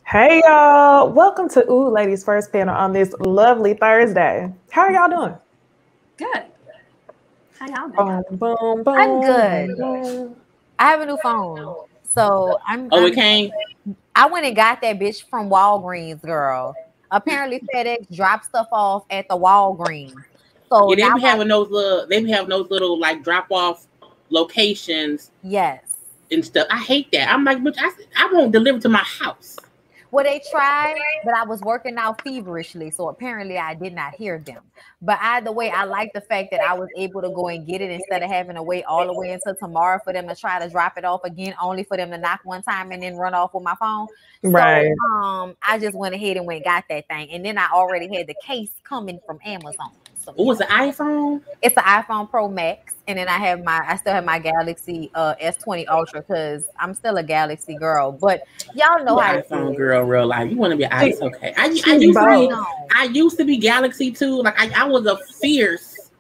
Hey y'all, welcome to Ooh Ladies First Panel on this lovely Thursday. How are y'all doing? Good. How y'all doing? Boom, boom, I'm good. boom. I have a new phone, so it I went and got that bitch from Walgreens, girl. Apparently, FedEx dropped stuff off at the Walgreens. So yeah, they be having those little like drop off locations. Yes. And stuff. I hate that. I'm like, but I won't deliver to my house. Well, they tried, but I was working out feverishly, so apparently I did not hear them. But either way, I like the fact that I was able to go and get it instead of having to wait all the way until tomorrow for them to try to drop it off again, only for them to knock one time and then run off with my phone. Right. So, I just went ahead and got that thing, and then I already had the case coming from Amazon. So, it's an iPhone? It's an iPhone Pro Max, and then I still have my Galaxy S20 Ultra because I'm still a Galaxy girl. But y'all know how iPhone girl, real life. You want to be ice, okay? I used to be Galaxy too. Like I was a fierce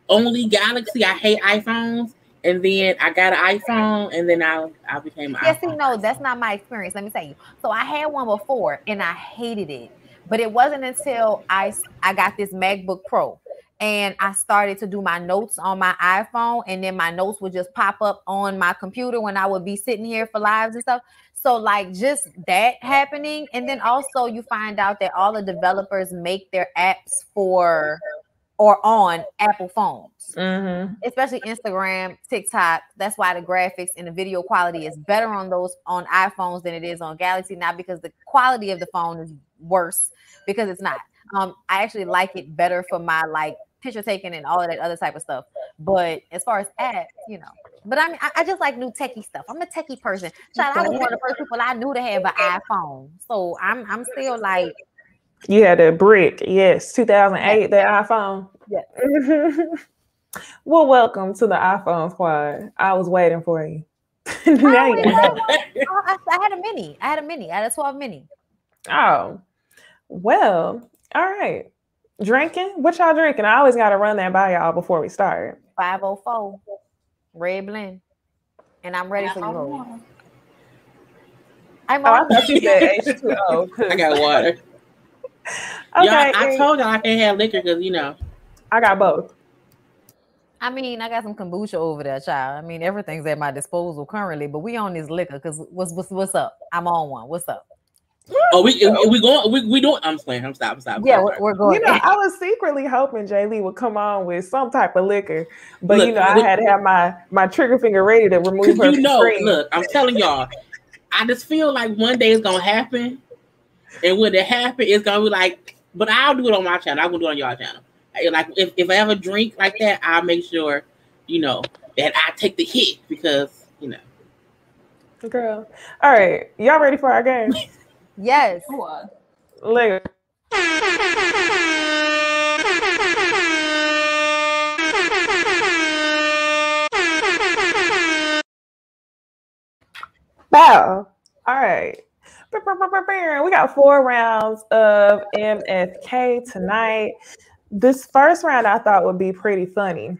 only Galaxy. I hate iPhones, and then I got an iPhone, and then I became an iPhone. See, no, that's not my experience. Let me tell you. So I had one before, and I hated it. But it wasn't until I got this MacBook Pro. And I started to do my notes on my iPhone, and then my notes would just pop up on my computer when I would be sitting here for lives and stuff. So like just that happening. And then also you find out that all the developers make their apps for or on Apple phones, especially Instagram, TikTok. That's why the graphics and the video quality is better on iPhones than it is on Galaxy. Not because the quality of the phone is worse, because it's not. I actually like it better for my like picture taking and all of that other type of stuff. But as far as apps, but I mean, I just like new techie stuff. I'm a techie person. Child, I was one of the first people I knew to have an iPhone. So I'm still like. You had a brick, yes, 2008, that iPhone. Yes. Well, welcome to the iPhone squad. I was waiting for you. I had a mini. I had a 12 mini. Oh, well. All right. Drinking? What y'all drinking? I always got to run that by y'all before we start. 504 Red Blend. And I'm ready for you. I thought you said H2O. I got water. Okay. I told y'all I can't have liquor because, I got both. I mean, I got some kombucha over there, child. I mean, everything's at my disposal currently, but we on this liquor because what's up? I'm on one. What's up? Oh, we doing. I'm playing. I'm stop. Yeah, we're going. I was secretly hoping Jay Lee would come on with some type of liquor, but I had to have my trigger finger ready to remove her. Look, I'm telling y'all, I just feel like one day it's gonna happen, and when it happens, it's gonna be like. But I'll do it on my channel. I'm gonna do it on y'all channel. Like if I ever drink like that, I'll make sure that I take the hit because Girl, all right, y'all ready for our game? Yes. Later. Bow. All right. We got 4 rounds of MFK tonight. This first round I thought would be pretty funny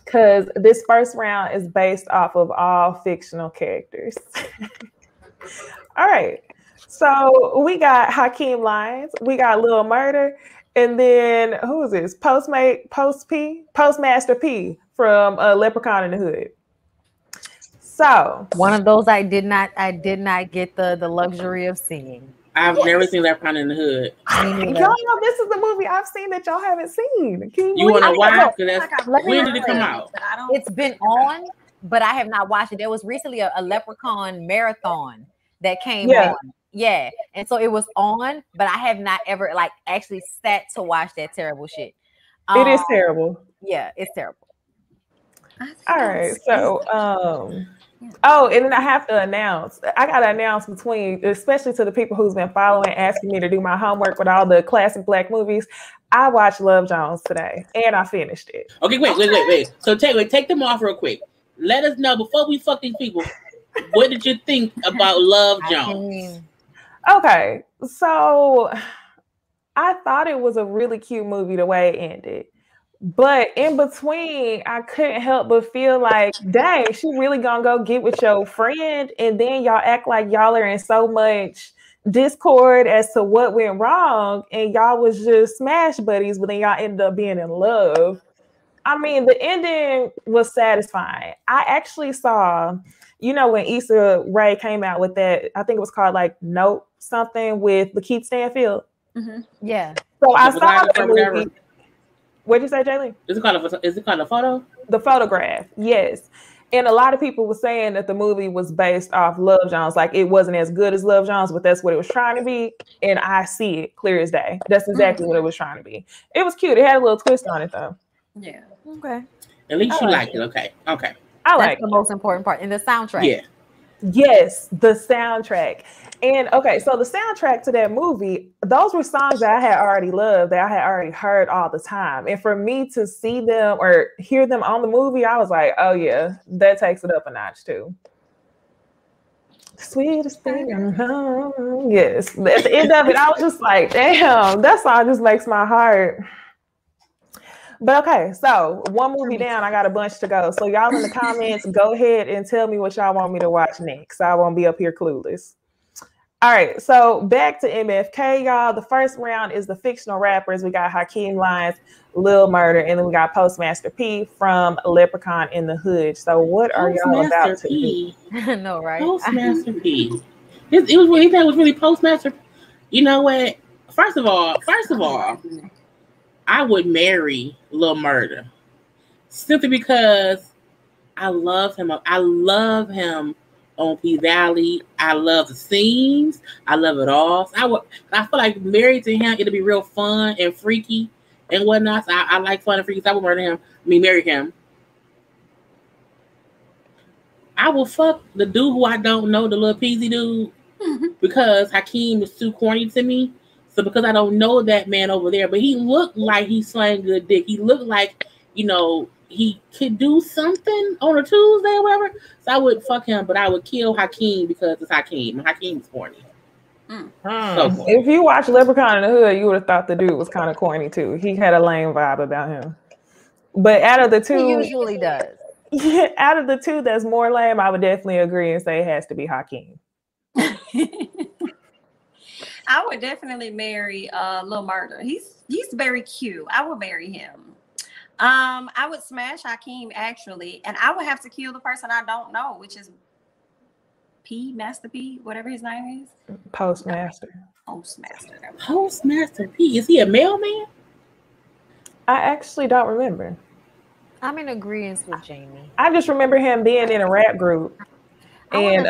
because this first round is based off of all fictional characters. All right. So we got Hakeem Lyons, we got Lil Murder, and then who is this? Postmaster P from Leprechaun in the Hood. So one of those I did not get the luxury of seeing. I've never seen Leprechaun in the Hood. Y'all know this is the movie I've seen that y'all haven't seen. You want to watch? When did it come out? It's been on, but I have not watched it. There was recently a Leprechaun marathon that came on. Yeah, and so it was on, but I have not ever like actually sat to watch that terrible shit. It is terrible. Yeah, it's terrible. All right, so oh, and then I have to announce. I got to announce between, especially to the people who's been following, asking me to do my homework with all the classic Black movies. I watched Love Jones today, and I finished it. Okay, wait. So take them off real quick. Let us know before we fuck these people. What did you think about Love Jones? Okay, so I thought it was a really cute movie the way it ended. But in between, I couldn't help but feel like, dang, she really gonna go get with your friend, and then y'all act like y'all are in so much discord as to what went wrong, and y'all was just smash buddies, but then y'all ended up being in love. I mean, the ending was satisfying. I actually saw, when Issa Rae came out with that, I think it was called like Note something with Lakeith Stanfield. Mm-hmm. Yeah. So I saw that movie. What'd you say, Jaylee? Is it called a photo? The Photograph, yes. And a lot of people were saying that the movie was based off Love Jones. Like it wasn't as good as Love Jones, but that's what it was trying to be. And I see it clear as day. That's exactly what it was trying to be. It was cute. It had a little twist on it though. Yeah. Okay. At least you liked it. Okay. I like the most important part. And the soundtrack. Yeah. Yes, the soundtrack. And okay, so the soundtrack to that movie, those were songs that I had already loved, that I had already heard all the time. And for me to see them or hear them on the movie, I was like, oh yeah, that takes it up a notch too. Sweetest thing. Yes. At the end of it, I was just like, damn, that song just makes my heart. But okay, so one movie down, I got a bunch to go. So y'all in the comments, go ahead and tell me what y'all want me to watch next. I won't be up here clueless. All right, so back to MFK, y'all. The first round is the fictional rappers. We got Hakeem Lyons, Lil Murder, and then we got Postmaster P from Leprechaun in the Hood. So what are y'all about to do? No, right? Postmaster P. He thought it was really Postmaster. You know what? First of all, I would marry Lil Murder simply because I love him. I love him on P Valley. I love the scenes. I love it all. So I feel like married to him, it'll be real fun and freaky and whatnot. So I like fun and freaky. So I would marry him. I will fuck the dude who I don't know, the little peasy dude, because Hakeem is too corny to me. So because I don't know that man over there, but he looked like he slang good dick. He looked like, he could do something on a Tuesday or whatever. So I would fuck him, but I would kill Hakeem because it's Hakeem. Hakeem's corny. So corny. If you watch Leprechaun in the Hood, you would have thought the dude was kind of corny too. He had a lame vibe about him. But out of the two, he usually does. Yeah, out of the two that's more lame, I would definitely agree and say it has to be Hakeem. I would definitely marry Lil Murder. He's very cute. I would marry him. I would smash Hakeem actually, and I would have to kill the person I don't know, which is Master P, whatever his name is. Postmaster P. Is he a mailman? I actually don't remember. I'm in agreement with Jamie. I just remember him being in a rap group. And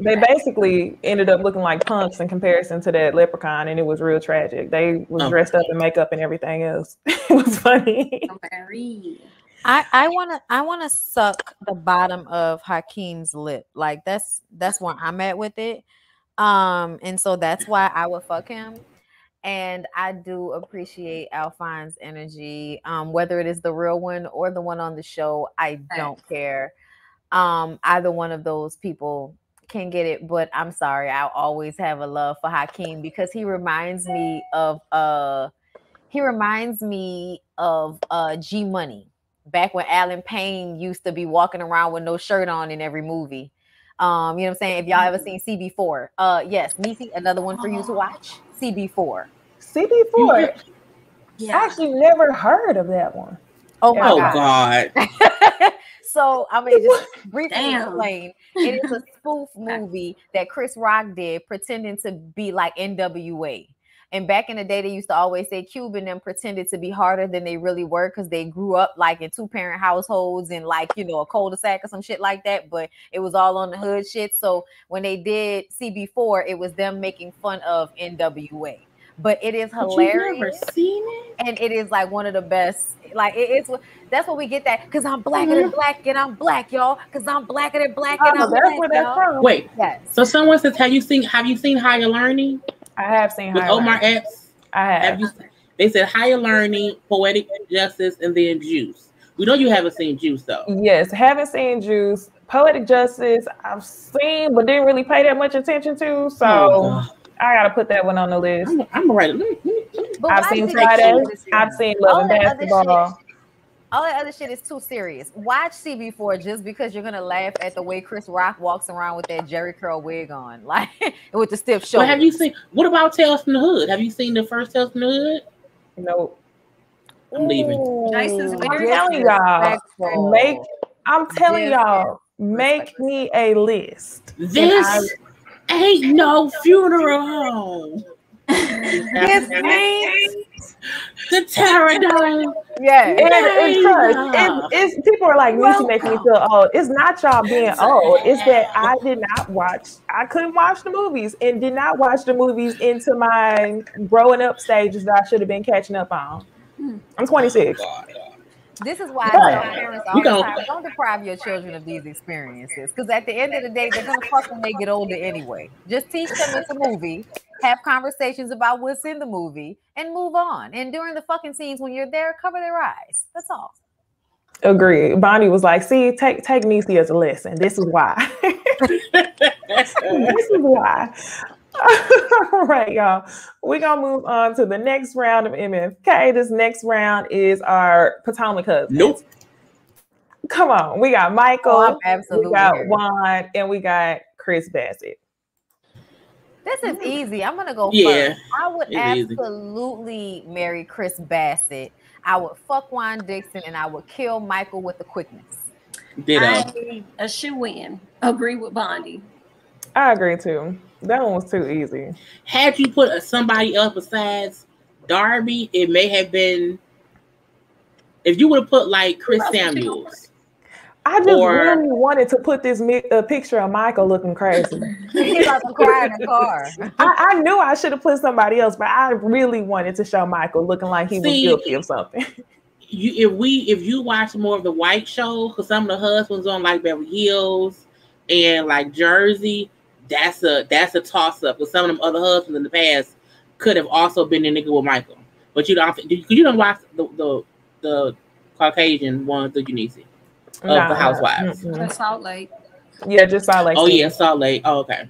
they basically ended up looking like punks in comparison to that Leprechaun, and it was real tragic. They was dressed up in makeup and everything else. It was funny. I wanna suck the bottom of Hakeem's lip. Like that's where I'm at with it. And so that's why I would fuck him. And I do appreciate Alphine's energy, whether it is the real one or the one on the show. I don't care. Either one of those people can get it, but I'm sorry, I'll always have a love for Hakeem because he reminds me of G Money back when Alan Payne used to be walking around with no shirt on in every movie. You know what I'm saying? If y'all ever seen CB4, yes, Necey, another one for you to watch. CB4. Yeah. I actually never heard of that one. Oh my God. So I'm gonna just briefly explain. It is a spoof movie that Chris Rock did, pretending to be like NWA. And back in the day, they used to always say Cube and them pretended to be harder than they really were because they grew up like in 2-parent households and like, you know, a cul-de-sac or some shit like that. But it was all on the hood shit. So when they did CB4, it was them making fun of NWA. But it is hilarious. You've never seen it? And it is like one of the best. Like it's that's what we get that because I'm blacker than black and I'm black, y'all. Because I'm blacker than black and I'm black, y'all. Wait, yes. So someone says, have you seen Higher Learning? I have seen with Higher Omar Learning. Epps. I have. They said Higher Learning, Poetic Justice, and then Juice. We know you haven't seen Juice though. Yes, haven't seen Juice. Poetic Justice, I've seen, but didn't really pay that much attention to. So I gotta put that one on the list. I'm right. I've seen Friday. I've seen Love and Basketball. All that other shit is too serious. Watch CB4 just because you're gonna laugh at the way Chris Rock walks around with that Jerry curl wig on, like with the stiff shoulders. But have you seen? What about Tales from the Hood? Have you seen the first Tales from the Hood? Nope. I'm leaving. I'm telling y'all, make me a list. This ain't no funeral home. This ain't the Terradome. Yeah, it's people are like, Necey making me feel old. It's not y'all being old. It's that I couldn't watch the movies and did not watch the movies into my growing up stages that I should have been catching up on. I'm 26. This is why I tell parents all the time, don't deprive your children of these experiences. Because at the end of the day, they're going to fuck when they get older anyway. Just teach them it's a movie, have conversations about what's in the movie, and move on. And during the fucking scenes when you're there, cover their eyes. That's all. Agreed. Bonnie was like, see, take Necey as a lesson. This is why. This is why. All right, y'all. We're going to move on to the next round of MFK. This next round is our Potomac husbands. Nope. Come on. We got Michael, we got Juan, and we got Chris Bassett. This is easy. I'm going to go first. I would absolutely marry Chris Bassett. I would fuck Juan Dixon, and I would kill Michael with the quickness. A shoe-in. Agree with Bondy. I agree, too. That one was too easy. Had you put somebody else besides Darby, it may have been. If you would have put like Chris Samuels. I just really wanted to put this picture of Michael looking crazy. He's about to cry in the car. I knew I should have put somebody else, but I really wanted to show Michael looking like he was guilty of something. If you watch more of the white shows, because some of the husbands on like Beverly Hills and like Jersey. That's a toss up because some of them other husbands in the past could have also been a nigga with Michael, but you don't watch the Caucasian ones that you need to of the housewives. Just Salt Lake. Yeah, just Salt Lake. Oh yeah, Salt Lake. Oh, okay.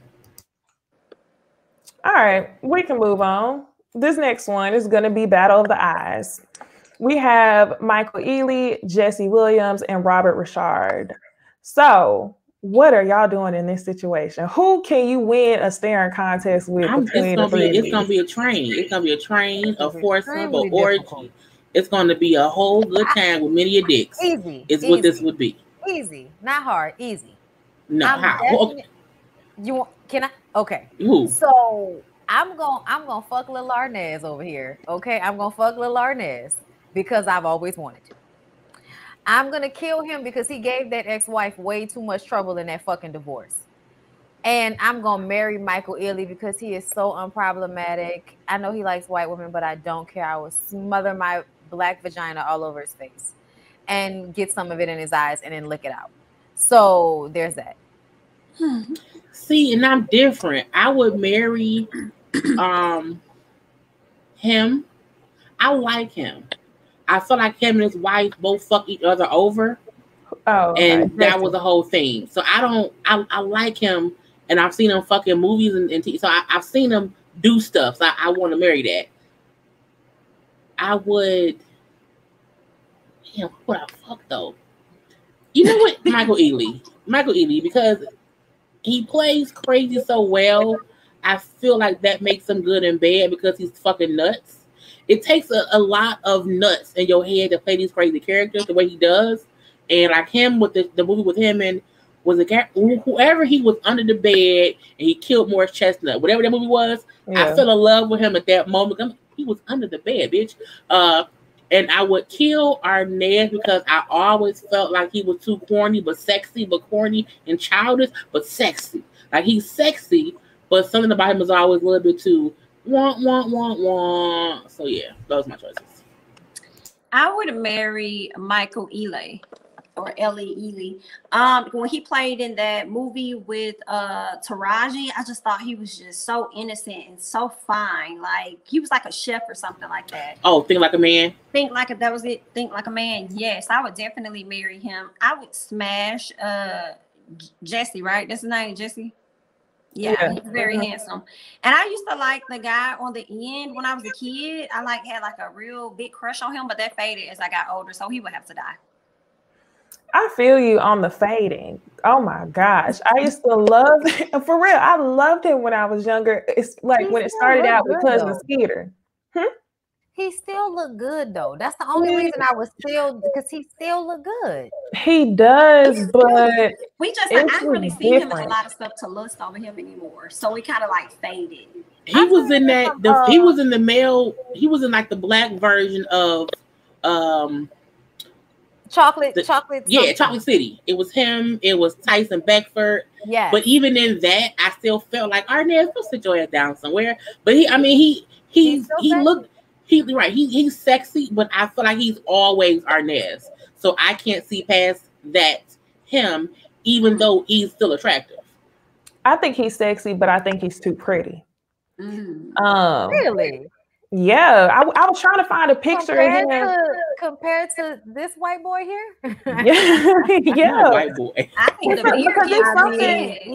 All right, we can move on. This next one is going to be Battle of the Eyes. We have Michael Ealy, Jesse Williams, and Robert Richard. So. What are y'all doing in this situation? Who can you win a staring contest with? It's gonna be a train. It's gonna be a train, a foursome, an orgy. It's gonna be a whole good time with many a dicks. Easy. It's what this would be. Easy, not hard. Easy. No, how? You want? Can I? Okay. Who? So I'm gonna fuck Lil Arnaz over here. Okay, I'm gonna fuck Lil Arnaz because I've always wanted to. I'm going to kill him because he gave that ex-wife way too much trouble in that fucking divorce. And I'm going to marry Michael Ealy because he is so unproblematic. I know he likes white women, but I don't care. I will smother my black vagina all over his face and get some of it in his eyes and then lick it out. So there's that. See, and I'm different. I would marry him. I like him. I feel like him and his wife both fuck each other over. Oh, okay. And that was the whole thing. So I like him, and I've seen him fucking movies and TV. So I've seen him do stuff. So I want to marry that. I would. Damn, what would I fuck though? You know what? Michael Ealy, because he plays crazy so well. I feel like that makes him good in bed because he's fucking nuts. It takes a lot of nuts in your head to play these crazy characters the way he does. And like him with the movie with him and was whoever he was under the bed and he killed Morris Chestnut, whatever that movie was. I fell in love with him at that moment. He was under the bed, bitch. And I would kill Arnez because I always felt like he was too corny, but sexy, but corny and childish, but sexy. Like he's sexy, but something about him was always a little bit too want. So yeah, those are my choices. I would marry Michael Ealy or Ellie Ealy. When he played in that movie with Taraji, I just thought he was just so innocent and so fine. Like he was like a chef or something like that. Oh, Think Like a Man. That was it. Think Like a Man. Yes, I would definitely marry him. I would smash Jesse, right? That's his name, Jesse. Yeah, he's very handsome. And I used to like the guy on the end when I was a kid. I had like a real big crush on him, but that faded as I got older, so he would have to die. I feel you on the fading. Oh my gosh. I used to love him. For real. I loved him when I was younger. It's like when it started out with Cousin Skeeter. He still look good though. That's the only reason I was still, because he still look good. He does, but I don't really see him in a lot of stuff to lust over him anymore. So we kind of like faded. He was in that. He was in the male. He was in like the black version of Chocolate. Yeah, Chocolate City. It was him. It was Tyson Beckford. Yeah. But even in that, I still felt like Arnez, go sit your ass down somewhere. But he looked. He's sexy, but I feel like he's always Arnez. So I can't see past that him, even though he's still attractive. I think he's sexy, but I think he's too pretty. Really? Yeah, I was trying to find a picture of him compared to this white boy here. Yeah. White boy. I think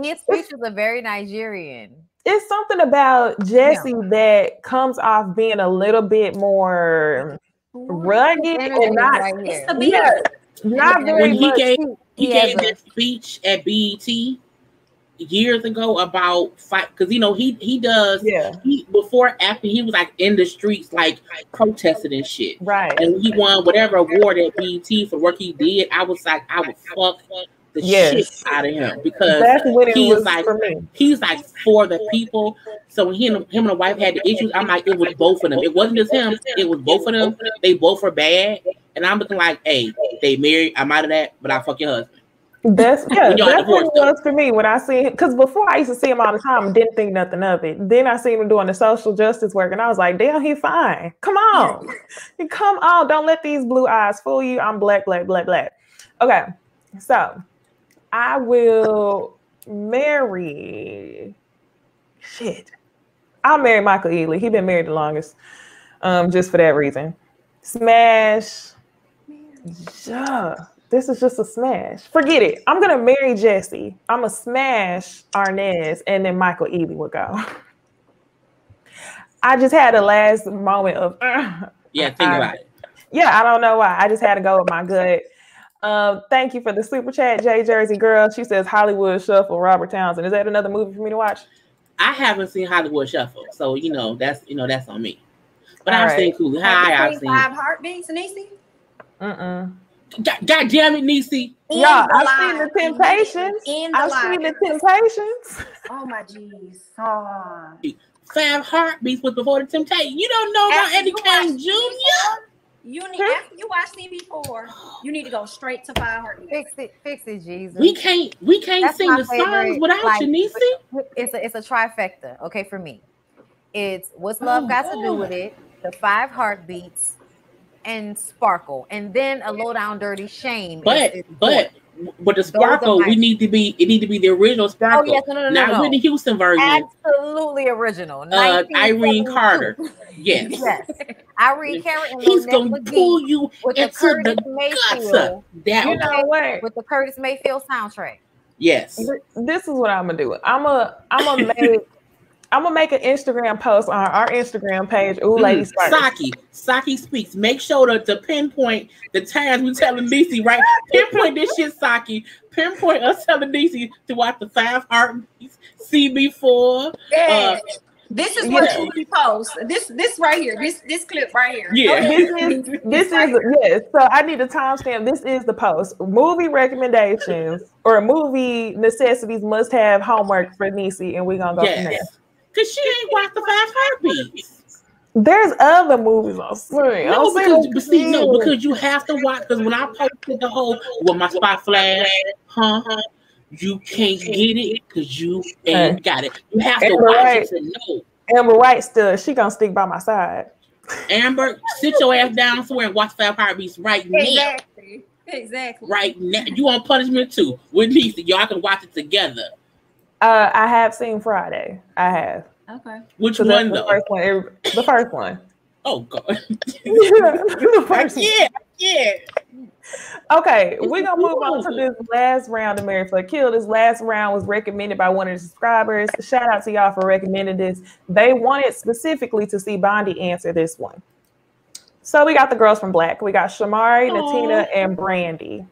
his features are very Nigerian. It's something about Jesse that comes off being a little bit more rugged and not very when he much. gave that speech at BET years ago about fight, because he does after he was like in the streets like protesting and shit, right? And he won whatever award at BET for work he did. I was like, I would fuck the shit out of him, because he's like for the people. So when him and the wife had the issues, I'm like, it was both of them. It wasn't just him, it was both of them. They both were bad. And I'm looking like, hey, they married, I'm out of that, but I'll fuck your husband. That's what it was for me when I see him. Because before I used to see him all the time and didn't think nothing of it. Then I seen him doing the social justice work and I was like, damn, he fine. Come on. Come on. Don't let these blue eyes fool you. I'm black. Okay. So I will marry I'll marry Michael Ealy. He's been married the longest. Just for that reason. Smash. Yeah. This is just a smash. Forget it. I'm gonna marry Jesse. I'm gonna smash Arnez, and then Michael Ealy will go. I just had a last moment of think about it. Yeah, I don't know why. I just had to go with my gut. Thank you for the super chat, J Jersey Girl. She says Hollywood Shuffle, Robert Townsend. Is that another movie for me to watch? I haven't seen Hollywood Shuffle, so that's on me. But I've seen Cooley High. I've seen 5 Heartbeats, Necey. God damn it, Necey. Yeah, I've seen the Temptations. I've seen the Temptations. Oh my jeez. 5 Heartbeats was before the Temptations. You don't know about Eddie Kane Jr.? After you watch TV4, you need to go straight to 5 Heartbeats. Fix it, Jesus. We can't sing the songs without you, Necey. It's a trifecta, okay, for me. It's What's Love Got to Do with It, the 5 Heartbeats, and Sparkle, and then a Low Down Dirty Shame. But the Sparkle, it need to be the original Sparkle. Oh yes, no. Not Whitney Houston version. Absolutely original. Irene Carter. Yes. Irene Carter. And he's gonna pull you with into the Mayfield. With the Curtis Mayfield soundtrack. Yes. This is what I'm gonna do. I'm gonna make an Instagram post on our Instagram page. Ooh, ladies first. Saki speaks. Make sure to pinpoint the times we telling Necey, right? Pinpoint this shit, Saki. Pinpoint us telling Necey to watch the 5 Heartbeats, CB4. This is what you repost. This right here. This clip right here. Yeah. This is yes. So I need a timestamp. This is the post. Movie recommendations or movie necessities must have homework for Necey, and we're gonna go from there. Cause she ain't watched the 5 Heartbeats. There's other movies on screen. No, because you have to watch. Because when I posted the whole my spot flash, you can't get it because you ain't got it. You have to watch it to know. Amber White still, she gonna stick by my side. Amber, sit your ass down somewhere and watch 5 Heartbeats right now. Exactly. Right now. You want punishment too with Necey. Y'all can watch it together. I have seen Friday. I have. Okay. Which one though? The first one. Oh God. The first one. Yeah. Okay, we're gonna move on to this last round of Married for a Kill. This last round was recommended by one of the subscribers. Shout out to y'all for recommending this. They wanted specifically to see Bondy answer this one. So we got the girls from Black. We got Shamari, Natina, and Brandy.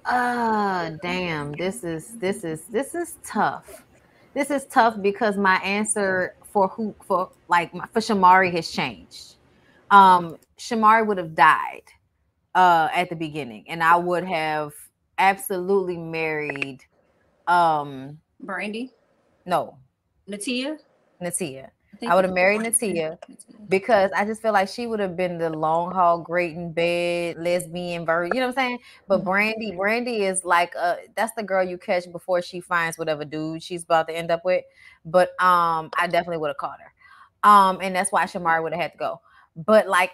Damn, this is tough. This is tough because my answer for Shamari has changed. Shamari would have died at the beginning, and I would have absolutely married Brandy. No, Natia. I would have married Natia because I just feel like she would have been the long haul, great in bed, lesbian version. You know what I'm saying? But Brandy is like that's the girl you catch before she finds whatever dude she's about to end up with. But I definitely would have caught her. And that's why Shamari would have had to go. But like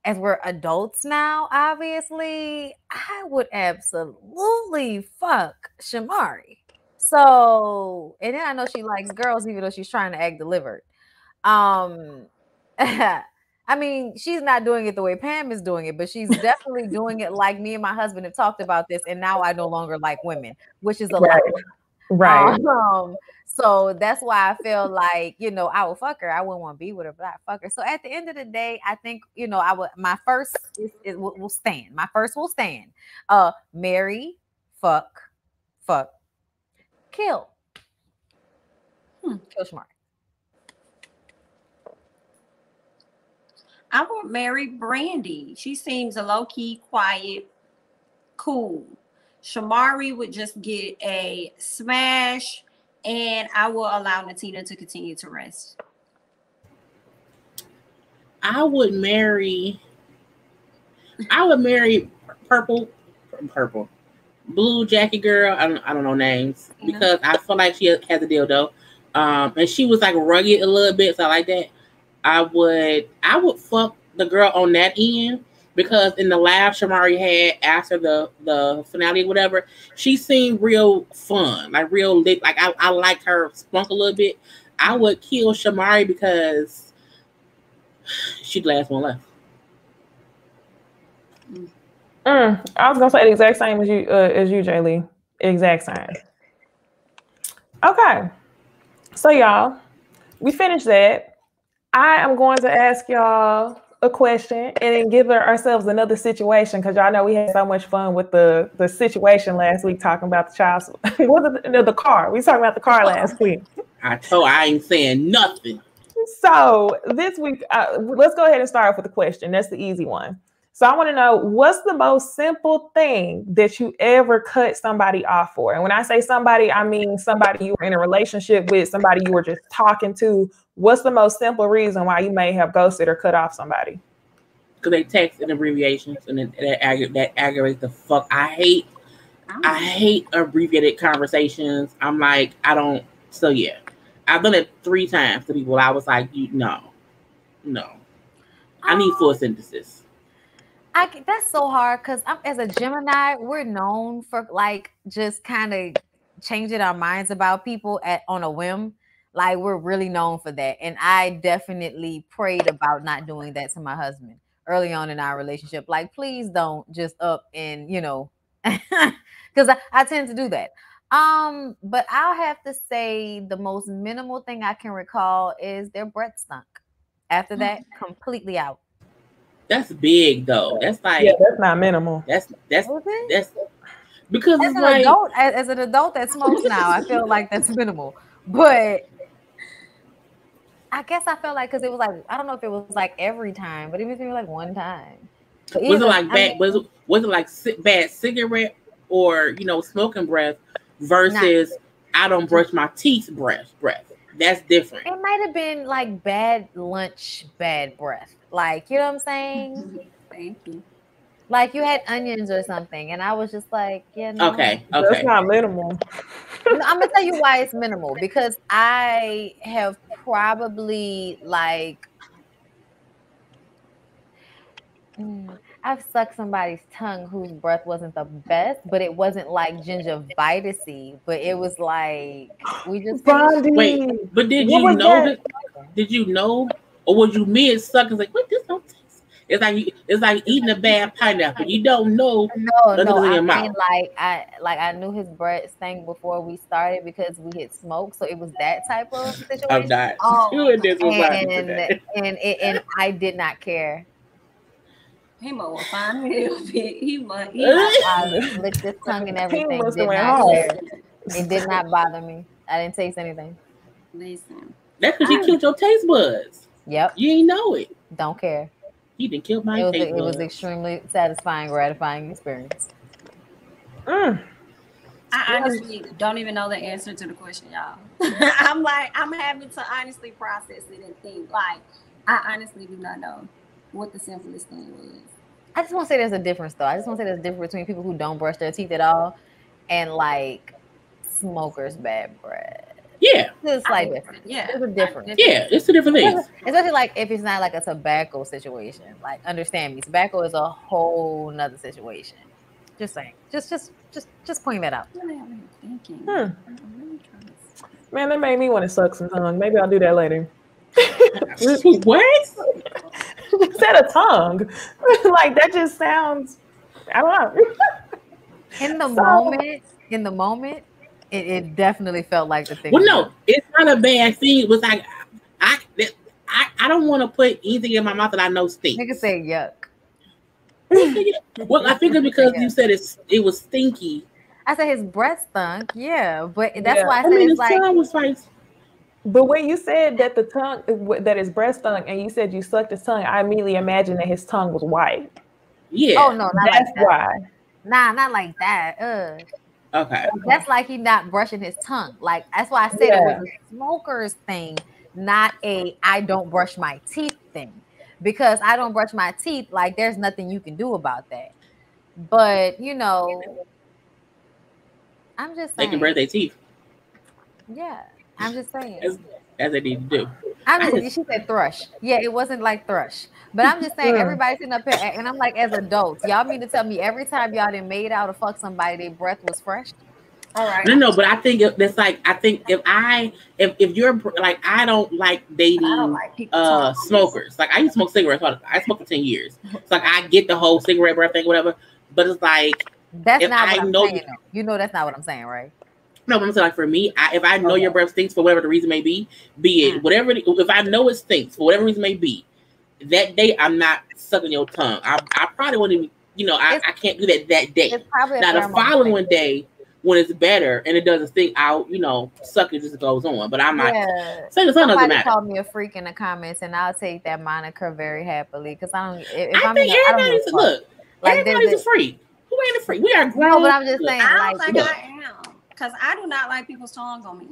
as we're adults now, obviously, I would absolutely fuck Shamari. So, and then I know she likes girls, even though she's trying to act delivered. I mean, she's not doing it the way Pam is doing it, but she's definitely doing it like me and my husband have talked about this, and now I no longer like women, which is a lot. Right. So that's why I feel like, I will fuck her. I wouldn't want to be with her, but I fuck her. So at the end of the day, I think, I would. My first will stand. My first will stand. Marry, fuck, kill. Kill Shamari. I would marry Brandy. She seems a low-key, quiet, cool. Shamari would just get a smash, and I will allow Natina to continue to rest. I would marry purple, blue jacket girl. I don't know names because I feel like she has a dildo. And she was like rugged a little bit, so I like that. I would fuck the girl on that end because in the laugh Shamari had after the finale or whatever, she seemed real fun, like real lit. Like I liked her spunk a little bit. I would kill Shamari because she'd the last one left. I was gonna say the exact same as you, Jay Lee. Exact same. Okay, so y'all, we finished that. I am going to ask y'all a question and then give ourselves another situation because y'all know we had so much fun with the situation last week talking about the child. The car. We was talking about the car last week. I ain't saying nothing. So this week, let's go ahead and start off with the question. That's the easy one. So I want to know, what's the most simple thing that you ever cut somebody off for? And when I say somebody, I mean somebody you were in a relationship with, somebody you were just talking to. What's the most simple reason why you may have ghosted or cut off somebody? Because they text in abbreviations and that aggravates the fuck. I hate abbreviated conversations. I'm like, I don't. So yeah, I've done it 3 times to people. I was like, no. I need full sentences. That's so hard because as a Gemini, we're known for like just kind of changing our minds about people on a whim. Like we're really known for that. And I definitely prayed about not doing that to my husband early on in our relationship. Like, please don't just up and, because I tend to do that. But I'll have to say the most minimal thing I can recall is their breath stunk. After that, completely out. That's big though. That's like that's not minimal. That's because as an adult that smokes now, I feel like that's minimal. But I guess I felt like because it was like I don't know if it was like every time, but it was maybe like one time. So Was it like bad? Was it like bad cigarette or smoking breath versus I don't brush my teeth breath? That's different. It might have been like bad lunch, bad breath. Like, you know what I'm saying? Thank you. Like you had onions or something, and I was just like, yeah, no. Okay. That's not minimal. I'm gonna tell you why it's minimal, because I have probably like I've sucked somebody's tongue whose breath wasn't the best, but it wasn't like gingivitis-y, but it was like we just Bondy. Wait, but did you know that? Did you know, or was you mid sucking like what this don't taste? It's like eating a bad pineapple. You don't know. No. in your I mouth. mean, I knew his breath stank before we started because we had smoked, so it was that type of situation. I'm not doing this with today. And I did not care. He will find me. He licked his tongue and everything. It did not bother me. I didn't taste anything. Listen. That's because you killed your taste buds. Yep. You ain't know it. Don't care. You didn't kill my taste buds. It was extremely satisfying, gratifying experience. I honestly don't even know the answer to the question, y'all. I'm having to honestly process it and think. Like, I honestly do not know what the simplest thing was. I just want to say there's a difference, though. I just want to say there's a difference between people who don't brush their teeth at all and like smokers' bad breath. Yeah, it's like different. Yeah, there's a difference. Yeah, it's a different thing. Especially like if it's not like a tobacco situation. Like, understand me, tobacco is a whole nother situation. Just saying. Just pointing that out. Man, that made me want to suck some tongue. Maybe I'll do that later. What? You said a tongue. Like that just sounds. I don't know. In the moment, it definitely felt like the thing. Well, no, it's not a bad thing. It was like I don't want to put anything in my mouth that I know stinks. Nigga say yuck. Well, I figured because you said it was stinky. I said his breath stunk. Yeah, but that's why I said it's like. Tongue was like. But when you said that the tongue, that his breath stunk, and you said you sucked his tongue, I immediately imagined that his tongue was white. Yeah. Oh no, that's like that. Why. Nah, not like that. Okay. That's like he not brushing his tongue. Like that's why I said it was a smoker's thing, not a I don't brush my teeth thing. Because I don't brush my teeth, like there's nothing you can do about that. But I'm just saying they can brush their teeth. Yeah, I'm just saying. As they need to do. She said thrush. Yeah, it wasn't like thrush. But I'm just saying, everybody's sitting up here, and I'm like, as adults, y'all mean to tell me every time y'all done made out or fuck somebody, their breath was fresh? All right. No, but I think it's like if you're like I don't like dating smokers. Like I used to smoke cigarettes. I smoked for 10 years. It's like I get the whole cigarette breath thing, whatever. But it's like that's not what I'm saying. You know that's not what I'm saying, right? No, but I'm saying like for me, if I know your breath stinks for whatever the reason may be it whatever. If I know it stinks for whatever reason may be, that day I'm not sucking your tongue. I probably wouldn't even. I can't do that day. Now the following day, when it's better and it doesn't stink out, suck it just goes on. But I'm not saying the tongue doesn't matter. Called me a freak in the comments, and I'll take that moniker very happily because I don't. I think everybody's a freak. Who ain't a freak? We are grown. No, but I'm just saying. I don't think I am. Because I do not like people's tongues on me.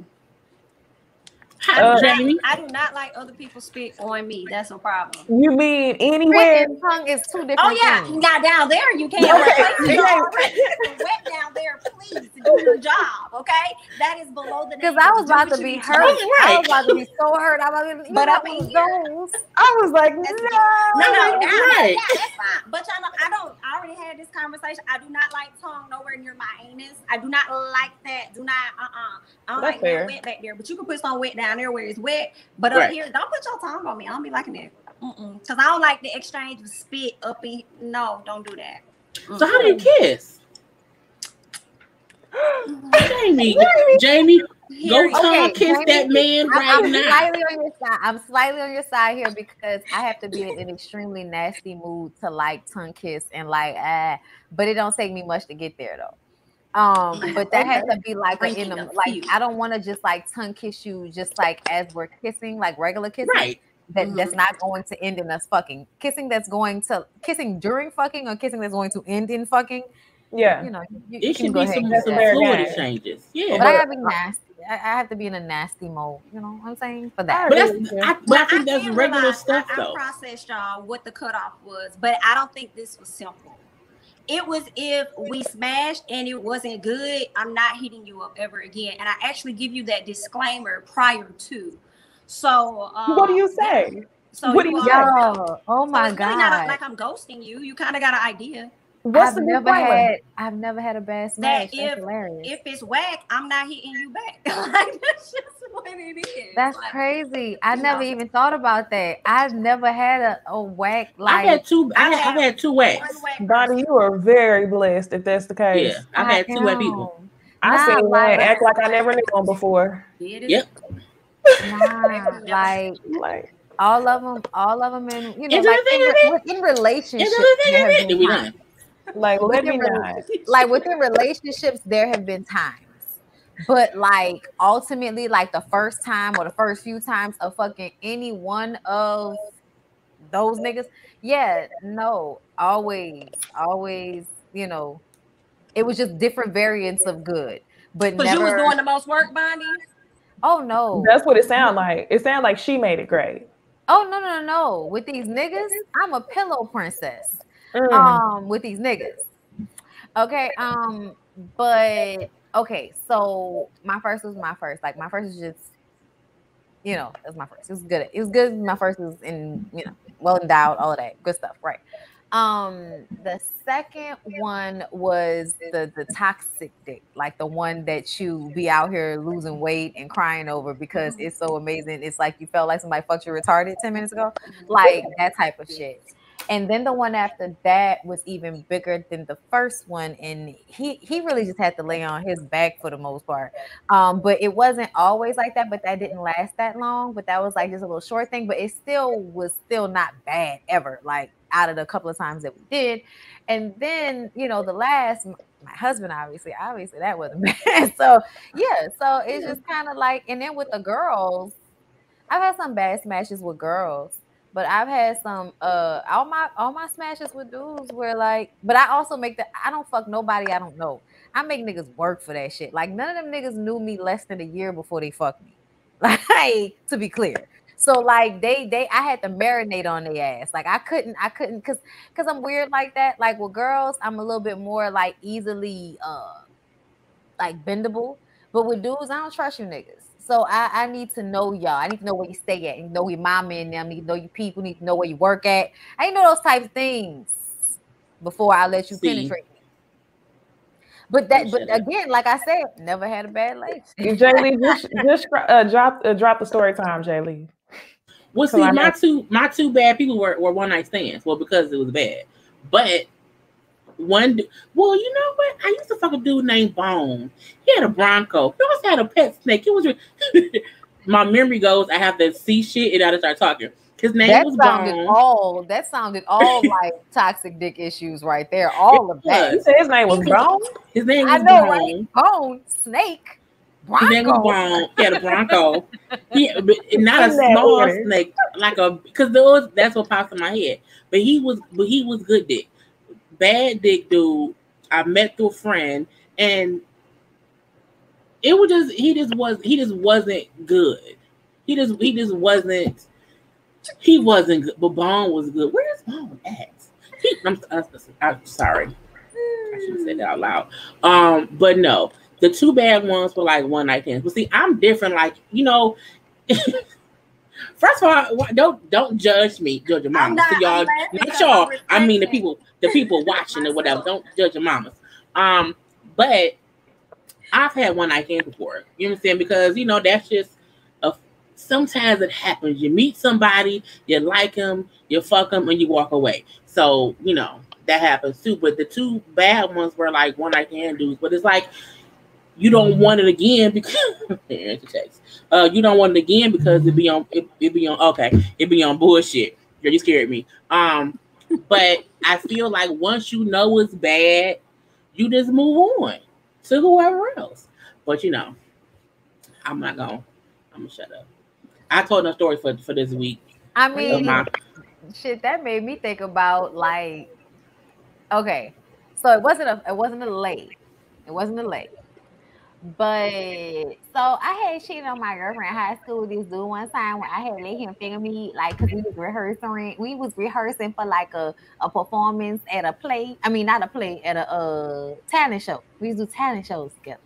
I do not like other people spit on me. That's a problem. You mean anywhere? Tongue is two different. Oh yeah, things. now down there you can't. Wet down there, please do your job. Okay, that is below the. Because I was about to be hurt. I was about to be so hurt. But up in here, I was like, no, right. Yeah, that's fine. But y'all know, I already had this conversation. I do not like tongue nowhere near my anus. I do not like that. Do not. I don't like that wet back there. But you can put some wet down there where it's wet, but up here, don't put your tongue on me. I don't be liking that. Because I don't like the exchange of spit up in. No, don't do that. So how do you kiss? Jamie, go tongue kiss that man right now. I'm slightly on your side here because I have to be in an extremely nasty mood to like tongue kiss and like but it don't take me much to get there though. But that has to be like Drinking in a, a like few. I don't want to just like tongue kiss you just like as we're kissing, like regular kissing. Right. That's not going to end in us fucking. Kissing that's going to kissing during fucking or kissing that's going to end in fucking. Yeah. You know, you It can should go be ahead some and do that. fluidity game. changes. But Yeah. I gotta be nasty. I have to be in a nasty mode. You know what I'm saying? For that. But that's Well, I think that's did regular realize stuff I though. processed y'all what the cutoff was, but I don't think this was simple. It was if we smashed and it wasn't good, I'm not hitting you up ever again. And I actually give you that disclaimer prior to. So what do you say? So what do you say? Yo, oh so my it's god! really not like I'm ghosting you. You kind of got an idea. What's I've the never disclaimer? had a bad smash. That's hilarious. If it's whack, I'm not hitting you back. Like, that's just what it is. That's like, crazy. I never even thought about that. I've never had a whack like. I've had two whacks. one whack Bonnie, you are very blessed if that's the case. Yeah, I've had two whack people. I seen one act like I never knew one before. Yep. Like all of them in, you know, And like in relationships. there have been times. Like, let me know. Like within relationships, there have been times. But like ultimately, like the first time or the first few times of fucking any one of those niggas, yeah, no, always, you know, it was just different variants of good. But never. You was doing the most work, Bondy? Oh no. That's what it sounded like. It sounded like she made it great. Oh no. With these niggas, I'm a pillow princess. With these niggas. Okay, but okay, so my first was my first. Like my first is just, you know, it was my first. It was good. It was good. My first was in, you know, well endowed, all of that good stuff, right? The second one was the toxic dick, like the one that you be out here losing weight and crying over because it's so amazing. It's like you felt like somebody fucked you retarded 10 minutes ago, like that type of shit. And then the one after that was even bigger than the first one, and he really just had to lay on his back for the most part. But it wasn't always like that, but that didn't last that long. But that was like just a little short thing, but it still was not bad ever, like out of the couple of times that we did. And then, you know, the last, my husband, obviously that wasn't bad. So yeah, so it's just kind of like, and then with the girls, I've had some bad smashes with girls. But I've had some all my smashes with dudes were like, but I also I don't fuck nobody I don't know. I make niggas work for that shit. Like none of them niggas knew me less than a year before they fucked me. Like, to be clear. So like I had to marinate on their ass. Like I couldn't cause I'm weird like that. Like with girls, I'm a little bit more like easily like bendable. But with dudes, I don't trust you niggas. So I need to know y'all. I need to know where you stay at. I need to know where your mama and them. I need to know your people. I need to know where you work at. I need to know those types of things before I let you penetrate me. But again, like I said, never had a bad leg. Jay Lee, just drop the story time, Jay Lee. Well, see, my two bad people were one night stands. Well, because it was bad, but. Well, you know what? I used to fuck a dude named Bone. He had a Bronco. He also had a pet snake. It was my memory goes, I have to see shit and I just start talking. His name was Bone. That sounded all like toxic dick issues right there. All of that. You said his name was Bone? His name was Bone. Right? Bone, snake, Bronco. His name was Bone. He had a Bronco. Not a small snake, like because that's what pops in my head. But he was good dick. Bad dick dude. I met through a friend, and it was just he just wasn't good. He wasn't good. But Bone was good. Where's Bone at? I'm sorry. I should have said that out loud. But no, the two bad ones were like one night stands. But see, I'm different. Like, you know. First of all, don't judge me, judge your mama. So y'all, not y'all. I mean the people watching or whatever. Don't judge your mamas. But I've had one night stand before. You know what I'm saying? Because you know that's just sometimes it happens. You meet somebody, you like them, you fuck them, and you walk away. So you know that happens too. But the two bad ones were like one night stand dudes. But it's like. You don't want it again because you don't want it again because it be on bullshit. You scared me. But I feel like once you know it's bad, you just move on. to whoever else. But you know, I'm gonna shut up. I told no story for this week. I mean, shit, that made me think about like, okay, so it wasn't a lay. It wasn't a lay. But so I had cheated on my girlfriend in high school with this dude one time when I had let him finger me, like, because we was rehearsing for like a performance at a play. I mean, not a play, at a talent show. We used to do talent shows together.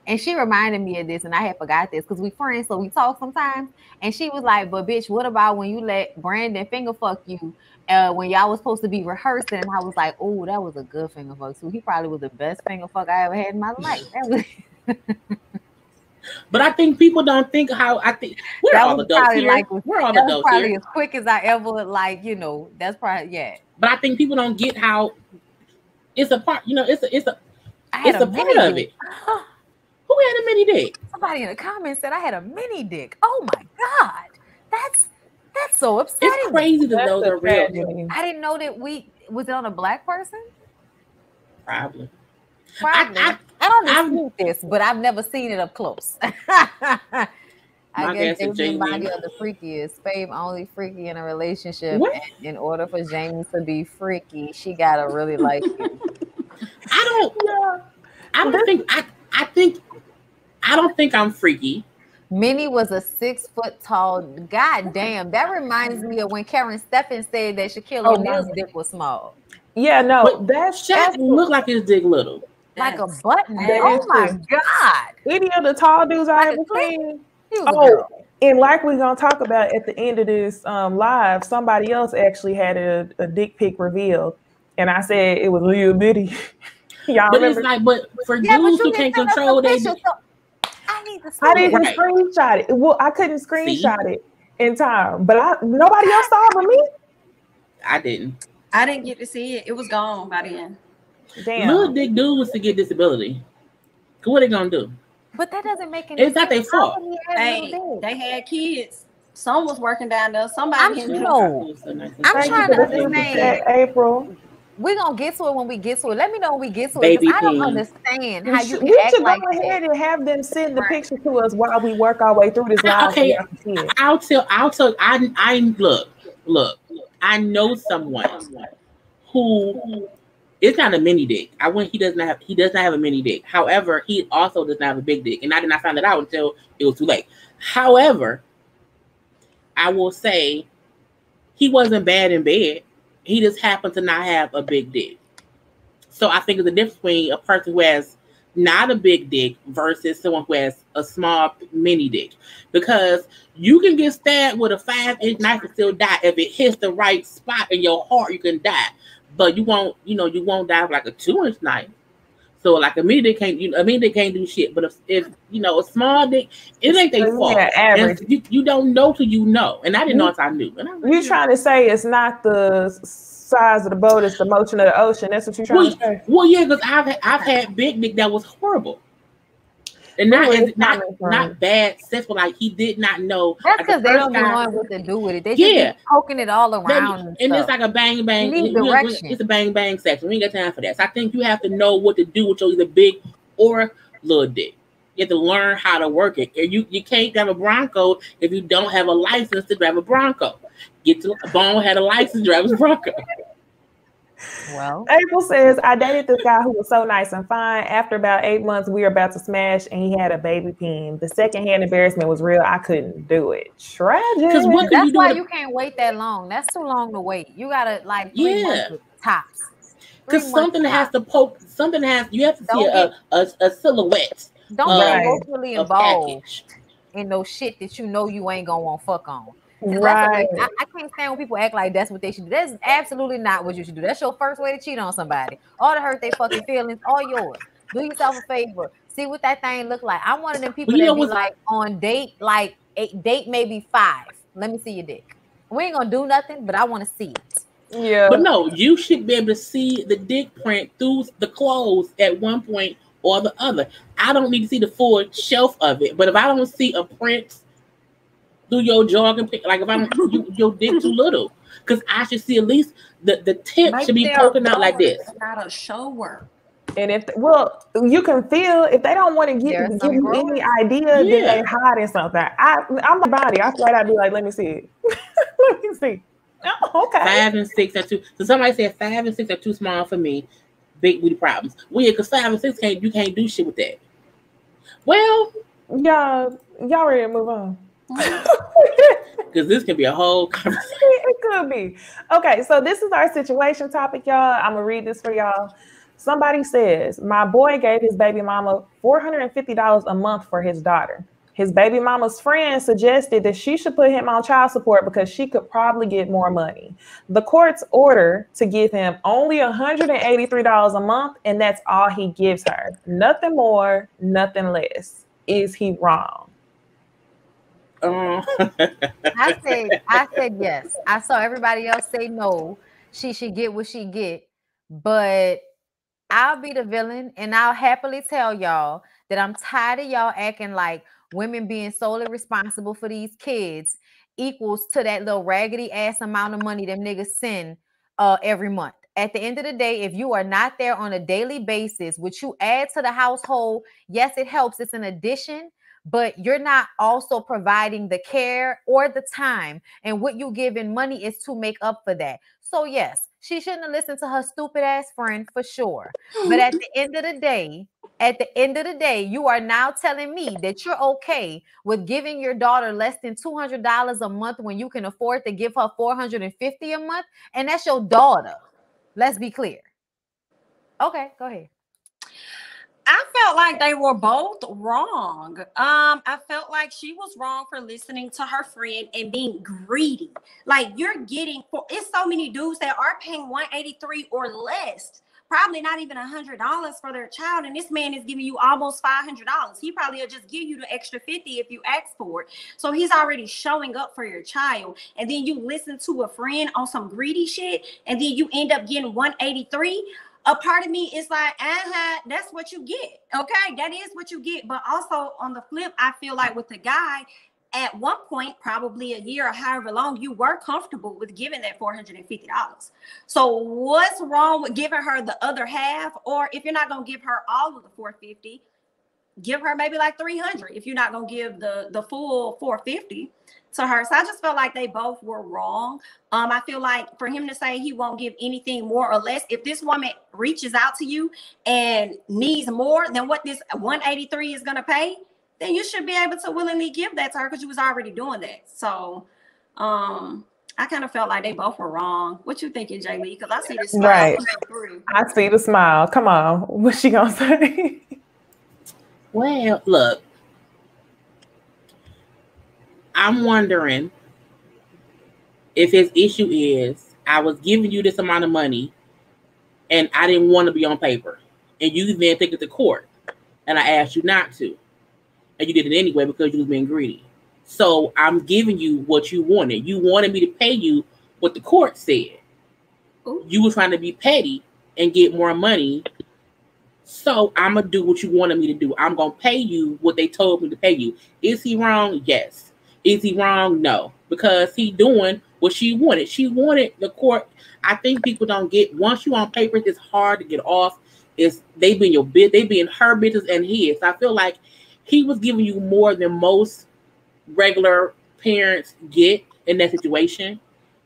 And she reminded me of this, and I had forgot this because we friends, so we talk sometimes. And she was like, "But bitch, what about when you let Brandon finger fuck you when y'all was supposed to be rehearsing?" And I was like, "Oh, that was a good finger fuck too. He probably was the best finger fuck I ever had in my life." That was. But I think people don't think how I think we're all adults here. Like, we're all adults probably here. As quick as I ever that's probably But I think people don't get how it's a part. You know, it's a part of it. Who had a mini dick? Somebody in the comments said I had a mini dick. Oh my god, that's so upsetting. It's crazy that those are real. I didn't know that was it on a black person. Probably. I don't dispute this, but I've never seen it up close. I guess they remind you of the freakiest. Fave only freaky in a relationship. And in order for Jamie to be freaky, she gotta really like you. I don't think I'm freaky. Minnie was a 6 foot tall. God damn, that reminds me of when Karen Steffen said that Shaquille O'Neal's dick was small. Yeah, no, that's look like his dick little. Like a button. Oh my god. Any of the tall dudes I ever seen. And like we're gonna talk about at the end of this live, somebody else actually had a dick pic revealed, and I said it was Lil Bitty. Y'all but remember? It's like, but for dudes who can't control their dick. I didn't screenshot it. Well, I couldn't screenshot it in time, but nobody else saw it but me. I didn't. I didn't get to see it. It was gone by then. Damn. Little dick dude was to get disability. What are they gonna do? But that doesn't make any sense. It's not their fault. Hey, they had kids. Some was working down there. Somebody I'm trying to understand. April. We're gonna get to it when we get to it. Let me know when we get to it. I don't understand how you can act like that. We should go ahead and have them send the picture to us while we work our way through this live. Okay, I'll tell. I look. I know someone who it's not a mini dick. He does not have a mini dick. However, he also does not have a big dick, and I did not find that out until it was too late. However, I will say he wasn't bad in bed. He just happened to not have a big dick. So I think there's a difference between a person who has not a big dick versus someone who has a small mini dick. Because you can get stabbed with a 5-inch knife and still die. If it hits the right spot in your heart, you can die. But you won't die with like a 2-inch knife. So like a mini dick can't do shit. But if a small dick, it ain't their fault. Average. You don't know till you know. And I didn't know until I knew. You're trying to say it's not the size of the boat, it's the motion of the ocean. That's what you're trying to say. Well, yeah, because I've had big dick that was horrible. And not bad sexual, like he did not know. That's because they don't know what to do with it. They just be poking it all around. And it's like a bang bang. It's a bang bang section. We ain't got time for that. So I think you have to know what to do with your either big or little dick. You have to learn how to work it. You can't drive a Bronco if you don't have a license to drive a Bronco. Bone had a license to drive a Bronco. Well, April says, I dated this guy who was so nice and fine. After about 8 months, we were about to smash and he had a baby peen. The secondhand embarrassment was real. I couldn't do it. Tragic. That's why you can't wait that long. That's too long to wait. You gotta like 3 months tops. Because something has to poke. You have to see a silhouette. Don't get emotionally involved in no shit that you know you ain't gonna want fuck on. Right. I can't stand when people act like that's what they should do. That's absolutely not what you should do. That's your first way to cheat on somebody. All to hurt their fucking feelings, all yours. Do yourself a favor. See what that thing look like. I'm one of them people that be like on date maybe 5. Let me see your dick. We ain't gonna do nothing, but I want to see it. Yeah. But no, you should be able to see the dick print through the clothes at one point or the other. I don't need to see the full shelf of it, but if I don't see a print through your jogging, like if I'm your dick too little, because I should see at least the tip should be poking out like this. It's not a show work. And if you can feel if they don't want to give you any idea, then they hiding something. I'm like Bondy. I feel like I'd be like, let me see it. Let me see. Oh, okay. 5 and 6 are too. So somebody said 5 and 6 are too small for me. Big booty problems. Weird, because 5 and 6 you can't do shit with that. Well, y'all ready to move on? Because this can be a whole conversation. It could be. Okay, so this is our situation topic, y'all. I'm gonna read this for y'all. Somebody says, my boy gave his baby mama $450 a month for his daughter. His baby mama's friend suggested that she should put him on child support because she could probably get more money. The court's order to give him only $183 a month, and that's all he gives her. Nothing more, nothing less. Is he wrong? I said yes. I saw everybody else say no. She should get what she get, but I'll be the villain, and I'll happily tell y'all that I'm tired of y'all acting like women being solely responsible for these kids equals to that little raggedy ass amount of money them niggas send every month. At the end of the day, if you are not there on a daily basis, which you add to the household, yes, it helps. It's an addition, but you're not also providing the care or the time. And what you give in money is to make up for that. So yes, she shouldn't have listened to her stupid ass friend for sure. But at the end of the day, you are now telling me that you're okay with giving your daughter less than $200 a month when you can afford to give her $450 a month, and that's your daughter. Let's be clear. Okay, go ahead. I felt like they were both wrong. I felt like she was wrong for listening to her friend and being greedy. Like you're getting, it's so many dudes that are paying $183 or less, probably not even $100 for their child, and this man is giving you almost $500. He probably will just give you the extra $50 if you ask for it. So he's already showing up for your child, and then you listen to a friend on some greedy shit, and then you end up getting $183. A part of me is like, that's what you get. Okay, that is what you get. But also on the flip, I feel like with the guy, at one point, probably a year or however long, you were comfortable with giving that $450. So what's wrong with giving her the other half? Or if you're not going to give her all of the $450, give her maybe like $300 if you're not going to give the full $450 to her. So I just felt like they both were wrong. I feel like for him to say he won't give anything more or less, if this woman reaches out to you and needs more than what this $183 is going to pay, then you should be able to willingly give that to her because you was already doing that. So I kind of felt like they both were wrong. What you thinking, Jamie? Because I see this smile. Right. I see the smile. Come on. What's she going to say? Well, look. I'm wondering if his issue is I was giving you this amount of money and I didn't want to be on paper. And you then take it to court and I asked you not to. And you did it anyway because you was being greedy. So I'm giving you what you wanted. You wanted me to pay you what the court said. Ooh. You were trying to be petty and get more money. So I'm going to do what you wanted me to do. I'm going to pay you what they told me to pay you. Is he wrong? Yes. Is he wrong? No, because he doing what she wanted. She wanted the court. I think people don't get, once you on paper, it's hard to get off. They be in your bid, they be in her business and his. I feel like he was giving you more than most regular parents get in that situation.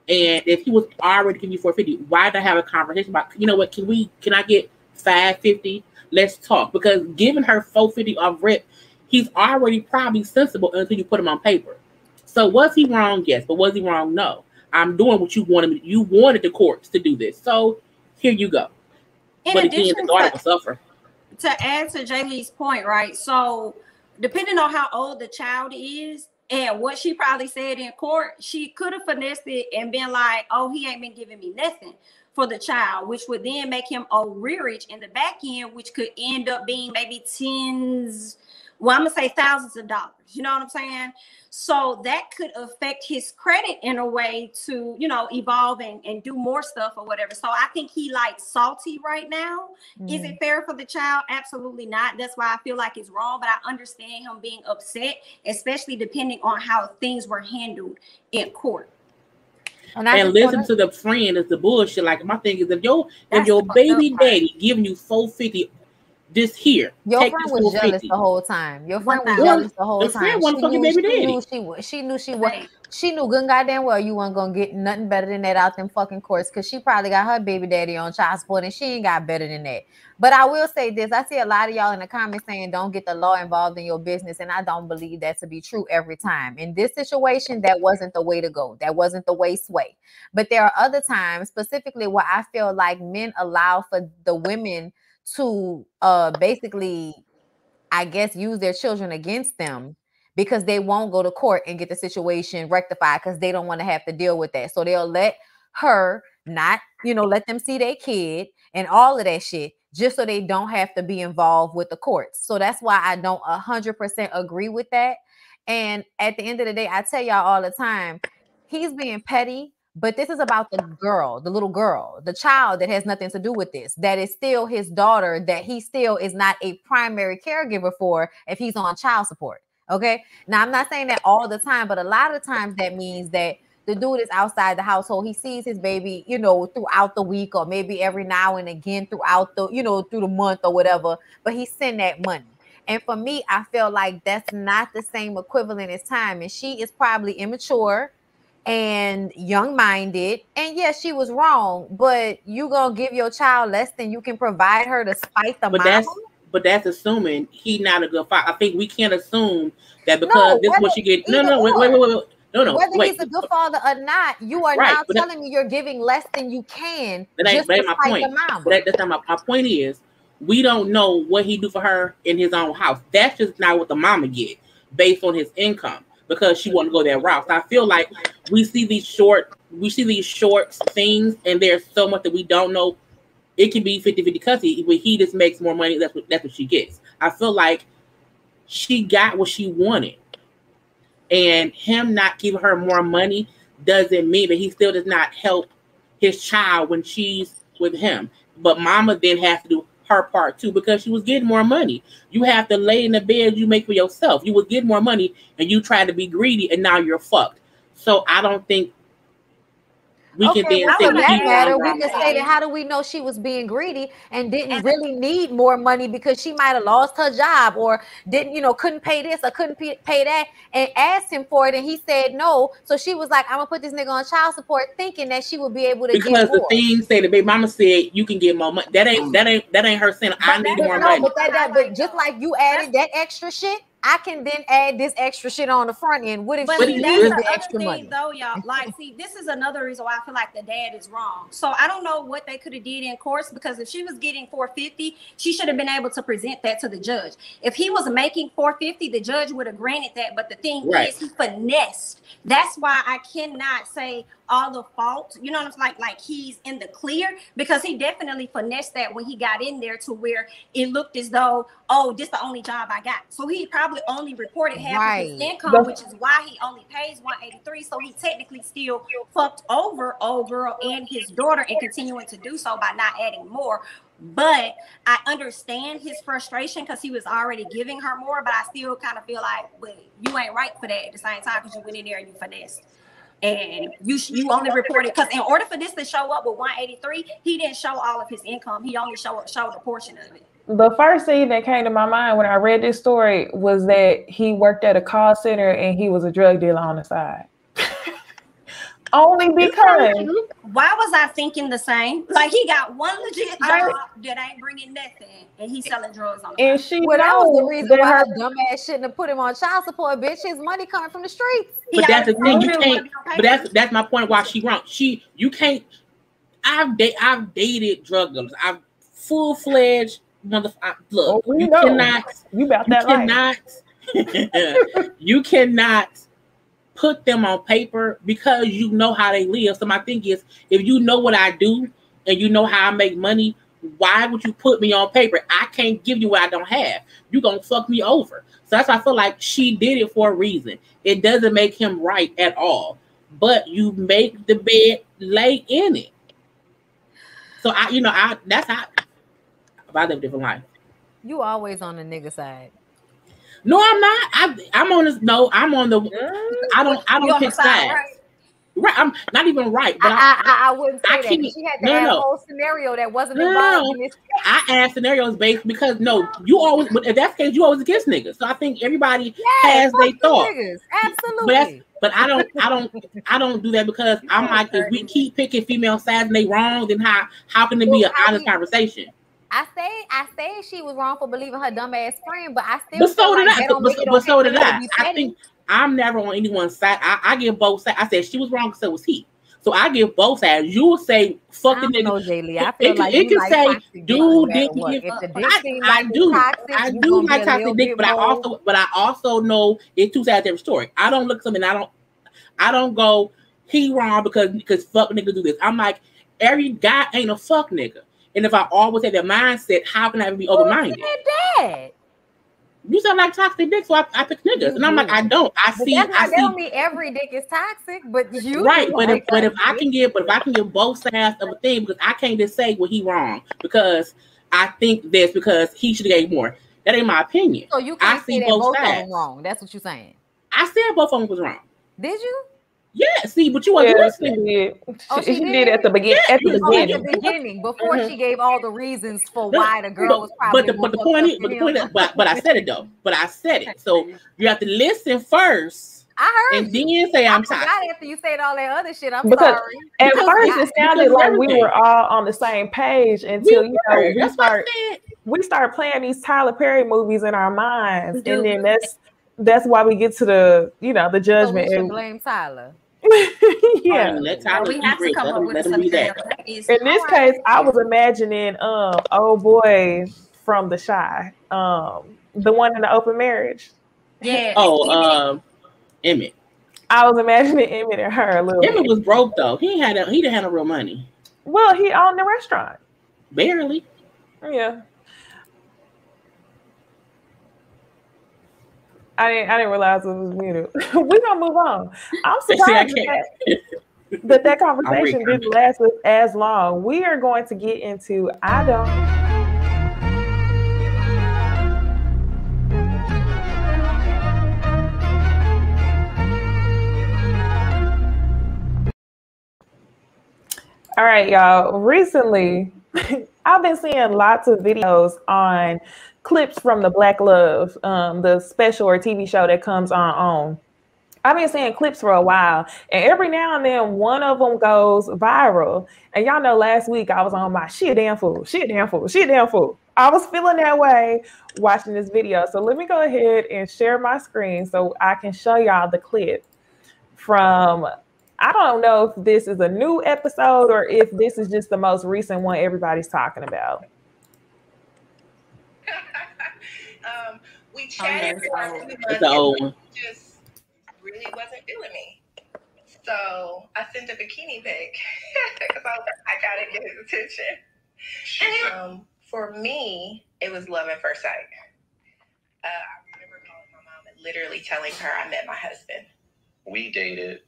And if he was already giving you $450, why not have a conversation about, you know what, can I get $550? Let's talk. Because giving her $450 off rip, he's already probably sensible until you put him on paper. So was he wrong? Yes. But was he wrong? No. I'm doing what you wanted. You wanted the courts to do this. So here you go. But again, the daughter will suffer. To add to Jaylee's point, right? So depending on how old the child is and what she probably said in court, she could have finessed it and been like, oh, he ain't been giving me nothing for the child, which would then make him a rearage in the back end, which could end up being maybe tens, well, I'm going to say thousands of dollars. You know what I'm saying? So that could affect his credit in a way to, evolve and do more stuff or whatever. So I think he like salty right now. Is it fair for the child? Absolutely not. That's why I feel like it's wrong. But I understand him being upset, especially depending on how things were handled in court. And listen to the friend is the bullshit. Like my thing is if your baby daddy giving you $450 Just here. Your take friend this was jealous 450. the whole time. Your friend was 1,000. jealous the whole The time. friend wasn't fucking baby daddy. She knew good and goddamn well you weren't gonna get nothing better than that out them fucking courts, because she probably got her baby daddy on child support and she ain't got better than that. But I will say this: I see a lot of y'all in the comments saying don't get the law involved in your business, and I don't believe that to be true every time. In this situation, that wasn't the way to go. That wasn't the way sway. But there are other times, specifically where I feel like men allow for the women to basically, I guess, use their children against them because they won't go to court and get the situation rectified because they don't want to have to deal with that. So they'll let her not, let them see their kid and all of that shit just so they don't have to be involved with the courts. So that's why I don't 100% agree with that. And at the end of the day, I tell y'all all the time, he's being petty. But this is about the girl, the little girl, the child that has nothing to do with this. That is still his daughter, that he still is not a primary caregiver for if he's on child support. Okay. Now, I'm not saying that all the time, but a lot of times that means that the dude is outside the household. He sees his baby, throughout the week, or maybe every now and again throughout the, through the month or whatever, but he send that money. And for me, I feel like that's not the same equivalent as time. And she is probably immature and young-minded, and yes, she was wrong, but you gonna give your child less than you can provide her to spite the mama? But that's assuming he's not a good father. I think we can't assume that because this is what you get. No, wait. No, whether wait. He's a good father or not, you are now telling me you're giving less than you can just to spite the mama. That's not my point. Is we don't know what he do for her in his own house. That's just not what the mama get based on his income, because she want to go that route. So I feel like we see these short things, and there's so much that we don't know. It can be 50-50 custody, but he just makes more money. That's what she gets. I feel like she got what she wanted, and him not giving her more money doesn't mean that he still does not help his child when she's with him. But mama then has to do her part too, because she was getting more money. You have to lay in the bed you make for yourself. You would get more money, and you try to be greedy, and now you're fucked. So I don't think we can then say that matter. We can say that. How do we know she was being greedy and didn't really need more money because she might have lost her job or didn't, couldn't pay this or couldn't pay that, and asked him for it and he said no. So she was like, I'm gonna put this nigga on child support, thinking that she would be able to get more. Because the thing say the baby mama said you can get more money. That ain't her saying I need more money. But just like you added that extra shit, I can then add this extra shit on the front end. What if she needs the extra money? Though, y'all, like, see, this is another reason why I feel like the dad is wrong. So I don't know what they could have did in courts, because if she was getting $450, she should have been able to present that to the judge. If he was making $450, the judge would have granted that. But the thing is, he finessed. That's why I cannot say all the fault, what I'm saying? Like he's in the clear, because he definitely finessed that when he got in there to where it looked as though, oh, this is the only job I got. So he probably only reported half of his income, which is why he only pays $183. So he technically still fucked over old girl and his daughter, and continuing to do so by not adding more. But I understand his frustration because he was already giving her more, but I still kind of feel like, but you ain't right for that at the same time, because you went in there and you finessed. And you only reported, because in order for this to show up with 183, he didn't show all of his income. He only showed a portion of it. The first thing that came to my mind when I read this story was that he worked at a call center and he was a drug dealer on the side. Only because. Why was I thinking the same? Like, he got one legit job that ain't bringing nothing, and he's selling drugs on the side. And that was the reason why her dumbass shouldn't have put him on child support, bitch. His money coming from the streets. But that's the thing, you can't. But that's my point. Why she wrong? You can't. I've dated drug dealers. I've full-fledged motherfucker. Look, you cannot. You about that life. You cannot put them on paper because you know how they live. So my thing is, if you know what I do and you know how I make money, why would you put me on paper? I can't give you what I don't have. You're going to fuck me over. So that's why I feel like she did it for a reason. It doesn't make him right at all. But you make the bed, lay in it. So I live a different life. You always on the nigga side. No, I'm not. I'm on this. No, I'm on the. I don't pick sides. Right? Right, I'm not even right, but I wouldn't say I that. can't. She had to add a whole scenario that wasn't involved in this. I add scenarios based because you always. But if that's the case, you always against niggas. So I think everybody has their thought. Niggas. Absolutely. But I don't do that because I'm like, if we keep picking female sides and they wrong, then how can it be an honest conversation? I say she was wrong for believing her dumbass friend, but I still. But so did I. But so did I. I think I'm never on anyone's side. I give both sides. I said she was wrong, so was he. So I give both sides. You will say, "Fuck the nigga." No, Jaylee. I feel like it can say, "Dude, didn't give." I do like toxic dick, but I also know it's two sides of every story. I don't look at something. I don't go, he wrong because fuck niggas do this. I'm like, every guy ain't a fuck nigga. And if I always have that mindset, how can I be open-minded? Who said that? You sound like toxic dick, so I pick niggas. And I'm like, I don't. I see. That don't mean every dick is toxic, but you right. But if I can give both sides of a thing, because I can't just say, well, he wrong because I think this because he should have gave more. That ain't my opinion. So you can't say that both of them wrong. That's what you're saying. I said both of them was wrong. Did you? Yeah, see, but you wasn't listening. She did. She did at the beginning. At the beginning, before she gave all the reasons for why the girl was probably. But the point is, but I said it though. But I said it. So you have to listen first. I heard. And then say I'm tired. After you said all that other shit, I'm sorry. At first, it sounded like we were all on the same page until we start playing these Tyler Perry movies in our minds, and then that's why we get to the judgment. So we should blame Tyler. Yeah, we have to come up with something. In this case, I was imagining old boy from The Shy, the one in the open marriage. Yeah. Emmett. I was imagining Emmett and her a little. Emmett was broke though. He didn't have no real money. Well, he owned the restaurant. Barely. Yeah. I didn't realize it was muted. We're gonna move on. I'm surprised that conversation didn't last as long. We are going to get into All right, y'all. Recently, I've been seeing lots of videos on clips from the Black Love, the special or TV show that comes on. I've been seeing clips for a while, and every now and then one of them goes viral. And y'all know last week I was on my she a damn fool. I was feeling that way watching this video. So let me go ahead and share my screen so I can show y'all the clip from, I don't know if this is a new episode or if this is just the most recent one everybody's talking about. We chatted for a few months. Just really wasn't feeling me. So I sent a bikini pic because I gotta get his attention. For me, it was love at first sight. I remember calling my mom and literally telling her I met my husband. We dated,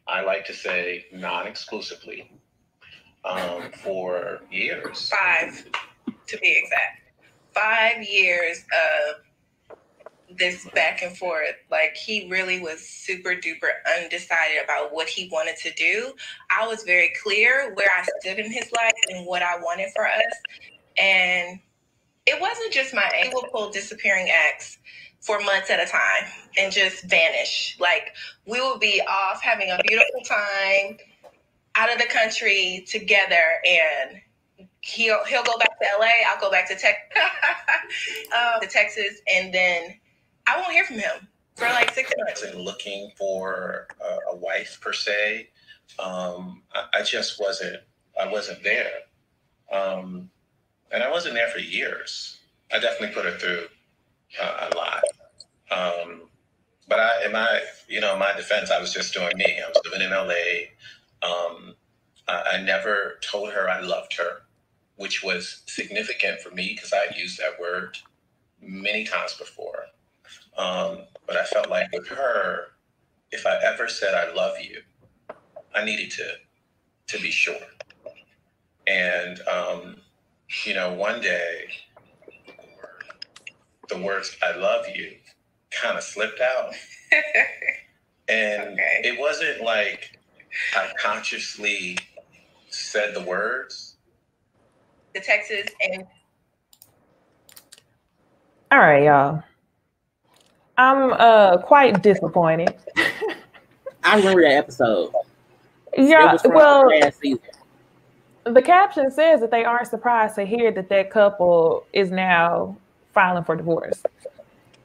I like to say non-exclusively, for years. 5, to be exact. 5 years of this back and forth. Like, he really was super duper undecided about what he wanted to do. I was very clear where I stood in his life and what I wanted for us. And it wasn't just he would pull disappearing acts for months at a time and just vanish. Like, we would be off having a beautiful time out of the country together, and he'll go back to LA. I'll go back to Texas, and then I won't hear from him for like 6 months. I wasn't looking for a wife per se. I just wasn't. I wasn't there, and I wasn't there for years. I definitely put her through a lot. But in my defense, I was just doing me. I was living in LA. I never told her I loved her, which was significant for me because I had used that word many times before. But I felt like with her, if I ever said I love you, I needed to be sure. And, one day, the words I love you kind of slipped out. And it wasn't like I consciously said the words. The Texas and All right, y'all. I'm quite disappointed. I remember that episode. Yeah, It was from well, last season. the caption says that they aren't surprised to hear that that couple is now filing for divorce.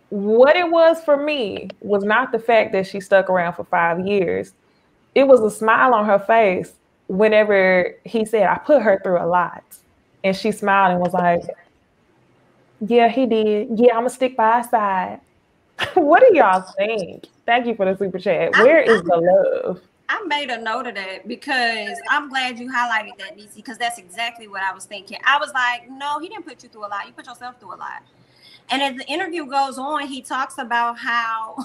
What it was for me was not the fact that she stuck around for 5 years. It was a smile on her face whenever he said, I put her through a lot. And she smiled and was like, yeah, he did. Yeah, I'm going to stick by his side. What do y'all think? Thank you for the super chat. Where is the love? I made a note of that because I'm glad you highlighted that, Necey, because that's exactly what I was thinking. I was like, no, he didn't put you through a lot. You put yourself through a lot. And as the interview goes on, he talks about how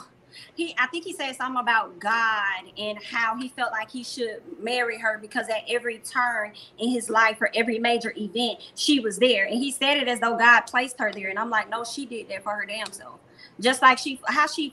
I think he said something about God and how he felt like he should marry her because at every turn in his life or every major event, she was there. And he said it as though God placed her there. And I'm like, no, she did that for her damn self. Just like she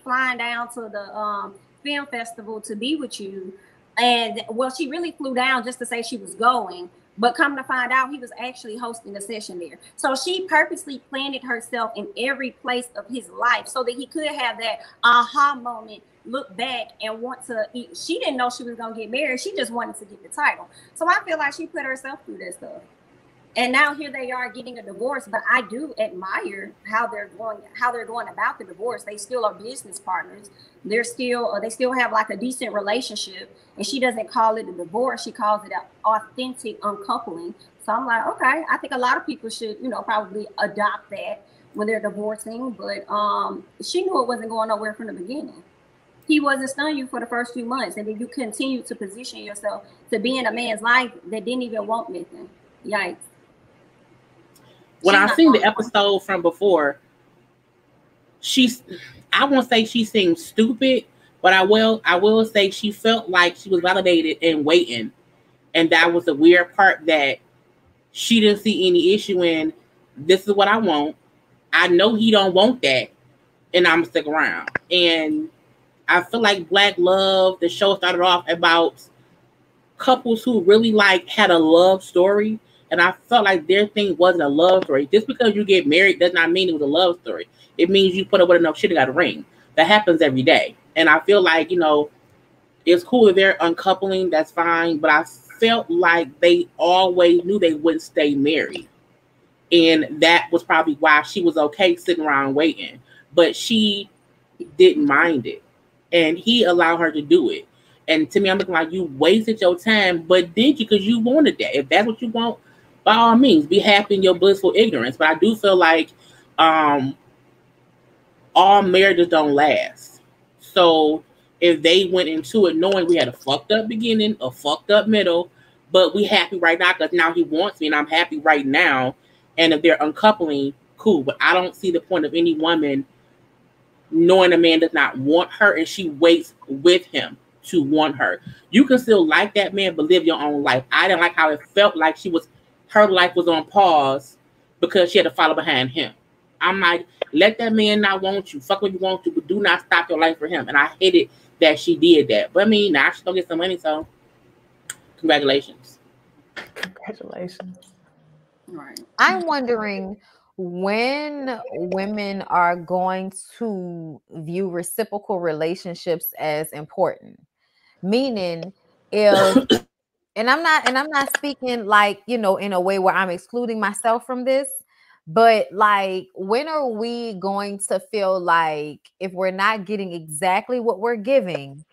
flying down to the film festival to be with you. And well, she really flew down just to say she was going. But come to find out, he was actually hosting a session there. So she purposely planted herself in every place of his life so that he could have that aha moment, look back and want to eat. She didn't know she was going to get married. She just wanted to get the title. So I feel like she put herself through that stuff. And now here they are getting a divorce, but I do admire how they're going about the divorce. They still are business partners. They still have like a decent relationship, and she doesn't call it a divorce. She calls it an authentic uncoupling. So I'm like, okay, I think a lot of people should, probably adopt that when they're divorcing. But she knew it wasn't going nowhere from the beginning. He wasn't stunning you for the first few months, and then you continue to position yourself to be in a man's life that didn't even want nothing. Yikes. When I seen the episode from before, I won't say she seemed stupid, but I will say she felt like she was validated and waiting. And that was the weird part, that she didn't see any issue in, this is what I want. I know he don't want that, and I'm gonna stick around. And I feel like Black Love, the show started off about couples who really had a love story. And I felt like their thing wasn't a love story. Just because you get married does not mean it was a love story. It means you put up with enough shit and got a ring. That happens every day. And I feel like, it's cool if they're uncoupling, that's fine. But I felt like they always knew they wouldn't stay married. And that was probably why she was okay sitting around waiting. But she didn't mind it. And he allowed her to do it. And to me, I'm looking like, you wasted your time, but did you? Because you wanted that. If that's what you want, by all means, be happy in your blissful ignorance. But I do feel like all marriages don't last. So if they went into it knowing we had a fucked up beginning, a fucked up middle, but we happy right now because now he wants me and I'm happy right now. And if they're uncoupling, cool. But I don't see the point of any woman knowing a man does not want her and she waits with him to want her. You can still like that man, but live your own life. I didn't like how it felt like her life was on pause because she had to follow behind him. I'm like, let that man not want you. Fuck what you want to, but do not stop your life for him. And I hated that she did that. But I mean, now she's gonna get some money, so congratulations. Congratulations. Right. I'm wondering when women are going to view reciprocal relationships as important. Meaning, if and I'm not speaking in a way where I'm excluding myself from this, but when are we going to feel like if we're not getting exactly what we're giving,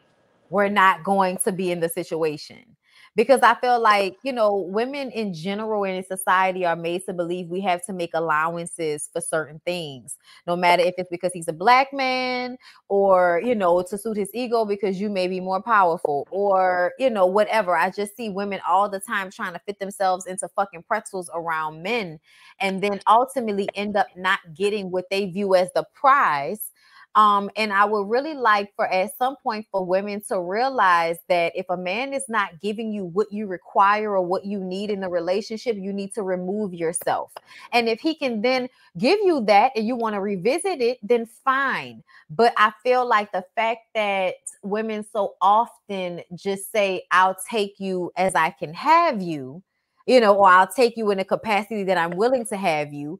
we're not going to be in the situation? Because I feel like, women in general in society are made to believe we have to make allowances for certain things, no matter if it's because he's a Black man or, to suit his ego because you may be more powerful or, whatever. I just see women all the time trying to fit themselves into fucking pretzels around men and then ultimately end up not getting what they view as the prize. And I would really like for at some point for women to realize that if a man is not giving you what you require or what you need in the relationship, you need to remove yourself. And if he can then give you that and you want to revisit it, then fine. But I feel like the fact that women so often just say, I'll take you as I can have you, or I'll take you in a capacity that I'm willing to have you,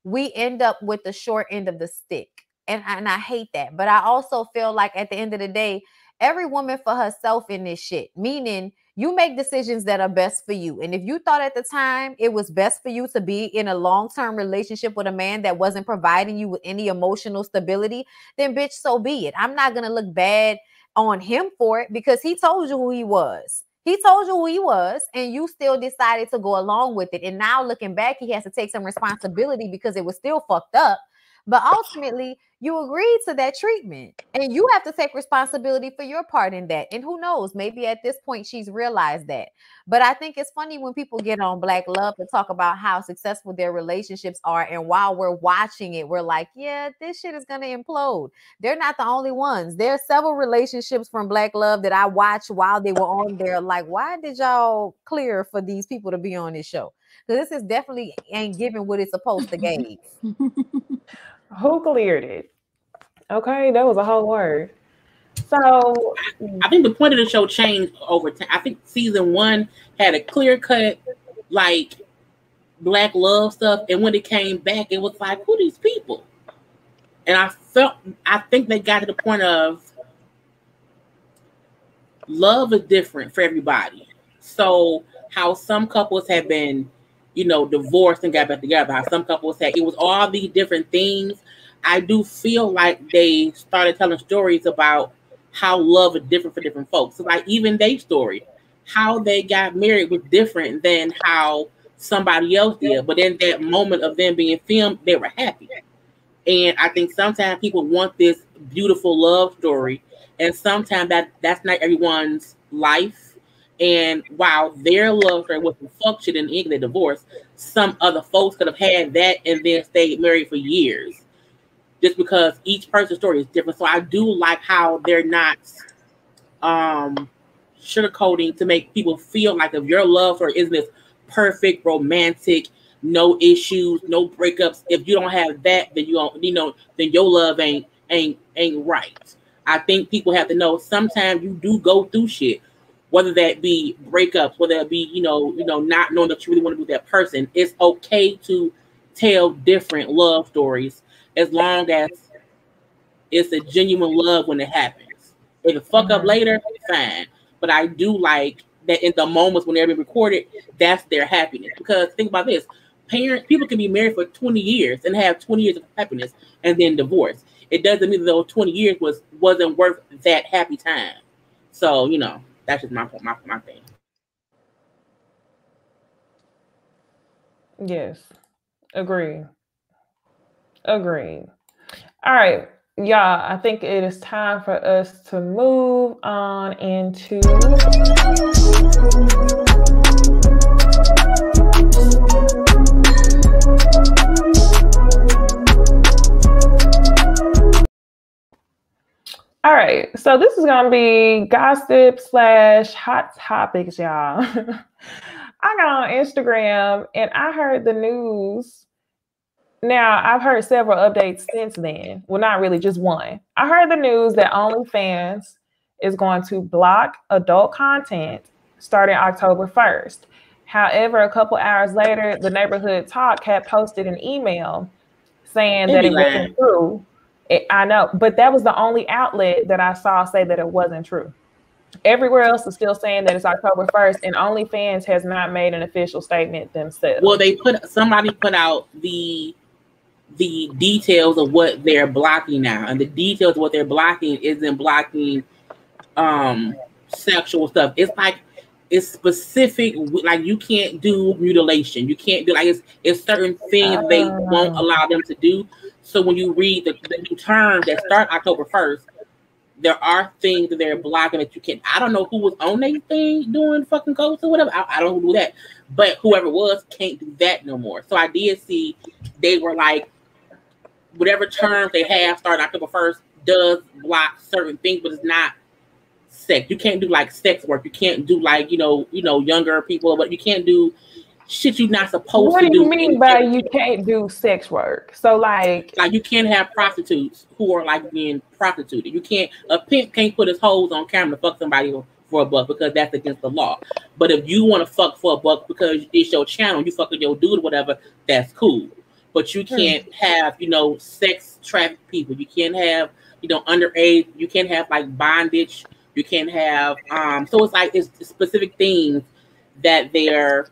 we end up with the short end of the stick. And I hate that. But I also feel like at the end of the day, every woman for herself in this shit, meaning you make decisions that are best for you. And if you thought at the time it was best for you to be in a long-term relationship with a man that wasn't providing you with any emotional stability, then bitch, so be it. I'm not going to look bad on him for it because he told you who he was. He told you who he was, and you still decided to go along with it. And now looking back, he has to take some responsibility because it was still fucked up. But ultimately, you agreed to that treatment, and you have to take responsibility for your part in that. And who knows, maybe at this point she's realized that. But I think it's funny when people get on Black Love and talk about how successful their relationships are. And while we're watching it, we're like, yeah, this shit is going to implode. They're not the only ones. There are several relationships from Black Love that I watched while they were on there. Like, why did y'all clear for these people to be on this show? Because this is definitely ain't giving what it's supposed to give. Who cleared it? Okay, that was a whole word. So I think the point of the show changed over time. I think season 1 had a clear cut, like Black Love stuff, and when it came back, it was like, who are these people? And I think they got to the point of love is different for everybody. So how some couples have been, divorced and got back together, how some couples had, it was all these different things. I do feel like they started telling stories about how love is different for different folks. So like even their story, how they got married was different than how somebody else did. But in that moment of them being filmed, they were happy. And I think sometimes people want this beautiful love story, and sometimes that's not everyone's life. And while their love story was fuck shit in the end of the divorce, some other folks could have had that and then stayed married for years. Just because each person's story is different. So I do like how they're not sugarcoating to make people feel like if your love story isn't this perfect, romantic, no issues, no breakups, if you don't have that, then you don't, then your love ain't right. I think people have to know sometimes you do go through shit, whether that be breakups, whether it be, not knowing that you really want to be that person. It's okay to tell different love stories as long as it's a genuine love when it happens. If it fuck up later, fine. But I do like that in the moments when they're being recorded, that's their happiness. Because think about this. People can be married for 20 years and have 20 years of happiness and then divorce. It doesn't mean that those 20 years wasn't worth that happy time. So, that's just my thing. yes, agreed. All right, y'all, I think it is time for us to move on into all right, so this is gonna be gossip / hot topics, y'all. I got on Instagram and I heard the news. Now, I've heard several updates since then. Well, not really, just one. I heard the news that OnlyFans is going to block adult content starting October 1st. However, a couple hours later, the Neighborhood Talk had posted an email saying that it wasn't true. I know, but that was the only outlet that I saw say that it wasn't true. Everywhere else is still saying that it's October 1st, and OnlyFans has not made an official statement themselves. Well, somebody put out the details of what they're blocking now, and the details of what they're blocking isn't blocking sexual stuff. It's like it's specific, like you can't do mutilation, you can't do it's certain things they won't allow them to do. So when you read the new terms that start October 1st, there are things that they're blocking that you can't. I don't know who was on their thing doing fucking codes or whatever. I don't do that, but whoever was can't do that no more. So I did see they were like, whatever terms they have starting October 1st, does block certain things, but it's not sex. You can't do like sex work. You can't do like younger people, but you can't do shit you're not supposed to do. What do you mean by you can't do sex work? So like you can't have prostitutes who are like being prostituted. A pimp can't put his hoes on camera to fuck somebody for a buck because that's against the law. But if you want to fuck for a buck because it's your channel, you fucking your dude or whatever, that's cool. But you can't have, sex traffic people. You can't have, underage. You can't have like bondage. You can't have, so it's like it's specific things that they're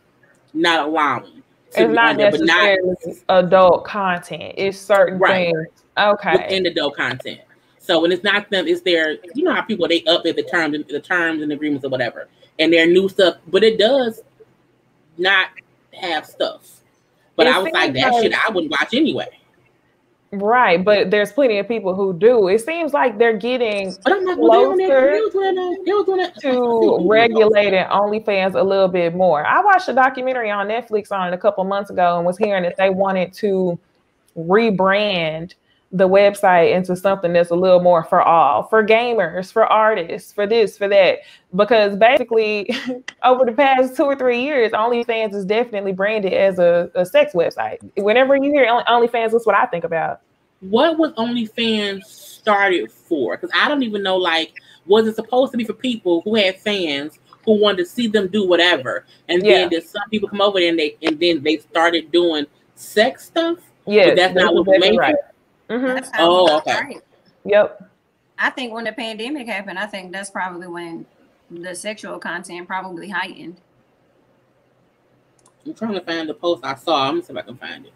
not allowing. It's not necessarily adult content. It's certain things. Okay. Within adult content. So when it's not them, it's their, how people, they update the terms and agreements or whatever. And their new stuff, but it does not have stuff. But I was like, that shit I wouldn't watch anyway. Right, but there's plenty of people who do. It seems like they're getting closer to regulating OnlyFans a little bit more. I watched a documentary on Netflix on it a couple months ago and was hearing that they wanted to rebrand the website into something that's a little more for all, for gamers, for artists, for this, for that. Because basically, over the past 2 or 3 years, OnlyFans is definitely branded as a sex website. Whenever you hear OnlyFans, that's what I think about. What was OnlyFans started for? Because I don't even know, was it supposed to be for people who had fans who wanted to see them do whatever? And then did some people come over there and then they started doing sex stuff? Yeah, but that's not what we made right. Mm-hmm. Oh, okay. Right. Yep. I think when the pandemic happened, I think that's probably when the sexual content probably heightened. I'm trying to find the post I saw. I'm gonna see if I can find it.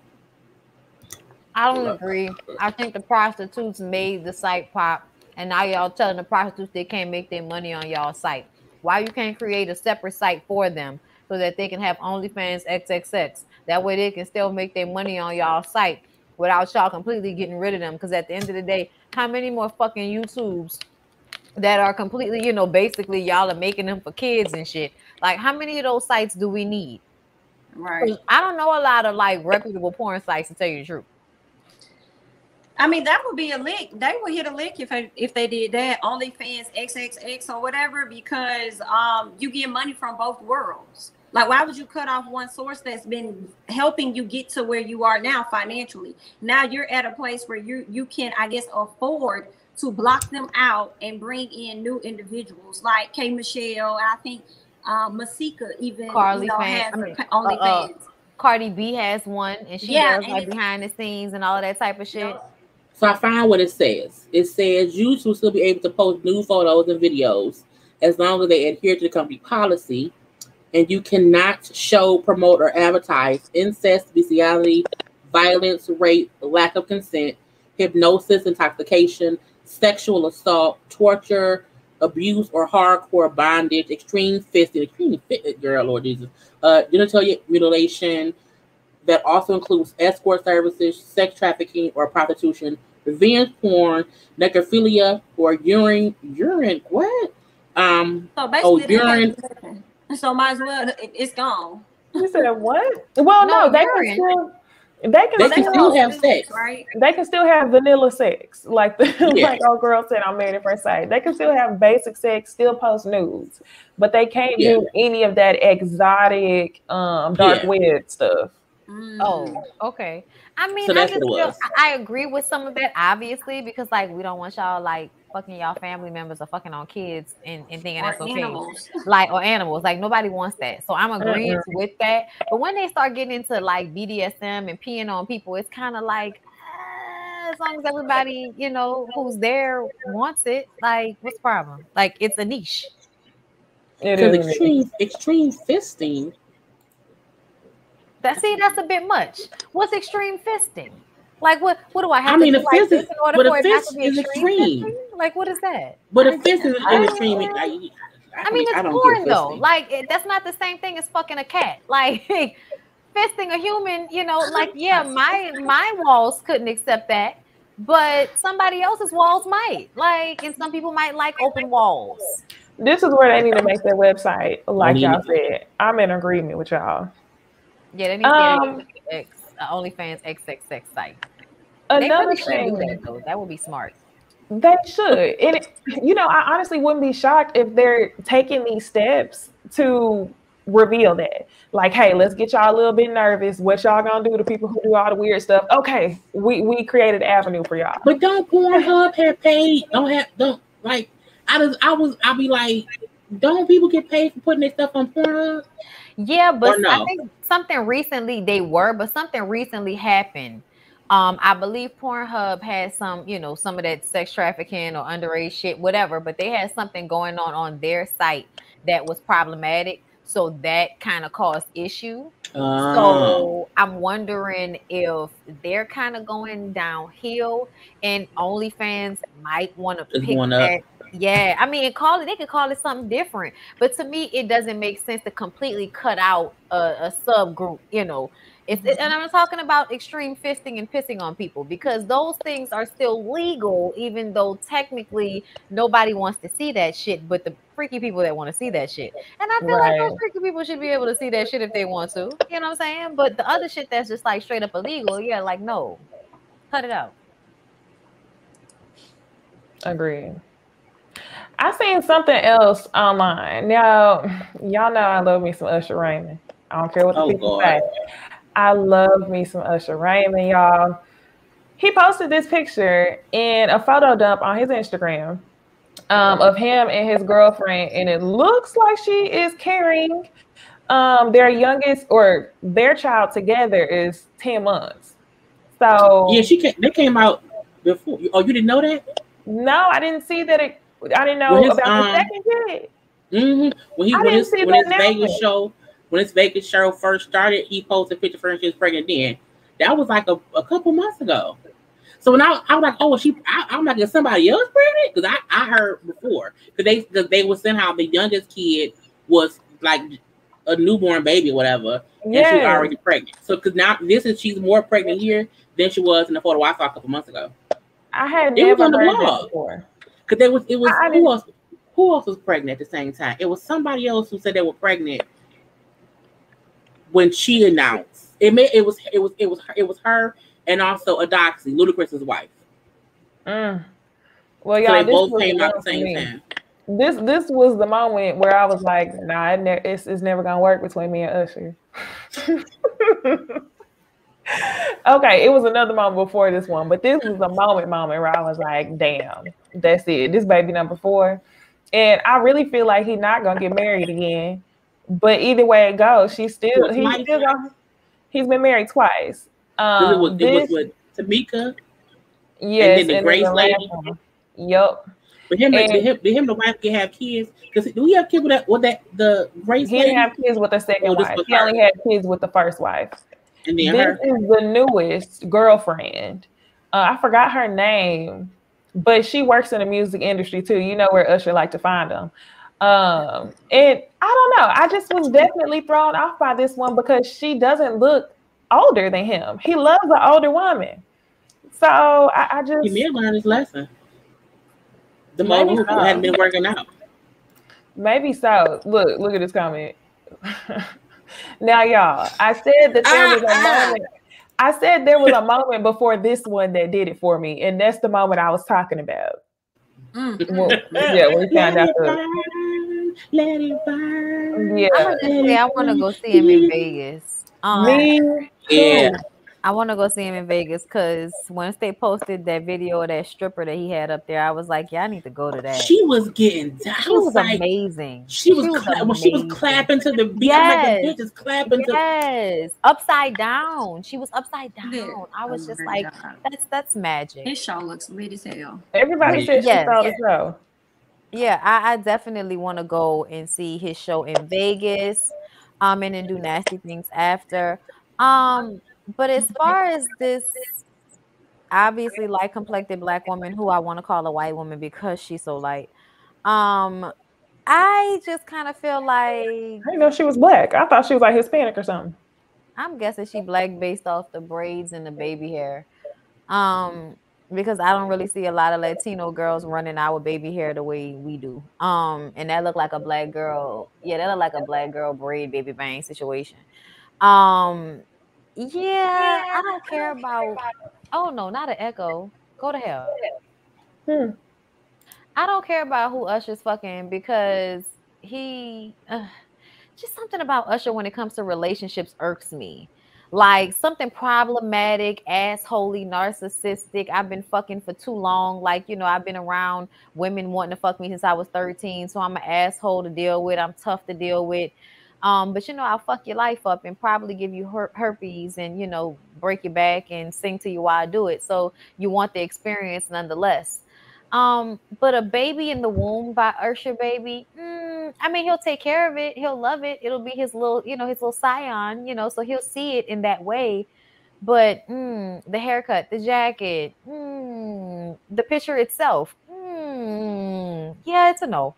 I don't agree. I think the prostitutes made the site pop, and now y'all telling the prostitutes they can't make their money on y'all site. Why you can't create a separate site for them so that they can have OnlyFans XXX? That way they can still make their money on y'all site without y'all completely getting rid of them. Because at the end of the day, how many more fucking YouTubes that are completely, basically y'all are making them for kids and shit? Like, how many of those sites do we need? Right. I don't know a lot of reputable porn sites, to tell you the truth. I mean, that would be a lick. They would hit a lick if they did that. OnlyFans XXX or whatever, because you get money from both worlds. Like, why would you cut off one source that's been helping you get to where you are now financially? Now you're at a place where you can, I guess, afford to block them out and bring in new individuals like K. Michelle. I think Masika even Carly has OnlyFans. Cardi B has one, and she does behind the scenes and all of that type of shit. So I found what it says. It says users will still be able to post new photos and videos as long as they adhere to the company policy. And you cannot show, promote, or advertise incest, bestiality, violence, rape, lack of consent, hypnosis, intoxication, sexual assault, torture, abuse, or hardcore bondage, extreme fisting, girl, Lord Jesus, genital mutilation. That also includes escort services, sex trafficking, or prostitution, revenge porn, necrophilia, or urine. What? Urine. So might as well, it's gone. You said what? Well, no, they can still have sex, right? They can still have vanilla sex, like old girl said on Married at First Sight. They can still have basic sex, still post nudes, but they can't do any of that exotic, dark web stuff. Oh, okay. I mean, so I agree with some of that, obviously, because we don't want y'all fucking y'all family members or fucking on kids and thinking that's okay. Animals. Or animals. Nobody wants that. So I'm agreeing with that. But when they start getting into BDSM and peeing on people, it's kind of as long as everybody, who's there wants it, what's the problem? It's a niche. Because extreme fisting. That's a bit much. What's extreme fisting? What do I have to do? A fist is, extreme. What is that? But a fist is extreme. It's porn though. That's not the same thing as fucking a cat. Fisting a human, my walls couldn't accept that, but somebody else's walls might. And some people might like open walls. This is where they need to make their website, y'all said. I'm in agreement with y'all. Yeah, they need to get OnlyFans XXX site. Another thing that would be smart. They should. And, I honestly wouldn't be shocked if they're taking these steps to reveal that. Like, hey, let's get y'all a little bit nervous. What y'all gonna do to people who do all the weird stuff? Okay, we created an avenue for y'all. But don't Pornhub have paid? Don't like I'll be like, don't people get paid for putting their stuff on Pornhub? Yeah, but no? I think something recently but something recently happened. I believe Pornhub had some, some of that sex trafficking or underage shit, whatever, but they had something going on their site that was problematic. So that kind of caused issue. So I'm wondering if they're kind of going downhill and OnlyFans might want to pick that. Yeah, I mean, they could call it something different, but to me, it doesn't make sense to completely cut out a subgroup. And I'm talking about extreme fisting and pissing on people, because those things are still legal, even though technically nobody wants to see that shit, but the freaky people that want to see that shit. And I feel like those freaky people should be able to see that shit if they want to. You know what I'm saying? But the other shit that's just like straight up illegal, yeah, like no, cut it out. Agreed. I seen something else online. Now, y'all know I love me some Usher Raymond. I don't care what the people say. I love me some Usher Raymond, y'all. He posted this picture in a photo dump on his Instagram of him and his girlfriend, and it looks like she is carrying their youngest, or their child together is 10 months. So yeah, they came out before. Oh, you didn't know that? No, I didn't see that. I didn't know about the second kid. Mm-hmm. When his Vegas show first started, he posted a picture for her. She was pregnant then. That was like a couple months ago. So when I was like, oh, I'm like, is somebody else pregnant? Because I heard before. Because they were saying how the youngest kid was like a newborn baby or whatever. Yeah. And she was already pregnant. So because now she's more pregnant here than she was in the photo I saw a couple months ago. I had never heard that before. Because who else was pregnant at the same time? It was somebody else who said they were pregnant when she announced. It was her and also Adoxy, Ludacris's wife. Well, y'all, so they both came out at the same time. This was the moment where I was like, nah, it's never gonna work between me and Usher. Okay, it was another moment before this one, but this was a moment where I was like, damn, that's it. This baby number 4. And I really feel like he's not gonna get married again. But either way it goes, he's been married twice. It was with Tamika. Yes, and then the Grace lady. Yep. But him and the wife can have kids. Because do we have kids with the Grace lady? He didn't have kids with the second wife. He only had kids with the first wife. And then this is the newest girlfriend. I forgot her name, but she works in the music industry too. You know where Usher like to find them. And I don't know. I just was definitely thrown off by this one because she doesn't look older than him. He loves an older woman. So I just... He may have learned his lesson. The mother who hadn't been working out. Maybe so. Look at this comment. Now, y'all, I said that there was a moment. I said there was a moment before this one that did it for me, and that's the moment I was talking about. Well, yeah, we found out. Let it burn. Yeah, I want to go see him in Vegas. Me, yeah. I want to go see him in Vegas because once they posted that video of that stripper that he had up there, I was like, yeah, I need to go to that. She was getting down. She was like, amazing. She was clapping to the beat. Yes. Like the bitch is clapping to upside down. She was upside down. Yeah. I was just like, that's magic. His show looks lit as hell. Everybody said she saw the show. Yeah, I definitely want to go and see his show in Vegas. And then do nasty things after. But as far as this obviously light complected black woman who I want to call a white woman because she's so light, I just kind of feel like I didn't know she was black. I thought she was like Hispanic or something. I'm guessing she black based off the braids and the baby hair. Because I don't really see a lot of Latino girls running out with baby hair the way we do. And that looked like a black girl. Yeah, that looked like a black girl braid baby bang situation. Yeah, I don't care about. Oh no, not an echo. Go to hell. I don't care about who Usher's fucking because he just something about Usher when it comes to relationships irks me. Like something problematic, assholey, narcissistic. I've been fucking for too long. Like, you know, I've been around women wanting to fuck me since I was 13. So I'm an asshole to deal with. I'm tough to deal with. But you know, I'll fuck your life up and probably give you herpes and, you know, break your back and sing to you while I do it. So you want the experience nonetheless. But a baby in the womb by Usher baby, I mean, he'll take care of it. He'll love it. It'll be his little, you know, his little scion, you know, so he'll see it in that way. But the haircut, the jacket, the picture itself, yeah, it's a no.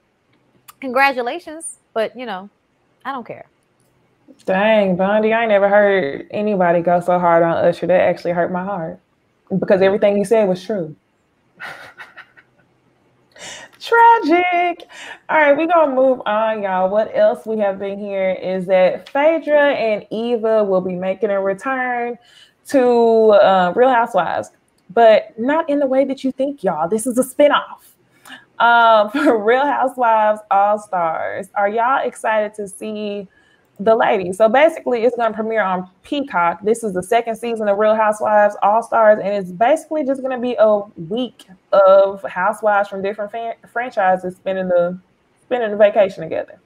Congratulations, but you know, I don't care. Dang, Bondy, I ain't never heard anybody go so hard on Usher. That actually hurt my heart because everything he said was true. Tragic. All right, we're gonna move on, y'all. What else we have been hearing is that Phaedra and Eva will be making a return to Real Housewives, but not in the way that you think, y'all. This is a spinoff for Real Housewives All Stars. Are y'all excited to see the ladies? So basically, it's going to premiere on Peacock. This is the second season of Real Housewives All Stars, and it's basically just going to be a week of housewives from different franchises spending the vacation together.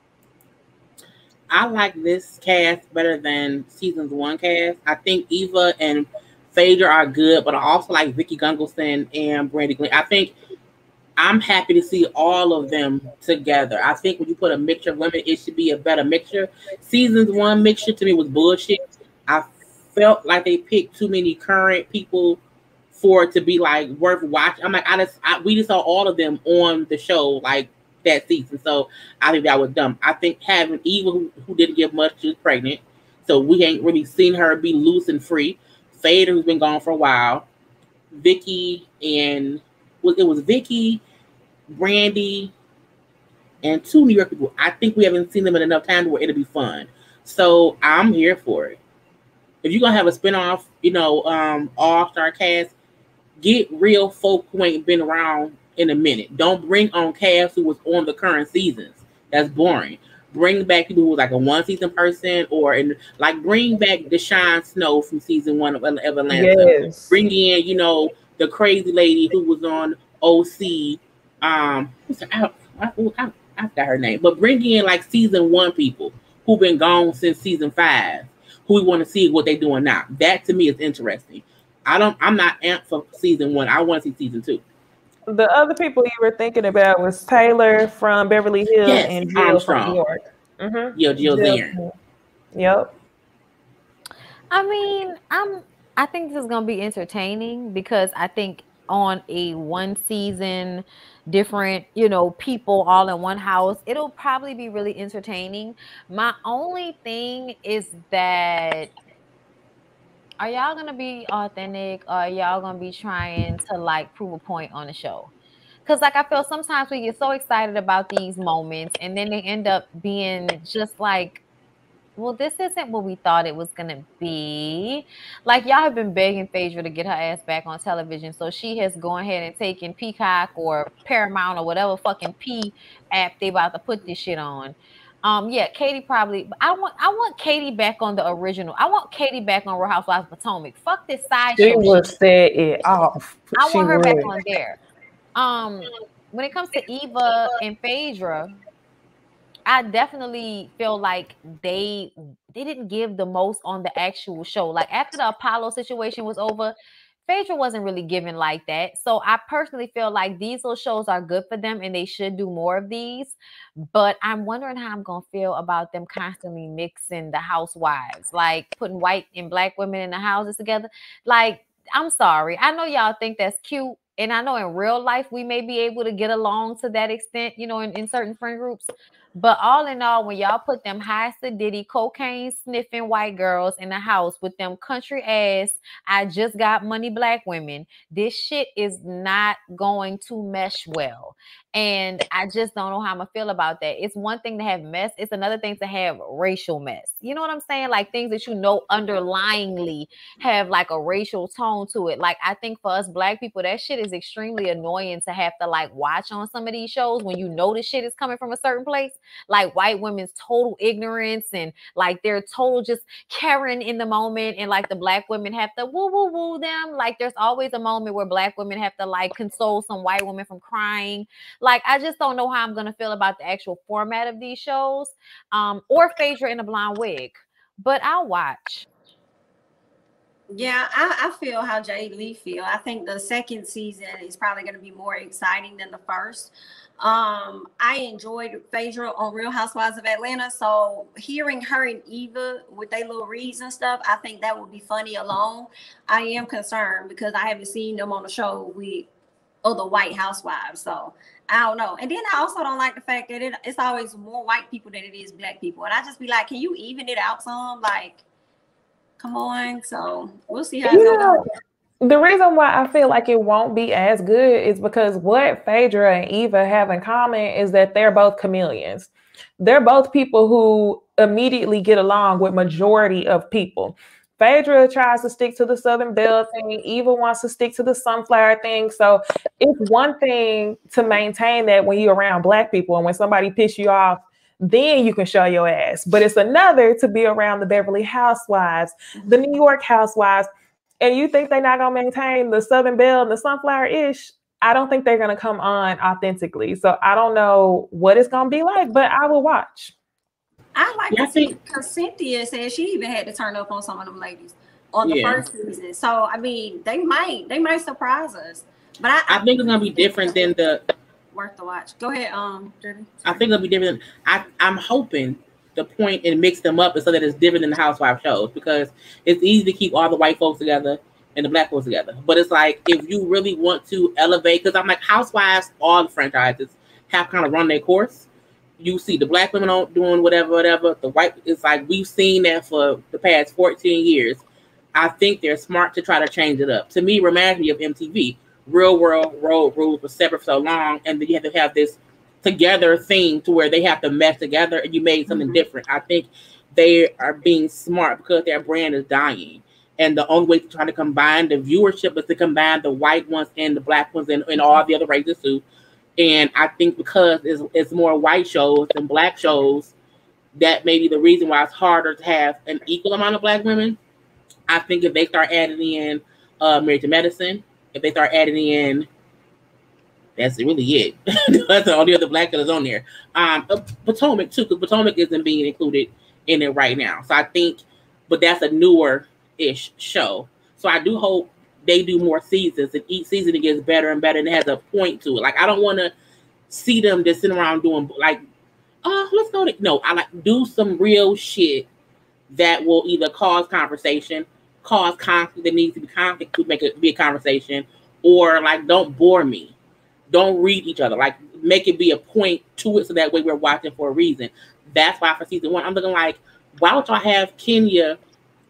I like this cast better than season's one cast. I think Eva and Phaedra are good, but I also like Vicky Gunvalson and Brandy Glenn. I think I'm happy to see all of them together. I think when you put a mixture of women, it should be a better mixture. Season's one mixture to me was bullshit. I felt like they picked too many current people for it to be like worth watching. I'm like, we just saw all of them on the show like that season, so I think that was dumb. I think having Eva, who didn't give much, she was pregnant, so we ain't really seen her be loose and free. Phaedra, who's been gone for a while. Vicky and it was Vicky, Brandy, and two New York people. I think we haven't seen them in enough time where it'll be fun. So I'm here for it. If you're gonna have a spinoff, you know, all-star cast, get real folk who ain't been around in a minute. Don't bring on cast who was on the current seasons. That's boring. Bring back people who was like a one-season person, bring back Deshaun Snow from season 1 of Atlanta. Yes. Bring in, you know, the crazy lady who was on OC. I forgot her name, but bring in like season 1 people who've been gone since season 5, who we want to see what they're doing now. That to me is interesting. I'm not amped for season 1. I want to see season 2. The other people you were thinking about was Taylor from Beverly Hills and Jill Armstrong. from New York. Mm-hmm. Yeah, Jill Zarin. Yep. I mean, I think this is gonna be entertaining because I think on a one season, different, you know, people all in one house, it'll probably be really entertaining. My only thing is that are y'all gonna be authentic or are y'all gonna be trying to like prove a point on the show? Because like I feel sometimes we get so excited about these moments and then they end up being just like, well, this isn't what we thought it was gonna be. Like y'all have been begging Phaedra to get her ass back on television, so she has gone ahead and taken Peacock or Paramount or whatever fucking P app they about to put this shit on. Yeah, Katie probably. I want Katie back on the original. I want Katie back on Real Housewives of Potomac. Fuck this sideshow. She would set it off. I want her back on there. When it comes to Eva and Phaedra, I definitely feel like they didn't give the most on the actual show. Like after the Apollo situation was over, Phaedra wasn't really given like that. So I personally feel like these little shows are good for them and they should do more of these. But I'm wondering how I'm going to feel about them constantly mixing the housewives, like putting white and black women in the houses together. Like, I'm sorry. I know y'all think that's cute. And I know in real life, we may be able to get along to that extent, you know, in certain friend groups. But all in all, when y'all put them high acidity, cocaine sniffing white girls in the house with them country ass, I just got money black women, this shit is not going to mesh well. And I just don't know how I'm gonna feel about that. It's one thing to have mess, it's another thing to have racial mess. You know what I'm saying? Like things that you know underlyingly have like a racial tone to it. Like I think for us black people, that shit is extremely annoying to have to like watch on some of these shows when you know the shit is coming from a certain place. Like white women's total ignorance and like they're total just Karen in the moment, and like the black women have to woo woo woo them. Like there's always a moment where black women have to like console some white woman from crying. Like I just don't know how I'm gonna feel about the actual format of these shows, or Phaedra in a blonde wig. But I'll watch. Yeah, I feel how Jay Lee feel. I think the second season is probably going to be more exciting than the first. I enjoyed Phaedra on Real Housewives of Atlanta, so hearing her and Eva with their little reads and stuff, I think that would be funny alone. I am concerned because I haven't seen them on the show with other white housewives, so I don't know. And then I also don't like the fact that it's always more white people than it is black people, and I just be like, can you even it out some? Like, come on. So we'll see how it goes. The reason why I feel like it won't be as good is because what Phaedra and Eva have in common is that they're both chameleons. They're both people who immediately get along with majority of people. Phaedra tries to stick to the Southern Belle thing. Eva wants to stick to the sunflower thing. So it's one thing to maintain that when you're around black people, and when somebody pisses you off, then you can show your ass. But it's another to be around the Beverly Housewives, the New York Housewives, and you think they're not going to maintain the Southern Belle and the sunflower-ish. I don't think they're going to come on authentically. So I don't know what it's going to be like, but I will watch. I like to see, because Cynthia said she even had to turn up on some of them ladies on the first season. So I mean, they might surprise us. But I think it's going to be different than the worth the watch. Go ahead, Jeremy. I think it'll be different. I'm hoping the point and mix them up is so that it's different than the housewife shows, because it's easy to keep all the white folks together and the black folks together. But it's like, if you really want to elevate, because I'm like, housewives, all the franchises have kind of run their course. You see the black women doing whatever. The white, it's like, we've seen that for the past 14 years. I think they're smart to try to change it up. To me, it reminds me of MTV. Real World Road Rules were separate for so long, and then you have to have this together thing to where they have to mesh together, and you made something different. I think they are being smart because their brand is dying, and the only way to try to combine the viewership is to combine the white ones and the black ones and all the other races too. And I think because it's more white shows than black shows, that may be the reason why it's harder to have an equal amount of black women. I think if they start adding in Married to Medicine, if they start adding in, that's really it. That's the only other black that is on there. Potomac too, because Potomac isn't being included in it right now. So I think, but that's a newer-ish show. So I do hope they do more seasons, and each season it gets better and better, and it has a point to it. Like, I don't want to see them just sitting around doing like, let's go to, no, I like do some real shit that will either cause conversation, cause conflict that needs to be conflict to make it be a conversation, or like, don't bore me. Don't read each other. Like, make it be a point to it so that way we're watching for a reason. That's why for season 1, I'm looking like, why would y'all have Kenya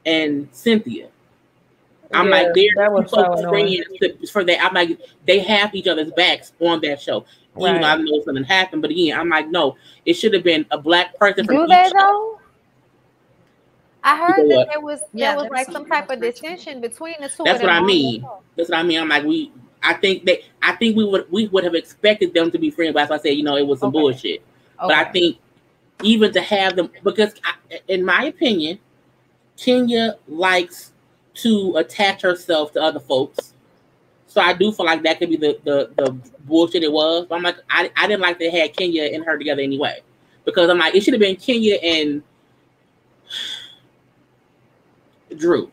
and Cynthia? I'm like, they're so friends for that. I'm like, they have each other's backs on that show. Right. Even though I know something happened, but again, I'm like, no, it should have been a black person from each show. I heard that there was like some type of dissension between the two. That's what I mean. That's what I mean. I'm like, I think we would have expected them to be friends, but that's why I said, it was some bullshit. Okay. But I think even to have them, because in my opinion, Kenya likes to attach herself to other folks. So I do feel like that could be the bullshit it was. But I'm like, I didn't like they had Kenya and her together anyway. Because I'm like, it should have been Kenya and Drew.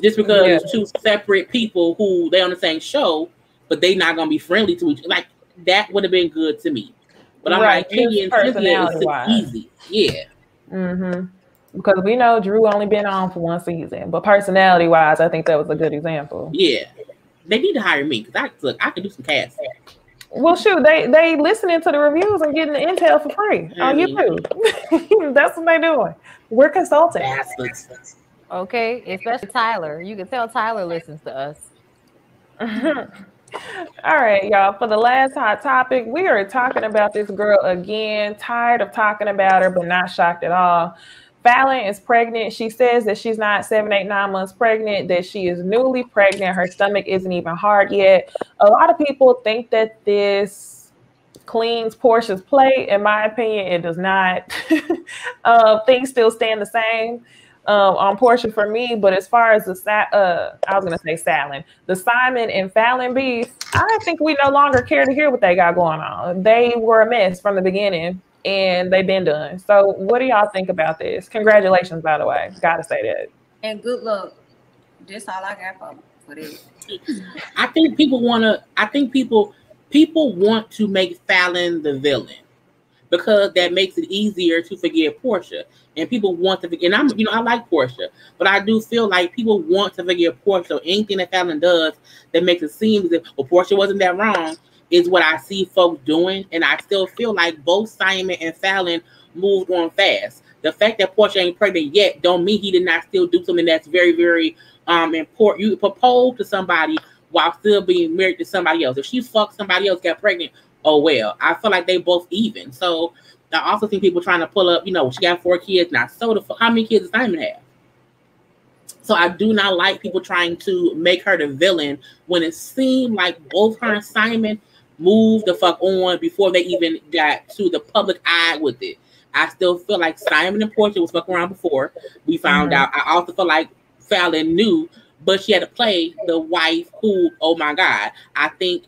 Just because it's two separate people who they on the same show, but they not gonna be friendly to each other. Like, that would have been good to me. But I'm like, Kenya and Cynthia is easy. Yeah. Mm-hmm. Because we know Drew only been on for one season, but personality wise, I think that was a good example. Yeah. They need to hire me because I can do some casting. Well, shoot, they listening to the reviews and getting the intel for free on YouTube. That's what they doing. We're consultants. Bastards. Okay, especially Tyler. You can tell Tyler listens to us. All right, y'all. For the last hot topic, we are talking about this girl again. Tired of talking about her, but not shocked at all. Fallon is pregnant. She says that she's not 7, 8, 9 months pregnant, that she is newly pregnant. Her stomach isn't even hard yet. A lot of people think that this cleans Portia's plate. In my opinion, it does not. Things still stand the same on Portia for me. But as far as I was going to say Fallon, the Simon and Fallon beef, I think we no longer care to hear what they got going on. They were a mess from the beginning. And they've been done. So what do y'all think about this? Congratulations, by the way. Gotta say that. And good luck. That's all I got for this. I think people want to make Fallon the villain because that makes it easier to forgive Portia. And people want to forgive. And I like Portia, but I do feel like people want to forgive Portia. So anything that Fallon does that makes it seem as if, well, Portia wasn't that wrong, is what I see folks doing. And I still feel like both Simon and Fallon moved on fast. The fact that Portia ain't pregnant yet don't mean he did not still do something that's very, very important. You propose to somebody while still being married to somebody else. If she fucked somebody else, got pregnant, oh well. I feel like they both even. So I also think people trying to pull up, she got 4 kids now. So how many kids does Simon have? So I do not like people trying to make her the villain when it seemed like both her and Simon moved the fuck on before they even got to the public eye with it. I still feel like Simon and Portia was fucking around before we found out. I also feel like Fallon knew, but she had to play the wife who, oh my God, I think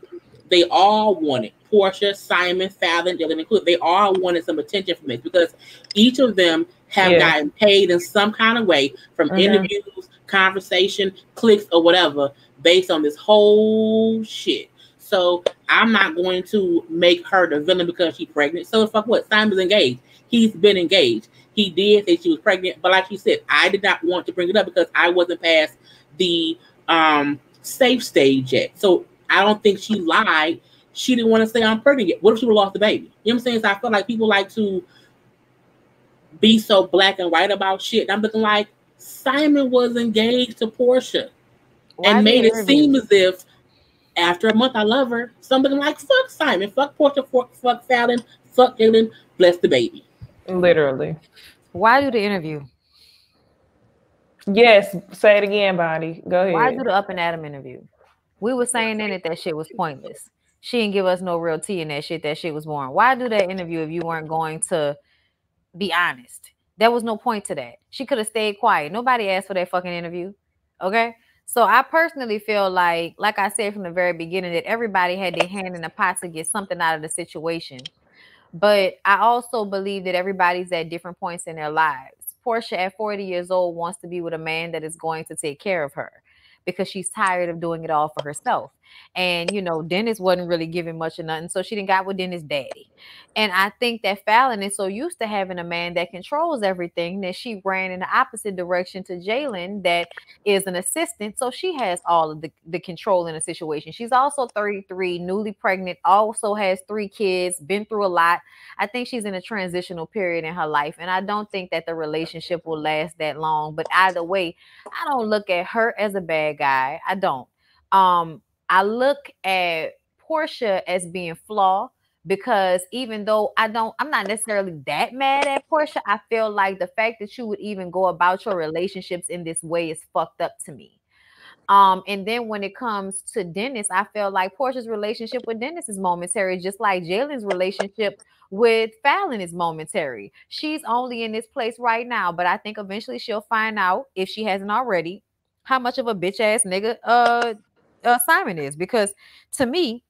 they all wanted, Portia, Simon, Fallon, Dylan, and Cliff, they all wanted some attention from this because each of them have gotten paid in some kind of way from interviews, conversation, clicks, or whatever based on this whole shit. So I'm not going to make her the villain because she's pregnant. So fuck what? Simon's engaged. He's been engaged. He did say she was pregnant, but like you said, I did not want to bring it up because I wasn't past the safe stage yet. So I don't think she lied. She didn't want to say I'm pregnant yet. What if she would have lost the baby? You know what I'm saying? So I feel like people like to be so black and white about shit. And I'm looking like Simon was engaged to Portia and made it seem as if after a month, I love her. Somebody like, fuck Simon, fuck Portia, fuck Fallon, fuck Dylan, bless the baby. Literally. Why do the interview? Yes, say it again, Bondy. Go ahead. Why do the Up and Adam interview? We were saying in it that shit was pointless. She didn't give us no real tea in that shit. That shit was boring. Why do that interview if you weren't going to be honest? There was no point to that. She could have stayed quiet. Nobody asked for that fucking interview. Okay? So I personally feel like I said from the very beginning, that everybody had their hand in the pot to get something out of the situation. But I also believe that everybody's at different points in their lives. Portia at 40 years old wants to be with a man that is going to take care of her because she's tired of doing it all for herself. And, Dennis wasn't really giving much of nothing. So she didn't got with Dennis' daddy. And I think that Fallon is so used to having a man that controls everything that she ran in the opposite direction to Jalen, that is an assistant. So she has all of the control in the situation. She's also 33, newly pregnant, also has 3 kids, been through a lot. I think she's in a transitional period in her life. And I don't think that the relationship will last that long. But either way, I don't look at her as a bad guy. I don't. I look at Portia as being flawed because even though I'm not necessarily that mad at Portia, I feel like the fact that you would even go about your relationships in this way is fucked up to me. And then when it comes to Dennis, I feel like Portia's relationship with Dennis is momentary, just like Jalen's relationship with Fallon is momentary. She's only in this place right now, but I think eventually she'll find out, if she hasn't already, how much of a bitch ass nigga Simon is. Because to me,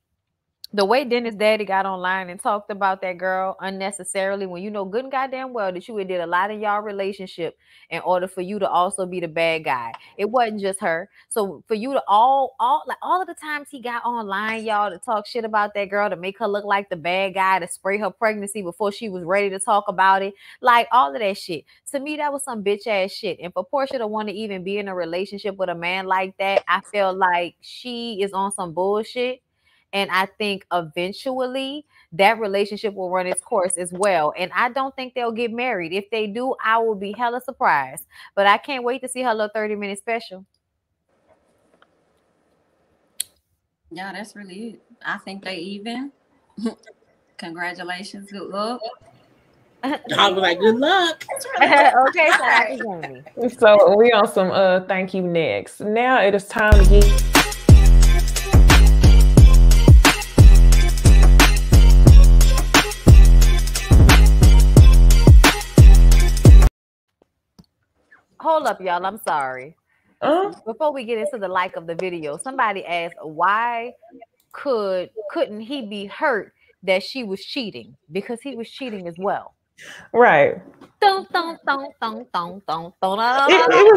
the way Dennis' daddy got online and talked about that girl unnecessarily, when you know good and goddamn well that you had did a lot in y'all relationship in order for you to also be the bad guy. It wasn't just her. So for you to all of the times he got online, y'all, to talk shit about that girl, to make her look like the bad guy, to spray her pregnancy before she was ready to talk about it, like all of that shit. To me, that was some bitch ass shit. And for Portia to want to even be in a relationship with a man like that, I feel like she is on some bullshit. And I think eventually that relationship will run its course as well. And I don't think they'll get married. If they do, I will be hella surprised. But I can't wait to see her little 30-minute special. Yeah, that's really it. I think they even. Congratulations. Good luck. I was like, good luck. Okay, sorry. So we on some thank you next. Now it is time to get hold up, y'all. I'm sorry. Before we get into the like of the video, somebody asked why couldn't he be hurt that she was cheating, because he was cheating as well. Right. It was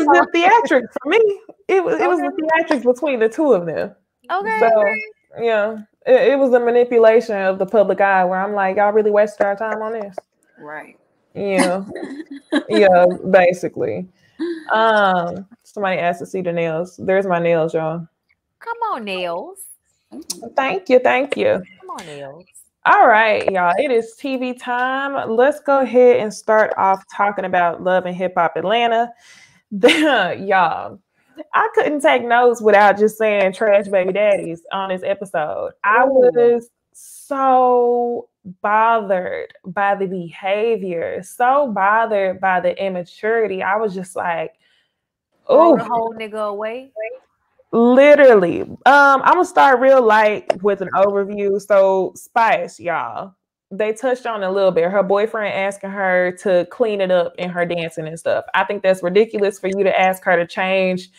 the theatrics for me. It was the theatrics between the two of them. Okay. So yeah, it was a manipulation of the public eye where I'm like, y'all really wasted our time on this. Right. Yeah. Yeah, basically. Somebody asked to see the nails. There's my nails, y'all. Come on, nails. Thank you. Come on, nails. All right, y'all. It is TV time. Let's go ahead and start off talking about Love and Hip Hop Atlanta. Y'all, I couldn't take notes without just saying trash baby daddies on this episode. I was so bothered by the behavior, so bothered by the immaturity. I was just like, oh, the whole nigga away. Literally. I'm gonna start real light with an overview. So Spice, y'all, they touched on a little bit. Her boyfriend asking her to clean it up in her dancing and stuff. I think that's ridiculous for you to ask her to change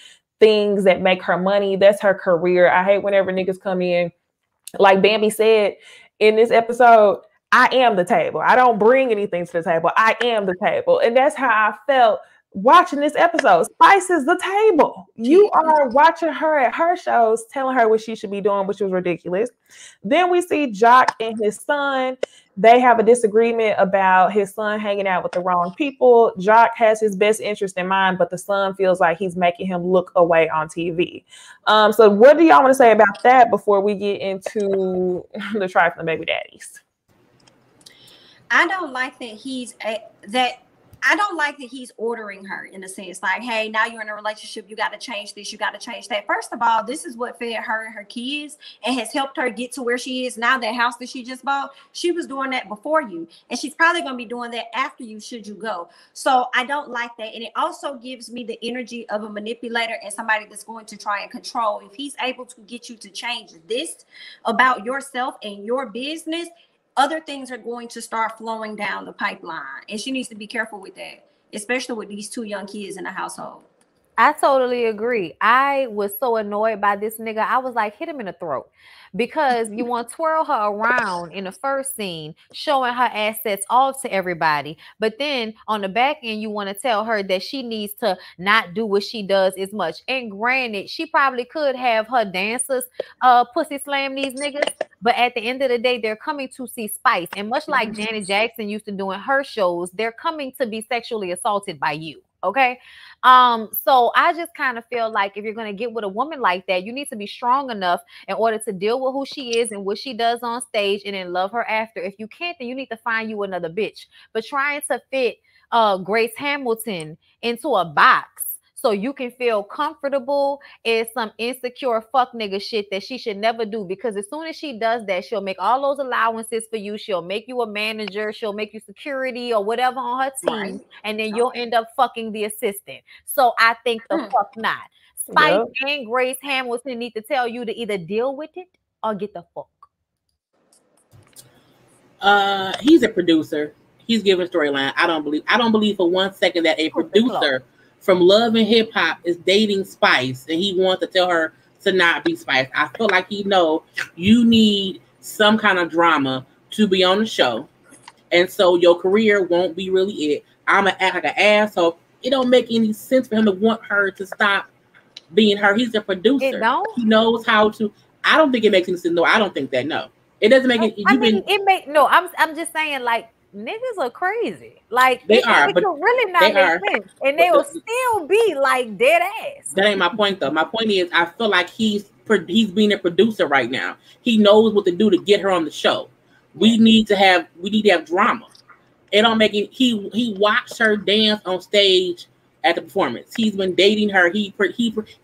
things that make her money. That's her career. I hate whenever niggas come in. Like Bambi said in this episode, I am the table. I don't bring anything to the table. I am the table. And that's how I felt watching this episode. Spice is the table. You are watching her at her shows, telling her what she should be doing, which was ridiculous. Then we see Jock and his son. They have a disagreement about his son hanging out with the wrong people. Jock has his best interest in mind, but the son feels like he's making him look away on TV. So what do y'all want to say about that before we get into the trifling baby daddies? I don't like that I don't like that he's ordering her in a sense like, hey, now you're in a relationship, you got to change this, you got to change that. First of all, this is what fed her and her kids and has helped her get to where she is now. That house that she just bought, she was doing that before you, and she's probably going to be doing that after you should you go. So I don't like that. And it also gives me the energy of a manipulator and somebody that's going to try and control. If he's able to get you to change this about yourself and your business, other things are going to start flowing down the pipeline. And she needs to be careful with that, especially with these two young kids in the household. I totally agree. I was so annoyed by this nigga. I was like, hit him in the throat, because you want to twirl her around in the first scene, showing her assets all to everybody. But then on the back end, you want to tell her that she needs to not do what she does as much. And granted, she probably could have her dancers pussy slam these niggas. But at the end of the day, they're coming to see Spice. And much like Janet Jackson used to do in her shows, they're coming to be sexually assaulted by you. Okay. So I just kind of feel like if you're going to get with a woman like that, you need to be strong enough in order to deal with who she is and what she does on stage, and then love her after. If you can't, then you need to find you another bitch. But trying to fit Grace Hamilton into a box so you can feel comfortable is some insecure fuck nigga shit that she should never do, because as soon as she does that, she'll make all those allowances for you. She'll make you a manager. She'll make you security or whatever on her team. Right. And then you'll end up fucking the assistant. So I think the fuck not. Spike and Grace Hamilton need to tell you to either deal with it or get the fuck. He's a producer. He's giving storyline. I don't believe for 1 second that a producer from Love and Hip Hop is dating Spice and he wants to tell her to not be Spice. I feel like he know you need some kind of drama to be on the show, and so your career won't be really it. I'm gonna act like an asshole. It don't make any sense for him to want her to stop being her. He's a producer. He knows how to. I don't think it makes any sense. No, I don't think that. No, it doesn't make it. I'm just saying, like, niggas are crazy. Like they are, but could really not make sense, and they will still be like dead ass. That ain't my point, though. My point is, I feel like he's he's being a producer right now. He knows what to do to get her on the show. We need to have drama. It don't make it. He watched her dance on stage at the performance. He's been dating her. He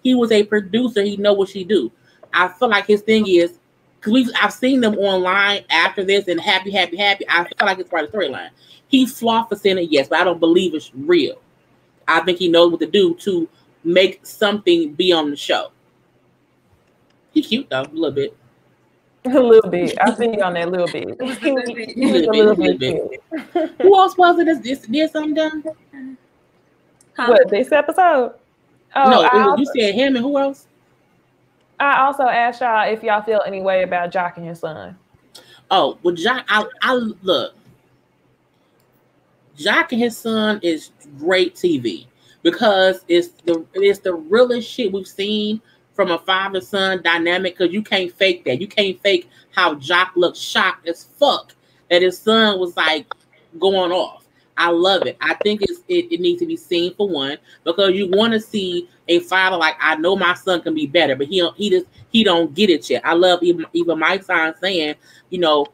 was a producer. He know what she do. I feel like his thing is because I've seen them online after this and happy. I feel like it's part of the storyline. He flaw for saying it, yes, but I don't believe it's real. I think he knows what to do to make something be on the show. He cute though, a little bit. A little bit. I see you on that little bit. A little bit. Who else was it? Did something done? What, this episode? Oh, no, you said him and who else? I also asked y'all if y'all feel any way about Jock and his son. Oh, well, Jock, I look. Jock and his son is great TV because it's the realest shit we've seen from a father-son dynamic, because you can't fake that. You can't fake how Jock looked shocked as fuck that his son was like going off. I love it. I think it needs to be seen for one, because you want to see a father like, I know my son can be better, but he don't get it yet. I love even Mike Sign saying, you know,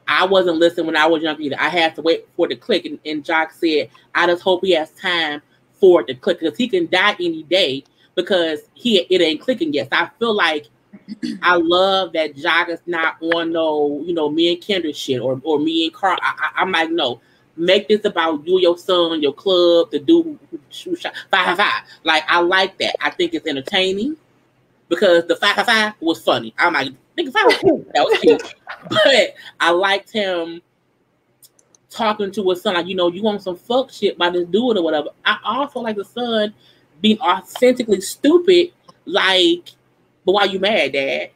I wasn't listening when I was young either. I had to wait for it to click, and Jock said, I just hope he has time for it to click, because he can die any day because it ain't clicking yet. So I feel like I love that Jock is not on no, you know, me and Kendra shit or me and Carl. I'm like, no, make this about you, your son, your club, the dude who shot 555. Like, I like that. I think it's entertaining because the 555 was funny. I'm like, nigga, 555, that was cute. But I liked him talking to his son, like, you know, you want some fuck shit by this dude or whatever. I also like the son being authentically stupid, like, but why you mad, Dad?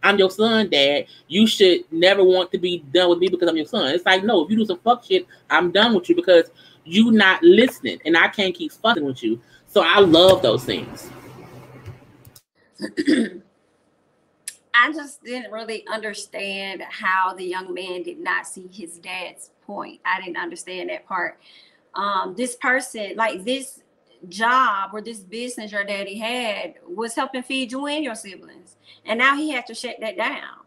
I'm your son, Dad. You should never want to be done with me because I'm your son. It's like, no, if you do some fuck shit, I'm done with you because you not listening, and I can't keep fucking with you. So I love those things. I just didn't really understand how the young man did not see his dad's point. I didn't understand that part. This person, like this job or this business your daddy had was helping feed you and your siblings, and now he had to shut that down.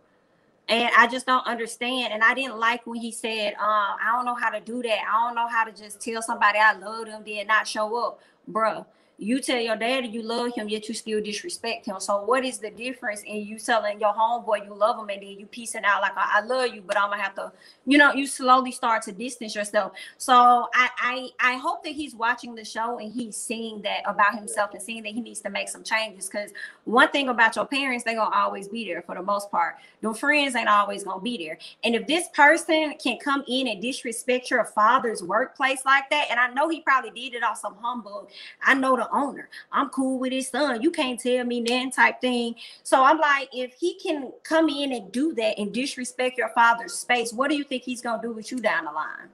And I just don't understand. And I didn't like when he said, I don't know how to do that. I don't know how to just tell somebody I love them, then not show up. Bruh, you tell your daddy you love him, yet you still disrespect him. So what is the difference in you telling your homeboy you love him and then you piecing out like, I love you, but I'm gonna have to, you know, you slowly start to distance yourself. So I hope that he's watching the show and he's seeing that about himself and seeing that he needs to make some changes. Because one thing about your parents, they're gonna always be there for the most part. Your friends ain't always gonna be there. And if this person can come in and disrespect your father's workplace like that, and I know he probably did it off some humbug. I know the owner. I'm cool with his son. You can't tell me that type thing. So I'm like, if he can come in and do that and disrespect your father's space, what do you think he's gonna do with you down the line?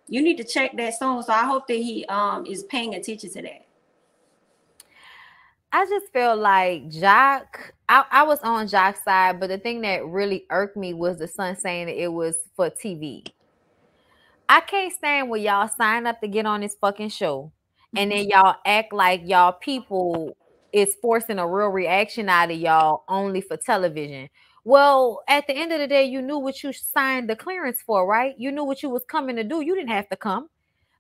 You need to check that soon. So I hope that he is paying attention to that. I just feel like Jock, I was on Jock's side, but the thing that really irked me was the son saying that it was for TV. I can't stand when y'all sign up to get on this fucking show and then y'all act like y'all people is forcing a real reaction out of y'all only for television. Well, at the end of the day, you knew what you signed the clearance for, right? You knew what you was coming to do. You didn't have to come.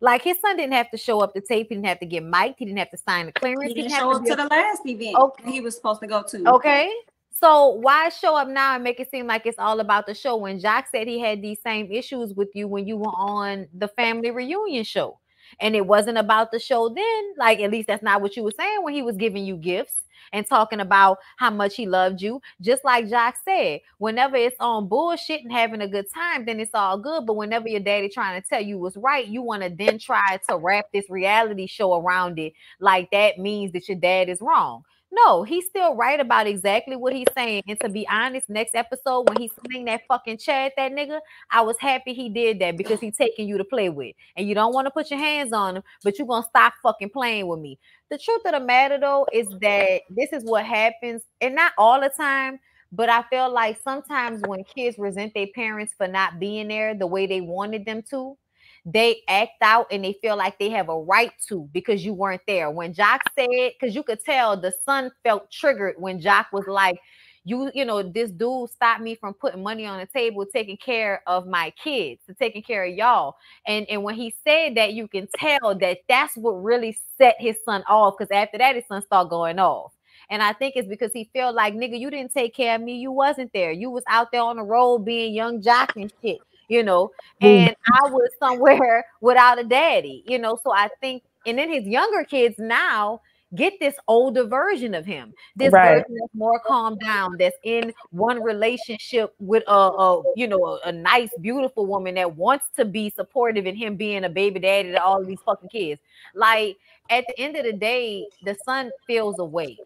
Like, his son didn't have to show up to tape. He didn't have to get mic'd. He didn't have to sign the clearance. He didn't show up to the last event he was supposed to go to. Okay. So why show up now and make it seem like it's all about the show when Jock said he had these same issues with you when you were on the family reunion show? And it wasn't about the show then. Like, at least that's not what you were saying when he was giving you gifts and talking about how much he loved you. Just like Jock said, whenever it's on bullshit and having a good time, then it's all good. But whenever your daddy trying to tell you what's right, you want to then try to wrap this reality show around it like that means that your dad is wrong. No, he's still right about exactly what he's saying. And to be honest, next episode when he sang that fucking Chad, that nigga, I was happy he did that because he's taking you to play with. And you don't want to put your hands on him, but you're going to stop fucking playing with me. The truth of the matter, though, is that this is what happens. And not all the time, but I feel like sometimes when kids resent their parents for not being there the way they wanted them to, they act out and they feel like they have a right to because you weren't there. When Jock said, because you could tell the son felt triggered when Jock was like, you know, this dude stopped me from putting money on the table, taking care of my kids, taking care of y'all. And when he said that, you can tell that that's what really set his son off, because after that, his son started going off. And I think it's because he felt like, nigga, you didn't take care of me. You wasn't there. You was out there on the road being young Jock and shit, you know, and I was somewhere without a daddy, you know. So I think, and then his younger kids now get this older version of him, this version that's more calmed down, that's in one relationship with you know, a nice, beautiful woman that wants to be supportive in him being a baby daddy to all of these fucking kids. Like, at the end of the day, the son feels away.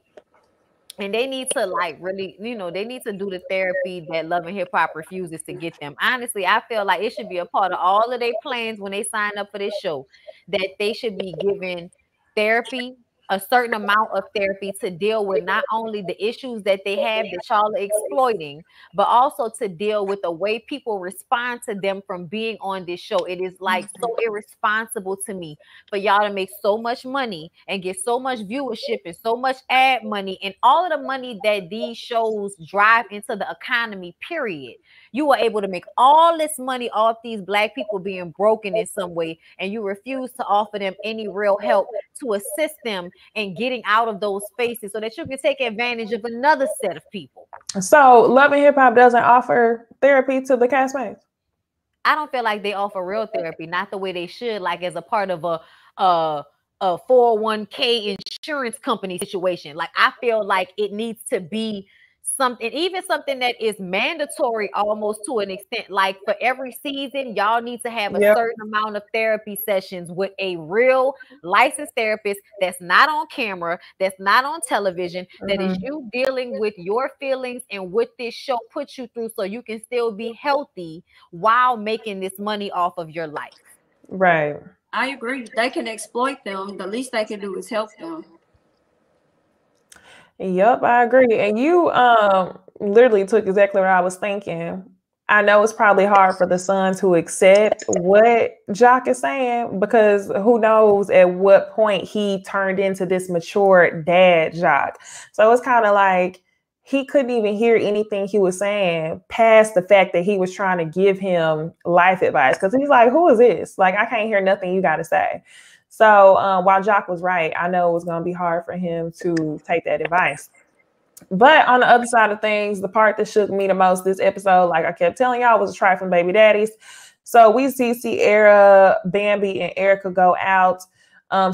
And they need to, like, really, you know, they need to do the therapy that Love and Hip Hop refuses to get them. Honestly, I feel like it should be a part of all of their plans when they sign up for this show, that they should be given therapy, a certain amount of therapy, to deal with not only the issues that they have that y'all are exploiting, but also to deal with the way people respond to them from being on this show. It is like so irresponsible to me for y'all to make so much money and get so much viewership and so much ad money and all of the money that these shows drive into the economy, period. You are able to make all this money off these Black people being broken in some way, and you refuse to offer them any real help to assist them in getting out of those spaces so that you can take advantage of another set of people. So Love and Hip Hop doesn't offer therapy to the castmates? I don't feel like they offer real therapy, not the way they should, like as a part of a 401k insurance company situation. Like, I feel like it needs to be something, even something that is mandatory almost to an extent. Like, for every season, y'all need to have a certain amount of therapy sessions with a real licensed therapist that's not on camera, that's not on television, that is you dealing with your feelings and what this show puts you through, so you can still be healthy while making this money off of your life. Right. I agree. They can exploit them. The least they can do is help them. Yep, I agree. And you literally took exactly what I was thinking. I know it's probably hard for the son to accept what Jock is saying, because who knows at what point he turned into this mature dad Jock. So it's kind of like he couldn't even hear anything he was saying past the fact that he was trying to give him life advice, because he's like, who is this? Like, I can't hear nothing you got to say. So while Jock was right, I know it was going to be hard for him to take that advice. But on the other side of things, the part that shook me the most this episode, like I kept telling y'all, was a trifling baby daddies. So we see Sierra, Bambi, and Erica go out.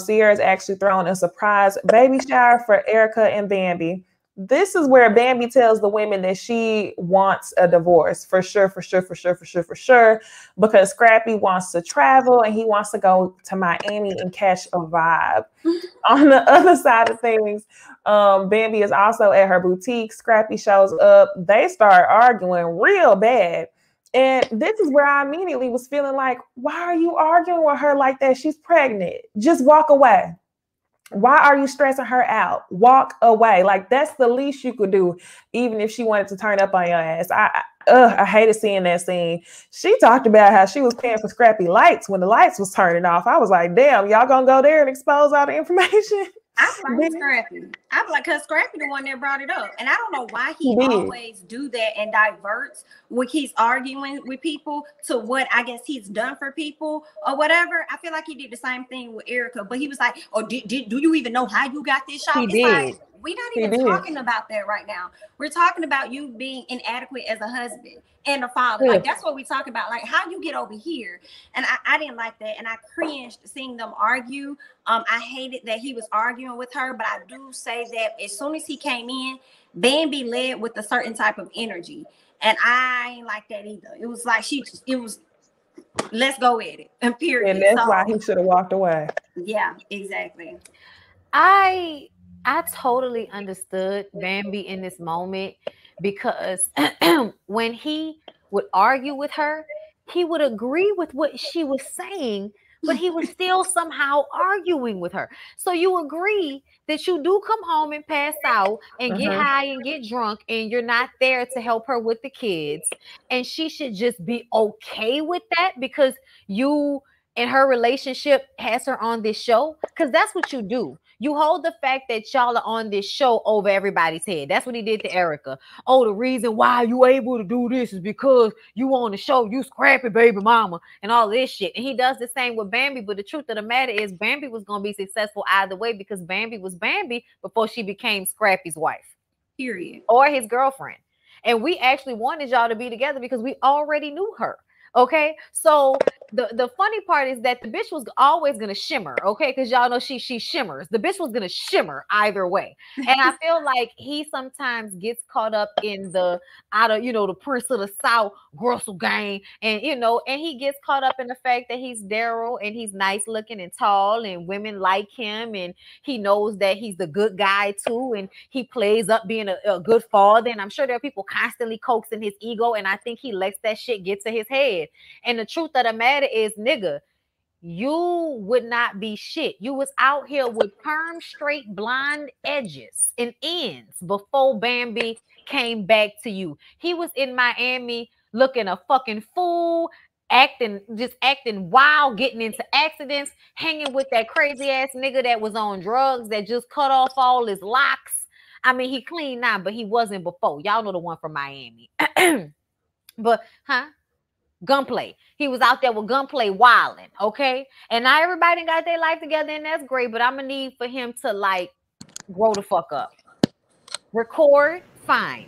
Sierra's actually throwing a surprise baby shower for Erica and Bambi. This is where Bambi tells the women that she wants a divorce for sure, because Scrappy wants to travel and he wants to go to Miami and catch a vibe. On the other side of things, Bambi is also at her boutique. Scrappy shows up. They start arguing real bad. And this is where I immediately was feeling like, why are you arguing with her like that? She's pregnant. Just walk away. Why are you stressing her out? Walk away. Like, that's the least you could do, even if she wanted to turn up on your ass. I hated seeing that scene. She talked about how she was paying for Scrappy lights when the lights was turning off. I was like, damn, y'all gonna go there and expose all the information? I like Scrappy. I'm like, cause Scrappy the one that brought it up, and I don't know why he always do that and diverts when he's arguing with people to what I guess he's done for people or whatever. I feel like he did the same thing with Erica, but he was like, "Oh, do you even know how you got this shot?" It's like, we're not even talking about that right now. We're talking about you being inadequate as a husband and a father. Like, that's what we talk about. Like, how you get over here. And I didn't like that. And I cringed seeing them argue. I hated that he was arguing with her, but I do say that as soon as he came in, Bambi led with a certain type of energy. And I ain't like that either. It was like it was, let's go at it. And period. And that's why he should have walked away. Yeah, exactly. I totally understood Bambi in this moment, because when he would argue with her, he would agree with what she was saying, but he was still somehow arguing with her. So you agree that you do come home and pass out and get high and get drunk, and you're not there to help her with the kids, and she should just be okay with that because you and her relationship has her on this show? Because that's what you do. You hold the fact that y'all are on this show over everybody's head. That's what he did to Erica. Oh, the reason why you able to do this is because you on the show, you scrappy baby mama and all this shit. And he does the same with Bambi. But the truth of the matter is Bambi was going to be successful either way because Bambi was Bambi before she became Scrappy's wife. Period. Or his girlfriend. And we actually wanted y'all to be together because we already knew her. Okay, so the funny part is that the bitch was always gonna shimmer, okay, because y'all know she shimmers. The bitch was gonna shimmer either way, and I feel like he sometimes gets caught up in the the Prince of the South Grussel gang, and and he gets caught up in the fact that he's Daryl and he's nice looking and tall, and women like him, and he knows that he's the good guy too, and he plays up being a good father, and I'm sure there are people constantly coaxing his ego, and I think he lets that shit get to his head. And the truth of the matter is, nigga, you would not be shit. You was out here with perm straight blonde edges and ends before Bambi came back to you. He was in Miami looking a fucking fool, acting wild, getting into accidents, hanging with that crazy ass nigga that was on drugs that just cut off all his locks. I mean, he clean now, but he wasn't before. Y'all know the one from Miami. But, Gunplay. He was out there with Gunplay wilding, okay? And now everybody got their life together, and that's great, but I'm gonna need for him to like grow the fuck up. Record, fine.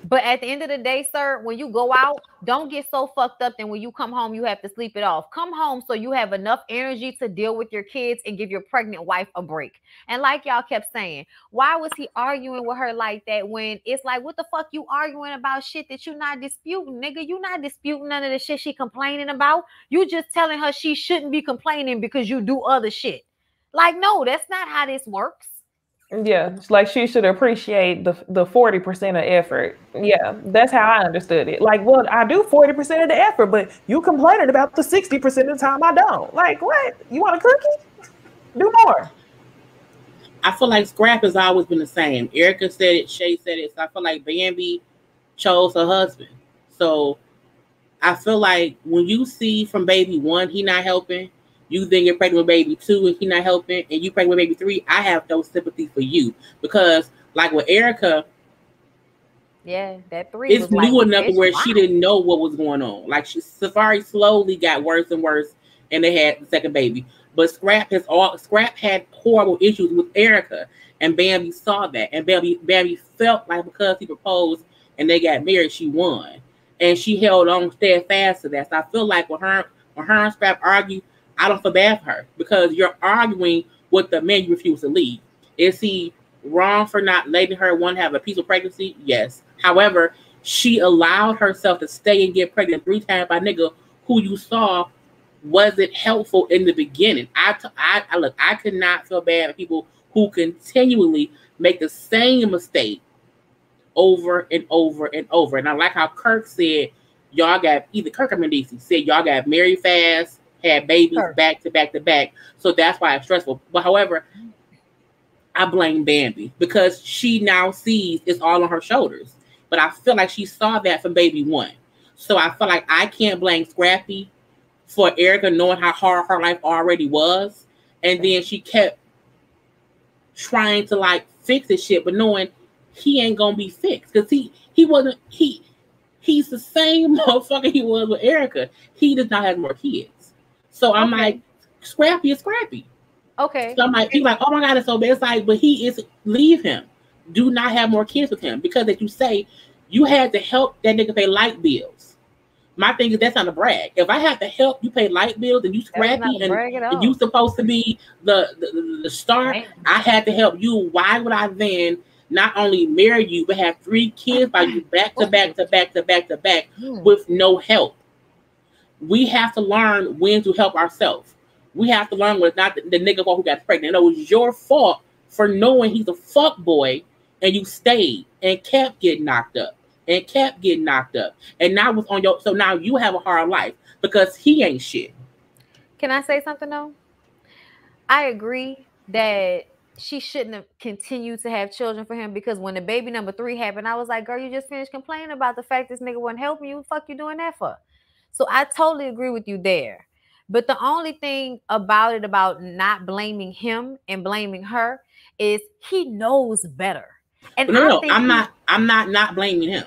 But at the end of the day, sir, when you go out, don't get so fucked up that when you come home, you have to sleep it off. Come home so you have enough energy to deal with your kids and give your pregnant wife a break. And like y'all kept saying, why was he arguing with her like that when it's like, what the fuck you arguing about shit that you not disputing, nigga? You not disputing none of the shit she complaining about. You just telling her she shouldn't be complaining because you do other shit. Like, no, that's not how this works. Yeah, it's like she should appreciate the 40% of effort. Yeah, that's how I understood it. Like, well, I do 40% of the effort, but you complaining about the 60% of the time I don't. Like, what? You want a cookie? Do more. I feel like Scrap has always been the same. Erica said it, Shay said it. So I feel like Bambi chose her husband. So I feel like when you see from baby 1, he not helping, you then get pregnant with baby 2 and he not helping, and you pregnant with baby 3, I have no sympathy for you. Because like with Erica, yeah, that 3 it's new enough where she didn't know what was going on. Like Safari slowly got worse and worse, and they had the second baby. But Scrap had horrible issues with Erica, and Bambi saw that, and Bambi felt like because he proposed and they got married, she won, and she held on steadfast to that. So I feel like when her and Scrap argue, I don't feel bad for her because you're arguing with the man you refuse to leave. Is he wrong for not letting her one have a peaceful pregnancy? Yes. However, she allowed herself to stay and get pregnant 3 times by a nigga who you saw wasn't helpful in the beginning. I could not feel bad for people who continually make the same mistake over and over and over. And I like how Kirk said, y'all got either Kirk or Necey said y'all got married fast, had babies back to back to back. So that's why it's stressful. But however, I blame Bambi because she now sees it's all on her shoulders. But I feel like she saw that from baby 1. So I feel like I can't blame Scrappy for Erica knowing how hard her life already was. And then she kept trying to like fix this shit, but knowing he ain't gonna be fixed. Because he's the same motherfucker he was with Erica. He does not have more kids. So I'm like, Scrappy is Scrappy. Okay. So I'm like, people like, oh my God, it's so bad. It's like, but he is, leave him. Do not have more kids with him. Because as you say, you had to help that nigga pay light bills. My thing is, that's not a brag. If I have to help you pay light bills and you Scrappy and you supposed to be the star, I had to help you. Why would I then not only marry you, but have 3 kids by you back to back to back to back to back with no help? We have to learn when to help ourselves. We have to learn when it's not the nigga who got pregnant. It was your fault for knowing he's a fuck boy and you stayed and kept getting knocked up and kept getting knocked up. And now was on your, so now you have a hard life because he ain't shit. Can I say something though? I agree that she shouldn't have continued to have children for him because when the baby number 3 happened, I was like, girl, you just finished complaining about the fact this nigga wasn't helping you. What the fuck you doing that for? So I totally agree with you there. But the only thing about not blaming him and blaming her is he knows better. And no, I'm not blaming him.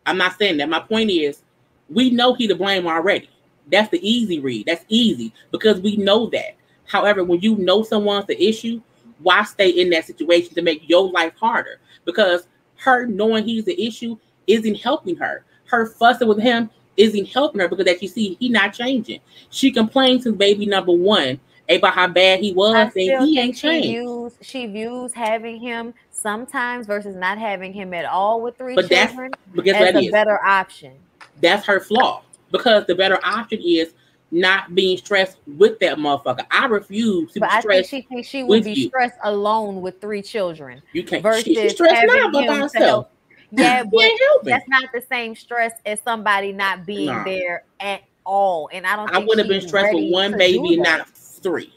I'm not saying that. My point is, we know he to blame already. That's the easy read. That's easy because we know that. However, when you know someone's the issue, why stay in that situation to make your life harder? Because her knowing he's the issue isn't helping her. Her fussing with him isn't helping her because that you see, he not changing. She complains since baby number one about how bad he was, and he ain't changed. She views having him sometimes versus not having him at all with three children as a better option. That's her flaw. Because the better option is not being stressed with that motherfucker. I refuse to be stressed. But I think she thinks she would be stressed alone with three children. You can't. Versus she's stressed now by herself. Yeah, but that's not the same stress as somebody not being there at all. And I don't. I would have been stressed with one baby and not three.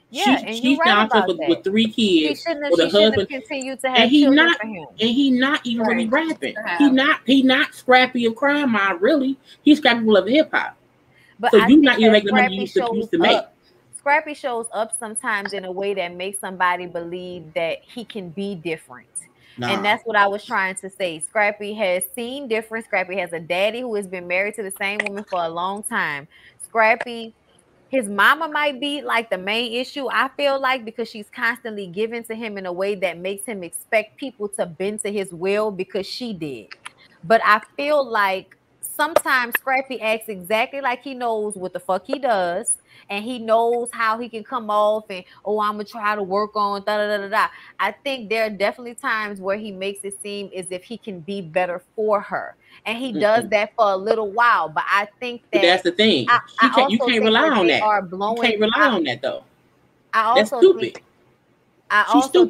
Yeah, she's right about that. With three kids, with a husband, continued to have children for him. And he not even really rapping. He not scrappy of crime, mind really. He's scrappy of hip hop. But so you not even making the money you used to make. Scrappy shows up sometimes in a way that makes somebody believe that he can be different. And that's what I was trying to say. Scrappy has seen different. Scrappy has a daddy who has been married to the same woman for a long time. Scrappy, his mama might be like the main issue, I feel like, because she's constantly giving to him in a way that makes him expect people to bend to his will because she did. But I feel like sometimes Scrappy acts exactly like he knows what the fuck he does, and he knows how he can come off and, oh, I'm gonna try to work on da-da-da-da-da. I think there are definitely times where he makes it seem as if he can be better for her. And he does that for a little while. But I think that that's the thing. You can't rely on that. You can't rely on that though. That's stupid. I also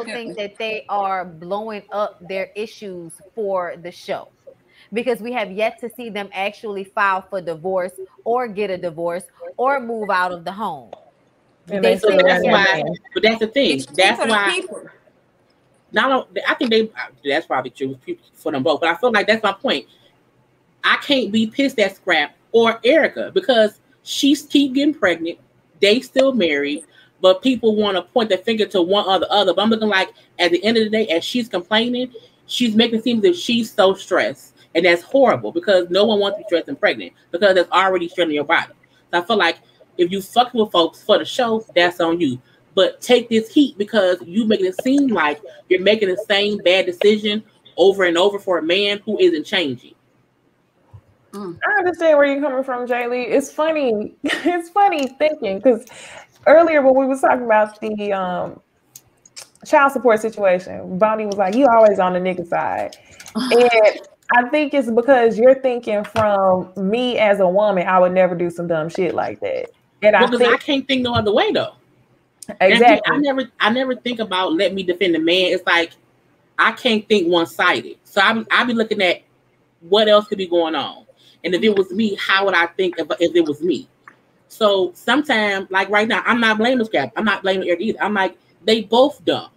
think that they are blowing up their issues for the show. Because we have yet to see them actually file for divorce or get a divorce or move out of the home. But that's the thing. That's why. I think that's probably true for them both. But I feel like that's my point. I can't be pissed at Scrap or Erica because she's keep getting pregnant. They still married, but people want to point their finger to one or the other. But I'm looking like at the end of the day, as she's complaining, she's making it seem as if she's so stressed. And that's horrible because no one wants to be stressed and pregnant because that's already stressing your body. So I feel like if you fuck with folks for the show, that's on you. But take this heat because you making it seem like you're making the same bad decision over and over for a man who isn't changing. I understand where you're coming from, Jay Lee. It's funny. It's funny thinking because earlier when we was talking about the child support situation, Bonnie was like, "You always on the nigga side," and I think it's because you're thinking from me as a woman, I would never do some dumb shit like that. And I can't think no other way though. Exactly. I never think about let me defend the man. It's like I can't think one-sided. So I be looking at what else could be going on. And if it was me, how would I think if it was me? So sometimes, like right now, I'm not blaming Scrap. I'm not blaming Eric either. I'm like, they both dumb.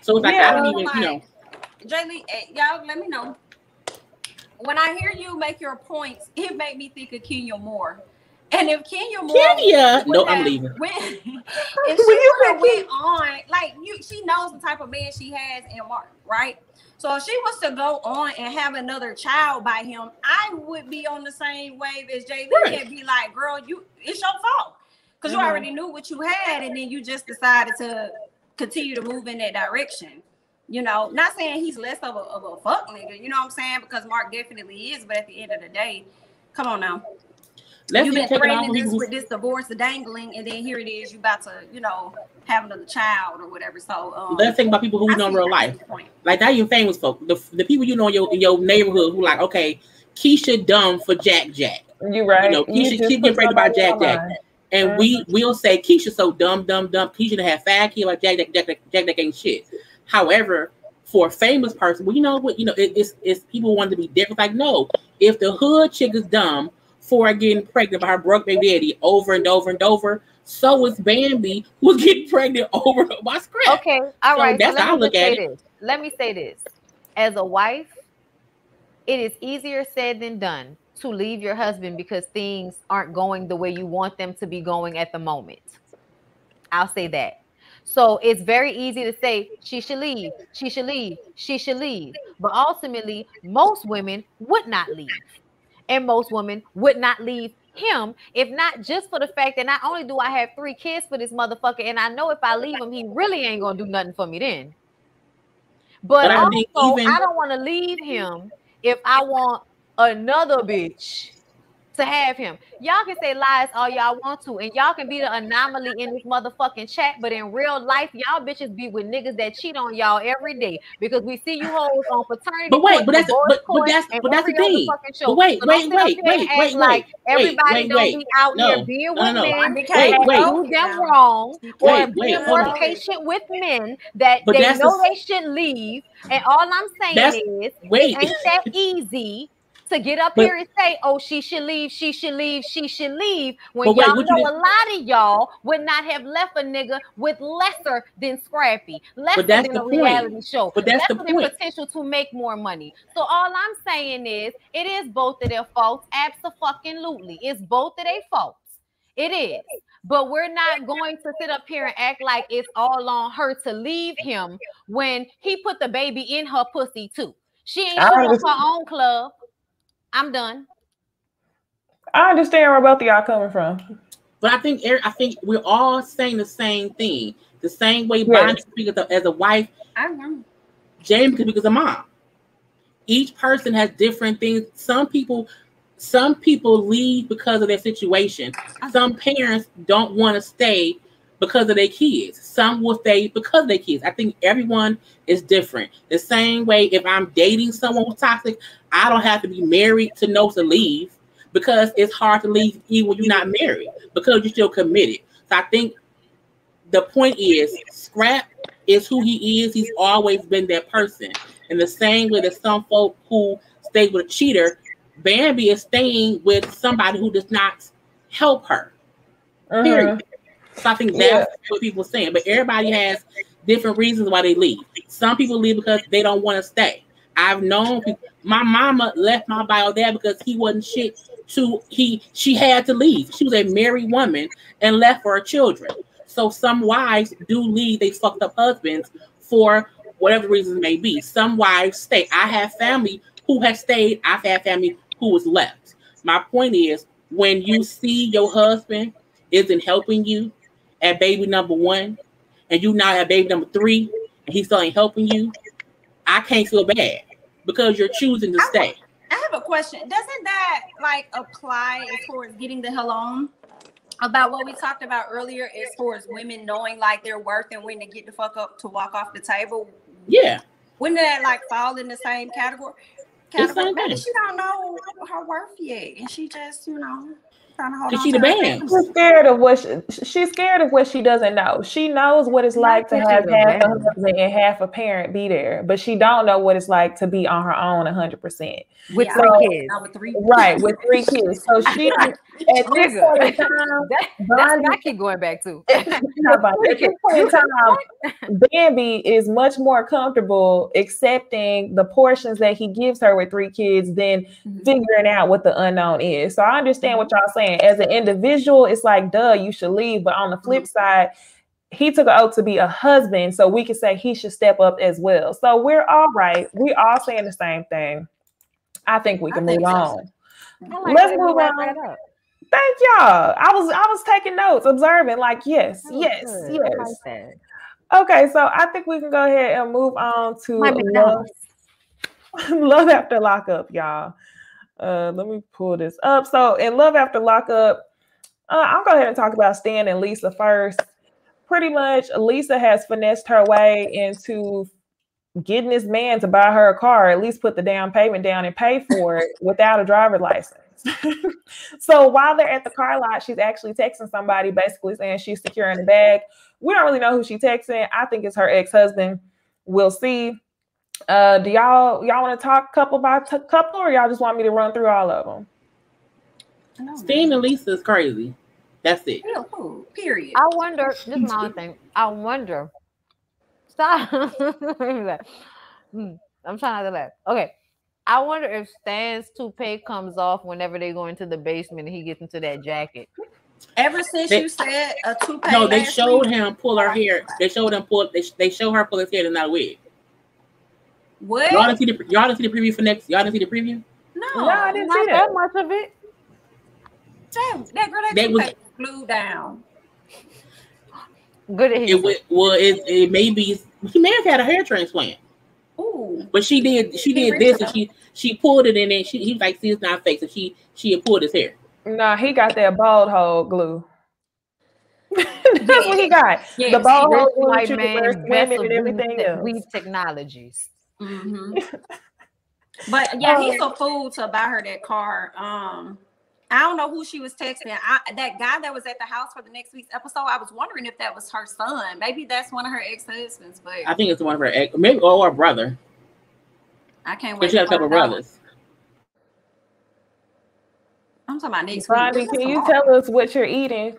So it's like I don't even, Jay Lee, y'all let me know. When I hear you make your points, it made me think of Kenya Moore. And if Kenya Moore, no, I'm leaving. If she would have went on, like she knows the type of man she has in Mark, right? So if she was to go on and have another child by him, I would be on the same wave as Jay Lee and be like, "Girl, it's your fault because you already knew what you had, and then you just decided to continue to move in that direction." You know, not saying he's less of a fuck nigga, you know what I'm saying? Because Mark definitely is, but at the end of the day, come on now. You've been threatening this with this divorce, the dangling, and then here it is, you about to, have another child or whatever. So let's think about people who we know in real life. Like not even famous folk. The people you know in your neighborhood who like, okay, Keisha dumb for Jack. You're right. Keisha keep getting pregnant by Jack. And we'll say Keisha so dumb. Keisha to have 5 kids like Jack ain't shit. However, for a famous person, well, you know what? It's people want to be different. Like, no, if the hood chick is dumb for getting pregnant by her broke baby daddy over and over and over, so is Bambi who's getting pregnant over by Scrap. Okay, all right. That's how I look at it. Let me say this: as a wife, it is easier said than done to leave your husband because things aren't going the way you want them to be going at the moment. I'll say that. So it's very easy to say she should leave, she should leave, she should leave. But ultimately, most women would not leave. And most women would not leave him, if not just for the fact that not only do I have 3 kids for this motherfucker, and I know if I leave him, he really ain't gonna do nothing for me then. But also, I don't want to leave him if I want another bitch to have him. Y'all can say lies all y'all want to, and y'all can be the anomaly in this motherfucking chat, but in real life, y'all bitches be with niggas that cheat on y'all every day, because we see you hoes on paternity. But wait, but that's the thing. But wait. Like everybody don't be out here being with men that do them wrong, or being more patient with men that they know they should leave. And all I'm saying is, it ain't that easy to get up here and say, oh, she should leave, she should leave, she should leave, when y'all know a lot of y'all would not have left a nigga with lesser than Scrappy, lesser than a reality show, lesser than potential to make more money. So all I'm saying is, it is both of their faults. Abso-fucking-lutely. It's both of their faults. It is. But we're not going to sit up here and act like it's all on her to leave him when he put the baby in her pussy too. She ain't shooting up her own club. I'm done. I understand where both of y'all coming from, but I think we're all saying the same thing. The same way Bondy speaks as a wife, I know. Jami can speak as a mom. Each person has different things. Some people leave because of their situation. Some parents don't want to stay because of their kids. Some will stay because of their kids. I think everyone is different. The same way, if I'm dating someone who's toxic, I don't have to be married to know to leave, because it's hard to leave even when you're not married, because you're still committed. So I think the point is, Scrap is who he is. He's always been that person. In the same way that some folk who stay with a cheater, Bambi is staying with somebody who does not help her. Period. So I think that's what people are saying. But everybody has different reasons why they leave. Some people leave because they don't want to stay. I've known people. My mama left my bio there because he wasn't shit. She had to leave. She was a married woman and left for her children. So some wives do leave they fucked up husbands for whatever reasons may be. Some wives stay. I have family who has stayed. I've had family who was left. My point is, when you see your husband isn't helping you at baby number 1, and you now at baby number 3, and he still ain't helping you, I can't feel bad, because you're choosing to stay. I have a question. Doesn't that like apply as far as getting the hell on? About what we talked about earlier, as far as women knowing like their worth and when to get the fuck up to walk off the table. Yeah. Wouldn't that like fall in the same category? Maybe she don't know her worth yet, and she just, trying to hold on. She the band. She's scared of what she doesn't know. She knows what it's like to have half a husband and half a parent be there, but she don't know what it's like to be on her own 100%. With 3 kids. Right, with 3 kids. So she at this point in time, that's what I keep going back to. At this point in time, Bambi is much more comfortable accepting the portions that he gives her with 3 kids than figuring out what the unknown is. So I understand what y'all saying. As an individual, it's like, duh, you should leave. But on the flip side, he took an oath to be a husband, so we can say he should step up as well. So we're all right. We all saying the same thing. I think we can move on. Let's move on. Thank y'all. I was taking notes, observing, like, yes. Okay, so I think we can go ahead and move on to Love After Lockup, y'all. Let me pull this up. So in Love After Lockup, I'll go ahead and talk about Stan and Lisa first. Pretty much, Lisa has finessed her way into getting this man to buy her a car, at least put the down payment down and pay for it without a driver's license. So while they're at the car lot, she's actually texting somebody, basically saying she's securing the bag. We don't really know who she's texting. I think it's her ex-husband. We'll see. Do y'all want to talk couple by couple, or y'all just want me to run through all of them? Stan and Lisa is crazy. That's it. Period. I wonder, this is my own thing. I wonder. Stop. I'm trying not to laugh. Okay. I wonder if Stan's toupee comes off whenever they go into the basement and he gets into that jacket. Ever since you said a toupee, no, they showed him pull her hair. They showed him pull. They show her pull his hair. It's not a wig. What? Y'all didn't see the preview for next. Y'all didn't see the preview. No, I didn't Not see that much of it. That girl that was glued down. Good. It may be. She may have had a hair transplant. Ooh. But she did this, and she pulled it in, and he was like, "See, it's not fake." So she had pulled his hair. Nah, he got that bald hole glue. That's what he got. Yes. The bald hole glue, white man, women, and everything else. Weave technologies. Mm-hmm. But yeah, he's a fool to buy her that car. I don't know who she was texting. That guy that was at the house for the next week's episode, I was wondering if that was her son. Maybe that's one of her ex-husbands, but I think it's one of her ex, maybe or her brother. I can't wait. She has a couple brothers. I'm talking about next Bondy, week. can you tell us what you're eating?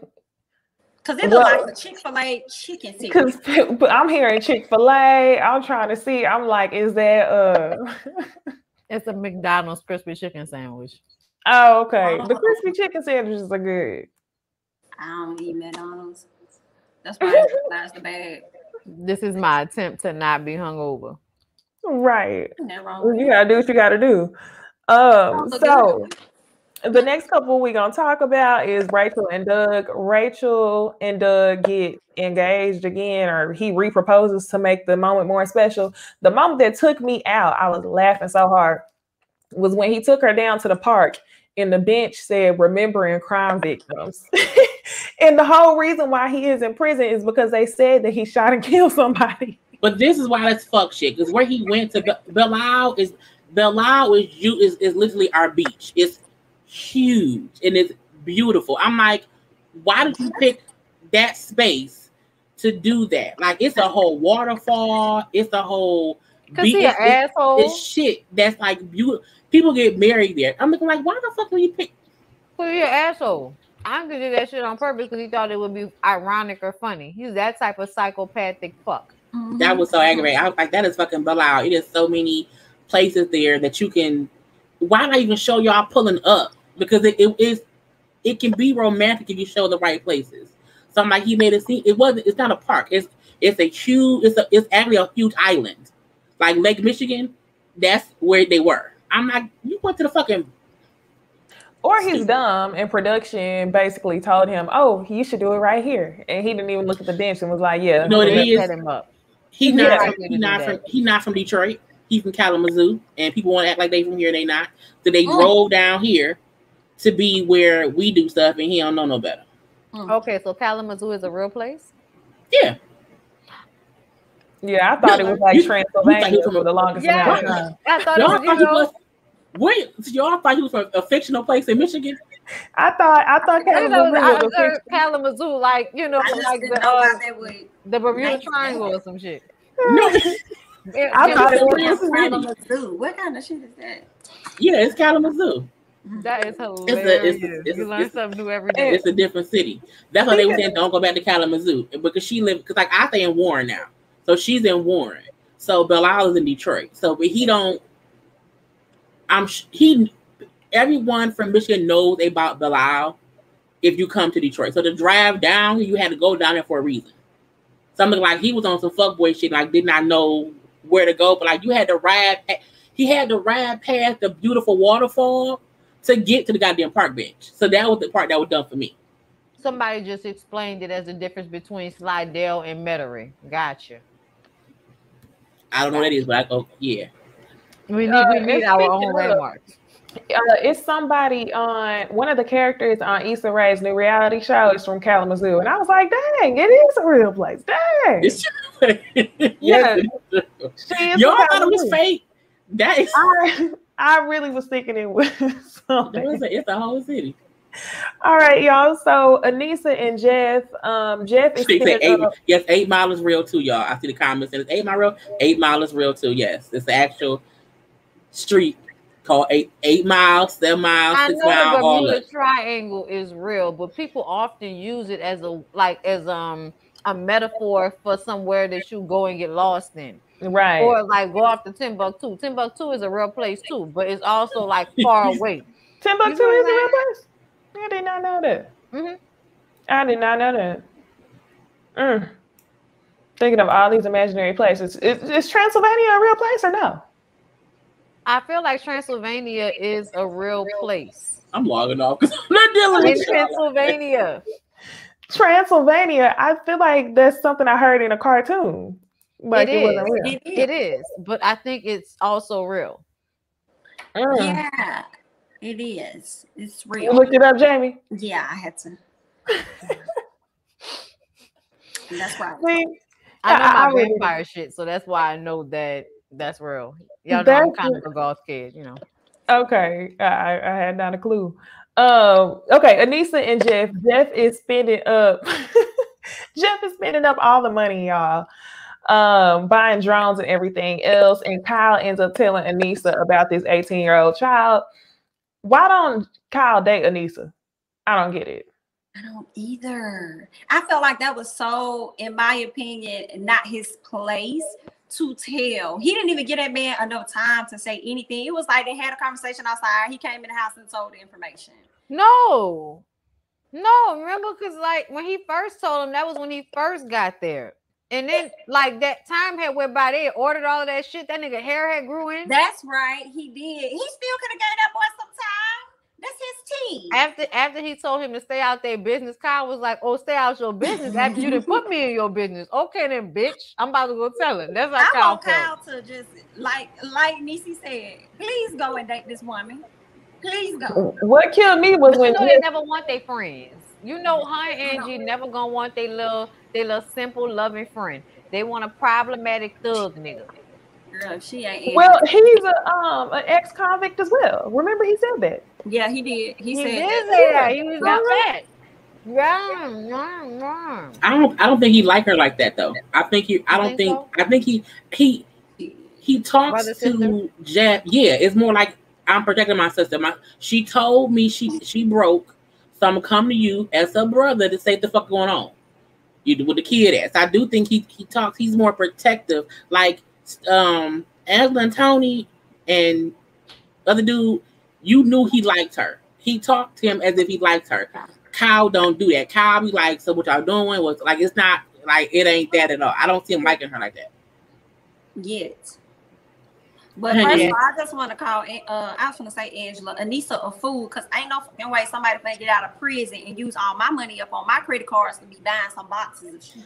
Because it looks like a Chick-fil-A chicken sandwich. Because I'm hearing Chick-fil-A. I'm trying to see. I'm like, is that It's a McDonald's crispy chicken sandwich. Oh, okay. The crispy chicken sandwiches are good. I don't eat McDonald's. That's why that's the bag. This is my attempt to not be hungover. Right. Wrong. You gotta do what you gotta do. So the next couple we're gonna talk about is Rachel and Doug. Rachel and Doug get engaged again, or he reproposes to make the moment more special. The moment that took me out, I was laughing so hard, was when he took her down to the park and the bench said remembering crime victims. And the whole reason why he is in prison is because they said that he shot and killed somebody. But this is why that's fuck shit. Because where he went to Belle is literally our beach. It's huge and it's beautiful. I'm like, why did you pick that space to do that? Like, it's a whole waterfall. It's a whole beach. It's shit that's like beautiful. People get married there. I'm looking like, why the fuck would you pick? Well, you're an asshole. I'm gonna do that shit on purpose because he thought it would be ironic or funny. He's that type of psychopathic fuck. Mm-hmm. That was so aggravating. I was like, that is fucking Belle. It is so many places there that you can. Why not even show y'all pulling up? Because it can be romantic if you show the right places. So I'm like, he made it seem it's not a park. It's actually a huge island, like Lake Michigan. That's where they were. I'm like, you went to the fucking. Or he's dumb and production basically told him, oh, you should do it right here. And he didn't even look at the bench and was like, yeah. No, set him up. He's not from Detroit. He's from Kalamazoo. And people want to act like they from here, they not. So they drove down here to be where we do stuff, and he don't know no better. Okay, so Kalamazoo is a real place? Yeah. Yeah, I thought it was like Transylvania for the longest amount of time. I thought it was, wait, y'all thought he was from a fictional place in Michigan? I thought Kalamazoo, like, you know, like the Bermuda Triangle or some shit. No. I thought it was Kalamazoo. What kind of shit is that? Yeah, it's Kalamazoo. That is hilarious. You learn something new every day. It's a different city. That's why they were saying don't go back to Kalamazoo, because she lived. Because like I stay in Warren now, so she's in Warren. So Belle Isle is in Detroit. So, but he don't. Everyone from Michigan knows about Belle Isle if you come to Detroit. So to drive down, you had to go down there for a reason. Something like he was on some fuckboy shit, like did not know where to go, but like you had to ride. He had to ride past the beautiful waterfall to get to the goddamn park bench. So that was the part that was done for me. Somebody just explained it as the difference between Slidell and Metairie. Gotcha. I don't know what that is, but I go, yeah. We need our own landmarks. It's somebody on one of the characters on Issa Rae's new reality show is from Kalamazoo, and I was like, "Dang, it is a real place." Dang, yeah. Y'all thought it was fake. That is. I really was thinking it was something. It's a whole city. All right, y'all. So Anissa and Jeff. Jeff is yes, 8 Mile is real too, y'all. I see the comments and it's 8 Mile real. 8 Mile is real too. Yes, it's the actual street called 8 Mile, 7 Mile, 6 Mile. The Bermuda Triangle is real, but people often use it as a metaphor for somewhere that you go and get lost in. Right. Or like go off to Timbuktu. Timbuktu is a real place too, but it's also like far away. Timbuktu is a real place? I did not know that. Mm-hmm. I did not know that. Thinking of all these imaginary places. Is Transylvania a real place or no? I feel like Transylvania is a real place. I'm logging off because I'm not dealing with in Pennsylvania. Transylvania, I feel like that's something I heard in a cartoon. Like it wasn't real. It is, but I think it's also real. Yeah, it is. It's real. You looked it up, Jami? Yeah, I had to. That's right. I know my vampire shit, so that's why I know that that's real. Y'all know I'm kind of a goth kid, you know. Okay, I had not a clue. Okay, Anissa and Jeff. Jeff is spending up. Jeff is spending up all the money, y'all. Buying drones and everything else. And Kyle ends up telling Anissa about this 18-year-old child. Why don't Kyle date Anissa? I don't get it. I don't either. I felt like that was so, in my opinion, not his place to tell. He didn't even give that man enough time to say anything. It was like they had a conversation outside. He came in the house and told the information. No, remember, because like when he first told him, that was when he first got there. And then like that time had went by, they ordered all of that shit. That nigga hair had grew in. That's right, he did. He still could have gave that boy some time. That's his team. After he told him to stay out their business, Kyle was like, "Oh, stay out your business after you didn't put me in your business." Okay, then, bitch, I'm about to go tell him. That's how I want Kyle to just like Necey said, please go and date this woman. Please go. What killed me was when they never want their friends. You know, her and Angie never gonna want their little simple, loving friend. They want a problematic thug nigga. Girl, she ain't. Well, he's an ex-convict as well. Remember, he said that. Yeah, he did. He said that. He was upset. I don't think he like her like that though. I think he talks to Jeff. Yeah, it's more like I'm protecting my sister. She told me she broke, so I'm gonna come to you as a brother to say what the fuck going on. You with the kid ass. I do think he talks. He's more protective. Like Angela and Tony and other dude, you knew he liked her. He talked to him as if he liked her. Kyle don't do that. Kyle be like, so what y'all doing was like, it's not like, it ain't that at all. I don't see him liking her like that. Yet. But first of all, I just want to call, I was going to say Angela, Anissa a fool, because ain't no fucking way somebody finna get out of prison and use all my money up on my credit cards to be buying some boxes of shit.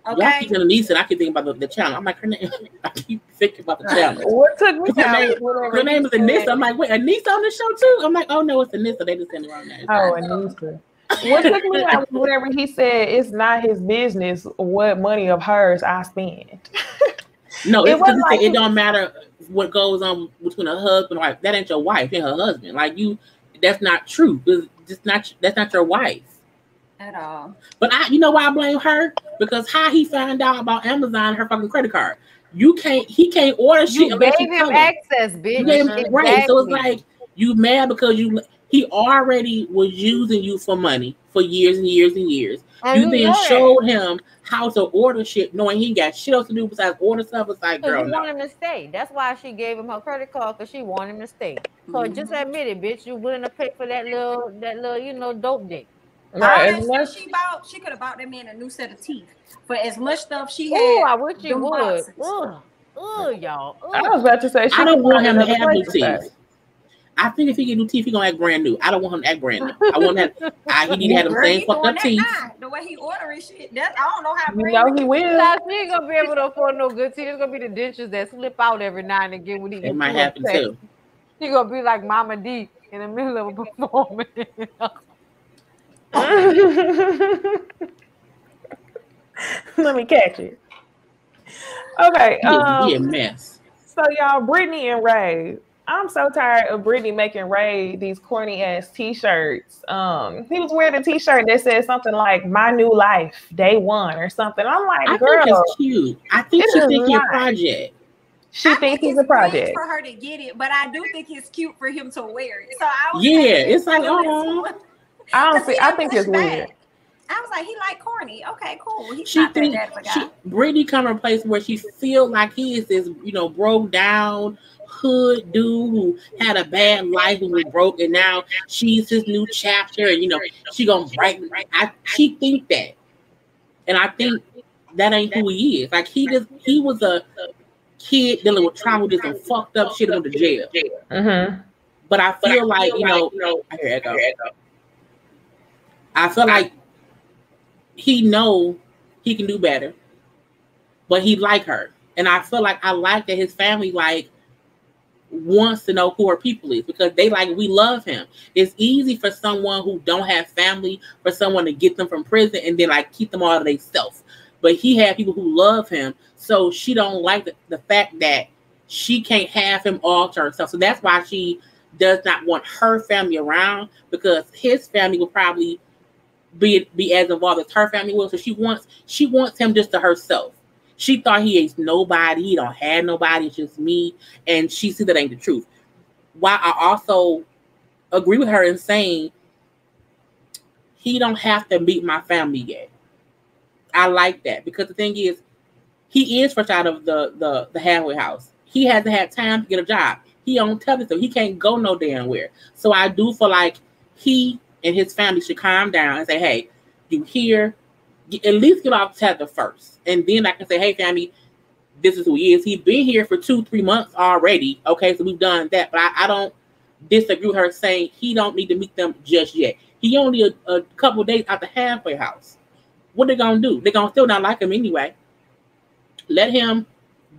Okay. Y'all keep telling Anissa, and I keep thinking about the channel. I'm like, her name. I keep thinking about the channel. What took me her name is Anissa. I'm like, wait, Anissa on the show too? I'm like, oh no, it's Anissa. They just sent the wrong name. Oh, Anissa. What took me out was whatever he said, it's not his business what money of hers I spend. No, it's because like it don't matter what goes on between a husband and wife. That ain't your wife and her husband. Like that's not true. That's not your wife. At all. But you know why I blame her? Because how he found out about Amazon, her fucking credit card. He can't order shit. You gave him access, bitch. Exactly. Right. So it's like you mad because he already was using you for money for years and years and years. You then showed him how to order shit, knowing he got shit else to do besides order stuff. It's like, girl, you want him to stay. That's why she gave him her credit card, because she wanted him to stay. So just admit it, bitch. You willing to pay for that little dope dick. Right. She could have bought that man a new set of teeth for as much stuff she had. Oh, I wish she would. Y'all. I was about to say, I don't want him to have new teeth. I think if he get new teeth, he gonna act brand new. I don't want him to act brand new. I want him. He need to have them same fucked up teeth. The way he ordering shit, I don't know how. You know he will. He ain't gonna be able to afford no good teeth. It's gonna be the dentures that slip out every now and again when he. It might happen too. He gonna be like Mama D in the middle of a performance. Let me catch it. Okay. Be a mess. So y'all, Brittany and Ray. I'm so tired of Brittany making Ray these corny ass t-shirts. He was wearing a t-shirt that said something like "My New Life, Day One" or something. I'm like, girl, I think it's cute. I think she thinks he's a project. She thinks he's a project for her to get it, but I do think it's cute for him to wear it. So it's like, oh, I think it's weird. I was like, he like corny. Okay, cool. He's not that bad of a guy. Brittany come from a place where she feel like he is this, broke down hood dude who had a bad life and was broke, and now she's his new chapter, and she gonna brighten. She think that, and I think that ain't who he is. Like he was a kid dealing with trauma, just some fucked up shit, went to jail. Mm-hmm. But I feel like I hear echo. I feel like he know he can do better, but he like her, and I feel like I like that his family wants to know who her people is, because we love him. It's easy for someone who don't have family, for someone to get them from prison and then keep them all to themselves. But he had people who love him, so she don't like the fact that she can't have him all to herself. So that's why she does not want her family around, because his family will probably be as involved as her family will. So she wants him just to herself. She thought he ain't nobody, he don't have nobody, it's just me, and she see that ain't the truth. While I also agree with her in saying he don't have to meet my family yet. I like that, because the thing is, he is fresh out of the halfway house. He hasn't had time to get a job. He don't tell us so. He can't go no damn where. So I do feel like he and his family should calm down and say, hey, you here, at least get off tether first. And then I can say, hey, family, this is who he is. He's been here for 2-3 months already. Okay, so we've done that. But I don't disagree with her saying he don't need to meet them just yet. He only a couple of days out the halfway house. What they gonna do? They gonna still not like him anyway. Let him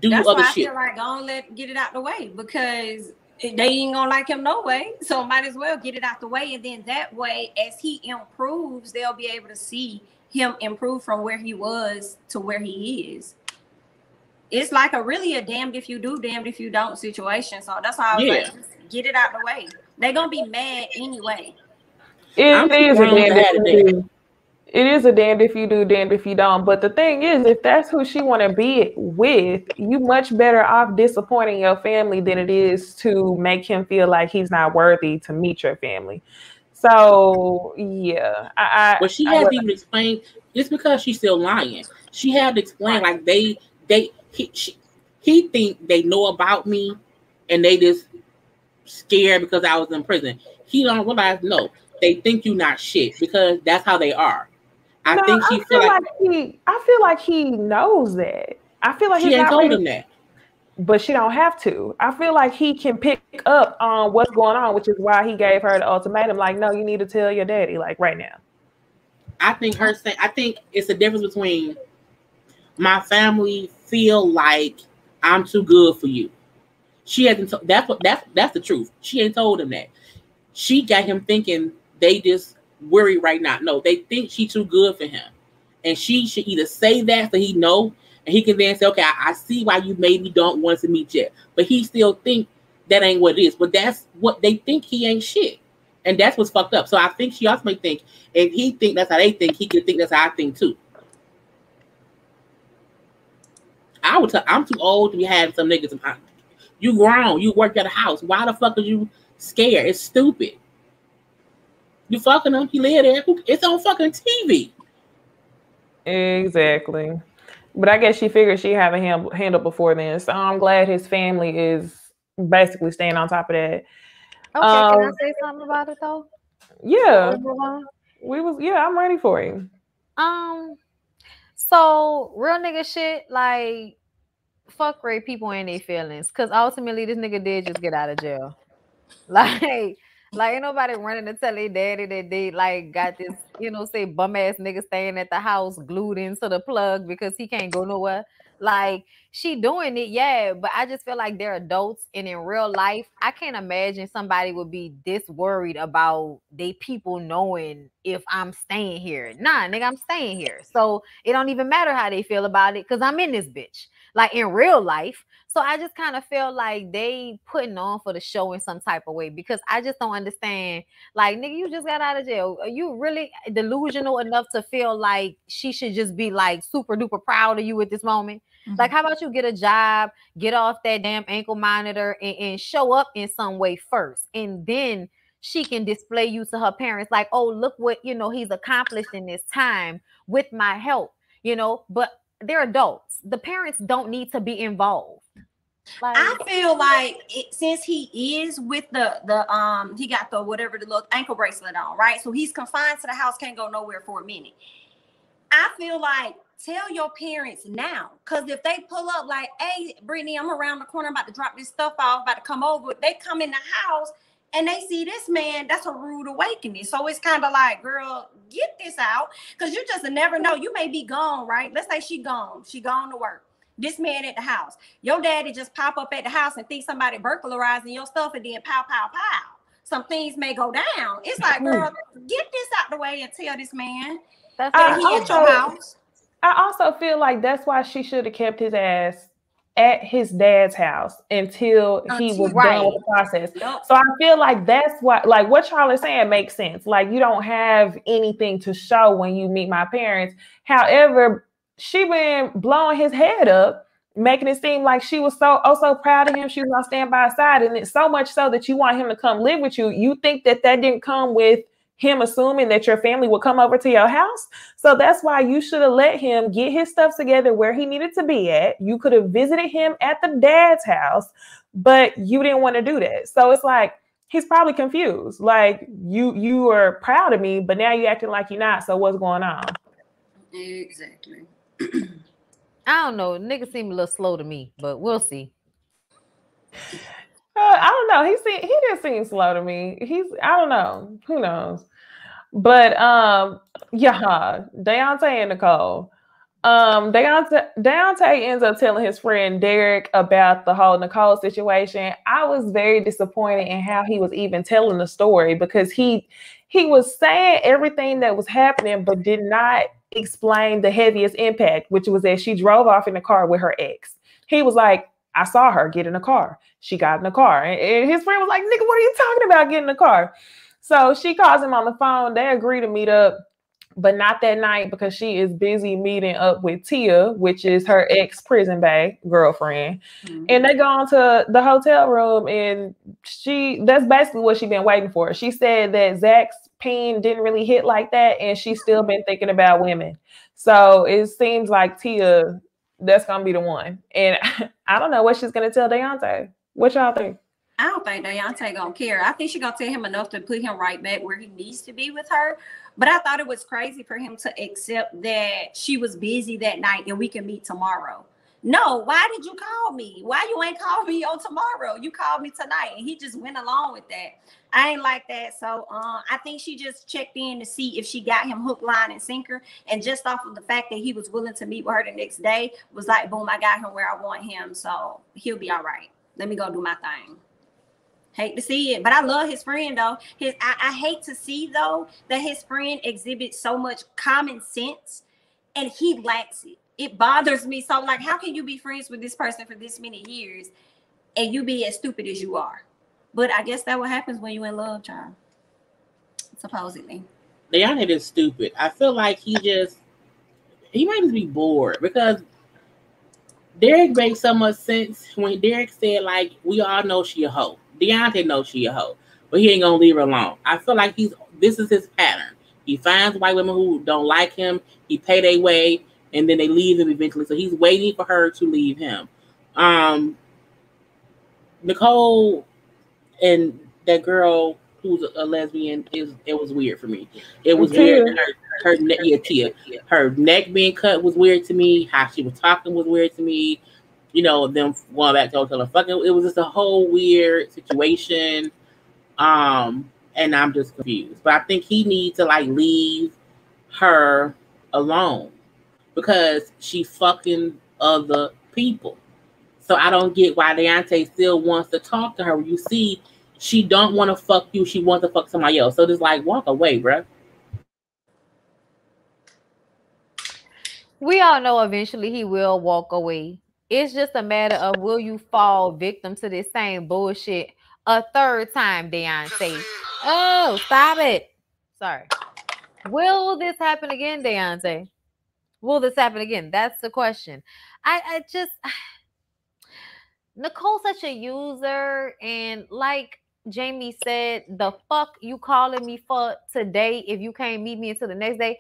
do That's other why shit. I feel like get it out the way, because they ain't gonna like him no way. So might as well get it out the way, and then that way, as he improves, they'll be able to see him improve from where he was to where he is. It's like a damned if you do, damned if you don't situation. So that's why I was like, just get it out the way. They're gonna be mad anyway. It is a damned if you do. It is a damned if you do, damned if you don't. But the thing is, if that's who she want to be with, you much better off disappointing your family than it is to make him feel like he's not worthy to meet your family. So yeah, but she had to even explain. It's because she's still lying. She had to explain he think they know about me, and they just scared because I was in prison. He don't realize they think you not shit, because that's how they are. I feel like he knows that. I feel like she ain't told him that. But she don't have to. I feel like he can pick up on what's going on, which is why he gave her the ultimatum. Like, no, you need to tell your daddy, like right now. I think it's the difference between my family feel like I'm too good for you. She hasn't. That's the truth. She ain't told him that. She got him thinking they just worried right now. No, they think she too good for him, and she should either say that so he know. And he can then say, okay, I see why you maybe don't want to meet yet. But he still think that ain't what it is. But that's what they think, he ain't shit. And that's what's fucked up. So I think she also may think, if he think that's how they think, he can think that's how I think too. I'm too old to be having some niggas. You grown. You work at a house. Why the fuck are you scared? It's stupid. You fucking him. He live there. It's on fucking TV. Exactly. But I guess she figured she had a handle before then. So I'm glad his family is basically staying on top of that. Okay, can I say something about it though? Yeah. I'm ready for you. So real nigga shit, like fuck rape people and their feelings. Cause ultimately this nigga did just get out of jail. Like ain't nobody running to tell their daddy that they got this, say bum ass nigga staying at the house glued into the plug because he can't go nowhere. Like she doing it, yeah, but I just feel like they're adults, and in real life, I can't imagine somebody would be this worried about they people knowing if I'm staying here. Nah, nigga, I'm staying here. So it don't even matter how they feel about it because I'm in this bitch. Like in real life. So I just kind of feel like they putting on for the show in some type of way, because I just don't understand. Like, nigga, you just got out of jail. Are you really delusional enough to feel like she should just be like super duper proud of you at this moment? Mm-hmm. Like, how about you get a job, get off that damn ankle monitor and show up in some way first, and then she can display you to her parents like, oh, look what, he's accomplished in this time with my help, but they're adults. The parents don't need to be involved. Like, I feel like since he is with the he got the whatever the little ankle bracelet on, right? So he's confined to the house, can't go nowhere for a minute. I feel like tell your parents now, because if they pull up like, hey, Brittany, I'm around the corner, I'm about to drop this stuff off, about to come over. They come in the house and they see this man, that's a rude awakening. So it's kind of like, girl, get this out, because you just never know. You may be gone, right? Let's say she gone to work. This man at the house. Your daddy just pop up at the house and think somebody burglarizing your stuff, and then pow, pow, pow. Some things may go down. It's like, girl, get this out the way and tell this man that he at your house. I also feel like that's why she should have kept his ass at his dad's house until he was done with the process. Yep. So I feel like that's what, like what Charlotte's saying makes sense. Like, you don't have anything to show when you meet my parents. However, she been blowing his head up, making it seem like she was so proud of him. She was gonna stand by his side, and it's so much so that you want him to come live with you. You think that didn't come with him assuming that your family would come over to your house? So that's why you should have let him get his stuff together where he needed to be at. You could have visited him at the dad's house, but you didn't want to do that. So it's like, he's probably confused. Like, you are proud of me, but now you're acting like you're not. So what's going on? Exactly. I don't know. Nigga seem a little slow to me, but we'll see. I don't know. He didn't seem slow to me. I don't know. Who knows? But yeah, Deontay and Nicole. Deontay ends up telling his friend Derek about the whole Nicole situation. I was very disappointed in how he was even telling the story, because he was saying everything that was happening, but did not explain the heaviest impact, which was that she drove off in the car with her ex. He was like, I saw her get in the car. She got in the car. And his friend was like, nigga, what are you talking about getting in the car? So she calls him on the phone. They agree to meet up, but not that night, because she is busy meeting up with Tia, which is her ex-prison bae girlfriend. Mm-hmm. And they go on to the hotel room, and that's basically what she's been waiting for. She said that Zach's peen didn't really hit like that, and she's still been thinking about women. So it seems like Tia, that's going to be the one. And I don't know what she's going to tell Deontay. What y'all think? I don't think Deontay gonna care. I think she's gonna tell him enough to put him right back where he needs to be with her. But I thought it was crazy for him to accept that she was busy that night and we can meet tomorrow. No, why did you call me? Why you ain't called me on tomorrow? You called me tonight. And he just went along with that. I ain't like that. So I think she just checked in to see if she got him hook, line, and sinker. And just off of the fact that he was willing to meet with her the next day, was like, boom, I got him where I want him. So he'll be all right. Let me go do my thing. Hate to see it, but I love his friend though. I hate to see though that his friend exhibits so much common sense and he lacks it. It bothers me. So like, how can you be friends with this person for this many years and you be as stupid as you are? But I guess that's what happens when you in love, child. Supposedly. Deontay is stupid. I feel like he might just be bored, because Derek makes so much sense when Derek said, like, we all know she a hoe. Deontay knows she a hoe, but he ain't gonna leave her alone. I feel like this is his pattern. He finds white women who don't like him, he pay their way, and then they leave him eventually. So he's waiting for her to leave him. Nicole and that girl who's a lesbian, it was weird for me. It was weird. Tia. Her neck being cut was weird to me. How she was talking was weird to me. You know, them going back to hotel fucking. It was just a whole weird situation. And I'm just confused. But I think he needs to like leave her alone, because she fucking other people. So I don't get why Deontay still wants to talk to her. You see, she don't want to fuck you. She wants to fuck somebody else. So just like, walk away, bruh. We all know eventually he will walk away. It's just a matter of, will you fall victim to this same bullshit a third time, Deontay? Oh, stop it. Sorry. Will this happen again, Deontay? Will this happen again? That's the question. I just... Nicole's such a user, and like, Jami said, the fuck you calling me for today if you can't meet me until the next day?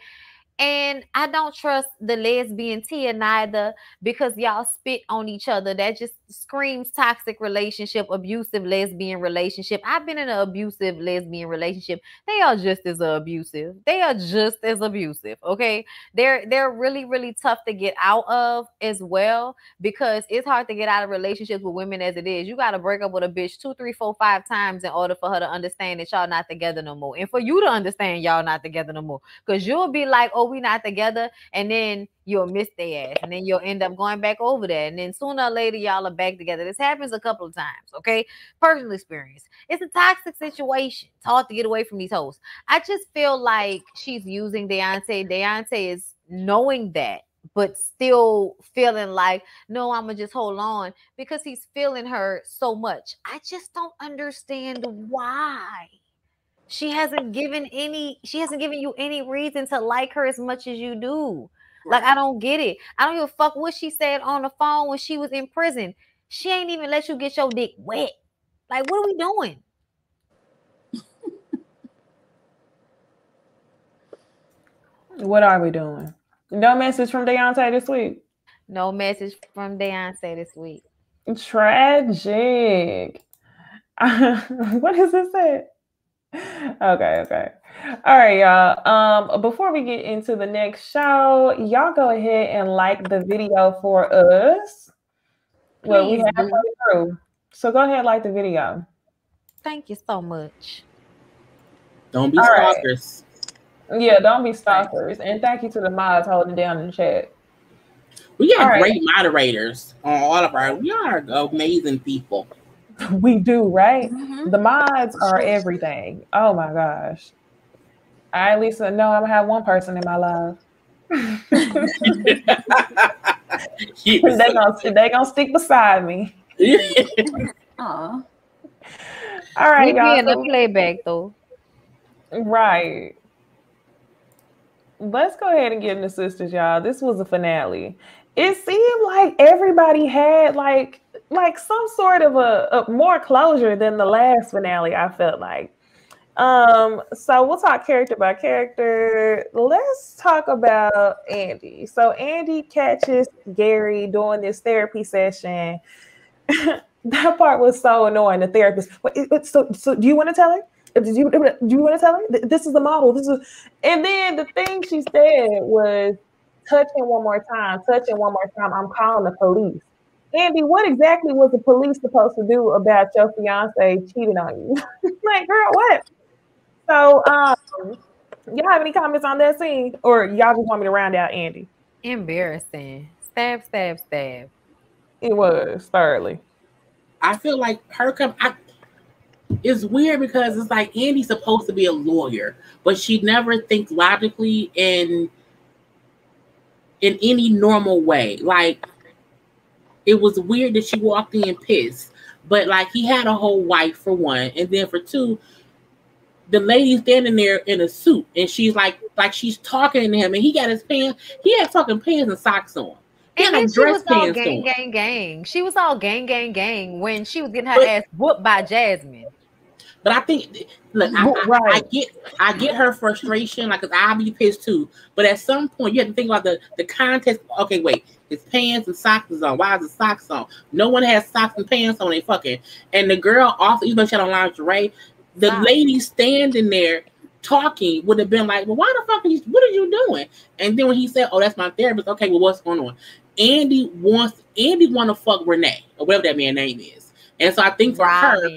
And I don't trust the lesbian Tia neither, because y'all spit on each other. That just screams toxic relationship, abusive lesbian relationship. I've been in an abusive lesbian relationship. They are just as abusive. They are just as abusive. Okay. They're really, really tough to get out of as well, because it's hard to get out of relationships with women as it is. You gotta break up with a bitch 2, 3, 4, 5 times in order for her to understand that y'all not together no more. And for you to understand y'all not together no more. Because you'll be like, oh, we not together, and then you'll miss their ass, and then you'll end up going back over there, and then sooner or later y'all are back together. This happens a couple of times, okay? Personal experience. It's a toxic situation. It's hard to get away from these hoes. I just feel like she's using Deontay. Deontay is knowing that, but still feeling like, no, I'm gonna just hold on, because he's feeling her so much. I just don't understand why. She hasn't given you any reason to like her as much as you do. Like, I don't get it. I don't give a fuck what she said on the phone when she was in prison. She ain't even let you get your dick wet. Like, what are we doing? What are we doing? No message from Deontay this week. No message from Deontay this week. Tragic. What does it say? Okay. All right, y'all. Before we get into the next show, y'all go ahead and like the video for us. Well, we have through. So go ahead and like the video. Thank you so much. Don't be stalkers. Right. Yeah, don't be stalkers. And thank you to the mods holding down in the chat. We got great moderators on all of our. We are amazing people. We do, right? Mm-hmm. The mods are everything. Oh my gosh. I at least know I'm gonna have one person in my life. They gonna stick beside me. All right, y'all. In the playback though. Right. Let's go ahead and get into sisters, y'all. This was a finale. It seemed like everybody had like some sort of a more closure than the last finale, I felt like. So we'll talk character by character. Let's talk about Andy. So Andy catches Gary doing this therapy session. That part was so annoying. The therapist. So do you want to tell her? Do you want to tell her? This is the model. And then the thing she said was, touching one more time. I'm calling the police. Andy, what exactly was the police supposed to do about your fiance cheating on you? Like, girl, what? So, y'all have any comments on that scene, or y'all just want me to round out Andy? Embarrassing. Stab. It was thoroughly. I feel like it's weird because it's like Andy's supposed to be a lawyer, but she never thinks logically in any normal way. Like, it was weird that she walked in pissed, but like he had a whole wife for one, and then for two, the lady standing there in a suit, and she's like she's talking to him, and he got his pants. He had fucking pants and socks on. And then she was all gang. She was all gang when she was getting her ass whooped by Jasmine. But I think, look, I get her frustration, like, cause I'll be pissed too. But at some point, you have to think about the context. Okay, wait, his pants and socks is on. Why is the socks on? No one has socks and pants on. They fucking. And the girl also, even though she had on lingerie, the lady standing there talking would have been like, well, why the fuck what are you doing? And then when he said, oh, that's my therapist. Okay, well, what's going on? Andy want to fuck Renee or whatever that man's name is. And so I think for her,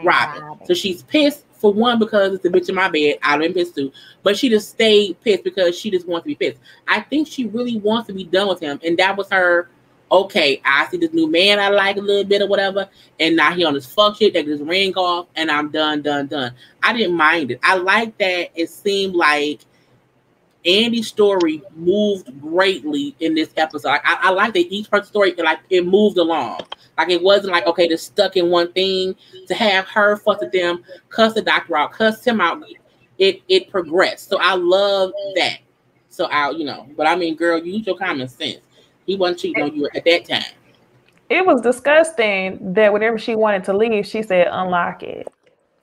Robin. So she's pissed for one because it's a bitch in my bed. I've been pissed too. But she just stayed pissed because she just wants to be pissed. I think she really wants to be done with him. And that was her, okay, I see this new man I like a little bit or whatever. And now he on this fuck shit, take this ring off, and I'm done. I didn't mind it. I like that it seemed like Andy's story moved greatly in this episode. I like that each person's story, like, it moved along. Like, it wasn't like, okay, they're stuck in one thing. To have her fuss at them, cuss the doctor out, cuss him out, it progressed. So I love that. So but I mean, girl, use your common sense. He wasn't cheating on you at that time. It was disgusting that whenever she wanted to leave, she said, unlock it.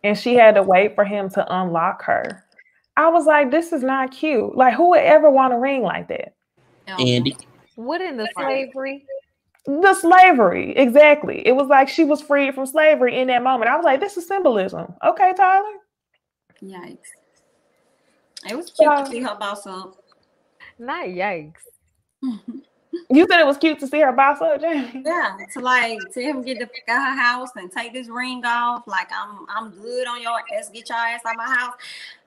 And she had to wait for him to unlock her. I was like, this is not cute. Like, who would ever want a ring like that? Andy. What in the slavery? The slavery, exactly. It was like she was freed from slavery in that moment. I was like, this is symbolism. Okay, Tyler. Yikes. It was cute to see her boss up. Not yikes. You said it was cute to see her boss up, Jami? Yeah, to him get the fuck out her house and take this ring off. Like, I'm good on your ass. Get your ass out my house.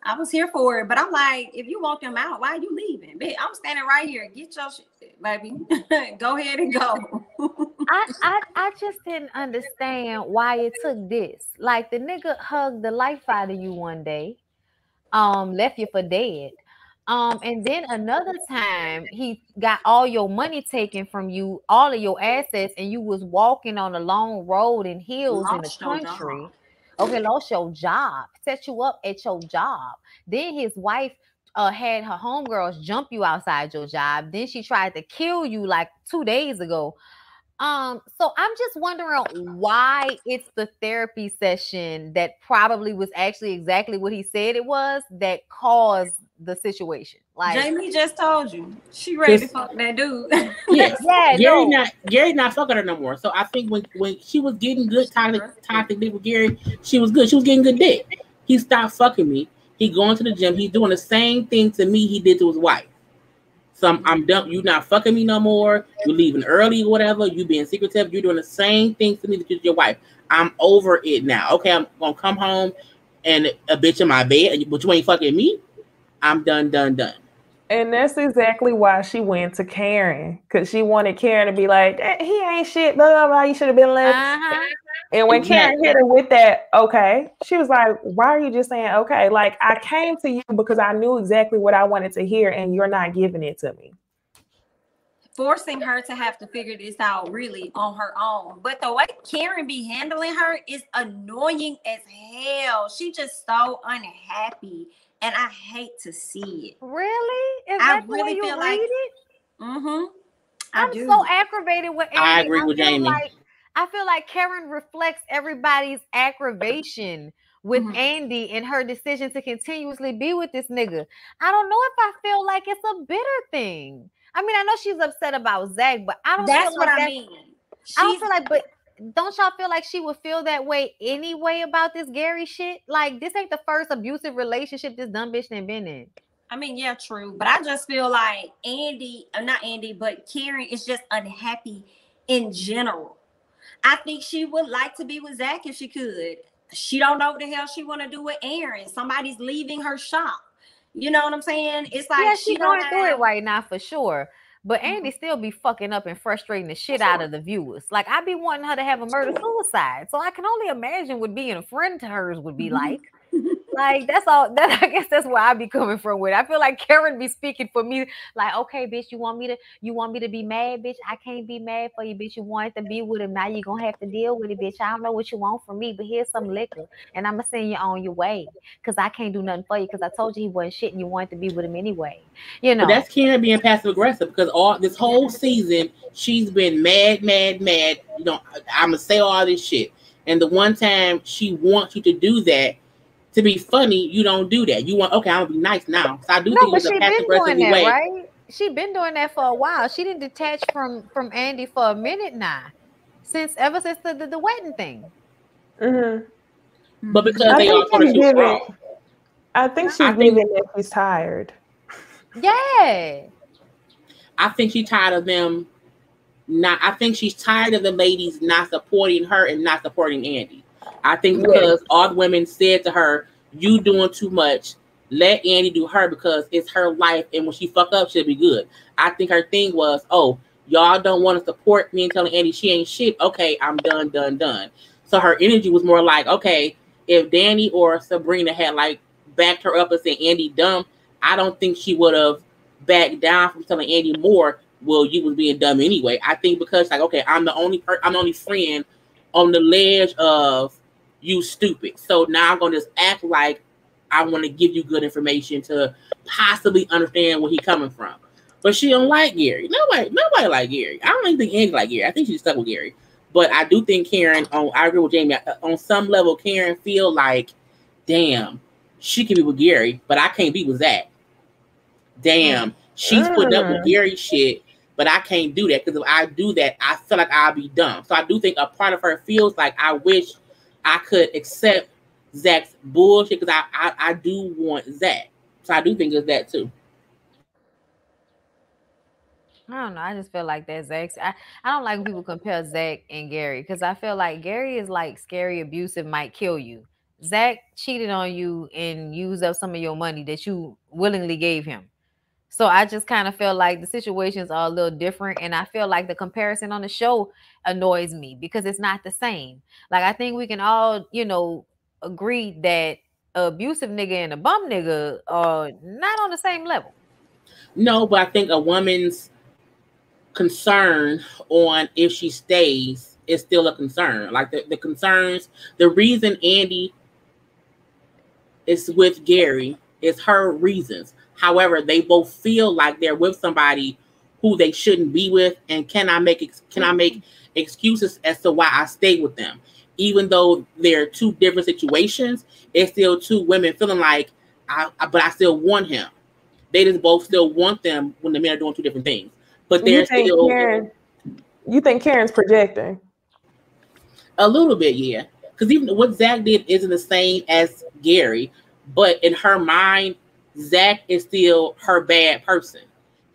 I was here for it, but I'm like, if you want them out, why are you leaving? Bitch, I'm standing right here. Get your shit, baby. Go ahead and go. I just didn't understand why it took this. Like, the nigga hugged the life out of you one day, left you for dead. And then another time he got all your money taken from you, all of your assets, and you was walking on a long road in hills in the country. Okay, lost your job, set you up at your job. Then his wife had her homegirls jump you outside your job. Then she tried to kill you like 2 days ago. So I'm just wondering why it's the therapy session that probably was actually exactly what he said it was that caused the situation. Like, Jami just told you she ready to fuck that dude. Yes. Yeah, Gary not fucking her no more. So I think when she was getting good toxic dick with Gary, she was good. She was getting good dick. He stopped fucking me. He going to the gym. He's doing the same thing to me he did to his wife. So I'm done. You not fucking me no more. You leaving early or whatever. You being secretive. You're doing the same thing to me that you did to your wife. I'm over it now. Okay, I'm gonna come home and a bitch in my bed, but you ain't fucking me. I'm done. And that's exactly why she went to Karen, because she wanted Karen to be like, he ain't shit, blah, blah, blah, you should have been left. And when Karen hit her with that, okay, she was like, why are you just saying okay? Like, I came to you because I knew exactly what I wanted to hear, and you're not giving it to me. Forcing her to have to figure this out really on her own. But the way Karen be handling her is annoying as hell. She just so unhappy. And I hate to see it. Really? Is that the way you read it? Mm-hmm. I'm so aggravated with Andy. I agree with Jami. I feel like Karen reflects everybody's aggravation with Andy and her decision to continuously be with this nigga. I don't know if I feel like it's a bitter thing. I mean, I know she's upset about Zach, but I don't That's feel what like I mean. I don't feel like, but don't y'all feel like she would feel that way anyway about this Gary shit? Like, this ain't the first abusive relationship this dumb bitch done been in. I mean, yeah, true. But I just feel like not Andy, but Karen is just unhappy in general. I think she would like to be with Zach if she could. She don't know what the hell she want to do with Aaron. Somebody's leaving her shop. You know what I'm saying? It's like, yeah, she going through it right now for sure. But Andy still be fucking up and frustrating the shit out of the viewers. Like, I be wanting her to have a murder-suicide. So I can only imagine what being a friend to hers would be like. Like, that's all. I guess that's where I be coming from with. I feel like Karen be speaking for me. Like, okay, bitch, you want me to be mad, bitch? I can't be mad for you, bitch. You wanted to be with him. Now you're gonna have to deal with it, bitch. I don't know what you want from me, but here's some liquor, and I'm gonna send you on your way because I can't do nothing for you because I told you he wasn't shit and you wanted to be with him anyway. You know, but that's Karen being passive aggressive because all this whole season she's been mad. You know, I'm gonna say all this shit, and the one time she wants you to do that. To be funny, you don't do that. You want, okay, I'm gonna be nice now. So I do think it's a passive aggressive way. Right? She been doing that for a while. She didn't detach from Andy for a minute now, ever since the wedding thing. But because they all thought she was wrong. I think she's leaving that she's tired. Yeah. I think she's tired of them. I think she's tired of the ladies not supporting her and not supporting Andy. I think because all the women said to her, you doing too much, let Andy do her because it's her life, and when she fuck up, she'll be good. I think her thing was, oh, y'all don't want to support me and telling Andy she ain't shit. Okay, I'm done. So her energy was more like, okay, if Danny or Sabrina had like backed her up and said Andy dumb, I don't think she would have backed down from telling Andy more. Well, you was being dumb anyway. I think because like, okay, I'm the only friend on the ledge of you stupid. So now I'm gonna just act like I want to give you good information to possibly understand where he's coming from. But she don't like Gary. Nobody like Gary. I don't even think Andy like Gary. I think she's stuck with Gary. But I do think Karen, I agree with Jamie, on some level, Karen feel like, damn, she can be with Gary, but I can't be with Zach. Damn, she's putting up with Gary shit, but I can't do that, because if I do that, I feel like I'll be dumb. So I do think a part of her feels like, I wish I could accept Zach's bullshit, because I do want Zach. So I do think it's that too. I don't know. I just feel like that Zach. I don't like when people compare Zach and Gary, because I feel like Gary is like scary, abusive, might kill you. Zach cheated on you and used up some of your money that you willingly gave him. So I just kind of feel like the situations are a little different, and I feel like the comparison on the show annoys me because it's not the same. Like, I think we can all, agree that an abusive nigga and a bum nigga are not on the same level. No, but I think a woman's concern on if she stays is still a concern. Like the concerns, the reason Andy is with Gary is her reasons. However, they both feel like they're with somebody who they shouldn't be with, and can I make excuses as to why I stay with them? Even though they're two different situations, it's still two women feeling like, but I still want him. They just both still want them when the men are doing two different things. But they're still. You think Karen's projecting? A little bit, yeah. Because even what Zach did isn't the same as Gary, but in her mind, Zach is still her bad person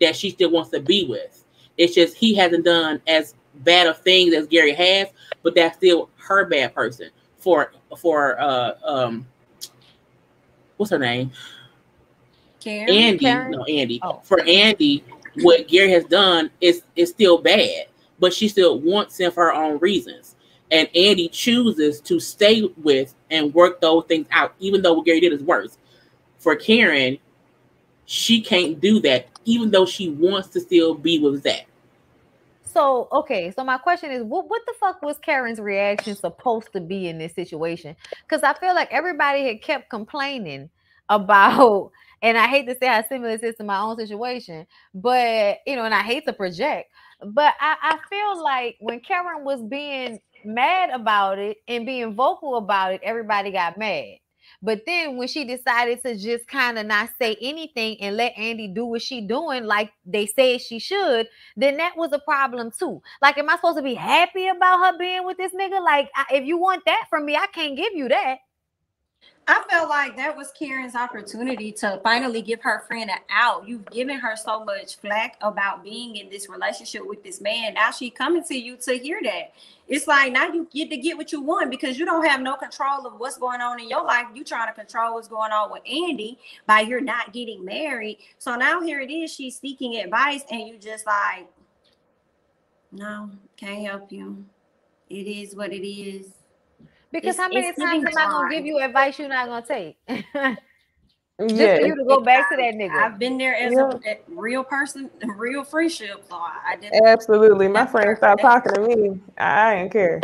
that she still wants to be with. It's just he hasn't done as bad of things as Gary has, but that's still her bad person. For what's her name? Karen? Andy. Karen? No, Andy. Oh. For Andy, what Gary has done is still bad, but she still wants him for her own reasons. And Andy chooses to stay with and work those things out, even though what Gary did is worse. For Karen, she can't do that, even though she wants to still be with Zach. So, okay. So my question is, what the fuck was Karen's reaction supposed to be in this situation? Because I feel like everybody had kept complaining about, and I hate to say how similar this is to my own situation, but, and I hate to project, but I feel like when Karen was being mad about it and being vocal about it, everybody got mad. But then when she decided to just kind of not say anything and let Andy do what she doing like they said she should, then that was a problem too. Like, am I supposed to be happy about her being with this nigga? Like, if you want that from me, I can't give you that. I felt like that was Karen's opportunity to finally give her friend an out. You've given her so much flack about being in this relationship with this man. Now she coming to you to hear that. It's like, now you get what you want, because you don't have no control of what's going on in your life. You trying to control what's going on with Andy by you're not getting married. So now here it is, she's seeking advice, and you just like, no, can't help you. It is what it is. Because how many times am I gonna give you advice you're not gonna take? Just Yeah. for you to go back to that nigga. I've been there as a real person, a real friendship. So I didn't. Absolutely. My friends stopped talking to me. I didn't care.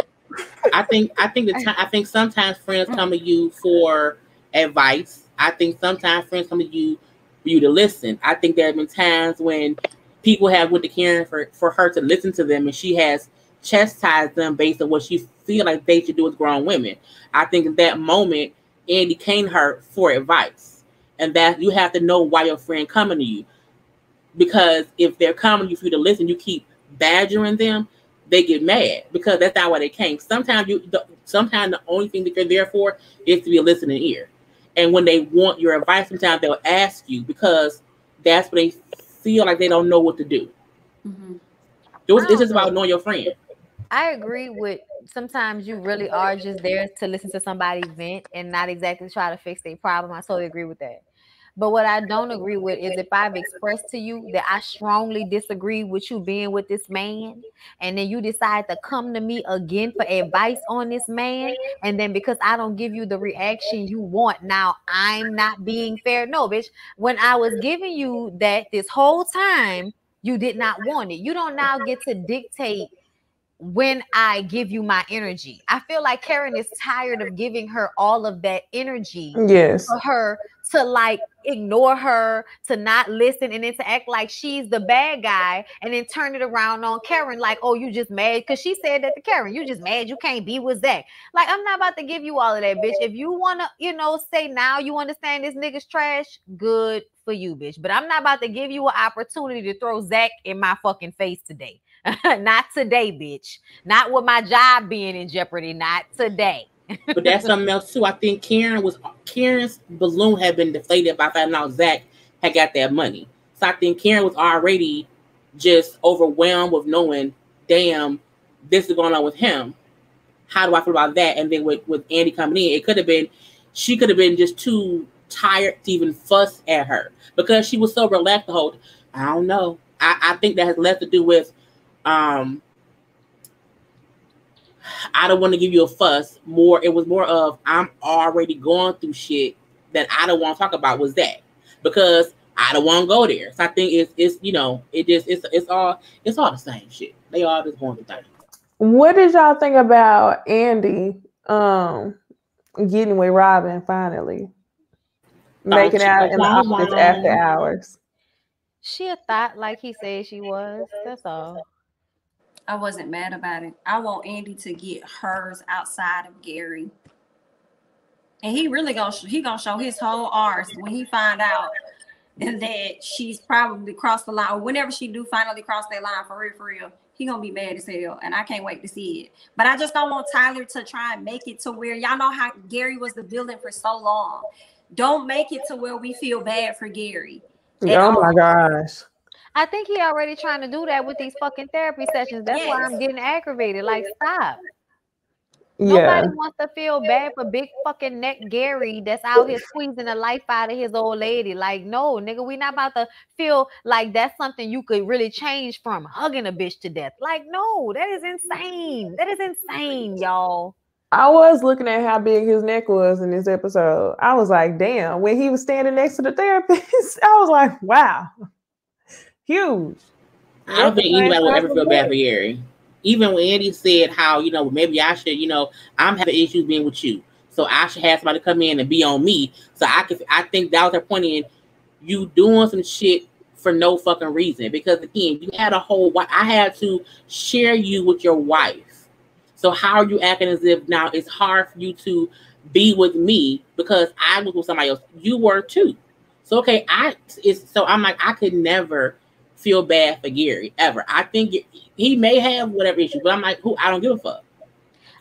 I think sometimes friends come to you for advice. I think sometimes friends come to you for you to listen. I think there have been times when people have went to Karen for her to listen to them, and she has chastised them based on what she feel like they should do as grown women. I think at that moment, Andy came to her for advice, and that you have to know why your friend coming to you. Because if they're coming to you for you to listen, you keep badgering them, they get mad, because that's not why they came. Sometimes the only thing that you're there for is to be a listening ear. And when they want your advice, sometimes they'll ask you, because that's when they feel like they don't know what to do. Mm-hmm. It's just about knowing your friend. I agree with, sometimes you really are just there to listen to somebody vent and not exactly try to fix their problem. I totally agree with that. But what I don't agree with is if I've expressed to you that I strongly disagree with you being with this man, and then you decide to come to me again for advice on this man, and then because I don't give you the reaction you want, now I'm not being fair. No, bitch. When I was giving you that this whole time, you did not want it. You don't now get to dictate when I give you my energy. I feel like Karen is tired of giving her all of that energy Yes. for her to like ignore her, to not listen, and then to act like she's the bad guy, and then turn it around on Karen like, oh, you just mad because she said that to Karen. You just mad you can't be with Zach. Like, I'm not about to give you all of that, bitch. If you want to, you know, say now you understand this nigga's trash, good for you, bitch. But I'm not about to give you an opportunity to throw Zach in my fucking face today. Not today, bitch. Not with my job being in jeopardy. Not today. But that's something else too. I think Karen's balloon had been deflated by finding out Zach had got that money. So I think Karen was already just overwhelmed with knowing, damn, this is going on with him. How do I feel about that? And then with Andy coming in, she could have been just too tired to even fuss at her because she was so relaxed the whole. I don't know. I think that has less to do with I don't want to give you a fuss. It was more of I'm already going through shit that I don't want to talk about with Zach because I don't want to go there. So I think it's you know, it's all the same shit. They all just going through things. What did y'all think about Andy getting with Robin finally? Making out in the office after hours. She a thought like he said she was. That's all. I wasn't mad about it. I want Andy to get hers outside of Gary. And he really gonna show his whole arse when he find out that she's probably crossed the line, or whenever she do finally cross that line for real, he gonna be mad as hell, and I can't wait to see it. But I just don't want Tyler to try and make it to where y'all know how Gary was the villain for so long. Don't make it to where we feel bad for Gary. Oh my gosh. I think he already trying to do that with these fucking therapy sessions. That's why I'm getting aggravated. Like, stop. Nobody wants to feel bad for big fucking neck Gary that's out here squeezing the life out of his old lady. Like, no, nigga, we not about to feel like that's something you could really change from hugging a bitch to death. Like, no, that is insane. That is insane, y'all. I was looking at how big his neck was in this episode. I was like, damn. When he was standing next to the therapist, I was like, wow. Huge. I don't think anybody would ever feel bad for Gary. Even when Andy said how, you know, maybe I should, you know, I'm having issues being with you. So I should have somebody come in and be on me. So I think that was their point in you doing some shit for no fucking reason. Because again, you had I had to share you with your wife. So how are you acting as if now it's hard for you to be with me because I was with somebody else? You were too. So okay, I'm like, I could never feel bad for Gary ever. I think he may have whatever issue, but I'm like, I don't give a fuck.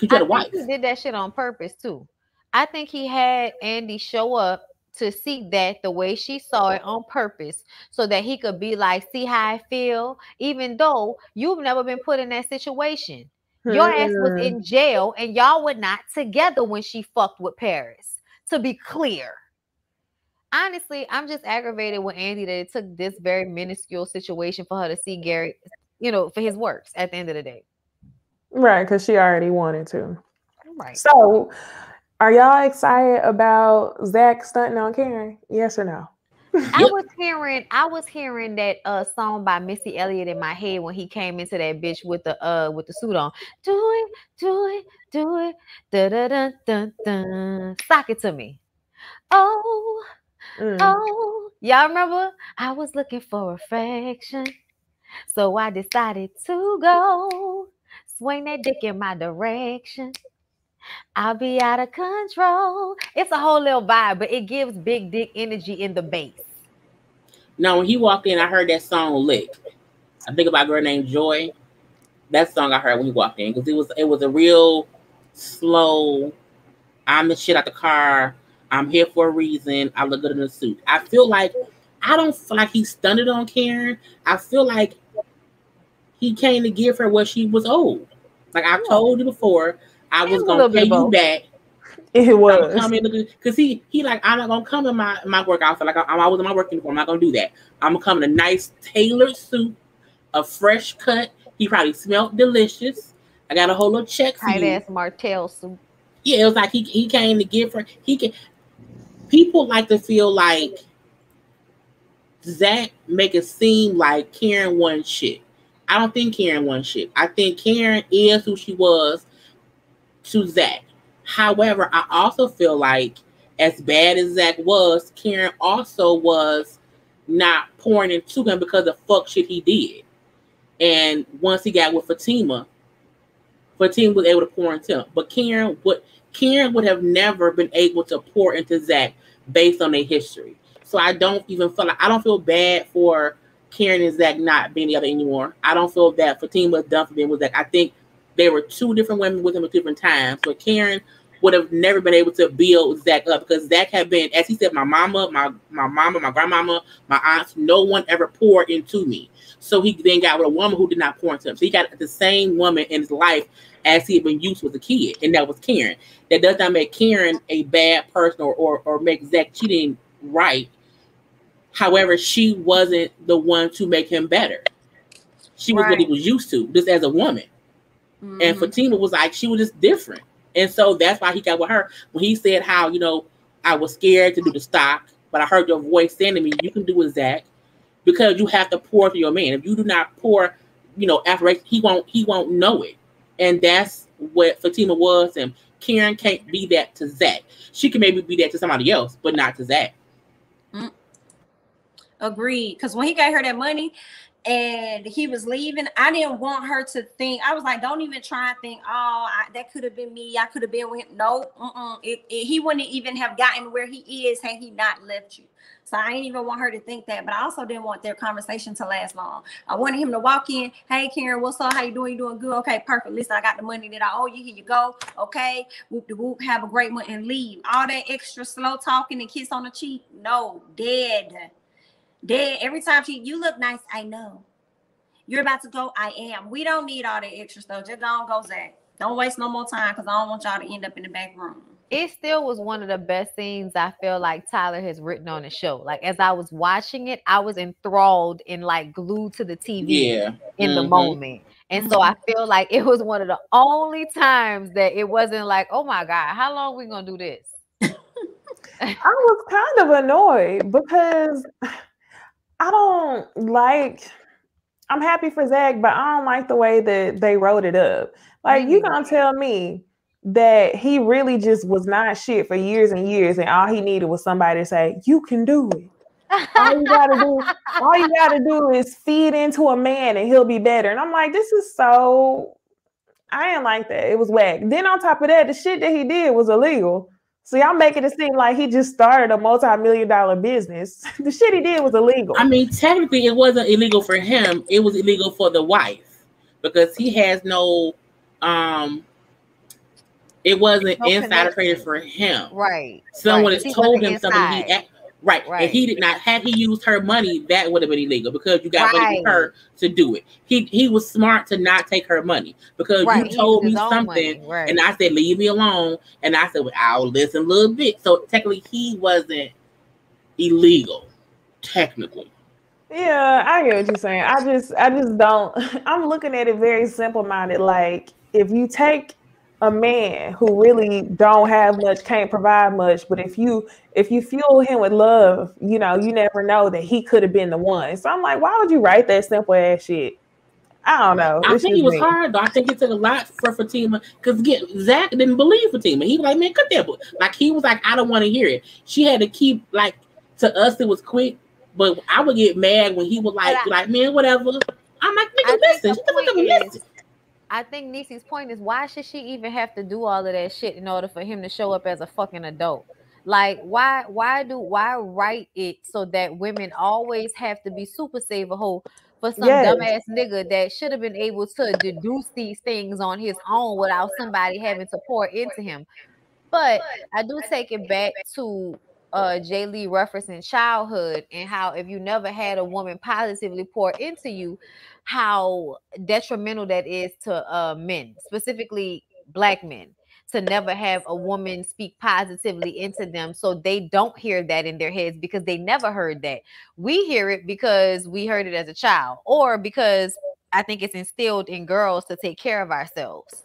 I think he did that shit on purpose too. I think he had Andy show up to see that the way she saw it on purpose, so that he could be like, see how I feel, even though you've never been put in that situation. Your ass was in jail and y'all were not together when she fucked with Paris. To be clear. Honestly, I'm just aggravated with Andy that it took this very minuscule situation for her to see Gary, you know, for his works at the end of the day. Right, because she already wanted to. Right. So, are y'all excited about Zach stunting on Karen? Yes or no? I was hearing that song by Missy Elliott in my head when he came into that bitch with the suit on. Do it, da da da da da. Sock it to me. Oh. Oh, y'all remember? I was looking for affection, so I decided to go swing that dick in my direction. I'll be out of control. It's a whole little vibe, but it gives big dick energy in the bass. Now, when he walked in, I heard that song Lick. I think about a girl named Joy. That song I heard when he walked in because it was a real slow. I'm the shit out the car. I'm here for a reason. I look good in a suit. I don't feel like he stunted on Karen. I feel like he came to give her what she was owed. Like I told you before, I was gonna pay you back. It was because he like, I'm not gonna come in my work outfit. Like I'm always in my work uniform. I'm not gonna do that. I'm gonna come in a nice tailored suit, a fresh cut. He probably smelled delicious. I got a whole little check for you. Tight ass Martell suit. Yeah, it was like he came to give her. People like to feel like Zach make it seem like Karen won shit. I don't think Karen won shit. I think Karen is who she was to Zach. However, I also feel like as bad as Zach was, Karen also was not pouring into him because of fuck shit he did. And once he got with Fatima was able to pour into him. But Karen would have never been able to pour into Zach based on their history. So I don't feel bad for Karen and Zach not being together anymore. I don't feel that Fatima was done for being with Zach. I think they were two different women with him at different times. So Karen would have never been able to build Zach up because Zach had been, as he said, my mama, my grandmama, my aunts, no one ever poured into me. So he then got with a woman who did not pour into him. So he got the same woman in his life as he had been used to as a kid, and that was Karen. That does not make Karen a bad person or make Zach cheating right. However, she wasn't the one to make him better. She was what he was used to, just as a woman. Mm-hmm. And Fatima was like, she was just different. And so that's why he got with her. When he said how, you know, I was scared to do the stock, but I heard your voice saying to me, you can do it, Zach, because you have to pour to your man. If you do not pour, you know, affirmation, he won't know it. And that's what Fatima was. And Karen can't be that to Zach. She can maybe be that to somebody else, but not to Zach. Agreed. Because when he gave her that money and he was leaving, I didn't want her to think. I was like, don't even try and think, that could have been me. I could have been with him. No, he wouldn't even have gotten where he is had he not left you. So I didn't even want her to think that. But I also didn't want their conversation to last long. I wanted him to walk in. Hey, Karen, what's up? How you doing? You doing good? Okay, perfect. Listen, I got the money that I owe you. Here you go. Okay. Whoop de whoop. Have a great one and leave. All that extra slow talking and kiss on the cheek. No, dead. Every time you look nice, I know. You're about to go, I am. We don't need all that extra stuff. Just don't go, Zach. Don't waste no more time because I don't want y'all to end up in the back room. It still was one of the best scenes I feel like Tyler has written on the show. Like as I was watching it, I was enthralled and like glued to the TV in the moment. And so I feel like it was one of the only times that it wasn't like, oh my God, how long are we gonna do this? I was kind of annoyed because I'm happy for Zach, but I don't like the way that they wrote it up. Like, you gonna tell me that he really just was not shit for years and years, and all he needed was somebody to say, you can do it. All you gotta do is feed into a man and he'll be better. And I'm like, this is so, I didn't like that. It was whack. Then on top of that, the shit that he did was illegal. So y'all making it seem like he just started a multi-million-dollar business. The shit he did was illegal. I mean, technically, it wasn't illegal for him. It was illegal for the wife because he has no. It wasn't insider trading for him. Right. Someone has told him something. Right. And he did not. Had he used her money, that would have been illegal because you got money from her to do it. He was smart to not take her money because you told me something, and I said leave me alone, and I said well, I'll listen a little bit. So technically, he wasn't illegal, technically. Yeah, I get what you're saying. I just don't. I'm looking at it very simple-minded. Like if you take a man who really don't have much, can't provide much, but if you fuel him with love, you know, you never know that he could have been the one. So I'm like, why would you write that simple ass shit? I don't know. I think it was hard though. I think it took a lot for Fatima because again, Zach didn't believe Fatima. He was like, man, cut that book. Like he was like, I don't want to hear it. She had to keep like to us it was quick, but I would get mad when he was like, man, whatever. I'm like, nigga, listen. Shut the fuck up and listen. I think Necey's point is why should she even have to do all of that shit in order for him to show up as a fucking adult? Like why write it so that women always have to be super save a hoe for some dumbass nigga that should have been able to deduce these things on his own without somebody having to pour into him. But I do take it back to Jay Lee referencing childhood and how if you never had a woman positively pour into you, how detrimental that is to men, specifically Black men, to never have a woman speak positively into them so they don't hear that in their heads because they never heard that. We hear it because we heard it as a child or because I think it's instilled in girls to take care of ourselves.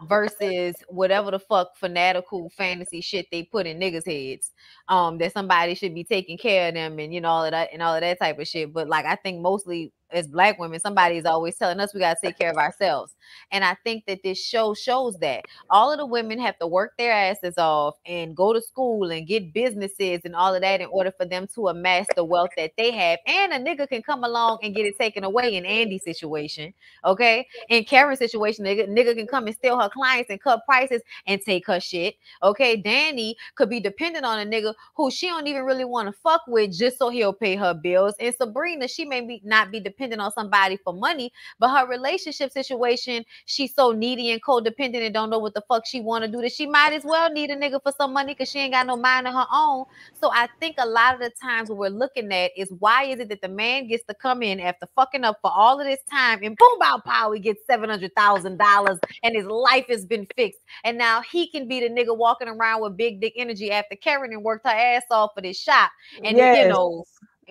Versus whatever the fuck fanatical fantasy shit they put in niggas' heads, that somebody should be taking care of them and you know all of that type of shit. But like I think mostly as Black women, somebody is always telling us we got to take care of ourselves. And I think that this show shows that all of the women have to work their asses off and go to school and get businesses and all of that in order for them to amass the wealth that they have. And a nigga can come along and get it taken away in Andy's situation. Okay. In Karen's situation, nigga can come and steal her clients and cut prices and take her shit. Okay. Danny could be dependent on a nigga who she don't even really want to fuck with just so he'll pay her bills. And Sabrina, she may not be dependent on somebody for money, but her relationship situation, she's so needy and codependent and don't know what the fuck she want to do that she might as well need a nigga for some money because she ain't got no mind of her own. So I think a lot of the times what we're looking at is why is it that the man gets to come in after fucking up for all of this time and boom, bow, pow, he gets $700,000 and his life has been fixed. And now he can be the nigga walking around with big dick energy after Karen and worked her ass off for this shop. And Yes. then, you know,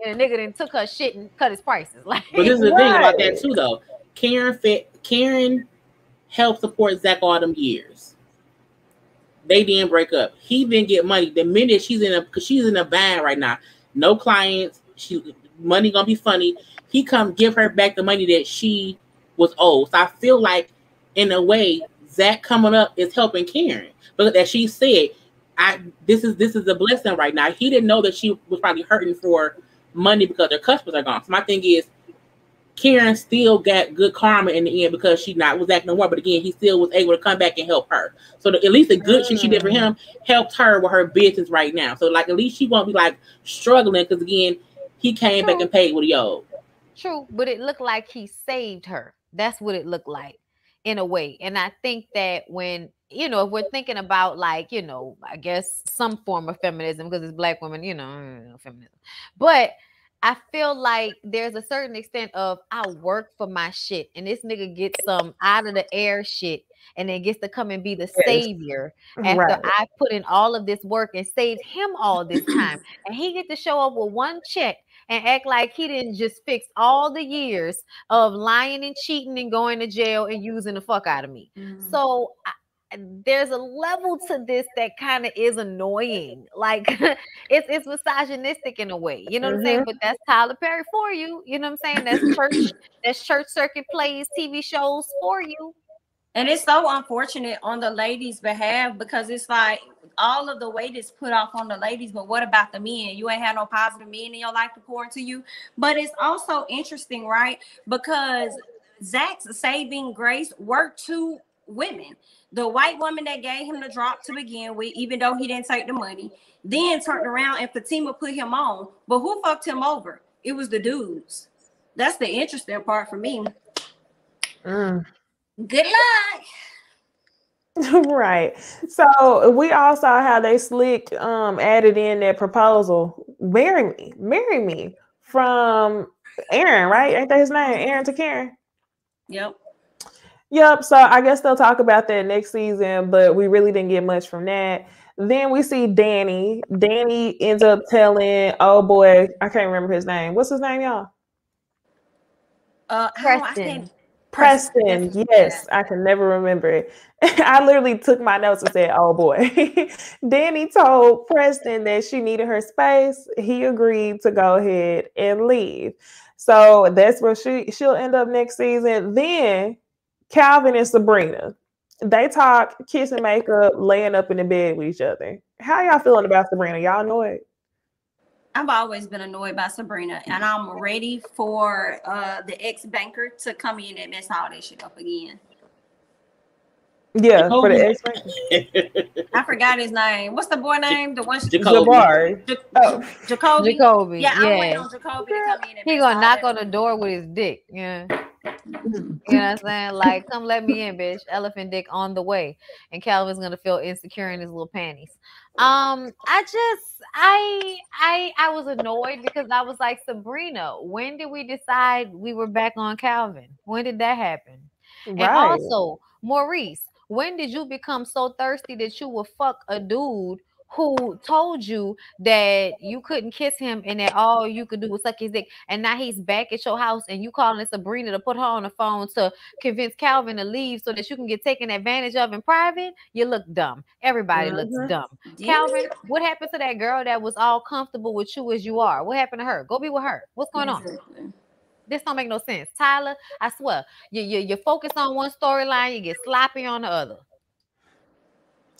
and a nigga then took her shit and cut his prices. Like, but this is the thing about that too, though. Karen helped support Zach all them years. They didn't break up. He didn't get money the minute she's in a bind right now. No clients. Money gonna be funny. He come give her back the money that she was owed. So I feel like, in a way, Zach coming up is helping Karen. But as she said, this is a blessing right now. He didn't know that she was probably hurting for money because her customers are gone. So my thing is, Karen still got good karma in the end because she was acting no more. But again, he still was able to come back and help her. So at least the good shit she did for him helped her with her business right now. So like at least she won't be like struggling because again, he came back and paid what he owed. True, but it looked like he saved her. That's what it looked like in a way. And I think that when, you know, if we're thinking about like, you know, I guess some form of feminism because it's Black women, you know, feminism. But I feel like there's a certain extent of I work for my shit and this nigga gets some out of the air shit and then gets to come and be the savior after I put in all of this work and saved him all this time. And he get to show up with one check and act like he didn't just fix all the years of lying and cheating and going to jail and using the fuck out of me. So there's a level to this that kind of is annoying. Like it's misogynistic in a way, you know what I'm saying? But that's Tyler Perry for you. You know what I'm saying? That's church circuit plays, TV shows for you. And it's so unfortunate on the ladies' behalf because it's like all of the weight is put off on the ladies, but what about the men? You ain't had no positive men in your life to pour into you. But it's also interesting, right? Because Zach's saving grace worked to women. The white woman that gave him the drop to begin with, even though he didn't take the money, then turned around and Fatima put him on. But who fucked him over? It was the dudes. That's the interesting part for me. Good luck. Right. So we all saw how they slick added in that proposal. Marry me from Aaron, right? Ain't that his name? Aaron to Karen. Yep. So I guess they'll talk about that next season, but we really didn't get much from that. Then we see Danny. Danny ends up telling, oh boy, I can't remember his name. What's his name, y'all? Preston. Yes, I can never remember it. I literally took my notes and said, oh boy. Danny told Preston that she needed her space. He agreed to go ahead and leave. So that's where she'll end up next season. Then Calvin and Sabrina, they talk, kiss and make up, laying up in the bed with each other. How y'all feeling about Sabrina? Y'all know it? I've always been annoyed by Sabrina, and I'm ready for the ex-banker to come in and mess all that shit up again. Yeah, for the ex-banker. I forgot his name. What's the boy name? The one Jacoby. Jacoby. Yeah, I'm waiting on Jacoby to come in and he gonna knock on the door with his dick. Yeah. You know what I'm saying? Like, come let me in, bitch. Elephant dick on the way. And Calvin's gonna feel insecure in his little panties. I was annoyed because I was like, Sabrina, when did we decide we were back on Calvin? When did that happen? Right. And also, Maurice, when did you become so thirsty that you would fuck a dude who told you that you couldn't kiss him and that all you could do was suck his dick, and now he's back at your house and you calling Sabrina to put her on the phone to convince Calvin to leave so that you can get taken advantage of in private? You look dumb. Everybody looks dumb. Calvin, what happened to that girl that was all comfortable with you as you are? What happened to her? Go be with her. What's going on? This don't make no sense. Tyler, I swear, you focus on one storyline, you get sloppy on the other.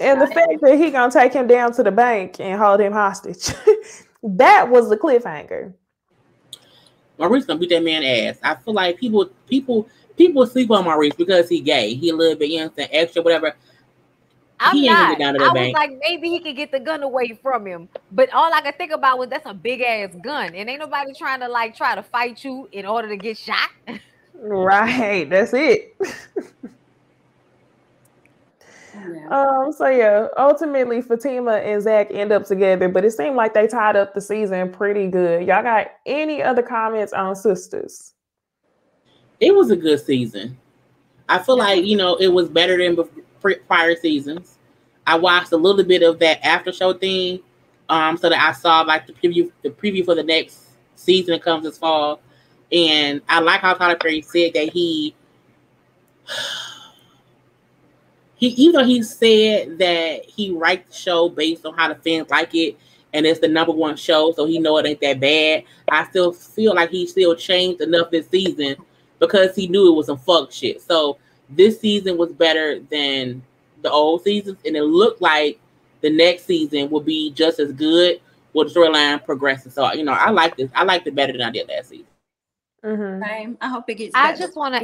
And the fact that he gonna take him down to the bank and hold him hostage, that was the cliffhanger. Maurice gonna beat that man ass. I feel like people sleep on Maurice because he gay. He a little bit innocent, extra, whatever. I'm not. I was like, maybe he could get the gun away from him. But all I could think about was that's a big ass gun. And ain't nobody trying to like try to fight you in order to get shot. Right. That's it. Yeah. So yeah, ultimately Fatima and Zach end up together, but it seemed like they tied up the season pretty good. Y'all got any other comments on sisters? It was a good season. I feel like, you know, it was better than prior seasons. I watched a little bit of that after show thing, so that I saw like the preview for the next season that comes this fall. And I like how Tyler Perry said that he even though he said that he writes the show based on how the fans like it, and it's the #1 show, so he know it ain't that bad. I still feel like he still changed enough this season because he knew it was some fuck shit. So this season was better than the old seasons, and it looked like the next season will be just as good with the storyline progressing. So, you know, I like this. I liked it better than I did last season. Same. I hope it gets better. I just want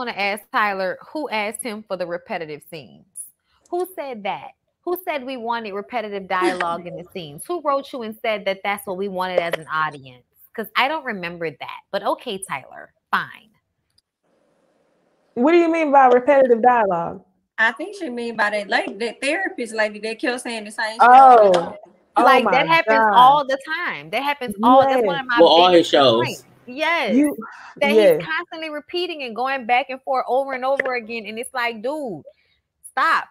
to ask Tyler, who asked him for the repetitive scenes? Who said that? Who said we wanted repetitive dialogue in the scenes? Who wrote you and said that that's what we wanted as an audience? Because I don't remember that. But okay, Tyler, fine. What do you mean by repetitive dialogue? I think she mean by that, like that therapist lady that kept saying the same shit. Oh, like that happens all the time. That happens all. That's one of my all his shows. Points. Yes, he's constantly repeating and going back and forth over and over again, and it's like, dude, stop.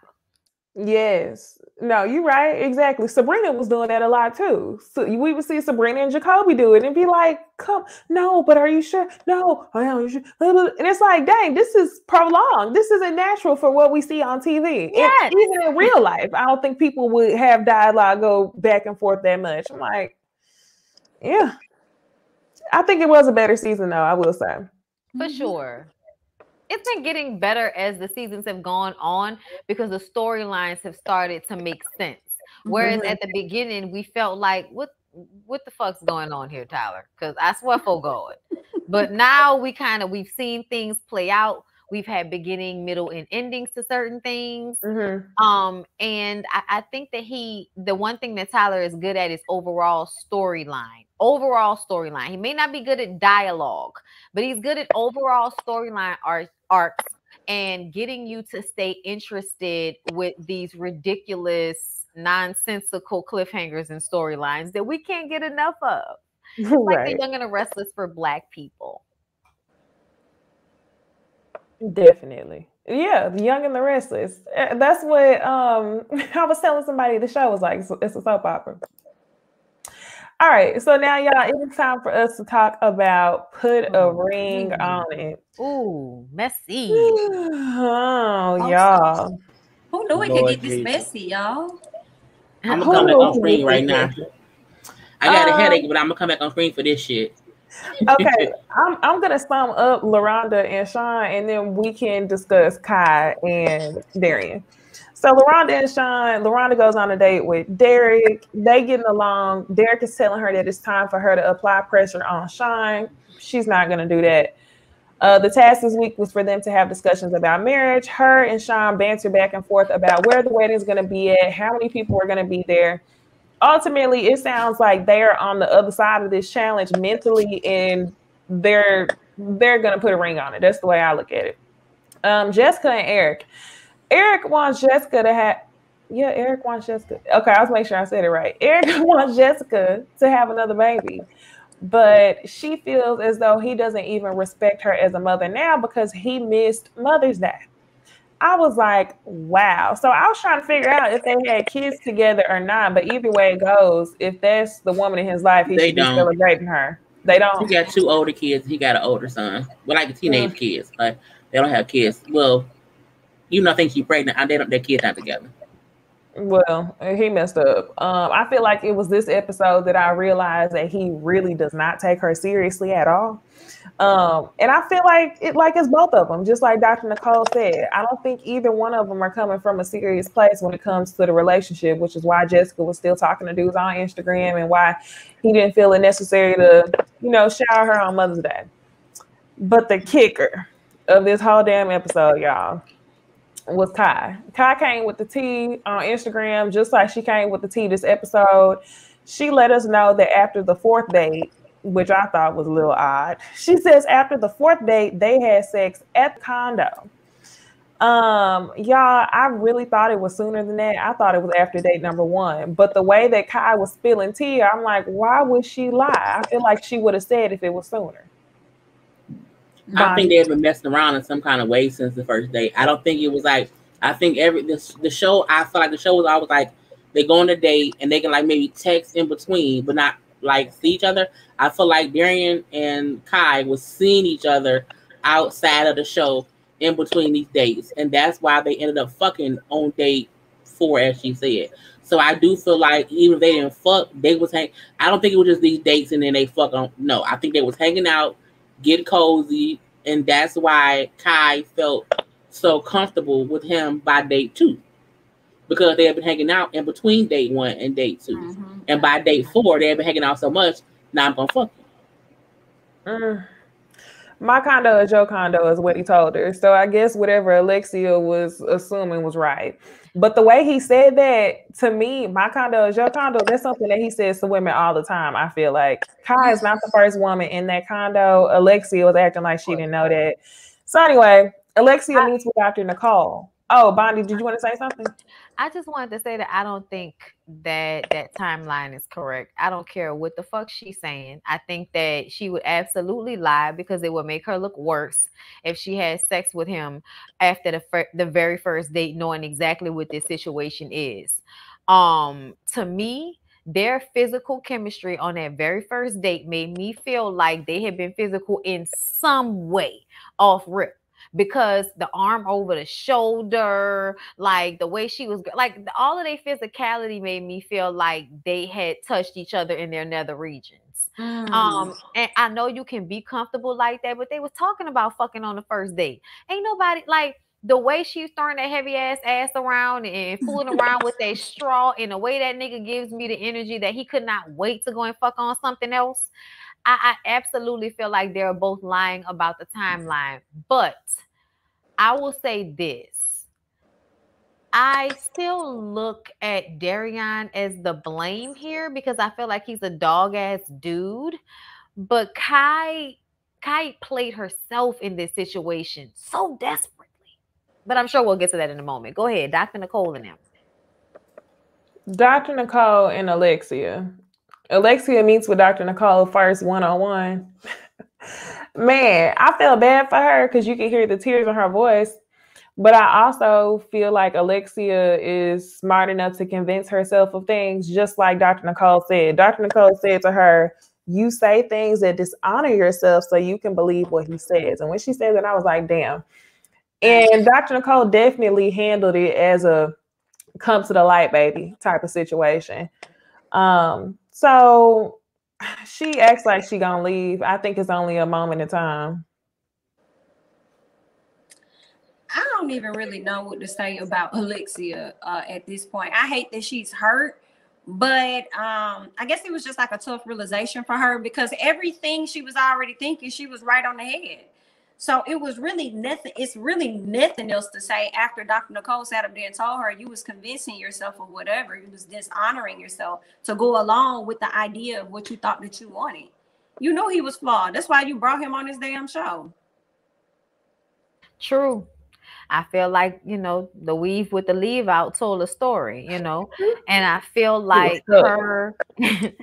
Yes, no, you're right, exactly. Sabrina was doing that a lot too. So we would see Sabrina and Jacoby do it and be like, "Come, no, but are you sure? No, I am sure." And it's like, dang, this is prolonged. This isn't natural for what we see on TV. Yes. Even in real life, I don't think people would have dialogue go back and forth that much. I'm like, yeah. I think it was a better season, though, I will say. For sure. It's been getting better as the seasons have gone on because the storylines have started to make sense. Whereas at the beginning, we felt like, what the fuck's going on here, Tyler? Because I swear for God. But now we've seen things play out. We've had beginning, middle, and endings to certain things. And I think that the one thing that Tyler is good at is overall storyline. He may not be good at dialogue, but he's good at overall storyline arcs and getting you to stay interested with these ridiculous, nonsensical cliffhangers and storylines that we can't get enough of. Like The Young and the Restless for Black people. Definitely. Yeah, The Young and the Restless. That's what I was telling somebody the show was like. It's a soap opera. All right, so now y'all, it's time for us to talk about Put a Ring on It. Ooh, messy. Oh, y'all. Who knew it could get this messy, y'all? I'm gonna come back on screen right now. I got a headache, but I'm gonna come back on screen for this shit. Okay, I'm gonna sum up LaRonda and Sean, and then we can discuss Kai and Darian. So LaRonda and Sean, LaRonda goes on a date with Derek. They getting along. Derek is telling her that it's time for her to apply pressure on Sean. She's not gonna do that. The task this week was for them to have discussions about marriage. Her and Sean banter back and forth about where the wedding's gonna be at, how many people are gonna be there. Ultimately, it sounds like they're on the other side of this challenge mentally, and they're gonna put a ring on it. That's the way I look at it. Jessica and Eric. Eric wants Jessica to have. Yeah, Eric wants Jessica. Okay, I was making sure I said it right. Eric wants Jessica to have another baby, but she feels as though he doesn't even respect her as a mother now because he missed Mother's Day. I was like, wow. So I was trying to figure out if they had kids together or not. But either way it goes, if that's the woman in his life, he should be celebrating her. They don't. He got 2 older kids. He got an older son. Well, like teenage kids. Like they don't have kids. Well, you know, think she's pregnant. Their kids not together. Well, he messed up. I feel like it was this episode that I realized that he really does not take her seriously at all. And I feel like it's both of them, just like Dr. Nicole said. I don't think either one of them are coming from a serious place when it comes to the relationship, which is why Jessica was still talking to dudes on Instagram and why he didn't feel it necessary to, shower her on Mother's Day. But the kicker of this whole damn episode, y'all, was Kai. Kai came with the tea on Instagram, just like she came with the tea this episode. She let us know that after the fourth date, which I thought was a little odd, she says after the fourth date, they had sex at the condo. Y'all, I really thought it was sooner than that. I thought it was after date number 1. But the way that Kai was spilling tea, I'm like, why would she lie? I feel like she would have said if it was sooner. I think they've been messing around in some kind of way since the first date. I don't think it was like, I think the show, I feel like the show was always like, they go on a date and they can like maybe text in between, but not like see each other. I feel like Darian and Kai was seeing each other outside of the show in between these dates. And that's why they ended up fucking on date 4, as she said. So I do feel like even if they didn't fuck, they was I don't think it was just these dates and then they fuck on. No, I think they was hanging out, get cozy, and that's why Kai felt so comfortable with him by date 2, because they had been hanging out in between date 1 and date 2, and by date 4 they had been hanging out so much. Now I'm gonna fuck you. My condo is your condo is what he told her. So I guess whatever Alexia was assuming was right. But the way he said that, to me, my condo is your condo, that's something that he says to women all the time. I feel like Kai is not the first woman in that condo. Alexia was acting like she didn't know that. So anyway, Alexia meets with Dr. Nicole. Oh, Bondy, did you want to say something? I just wanted to say that I don't think that timeline is correct. I don't care what the fuck she's saying. I think that she would absolutely lie because it would make her look worse if she had sex with him after the very first date, knowing exactly what this situation is. To me, their physical chemistry on that very first date made me feel like they had been physical in some way off rip. Because the arm over the shoulder, like the way she was, like all of their physicality made me feel like they had touched each other in their nether regions. And I know you can be comfortable like that, but they was talking about fucking on the first date. Ain't nobody like the way she's throwing that heavy ass around and fooling around with that straw, in a way that nigga gives me the energy that he could not wait to go and fuck on something else. I absolutely feel like they're both lying about the timeline. But I will say this. I still look at Darian as the blame here because I feel like he's a dog-ass dude. But Kai played herself in this situation so desperately. But I'm sure we'll get to that in a moment. Go ahead, Dr. Nicole and them. Dr. Nicole and Alexia. Alexia meets with Dr. Nicole first one-on-one. Man, I feel bad for her because you can hear the tears in her voice. But I also feel like Alexia is smart enough to convince herself of things, just like Dr. Nicole said. Dr. Nicole said to her, you say things that dishonor yourself so you can believe what he says. And when she said that, I was like, damn. And Dr. Nicole definitely handled it as a come to the light, baby type of situation. So she acts like she gonna leave. I think it's only a moment in time. I don't even really know what to say about Alexia at this point. I hate that she's hurt, but I guess it was just like a tough realization for her because everything she was already thinking, she was right on the head. So it was really nothing. It's really nothing else to say after Dr. Nicole sat up there and told her you was convincing yourself or whatever. You was dishonoring yourself to go along with the idea of what you thought that you wanted. You know he was flawed. That's why you brought him on this damn show. True. I feel like, the weave with the leave out told a story, and I feel like her from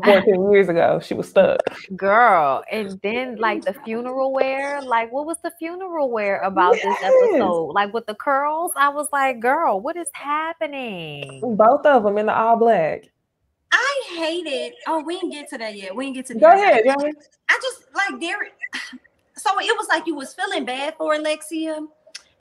14 years ago, she was stuck. Girl. And then like the funeral wear, like what was the funeral wear about this episode? Like with the curls, I was like, girl, what is happening? Both of them in the all black. I hate it. Oh, we didn't get to that yet. We didn't get to that. Go ahead, Jami. I just like Derek. So it was like you was feeling bad for Alexia.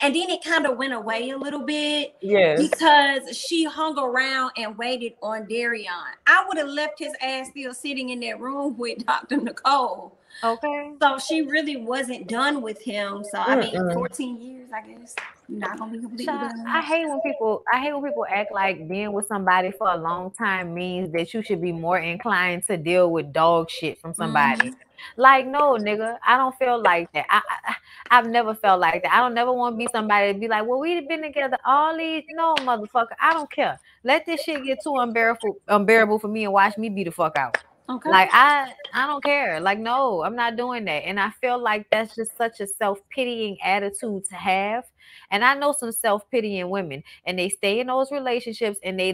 And then it kind of went away a little bit because she hung around and waited on Darion. I would have left his ass still sitting in that room with Dr. Nicole. Okay. So she really wasn't done with him. So I mean, 14 years, I guess. Not gonna be completely done. I hate when people act like being with somebody for a long time means that you should be more inclined to deal with dog shit from somebody. Like, no, nigga, I don't feel like that. I've never felt like that. I don't never want to be somebody to be like, well, we've been together all these. No, motherfucker, I don't care. Let this shit get too unbearable for me and watch me be the fuck out. Okay. Like, I don't care. Like, no, I'm not doing that. And I feel like that's just such a self-pitying attitude to have. And I know some self-pitying women, and they stay in those relationships and they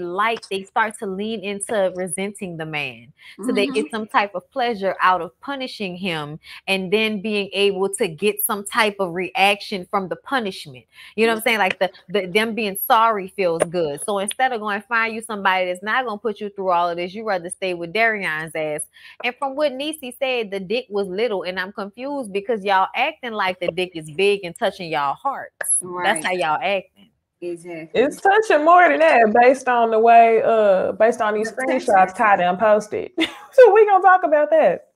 start to lean into resenting the man. So they get some type of pleasure out of punishing him and then being able to get some type of reaction from the punishment. You know what I'm saying? Like them being sorry feels good. So instead of going to find you somebody that's not going to put you through all of this, you rather stay with Darion's ass. And from what Necey said, the dick was little, and I'm confused because y'all acting like the dick is big and touching y'all hearts. Right. That's how y'all acting. Exactly. It's touching more than that based on the way, based on these screenshots Ty done posted. So we gonna talk about that.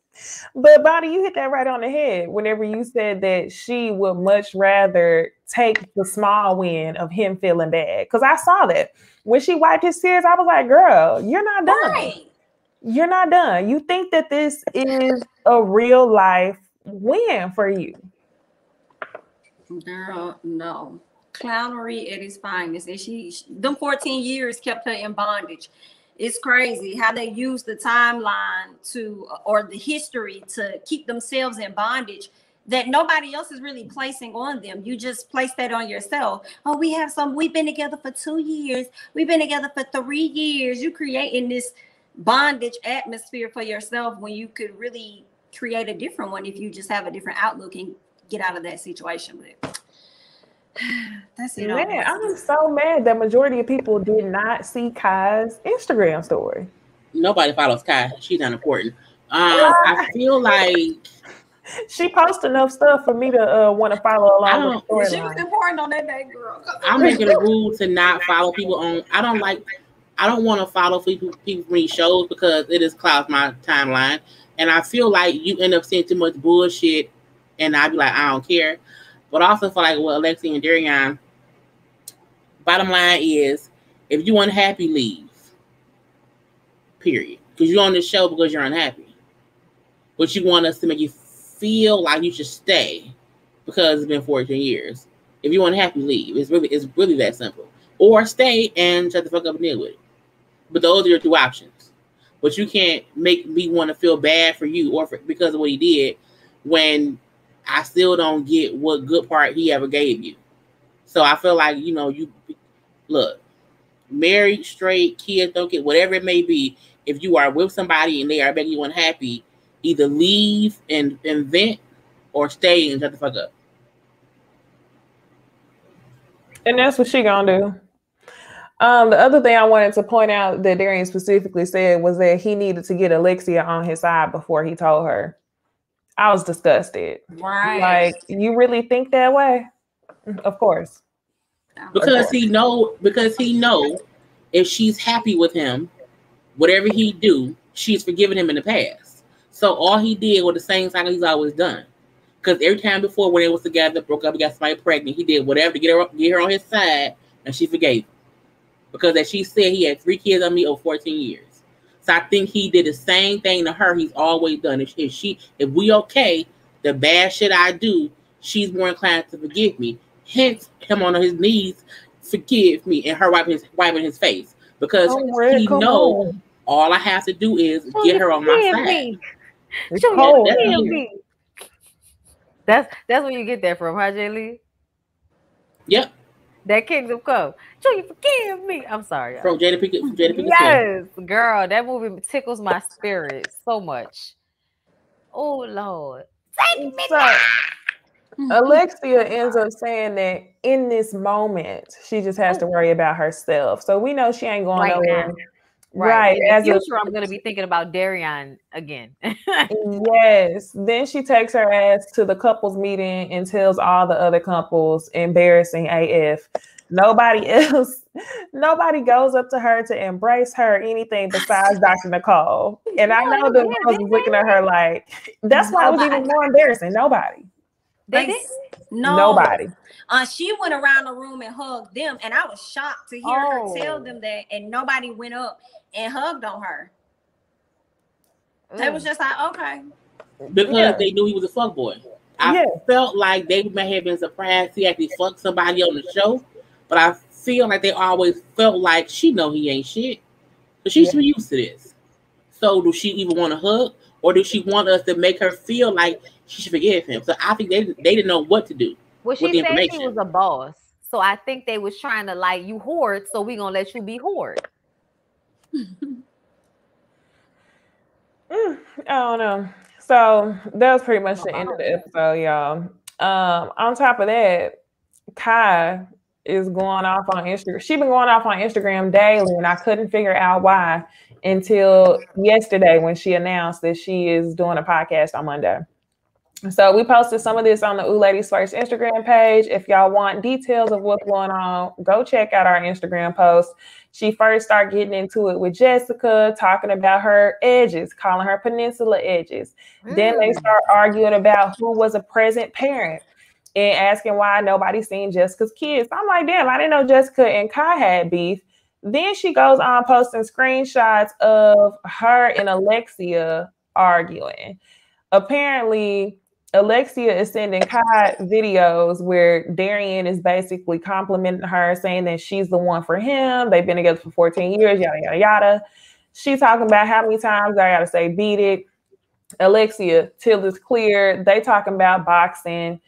But Bonnie, you hit that right on the head whenever you said that she would much rather take the small win of him feeling bad. Because I saw that. When she wiped his tears, I was like, girl, you're not done. Right. You're not done. You think that this is a real life win for you. Girl, no. Clownery at its finest. And them 14 years kept her in bondage. It's crazy how they use the timeline or the history to keep themselves in bondage that nobody else is really placing on them. You just place that on yourself. Oh, we've been together for 2 years. We've been together for 3 years. You creating this bondage atmosphere for yourself when you could really create a different one if you just have a different outlook and get out of that situation with it. That's it. Man, I'm so mad that majority of people did not see Kai's Instagram story. Nobody follows Kai. She's unimportant. I feel like she posts enough stuff for me to want to follow along with the storyline. She was important on that day, girl. I'm making a rule to not follow people on. I don't want to follow people from these shows because it just clouds my timeline. And I feel like you end up seeing too much bullshit, and I'd be like, I don't care. But I also feel like with Alexi and Darion, bottom line is, if you're unhappy, leave. Period. Because you're on this show because you're unhappy. But you want us to make you feel like you should stay because it's been 14 years. If you're unhappy, leave. It's really that simple. Or stay and shut the fuck up and deal with it. But those are your two options. But you can't make me want to feel bad for you or because of what he did when I still don't get what good part he ever gave you. So I feel like, you look, married, straight, kids, don't get whatever it may be. If you are with somebody and they are making you unhappy, either leave and vent or stay and shut the fuck up. And that's what she gonna do. The other thing I wanted to point out that Darion specifically said was that he needed to get Alexia on his side before he told her. I was disgusted. Right. Like, you really think that way? Of course. Because he know if she's happy with him, whatever he do, she's forgiven him in the past. So all he did was the same cycle he's always done. Because every time before when they was together, broke up, he got somebody pregnant, he did whatever to get her on his side, and she forgave him. Because as she said, he had 3 kids on me over 14 years. So I think he did the same thing to her he's always done. If we okay, the bad shit I do, she's more inclined to forgive me. Hence, him on his knees, forgive me, and her wiping his face. Because he knows all I have to do is get her on my side. That's where you get that from, huh, Jay Lee? Yep. That Kingdom Come. So you forgive me. I'm sorry. From Jada Pinkett. Yes, girl. That movie tickles my spirit so much. Oh, Lord. Alexia ends up saying that in this moment, she just has to worry about herself. So we know she ain't going nowhere. Right. In the As future, I'm gonna be thinking about Darian again. Yes. Then she takes her ass to the couples meeting and tells all the other couples, embarrassing AF. Nobody goes up to her to embrace her or anything besides Dr. Nicole. And I know the girls was looking at her like, that's why it was even more embarrassing. Nobody. Nobody. She went around the room and hugged them, and I was shocked to hear her tell them that, and nobody went up and hugged on her. They was just like, okay. Because they knew he was a fuckboy. I felt like they may have been surprised he actually fucked somebody on the show, but I feel like they always felt like she know he ain't shit. But she's used to this. So do she even want to hug, or do she want us to make her feel like she should forgive him? So I think they didn't know what to do. Well, she said she was a boss. So I think they was trying to like, you whored, so we gonna let you be whored. I don't know. So that was pretty much the end of the episode, y'all. On top of that, Kai is going off on Instagram. She's been going off on Instagram daily, and I couldn't figure out why until yesterday when she announced that she is doing a podcast on Monday. So we posted some of this on the Ooh Ladies First Instagram page. If y'all want details of what's going on, go check out our Instagram post. She first started getting into it with Jessica, talking about her edges, calling her peninsula edges. Then they start arguing about who was a present parent and asking why nobody seen Jessica's kids. I'm like, damn, I didn't know Jessica and Kai had beef. Then she goes on posting screenshots of her and Alexia arguing. Apparently, Alexia is sending Kai videos where Darian is basically complimenting her, saying that she's the one for him. They've been together for 14 years, yada, yada, yada. She's talking about how many times I got to say beat it. Alexia, till it's clear, they talking about boxing.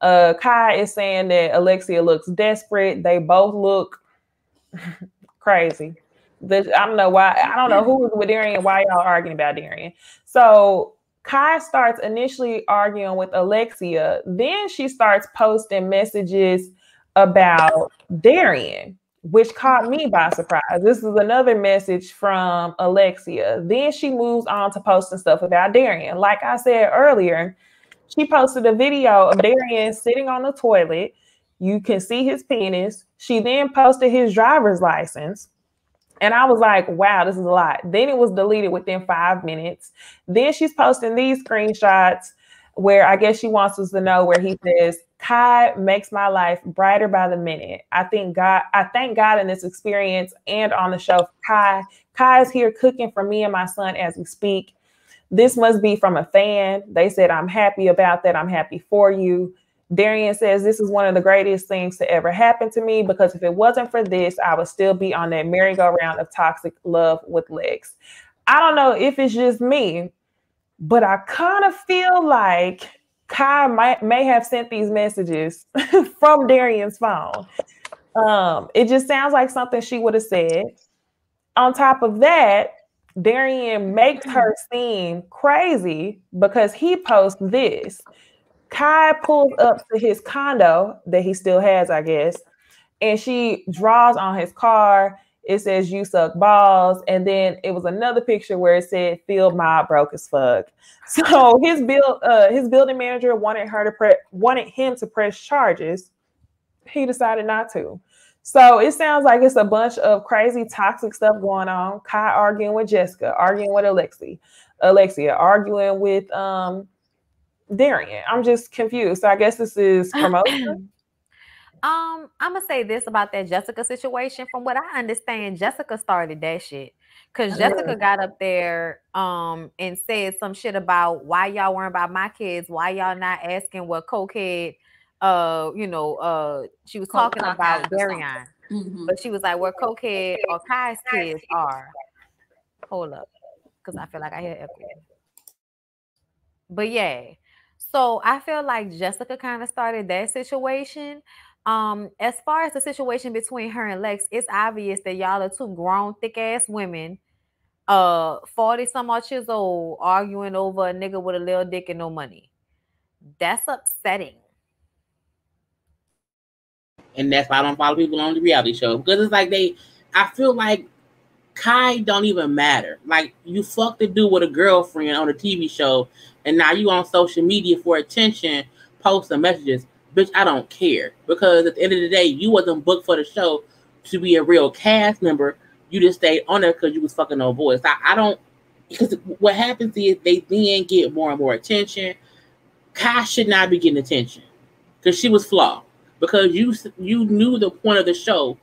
Kai is saying that Alexia looks desperate. They both look crazy. I don't know why. I don't know who was with Darian, why y'all arguing about Darian. So Kai starts initially arguing with Alexia. Then she starts posting messages about Darian, which caught me by surprise. This is another message from Alexia. Then she moves on to posting stuff about Darian. Like I said earlier, she posted a video of Darian sitting on the toilet. You can see his penis. She then posted his driver's license. And I was like, wow, this is a lot. Then it was deleted within 5 minutes. Then she's posting these screenshots where I guess she wants us to know where he says, Kai makes my life brighter by the minute. I thank God in this experience and on the show. Kai is here cooking for me and my son as we speak. This must be from a fan. They said, I'm happy about that. I'm happy for you. Darian says, this is one of the greatest things to ever happen to me, because if it wasn't for this, I would still be on that merry-go-round of toxic love with legs. I don't know if it's just me, but I kind of feel like Kai may have sent these messages from Darian's phone. It just sounds like something she would have said. On top of that, Darian makes her seem crazy because he posts this. Kai pulls up to his condo that he still has, I guess, and she draws on his car. It says, you suck balls. And then it was another picture where it said, field mob broke as fuck. So his building manager wanted him to press charges. He decided not to. So it sounds like it's a bunch of crazy toxic stuff going on. Kai arguing with Jessica, arguing with Alexia arguing with Darian. I'm just confused. So I guess this is promotion. I'm gonna say this about that Jessica situation. From what I understand, Jessica started that shit because Jessica got up there and said some shit about why y'all weren't about my kids, why y'all not asking what cokehead she was talking about Darian. But she was like, where cokehead or Kai's kids are. Hold up, because I feel like I hear echo. But yeah. So I feel like Jessica kind of started that situation. As far as the situation between her and Lex, it's obvious that y'all are two grown, thick-ass women, 40 some odd years old, arguing over a nigga with a little dick and no money. That's upsetting. And that's why I don't follow people on the reality show, because it's like I feel like Kai don't even matter. Like, you fucked the dude with a girlfriend on a TV show, and now you on social media for attention, posting messages. Bitch, I don't care. Because at the end of the day, you wasn't booked for the show to be a real cast member. You just stayed on there because you was fucking no voice. I don't, because what happens is they then get more and more attention. Kai should not be getting attention because she was flawed. Because you knew the point of the show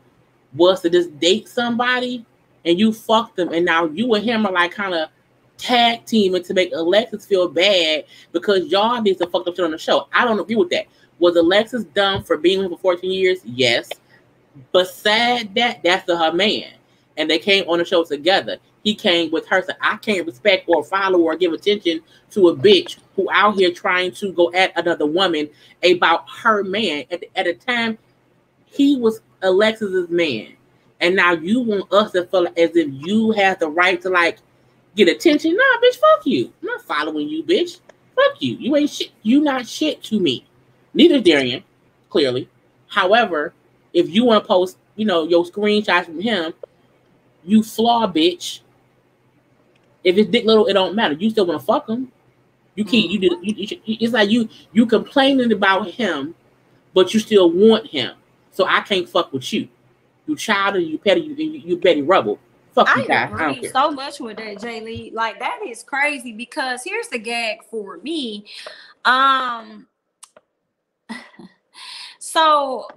was to just date somebody and you fucked them, and now you and him are like kind of tag teaming to make Alexis feel bad because y'all did some fucked up shit on the show. I don't agree with that. Was Alexis dumb for being with him for 14 years? Yes. Beside that, that's her man. And they came on the show together. He came with her. So I can't respect or follow or give attention to a bitch who out here trying to go at another woman about her man. At the time, he was Alexis's man. And now you want us to feel as if you have the right to like get attention. Nah, bitch, fuck you. I'm not following you, bitch. Fuck you. You ain't shit. You not shit to me. Neither Darian, clearly. However, if you want to post, your screenshots from him, you flaw, bitch. If it's dick little, it don't matter. You still want to fuck him. You keep it's like you complaining about him, but you still want him. So I can't fuck with you. You child and you petty, you Betty Rubble. Fuck you guys. I agree so much with that, Jay Lee. Like, that is crazy because here's the gag for me. So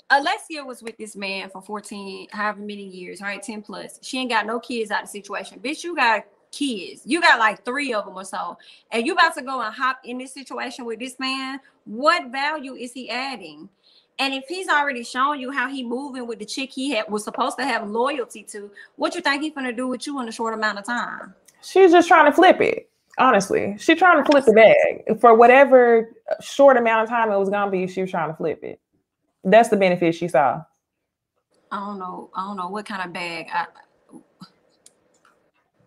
Alexia was with this man for 14, however many years, right? 10 plus. She ain't got no kids out of the situation. Bitch, you got kids. You got like 3 of them or so. And you about to go and hop in this situation with this man. What value is he adding? And if he's already shown you how he moving with the chick he was supposed to have loyalty to, what you think he's gonna do with you in a short amount of time? She's just trying to flip it. Honestly, she's trying to flip the bag for whatever short amount of time it was gonna be. She was trying to flip it. That's the benefit she saw. I don't know what kind of bag.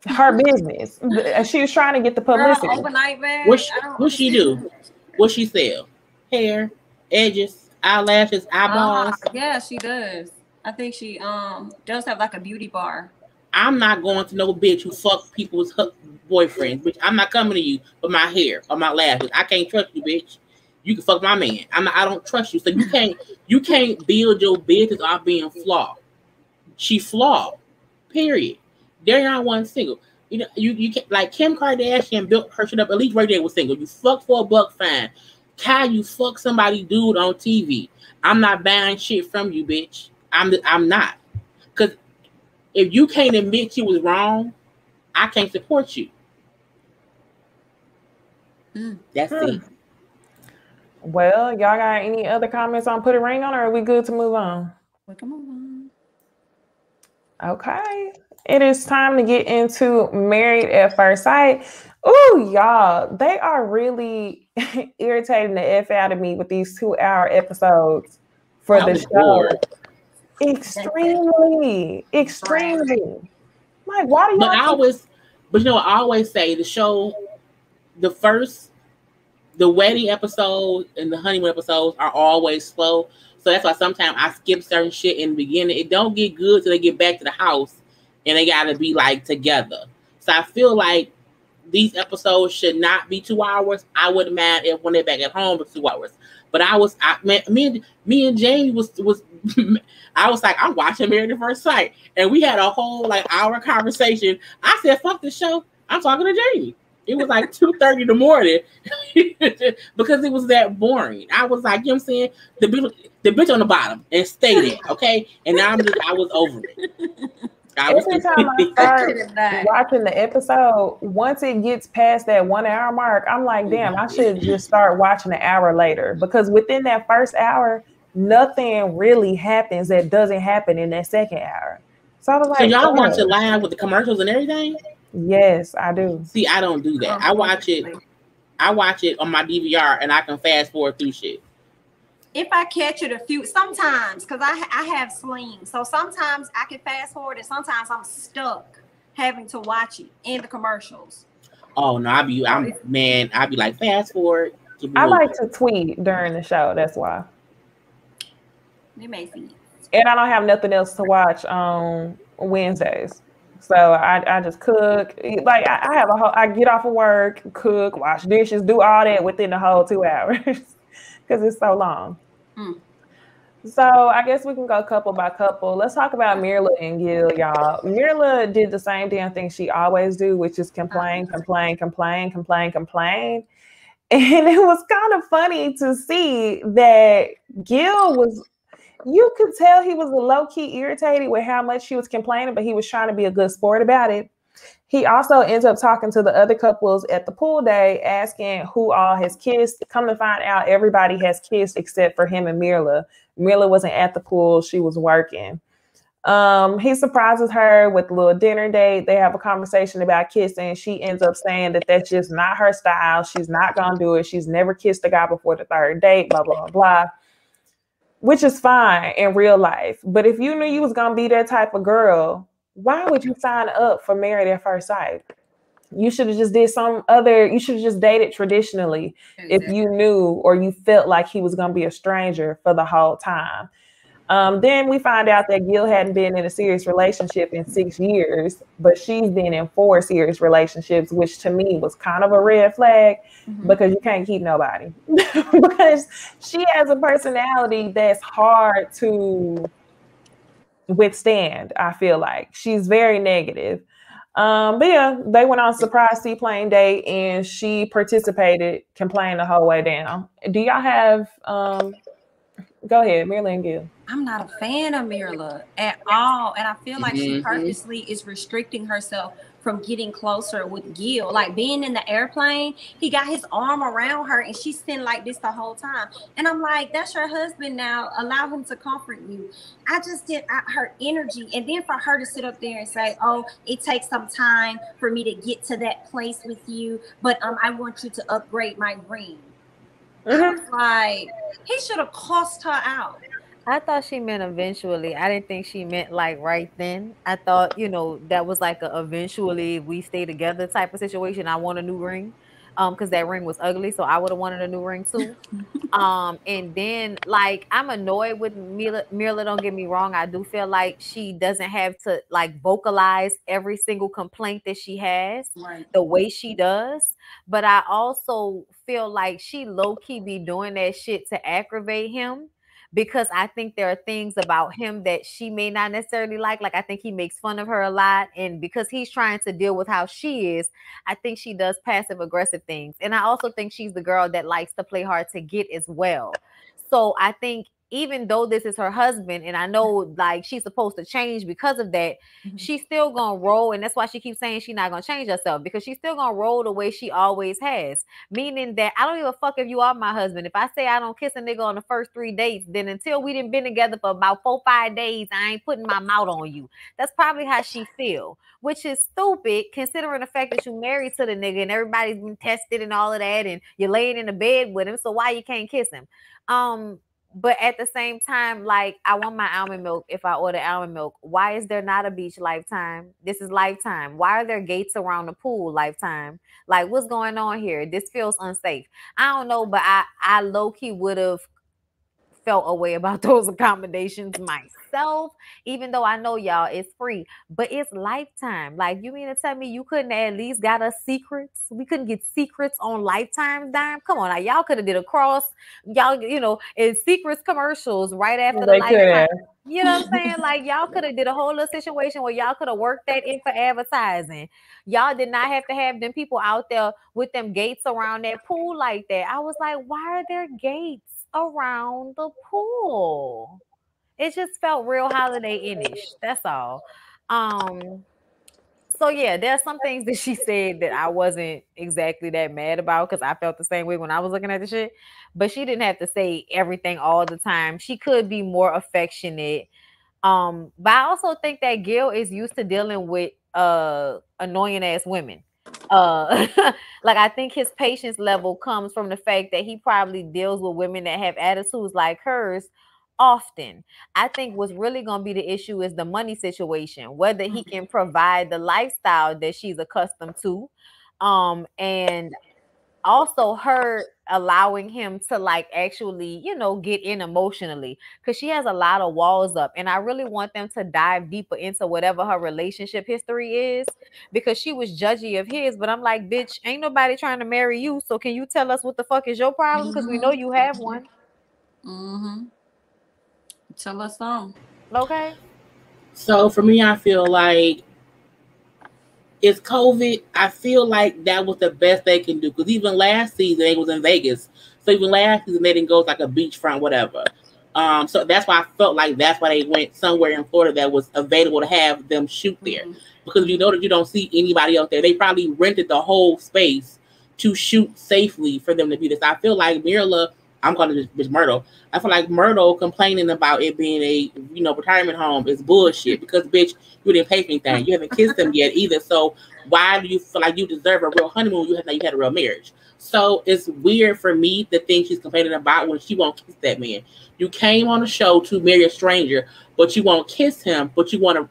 Her business. She was trying to get the publicity. Overnight bag. What she do? What she sell? Hair, edges, eyelashes, eyeballs. Yeah, she does. I think she does have like a beauty bar. I'm not going to no bitch who fuck people's boyfriends. Bitch, I'm not coming to you for my hair or my lashes. I can't trust you, bitch. You can fuck my man. I don't trust you. So you can't build your business off being flawed. She flawed. Period. Darian wasn't single. You can't, like Kim Kardashian built her shit up. At least right there was single. You fuck for $1, fine. Kai, you fuck somebody dude on TV. I'm not buying shit from you, bitch. I'm not. Because if you can't admit you was wrong, I can't support you. That's it. Well, y'all got any other comments on Put a Ring On, or are we good to move on? We can move on. Okay. It is time to get into Married at First Sight. Ooh, y'all, they are really irritating the F out of me with these 2-hour episodes for the show. Bored. Extremely. Like, why do y'all? I always say the show, the wedding episodes and the honeymoon episodes are always slow. So that's why sometimes I skip certain shit in the beginning. It don't get good till they get back to the house and they gotta be like together. So I feel like these episodes should not be 2 hours. I wouldn't mind if when they're back at home for 2 hours. But me and Jamie was I was like, I'm watching Married at First Sight. And we had a whole like hour conversation. I said, fuck the show. I'm talking to Jamie. It was like 2:30 in the morning because it was that boring. I was like, you know what I'm saying? The bitch on the bottom and stay there, okay? And now I was over it. Every time I start watching the episode, once it gets past that 1 hour mark, I'm like, damn, I should just start watching an hour later. Because within that first hour, nothing really happens that doesn't happen in that second hour. So I was like, so y'all watch it live with the commercials and everything? Yes, I do. See, I don't do that. I watch it on my DVR and I can fast forward through shit. If I catch it sometimes, because I have Sling, so sometimes I can fast forward and sometimes I'm stuck having to watch it in the commercials. Oh no, I'd be like fast forward. I like to tweet during the show, that's why. It makes sense. And I don't have nothing else to watch on Wednesdays. So I just cook. Like I have I get off of work, cook, wash dishes, do all that within the whole 2 hours because it's so long. So I guess we can go couple by couple. Let's talk about Mirla and Gil, y'all. Mirla did the same damn thing she always do, which is complain. And it was kind of funny to see that Gil was, you could tell he was low-key irritated with how much she was complaining, but he was trying to be a good sport about it. He also ends up talking to the other couples at the pool day, asking who all has kissed. Come to find out, everybody has kissed except for him and Mirla. Mirla wasn't at the pool. She was working. He surprises her with a little dinner date. They have a conversation about kissing. She ends up saying that that's just not her style. She's not going to do it. She's never kissed a guy before the third date, blah, blah, blah, which is fine in real life. But if you knew you was going to be that type of girl, why would you sign up for Married at First Sight? You should have just did you should have just dated traditionally if you knew or you felt like he was going to be a stranger for the whole time. Then we find out that Gil hadn't been in a serious relationship in 6 years, but she's been in 4 serious relationships, which to me was kind of a red flag because you can't keep nobody. Because she has a personality that's hard to withstand, I feel like. She's very negative. But yeah, they went on a surprise seaplane date and she participated, complained the whole way down. Do y'all have go ahead, Mirla and Gil. I'm not a fan of Mirla at all. And I feel like she purposely is restricting herself from getting closer with Gil. Like being in the airplane, he got his arm around her and she's sitting like this the whole time. And I'm like, that's your husband now. Allow him to comfort you. I just did her energy. And then for her to sit up there and say, oh, it takes some time for me to get to that place with you. But I want you to upgrade my ring. I was like, he should have cussed her out. I thought she meant eventually. I didn't think she meant like right then. I thought, that was like a eventually we stay together type of situation. I want a new ring. Because that ring was ugly, so I would have wanted a new ring too. And then like I'm annoyed with Mirla, don't get me wrong. I do feel like she doesn't have to like vocalize every single complaint that she has the way she does. But I also feel like she low-key be doing that shit to aggravate him. Because I think there are things about him that she may not necessarily like. Like, I think he makes fun of her a lot. And because he's trying to deal with how she is, I think she does passive aggressive things. And I also think she's the girl that likes to play hard to get as well. So I think even though this is her husband, and I know like she's supposed to change because of that, she's still gonna roll. And that's why she keeps saying she's not gonna change herself, because she's still gonna roll the way she always has. Meaning that I don't give a fuck if you are my husband. If I say I don't kiss a nigga on the first 3 dates, then until we done been together for about 4-5 days, I ain't putting my mouth on you. That's probably how she feel, which is stupid considering the fact that you married to the nigga and everybody's been tested and all of that, and you're laying in the bed with him. So why you can't kiss him? But at the same time, like, I want my almond milk if I order almond milk. Why is there not a beach Lifetime? This is Lifetime. Why are there gates around the pool Lifetime? Like, what's going on here? This feels unsafe. I don't know, but I low-key would have felt a way about those accommodations myself, even though I know y'all it's free, but it's Lifetime. Like, you mean to tell me you couldn't at least got us secrets? We couldn't get secrets on Lifetime's dime? Come on, now, y'all could have did a cross, y'all, in secrets commercials right after the Lifetime. You know what I'm saying? Like, y'all could have did a whole little situation where y'all could have worked that in for advertising. Y'all did not have to have them people out there with them gates around that pool like that. I was like, why are there gates around the pool? It just felt real Holiday-ish. That's all. So yeah, there are some things that she said that I wasn't exactly that mad about, because I felt the same way when I was looking at the shit. But she didn't have to say everything all the time. She could be more affectionate. But I also think that Gil is used to dealing with annoying ass women. Like, I think his patience level comes from the fact that he probably deals with women that have attitudes like hers often. I think what's really going to be the issue is the money situation, whether he can provide the lifestyle that she's accustomed to, and also her allowing him to like actually, you know, get in emotionally, because she has a lot of walls up, and I really want them to dive deeper into whatever her relationship history is, because she was judgy of his. But I'm like, bitch, ain't nobody trying to marry you, so can you tell us what the fuck is your problem, because we know you have one. Tell us some. Okay. So for me, I feel like it's COVID. I feel like that was the best they can do, because even last season it was in Vegas. So even last season they didn't go to like a beachfront, whatever. So that's why I felt like that's why they went somewhere in Florida that was available to have them shoot there. Because you know that you don't see anybody else there. They probably rented the whole space to shoot safely for them to be this. I feel like Mirla, I'm calling this bitch Myrtle. I feel like Myrtle complaining about it being a, you know, retirement home is bullshit, because bitch, you didn't pay for anything. You haven't kissed them yet either. So why do you feel like you deserve a real honeymoon? You had a real marriage. So it's weird for me the thing she's complaining about when she won't kiss that man. You came on the show to marry a stranger, but you won't kiss him, but you want an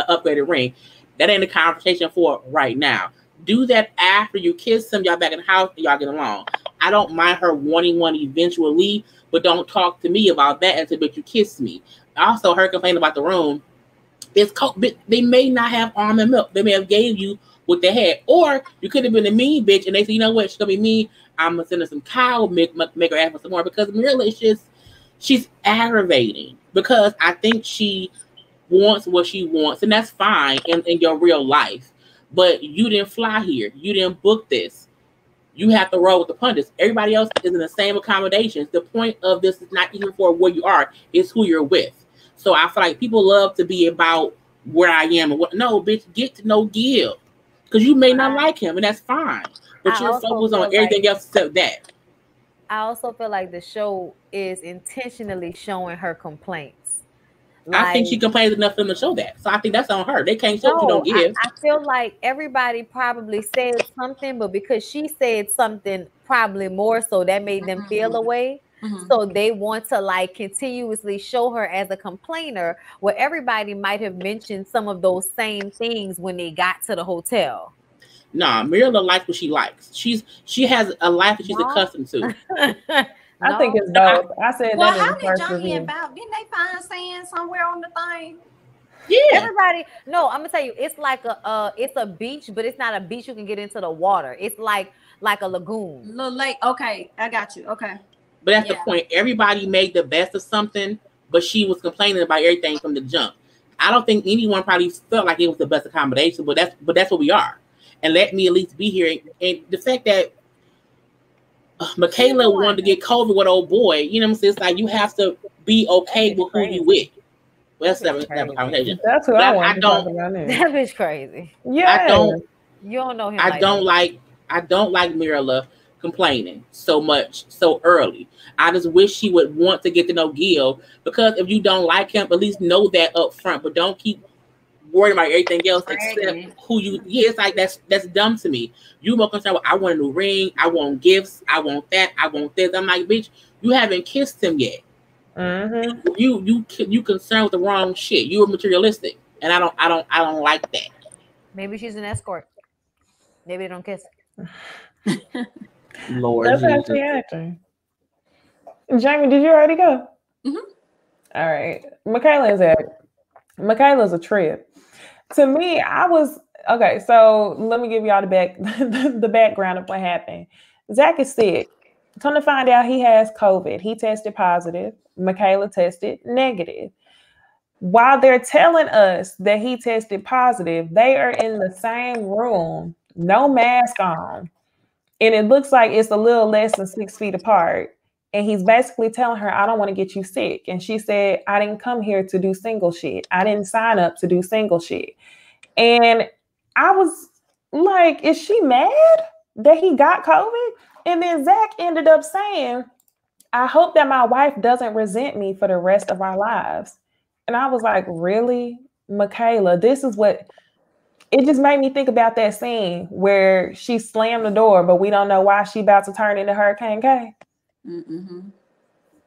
upgraded ring. That ain't a conversation for right now. Do that after you kiss him. Y'all back in the house and y'all get along. I don't mind her wanting one eventually, but don't talk to me about that until but you kiss me. Also, her complaining about the room. It's cold. They may not have almond milk. They may have gave you what they had, or you could have been a mean bitch and they said, you know what, she's gonna be mean. I'm gonna send her some cow milk, make her ask for some more, because Mirla is just, she's aggravating, because I think she wants what she wants, and that's fine in your real life. But you didn't fly here. You didn't book this. You have to roll with the pundits. Everybody else is in the same accommodations. The point of this is not even for where you are, it's who you're with. So I feel like people love to be about where I am and what. No, bitch, get to know Gil, because you may not like him, and that's fine. But you're focused on everything else except that. I also feel like the show is intentionally showing her complaints. Like, I think she complains enough for them to show that. So I think that's on her. They can't show what you don't give. I feel like everybody probably said something, but because she said something probably more so, that made them feel away. So they want to like continuously show her as a complainer, where everybody might have mentioned some of those same things when they got to the hotel. Nah, Mirla likes what she likes. She has a life that she's accustomed to. I think it's both. I said well, that how in the did first Jami review. and Bob, didn't they find sand somewhere on the thing? Yeah. Everybody, no, I'm gonna tell you, it's like it's a beach, but it's not a beach you can get into the water. It's like a lagoon. Little lake. Okay, I got you. Okay. But that's the point. Everybody made the best of something, but she was complaining about everything from the jump. I don't think anyone probably felt like it was the best accommodation, but that's what we are. And let me at least be here. And the fact that Michaela wanted to get COVID with old boy, you know what I'm saying? It's like you have to be okay with who you with. Well, that's never a conversation. That's who I want to talk about. That bitch crazy. Yeah. You don't know him. I don't like Mirla complaining so much so early. I just wish she would want to get to know Gil, because if you don't like him, at least know that up front. But don't keep worrying about everything else except who you. Yeah, it's like that's dumb to me. You more concerned with, I want a new ring, I want gifts, I want that, I want this. I'm like, bitch, you haven't kissed him yet. You concerned with the wrong shit. You are materialistic, and I don't like that. Maybe she's an escort. Maybe they don't kiss. Lord, that's actually acting. Jami, did you already go? All right. Michaela's a trip. To me, I was okay. So let me give y'all the background of what happened. Zach is sick. Come to find out, he has COVID. He tested positive. Michaela tested negative. While they're telling us that he tested positive, they are in the same room, no mask on. And it looks like it's a little less than 6 feet apart. And he's basically telling her, I don't want to get you sick. And she said, I didn't come here to do single shit. I didn't sign up to do single shit. And I was like, is she mad that he got COVID? And then Zach ended up saying, I hope that my wife doesn't resent me for the rest of our lives. And I was like, really, Michaela? This is what... It just made me think about that scene where she slammed the door, but we don't know why she about to turn into Hurricane K.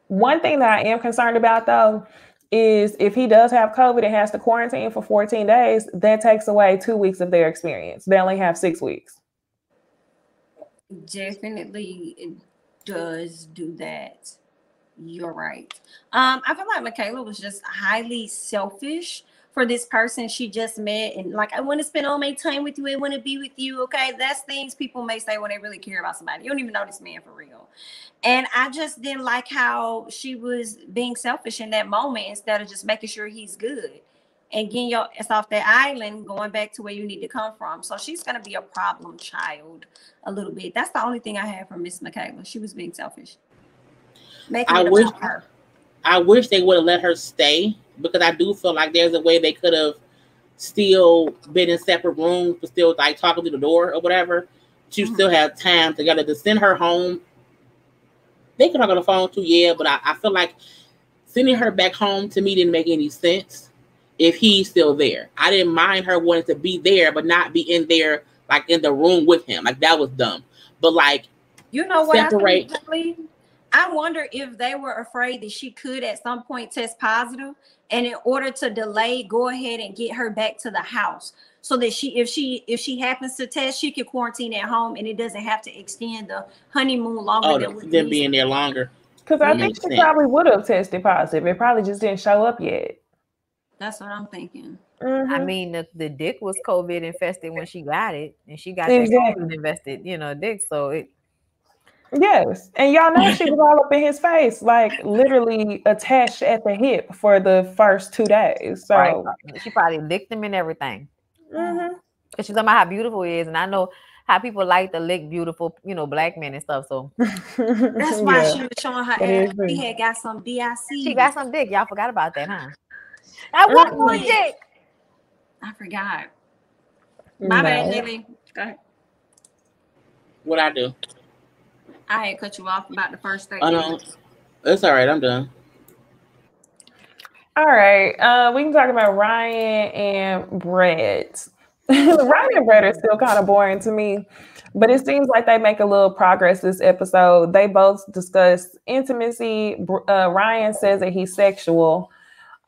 One thing that I am concerned about, though, is if he does have COVID and has to quarantine for 14 days, that takes away 2 weeks of their experience. They only have 6 weeks. Definitely. does do that. You're right. I feel like Michaela was just highly selfish for this person she just met, and like, I want to spend all my time with you. I want to be with you. Okay, that's things people may say when they really care about somebody. You don't even know this man for real. And I just didn't like how she was being selfish in that moment instead of just making sure he's good and getting your ass off that island, going back to where you need to come from. So she's gonna be a problem child a little bit. That's the only thing I had from Miss Michaela. She was being selfish. I wish they would have let her stay, because I do feel like there's a way they could have still been in separate rooms, but still like talking through the door or whatever. She still have time together to send her home. They could talk on the phone too, yeah, but I feel like sending her back home to me didn't make any sense if he's still there. I didn't mind her wanting to be there, but not be in there, like in the room with him. Like, that was dumb. But like, you know what? separate. I wonder if they were afraid that she could at some point test positive, and in order to delay, go ahead and get her back to the house, so that if she happens to test, she could quarantine at home, and it doesn't have to extend the honeymoon longer than being there longer. Because I think she probably would have tested positive. It probably just didn't show up yet. That's what I'm thinking. I mean, the dick was COVID infested when she got it, and she got that COVID infested, dick. So it. Yes, and y'all know she was all up in his face, like literally attached at the hip for the first 2 days. So right. She probably licked him and everything. Because she's talking about how beautiful he is, and I know how people like to lick beautiful, black men and stuff. So that's why she was showing her ass. She had got some DIC. She got some dick. Y'all forgot about that, huh? I want more dick. I forgot. My bad, Haley. Go ahead. What I do? I had cut you off about the first thing. Oh, no. It's all right. I'm done. All right. We can talk about Ryan and Brett. Ryan and Brett are still kind of boring to me, but it seems like they make a little progress this episode. They both discuss intimacy. Ryan says that he's sexual,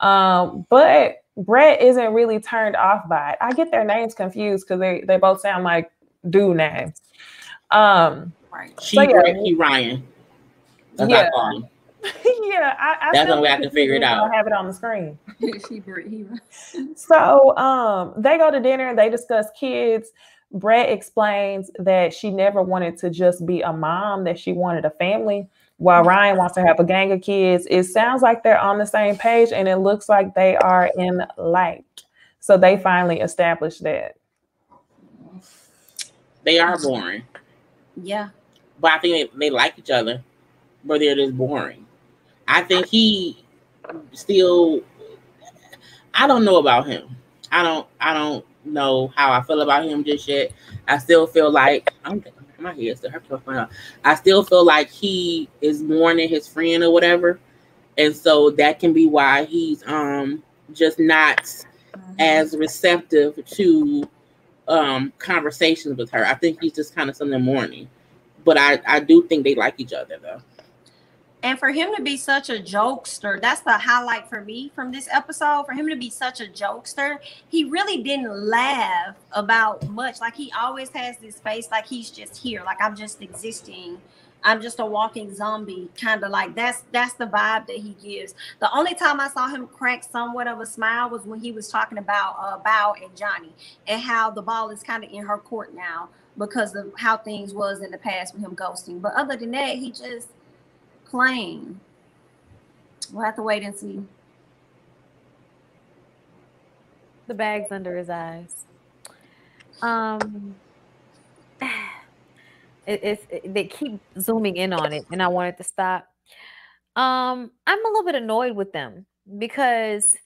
but Brett isn't really turned off by it. I get their names confused because they both sound like dude names. Right. He Ryan. That's yeah. I that's the way I can figure it out. I have it on the screen. So they go to dinner and they discuss kids. Brett explains that she never wanted to just be a mom, that she wanted a family, while Ryan wants to have a gang of kids. It sounds like they're on the same page, and it looks like they are in like. So they finally established that. They are boring. Yeah. But I think they like each other, but they're just boring. I think he still, I don't know about him. I don't know how I feel about him just yet. I still feel like, my head still hurts. I still feel like he is mourning his friend or whatever. And so that can be why he's just not as receptive to conversations with her. I think he's just kind of something mourning. But I do think they like each other, though. And for him to be such a jokester, that's the highlight for me from this episode. For him to be such a jokester, he really didn't laugh about much. Like, he always has this face like he's just here. Like, I'm just existing. I'm just a walking zombie. Kind of like that's the vibe that he gives. The only time I saw him crack somewhat of a smile was when he was talking about Bao and Johnny and how the ball is kind of in her court now, because of how things was in the past with him ghosting. But other than that, he just plain. We'll have to wait and see. The bag's under his eyes. They keep zooming in on it, and I wanted to stop. I'm a little bit annoyed with them because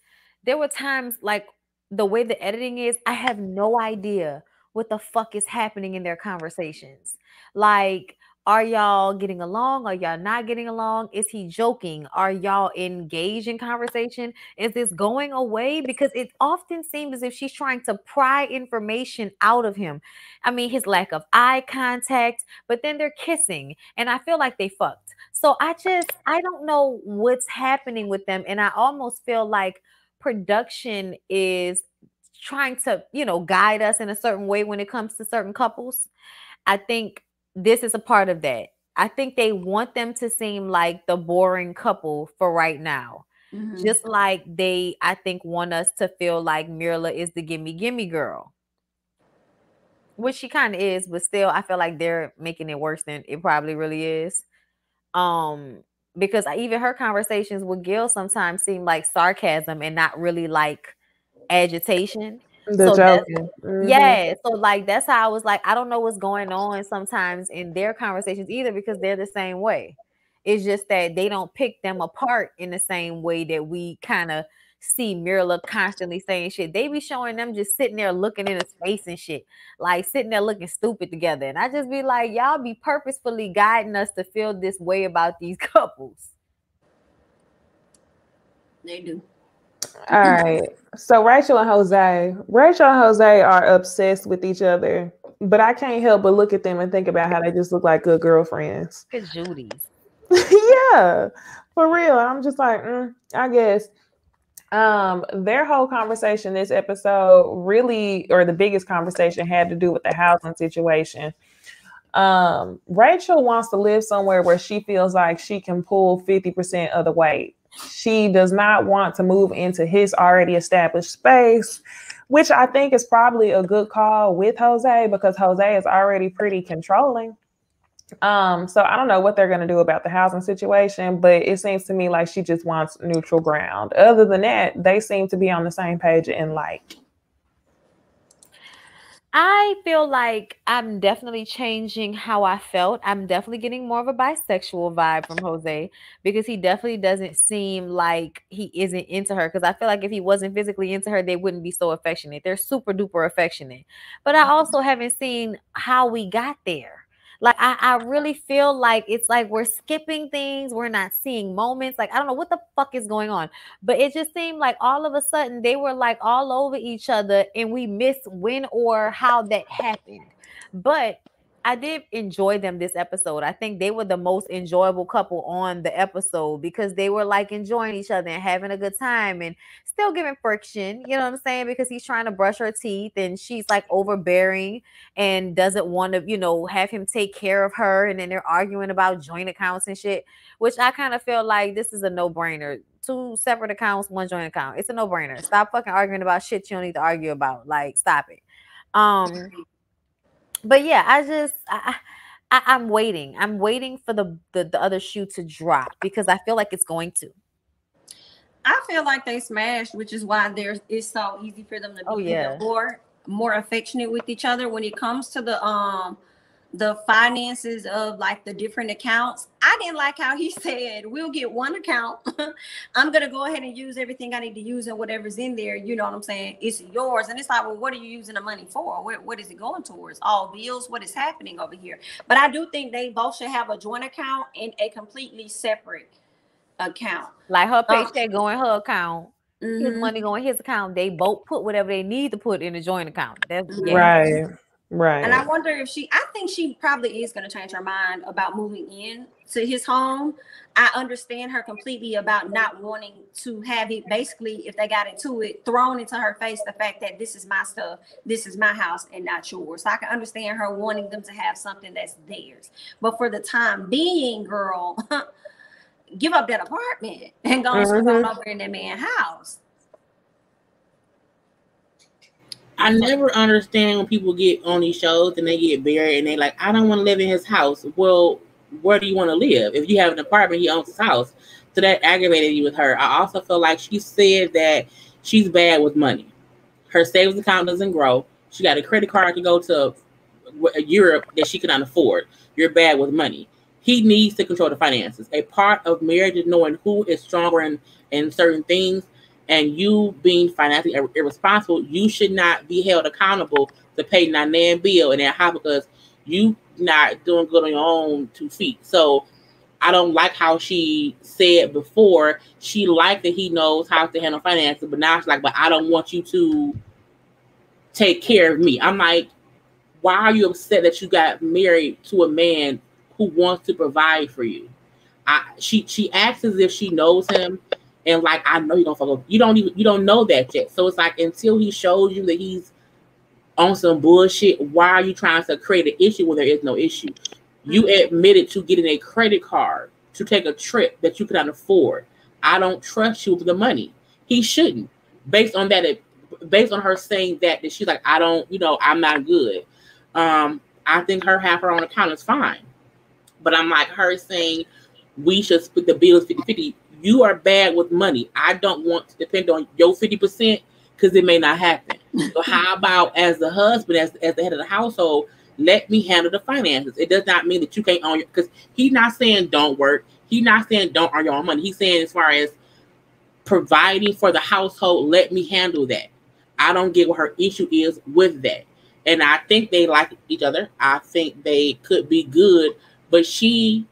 there were times, like the way the editing is, I have no idea what the fuck is happening in their conversations. Like, are y'all getting along? Are y'all not getting along? Is he joking? Are y'all engaged in conversation? Is this going away? Because it often seems as if she's trying to pry information out of him. I mean, his lack of eye contact, but then they're kissing, and I feel like they fucked. So I don't know what's happening with them, and I almost feel like production is trying to, guide us in a certain way when it comes to certain couples. I think this is a part of that. I think they want them to seem like the boring couple for right now. Just like they, I think, want us to feel like Mirla is the gimme girl. Which she kind of is, but still, I feel like they're making it worse than it probably really is. Because even her conversations with Gil sometimes seem like sarcasm and not really like agitation. The joking. Yeah, so like that's how I was like, I don't know what's going on sometimes in their conversations either, because they're the same way. It's just that they don't pick them apart in the same way that we kind of see Mirla constantly saying shit. They be showing them just sitting there looking in his face and shit, like sitting there looking stupid together. And I just be like, y'all be purposefully guiding us to feel this way about these couples. They do. All right. So Rachel and Jose are obsessed with each other, but I can't help but look at them and think about how they just look like good girlfriends. It's Judy's. Yeah, for real. I'm just like, I guess. Their whole conversation this episode really, or the biggest conversation, had to do with the housing situation. Rachel wants to live somewhere where she feels like she can pull 50% of the weight. She does not want to move into his already established space, which I think is probably a good call with Jose, because Jose is already pretty controlling. So I don't know what they're going to do about the housing situation, but it seems to me like she just wants neutral ground. Other than that, they seem to be on the same page in like. I feel like I'm definitely changing how I felt. I'm definitely getting more of a bisexual vibe from Jose, because he definitely doesn't seem like he isn't into her. Because I feel like if he wasn't physically into her, they wouldn't be so affectionate. They're super duper affectionate. But I also haven't seen how we got there. Like, I really feel like it's like we're skipping things. We're not seeing moments. Like, I don't know what the fuck is going on. But it just seemed like all of a sudden they were like all over each other, and we missed when or how that happened. But I did enjoy them this episode. I think they were the most enjoyable couple on the episode, because they were like enjoying each other and having a good time and still giving friction. You know what I'm saying? Because he's trying to brush her teeth and she's like overbearing and doesn't want to, you know, have him take care of her. And then they're arguing about joint accounts and shit, which I kind of feel like this is a no-brainer. 2 separate accounts, 1 joint account. It's a no-brainer. Stop fucking arguing about shit you don't need to argue about. Like, stop it. But yeah, I'm waiting. I'm waiting for the other shoe to drop, because I feel like it's going to. I feel like they smashed, which is why it's so easy for them to be more affectionate with each other. When it comes to the finances of like the different accounts, I didn't like how he said, we'll get 1 account. I'm going to go ahead and use everything I need to use, and whatever's in there, you know what I'm saying, it's yours. And it's like, well, what are you using the money for? What is it going towards? All bills? What is happening over here? But I do think they both should have a joint account and a completely separate account. Like her paycheck going her account, his money going his account. They both put whatever they need to put in a joint account. That's Right. And I wonder if I think she probably is going to change her mind about moving in to his home. I understand her completely about not wanting to have it, basically, if they got into it, thrown into her face, the fact that this is my stuff, this is my house and not yours. So I can understand her wanting them to have something that's theirs. But for the time being, girl, give up that apartment and go over in that man's house. I never understand when people get on these shows and they get buried and they like, I don't want to live in his house. Well, where do you want to live? If you have an apartment, he owns his house. So that aggravated you with her. I also feel like she said that she's bad with money. Her savings account doesn't grow. She got a credit card to go to Europe that she cannot afford. You're bad with money. He needs to control the finances. A part of marriage is knowing who is stronger in certain things. And you being financially irresponsible, you should not be held accountable to pay that damn bill in that house, because you not doing good on your own 2 feet. So I don't like how she said before she liked that he knows how to handle finances, but now she's like, but I don't want you to take care of me. I'm like, why are you upset that you got married to a man who wants to provide for you? She acts as if she knows him. And like, I know you don't fuck up. You don't know that yet. So it's like, until he shows you that he's on some bullshit, why are you trying to create an issue when there is no issue? You admitted to getting a credit card to take a trip that you could not afford. I don't trust you with the money. He shouldn't. Based on that, based on her saying that she's like, I don't, I'm not good. I think her half her own account is fine. But I'm like her saying we should split the bills 50-50. You are bad with money. I don't want to depend on your 50% because it may not happen. So how about as the husband, as the head of the household, let me handle the finances. It does not mean that you can't own your, because he's not saying don't work. He's not saying don't earn your own money. He's saying as far as providing for the household, let me handle that. I don't get what her issue is with that. And I think they like each other. I think they could be good, but she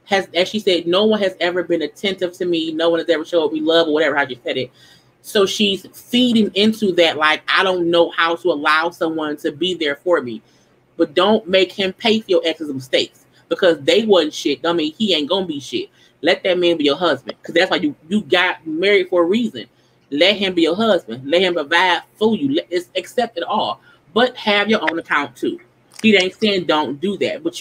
has, as she said, no one has ever been attentive to me. No one has ever showed me love or whatever, how you said it. So she's feeding into that, like, I don't know how to allow someone to be there for me. But don't make him pay for your ex's mistakes because they wasn't shit. I mean, he ain't going to be shit. Let that man be your husband because that's why you got married for a reason. Let him be your husband. Let him provide for you. Accept it all. But have your own account too. He ain't saying don't do that. But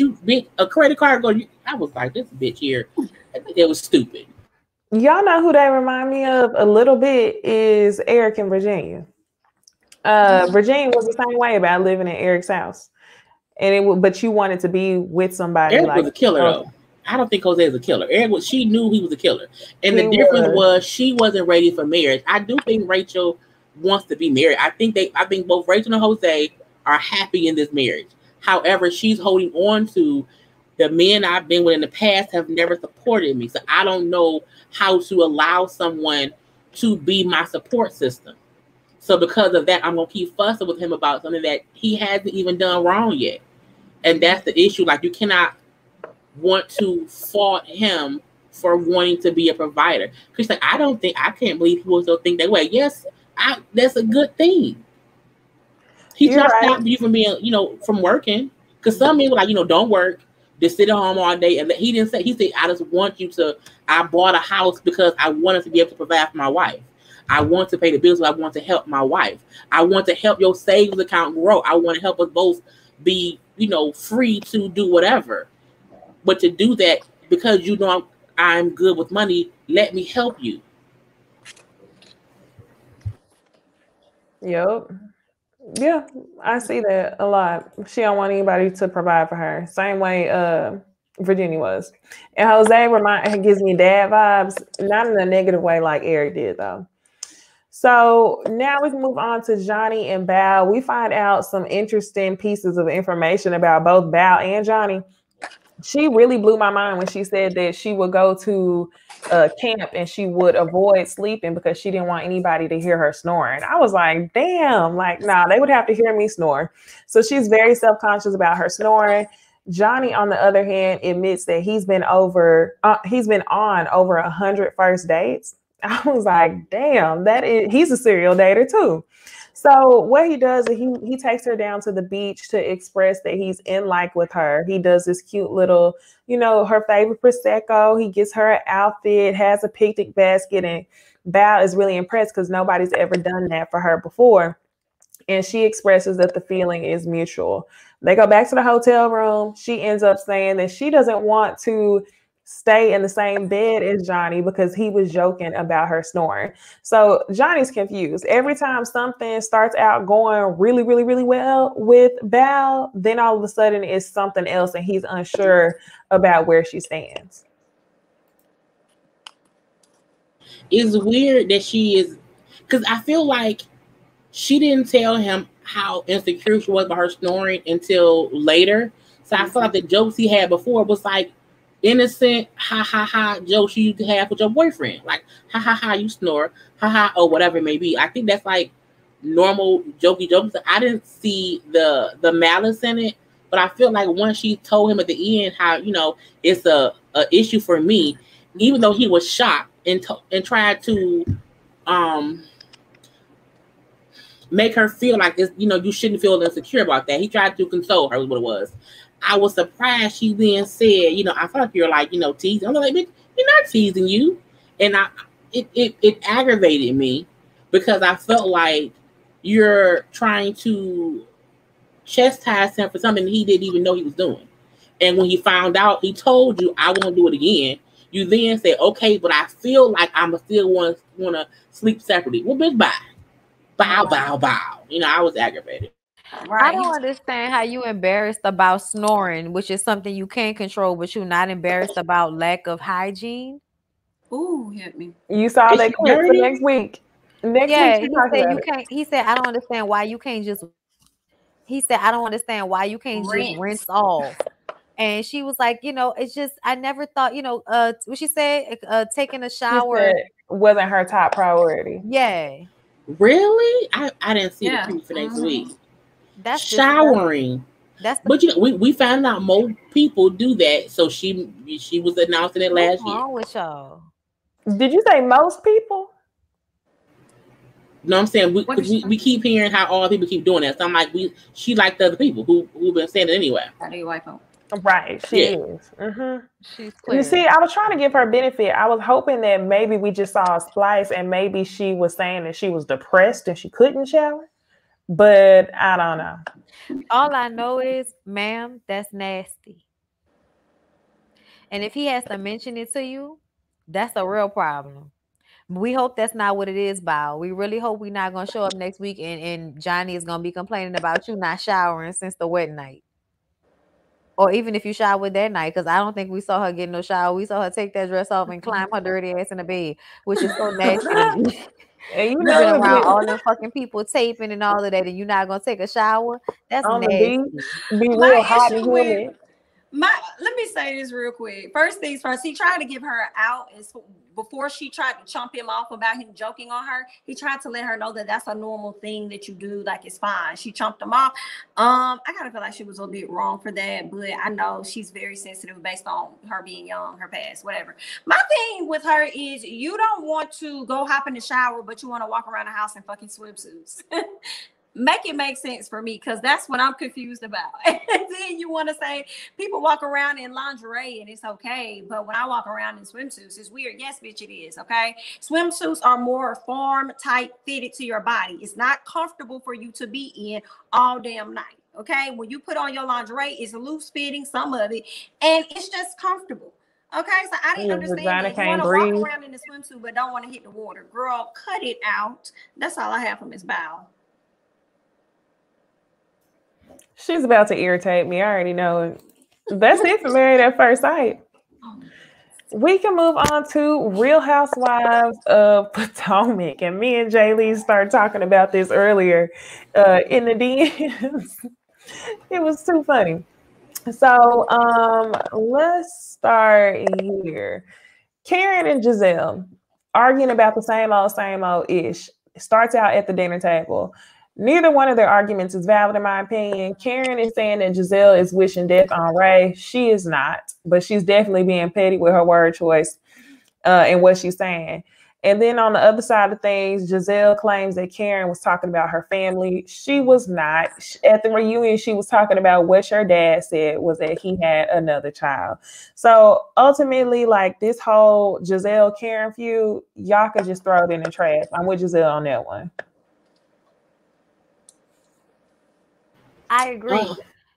a credit card I was like, this bitch here, it was stupid. Y'all know who they remind me of a little bit is Eric and Virginia. Virginia was the same way about living in Eric's house. But you wanted to be with somebody. Eric was a killer though. I don't think Jose is a killer. She knew he was a killer. And the difference was she wasn't ready for marriage. I do think Rachel wants to be married. I think both Rachel and Jose are happy in this marriage. However, she's holding on to the men I've been with in the past have never supported me. So I don't know how to allow someone to be my support system. So because of that, I'm going to keep fussing with him about something that he hasn't even done wrong yet. And that's the issue. Like, you cannot want to fault him for wanting to be a provider. Because like, I can't believe people still think that way. Yes, that's a good thing. He's not stopping you from being, from working. Because some people like, don't work, just sit at home all day. And he didn't say, he said, I just want you to, I bought a house because I wanted to be able to provide for my wife. I want to pay the bills, but I want to help my wife. I want to help your savings account grow. I want to help us both be, free to do whatever. But to do that, because I'm good with money, let me help you. Yep. Yeah, I see that a lot. She don't want anybody to provide for her. Same way Virginia was. And Jose gives me dad vibes, not in a negative way like Eric did though. So now we can move on to Johnny and Bao. We find out some interesting pieces of information about both Bao and Johnny. She really blew my mind when she said that she would go to camp and she would avoid sleeping because she didn't want anybody to hear her snoring. I was like, damn, like, nah, they would have to hear me snore. So she's very self-conscious about her snoring. Johnny, on the other hand, admits that he's been on over 100 first dates. I was like, damn, he's a serial dater too. So what he does is he takes her down to the beach to express that he's in like with her. He does this cute little, her favorite Prosecco. He gets her an outfit, has a picnic basket, and Bao is really impressed because nobody's ever done that for her before. And she expresses that the feeling is mutual. They go back to the hotel room. She ends up saying that she doesn't want to stay in the same bed as Johnny because he was joking about her snoring. So Johnny's confused. Every time something starts out going really, really, really well with Bao, then all of a sudden it's something else and he's unsure about where she stands. It's weird that she is, because I feel like she didn't tell him how insecure she was about her snoring until later. So I feel like the jokes he had before was like innocent, ha ha ha jokes you used to have with your boyfriend. Like, ha ha ha, you snore, ha ha, or whatever it may be. I think that's like normal jokey jokes. I didn't see the malice in it, but I feel like once she told him at the end how, it's a issue for me, even though he was shocked and tried to make her feel like it's, you shouldn't feel insecure about that. He tried to console her, was what it was. I was surprised she then said, I felt like you're like, teasing. I'm like, bitch, you're not teasing you. And it aggravated me because I felt like you're trying to chastise him for something he didn't even know he was doing. And when he found out, he told you, I won't do it again. You then said, okay, but I feel like I'm still want to sleep separately. Well, bitch, bye. Bow, bow, bow. You know, I was aggravated. Right. I don't understand how you embarrassed about snoring, which is something you can't control, but you're not embarrassed about lack of hygiene. Ooh, hit me. You saw that clip for next week. Next week, He said you can't. He said I don't understand why you can't just. He said I don't understand why you can't just rinse off. And she was like, you know, it's just I never thought, you know, what she said, taking a shower wasn't her top priority. Yeah. Really? I didn't see the tweet for next week. That's showering. But you know, we found out most people do that. So she was announcing it last year. What's wrong with y'all? Did you say most people? No, I'm saying we keep hearing how all people keep doing that. So I'm like, she like the other people who've been saying it anyway. How do you wipe them? Right, she is. Mm-hmm. She's clear. You see, I was trying to give her benefit. I was hoping that maybe we just saw a splice and maybe she was saying that she was depressed and she couldn't shower. But I don't know. All I know is, ma'am, that's nasty. And if he has to mention it to you, that's a real problem. We hope that's not what it is, Bao. We really hope we're not going to show up next week and Johnny is going to be complaining about you not showering since the wedding night. Or even if you showered that night, because I don't think we saw her get no shower. We saw her take that dress off and climb her dirty ass in the bed, which is so nasty to me. And you've been around all them fucking people taping and all of that, and you're not gonna take a shower. That's nasty. Be real hot and humid. Let me say this real quick. First things first, he tried to give her out before she tried to chump him off about him joking on her. He tried to let her know that that's a normal thing that you do, like it's fine. She chumped him off. I kind of feel like she was a bit wrong for that, but I know she's very sensitive based on her being young, her past, whatever. My thing with her is you don't want to go hop in the shower, but you want to walk around the house in fucking swimsuits. Make it make sense for me, because that's what I'm confused about. And then you want to say people walk around in lingerie and it's okay, but when I walk around in swimsuits, it's weird. Yes, bitch, it is. Okay, swimsuits are more form tight fitted to your body. It's not comfortable for you to be in all damn night. Okay, when you put on your lingerie, it's loose fitting, some of it, and it's just comfortable. Okay, so I didn't understand that. You want to walk around in the swimsuit but don't want to hit the water. Girl, cut it out. That's all I have from Miss Bow. She's about to irritate me. I already know it. That's it for Married at First Sight. We can move on to Real Housewives of Potomac. And me and Jay Lee started talking about this earlier in the DMs. It was too funny. So let's start here. Karen and Giselle arguing about the same old ish. It starts out at the dinner table. Neither one of their arguments is valid, in my opinion. Karen is saying that Giselle is wishing death on Ray. She is not, but she's definitely being petty with her word choice and what she's saying. And then on the other side of things, Giselle claims that Karen was talking about her family. She was not. At the reunion, she was talking about what her dad said was that he had another child. So ultimately, like this whole Giselle-Karen feud, y'all could just throw it in the trash. I'm with Giselle on that one. I agree.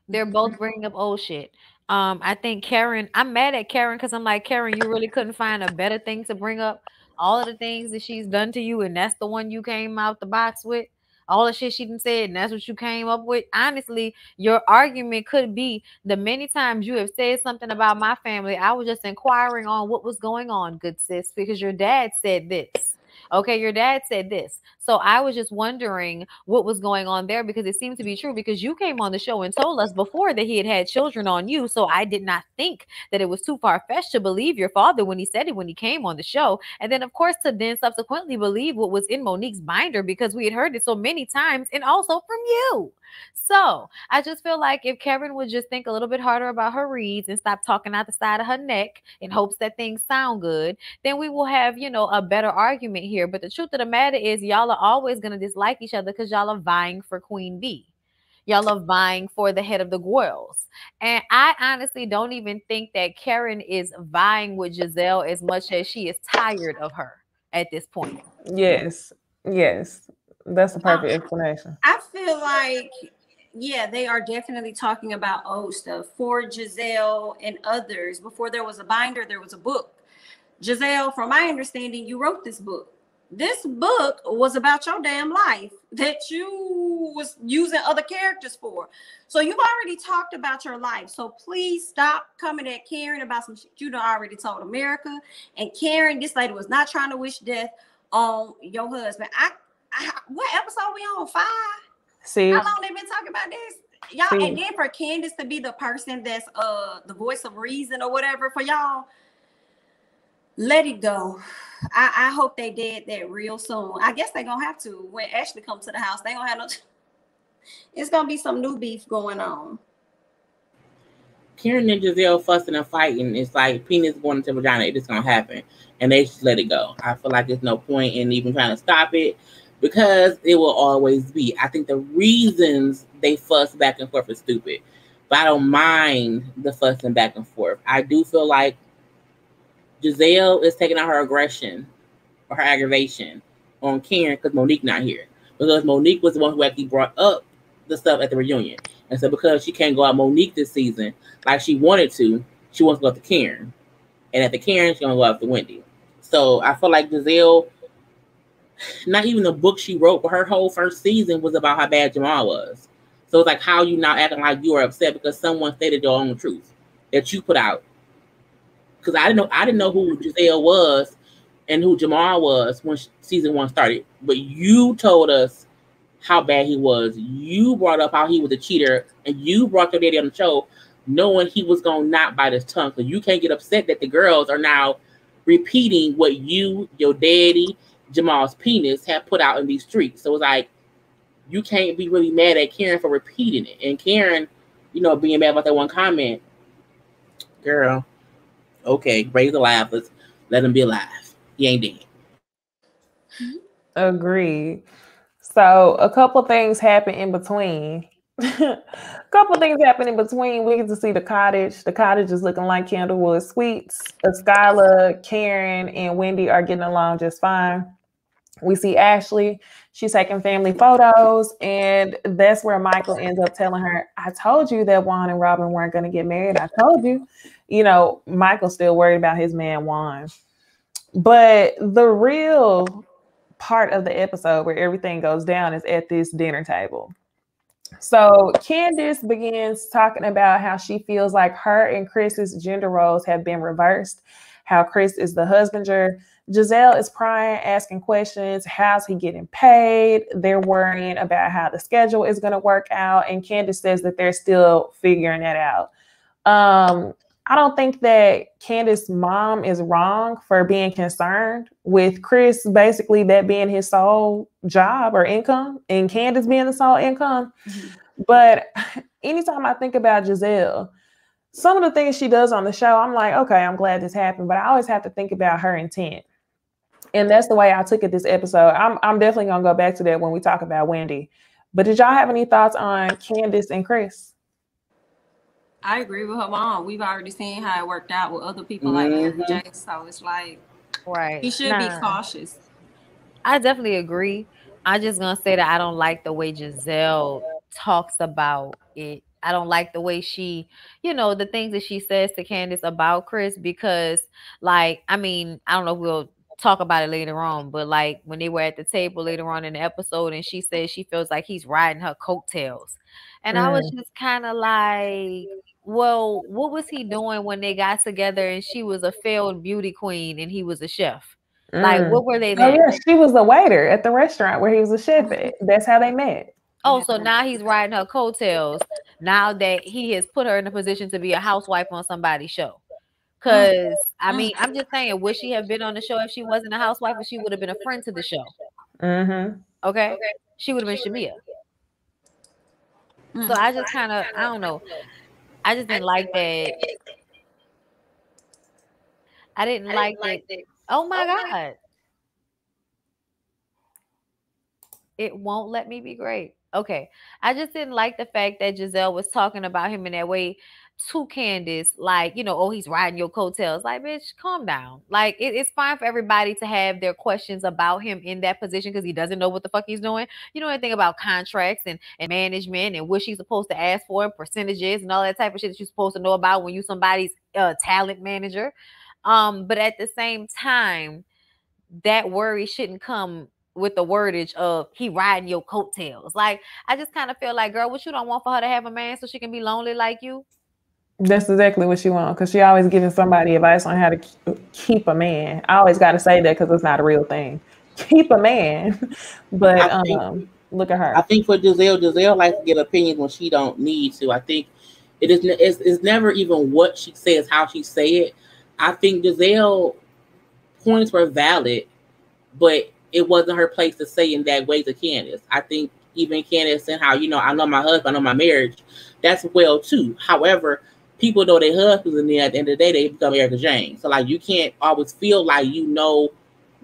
They're both bringing up old shit. I think Karen, I'm mad at Karen because I'm like, Karen, you really couldn't find a better thing to bring up. All of the things that she's done to you, and that's the one you came out the box with. All the shit she done said, and that's what you came up with. Honestly, your argument could be the many times you have said something about my family. I was just inquiring on what was going on, good sis, because your dad said this. Okay, your dad said this. So I was just wondering what was going on there, because it seemed to be true, because you came on the show and told us before that he had children on you. So I did not think that it was too far-fetched to believe your father when he said it, when he came on the show. And then, of course, to then subsequently believe what was in Monique's binder, because we had heard it so many times, and also from you. So I just feel like if Karen would just think a little bit harder about her reads and stop talking out the side of her neck in hopes that things sound good, then we will have, you know, a better argument here. But the truth of the matter is, y'all are always going to dislike each other because y'all are vying for Queen Bee. Y'all are vying for the head of the Goyles. And I honestly don't even think that Karen is vying with Giselle as much as she is tired of her at this point. Yes. That's the perfect explanation. I feel like yeah, they are definitely talking about old stuff for Giselle and others. Before there was a binder, there was a book. Giselle, from my understanding, you wrote this book. This book was about your damn life that you was using other characters for. So you've already talked about your life. So please stop coming at Karen about some shit you done already told America. And Karen, this lady was not trying to wish death on your husband. What episode we on? 5? See, how long they been talking about this? Y'all, and then for Candace to be the person that's the voice of reason or whatever for y'all, let it go. I hope they did that real soon. I guess they're gonna have to when Ashley comes to the house. They gonna have no. It's gonna be some new beef going on. Karen and Giselle fussing and fighting. It's like penis going into vagina. It's gonna happen, and they just let it go. I feel like there's no point in even trying to stop it because it will always be. I think the reasons they fuss back and forth is stupid, but I don't mind the fussing back and forth. I do feel like Giselle is taking out her aggression or her aggravation on Karen because Monique not here. Because Monique was the one who actually brought up the stuff at the reunion. And so because she can't go out Monique this season like she wanted to, she wants to go up to Karen. And at the Karen, she's going to go up to Wendy. So I feel like Giselle, not even the book she wrote, but her whole first season was about how bad Jamal was. So it's like, how you now acting like you are upset because someone stated your own truth that you put out. Because I didn't know who Giselle was and who Jamal was when season 1 started. But you told us how bad he was. You brought up how he was a cheater, and you brought your daddy on the show knowing he was going to not bite his tongue. So you can't get upset that the girls are now repeating what you, your daddy, Jamal's penis have put out in these streets. So it's like, you can't be really mad at Karen for repeating it. And Karen, being mad about that one comment, girl, okay, raise alive. Let's let him be alive. He ain't dead. Agreed. So a couple things happen in between. We get to see the cottage. The cottage is looking like Candlewood Suites. Skylar, Karen, and Wendy are getting along just fine. We see Ashley. She's taking family photos, and that's where Michael ends up telling her, I told you that Juan and Robin weren't going to get married. I told you. Michael's still worried about his man Juan. But the real part of the episode where everything goes down is at this dinner table. So Candace begins talking about how she feels like her and Chris's gender roles have been reversed, how Chris is the husbander. Giselle is crying, asking questions. How's he getting paid? They're worrying about how the schedule is going to work out. And Candace says that they're still figuring that out. I don't think that Candace's mom is wrong for being concerned with Chris, basically that being his sole job or income and Candace being the sole income. Mm-hmm. But anytime I think about Giselle, some of the things she does on the show, I'm like, okay, I'm glad this happened, but I always have to think about her intent. And that's the way I took it this episode. I'm definitely going to go back to that when we talk about Wendy. But did y'all have any thoughts on Candace and Chris? I agree with her mom. We've already seen how it worked out with other people like Jay. So it's like, right. He should be cautious. I definitely agree. I'm just going to say that I don't like the way Giselle talks about it. I don't like the way she, the things that she says to Candace about Chris, because I don't know if we'll talk about it later on, but when they were at the table later on in the episode and she says she feels like he's riding her coattails. And I was just kind of like, well, what was he doing when they got together and she was a failed beauty queen and he was a chef? What were they then? Oh, yeah, she was the waiter at the restaurant where he was a chef at. That's how they met. Oh, so now he's riding her coattails now that he has put her in a position to be a housewife on somebody's show. Because, I'm just saying, would she have been on the show if she wasn't a housewife, or she would have been a friend to the show? Mm-hmm. Okay? She would have been Shamia. So I just kind of, I don't know. I just didn't like that. I didn't like that. Oh my God. It won't let me be great. Okay. I just didn't like the fact that Giselle was talking about him in that way to Candace, like, you know, oh, he's riding your coattails. Like, bitch, calm down. Like, it's fine for everybody to have their questions about him in that position because he doesn't know what the fuck he's doing. You know anything about contracts and management and what she's supposed to ask for and percentages and all that type of shit that you're supposed to know about when you somebody's talent manager. But at the same time, that worry shouldn't come with the wordage of he riding your coattails. Like, I just kind of feel like, girl, what you don't want for her to have a man so she can be lonely like you? That's exactly what she wants, because she always giving somebody advice on how to keep a man. I always got to say that because it's not a real thing. Keep a man. But look at her. I think for Giselle likes to give opinions when she don't need to. I think it's never even what she says, how she say it. I think Giselle points were valid, but it wasn't her place to say in that way to Candace. I think even Candace and how, you know, I know my husband, I know my marriage, that's well too. However, people know their husbands, and then at the end of the day, they become Erica Jane. So like, you can't always feel like you know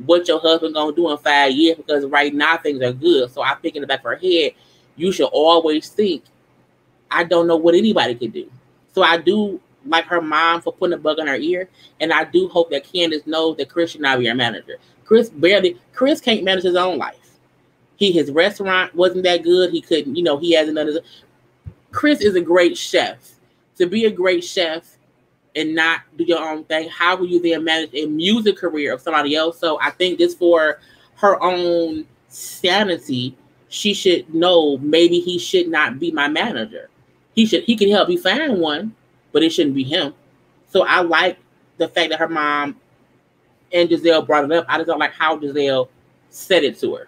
what your husband gonna do in 5 years, because right now things are good. So I think in the back of her head, you should always think, I don't know what anybody could do. So I do like her mom for putting a bug in her ear, and I do hope that Candace knows that Chris should not be her manager. Chris can't manage his own life. His restaurant wasn't that good. He couldn't, you know, he hasn't done his. Chris is a great chef. To be a great chef and not do your own thing, how will you then manage a music career of somebody else? So I think this for her own sanity, she should know maybe he should not be my manager. He can help me find one, but it shouldn't be him. So I like the fact that her mom and Giselle brought it up. I just don't like how Giselle said it to her.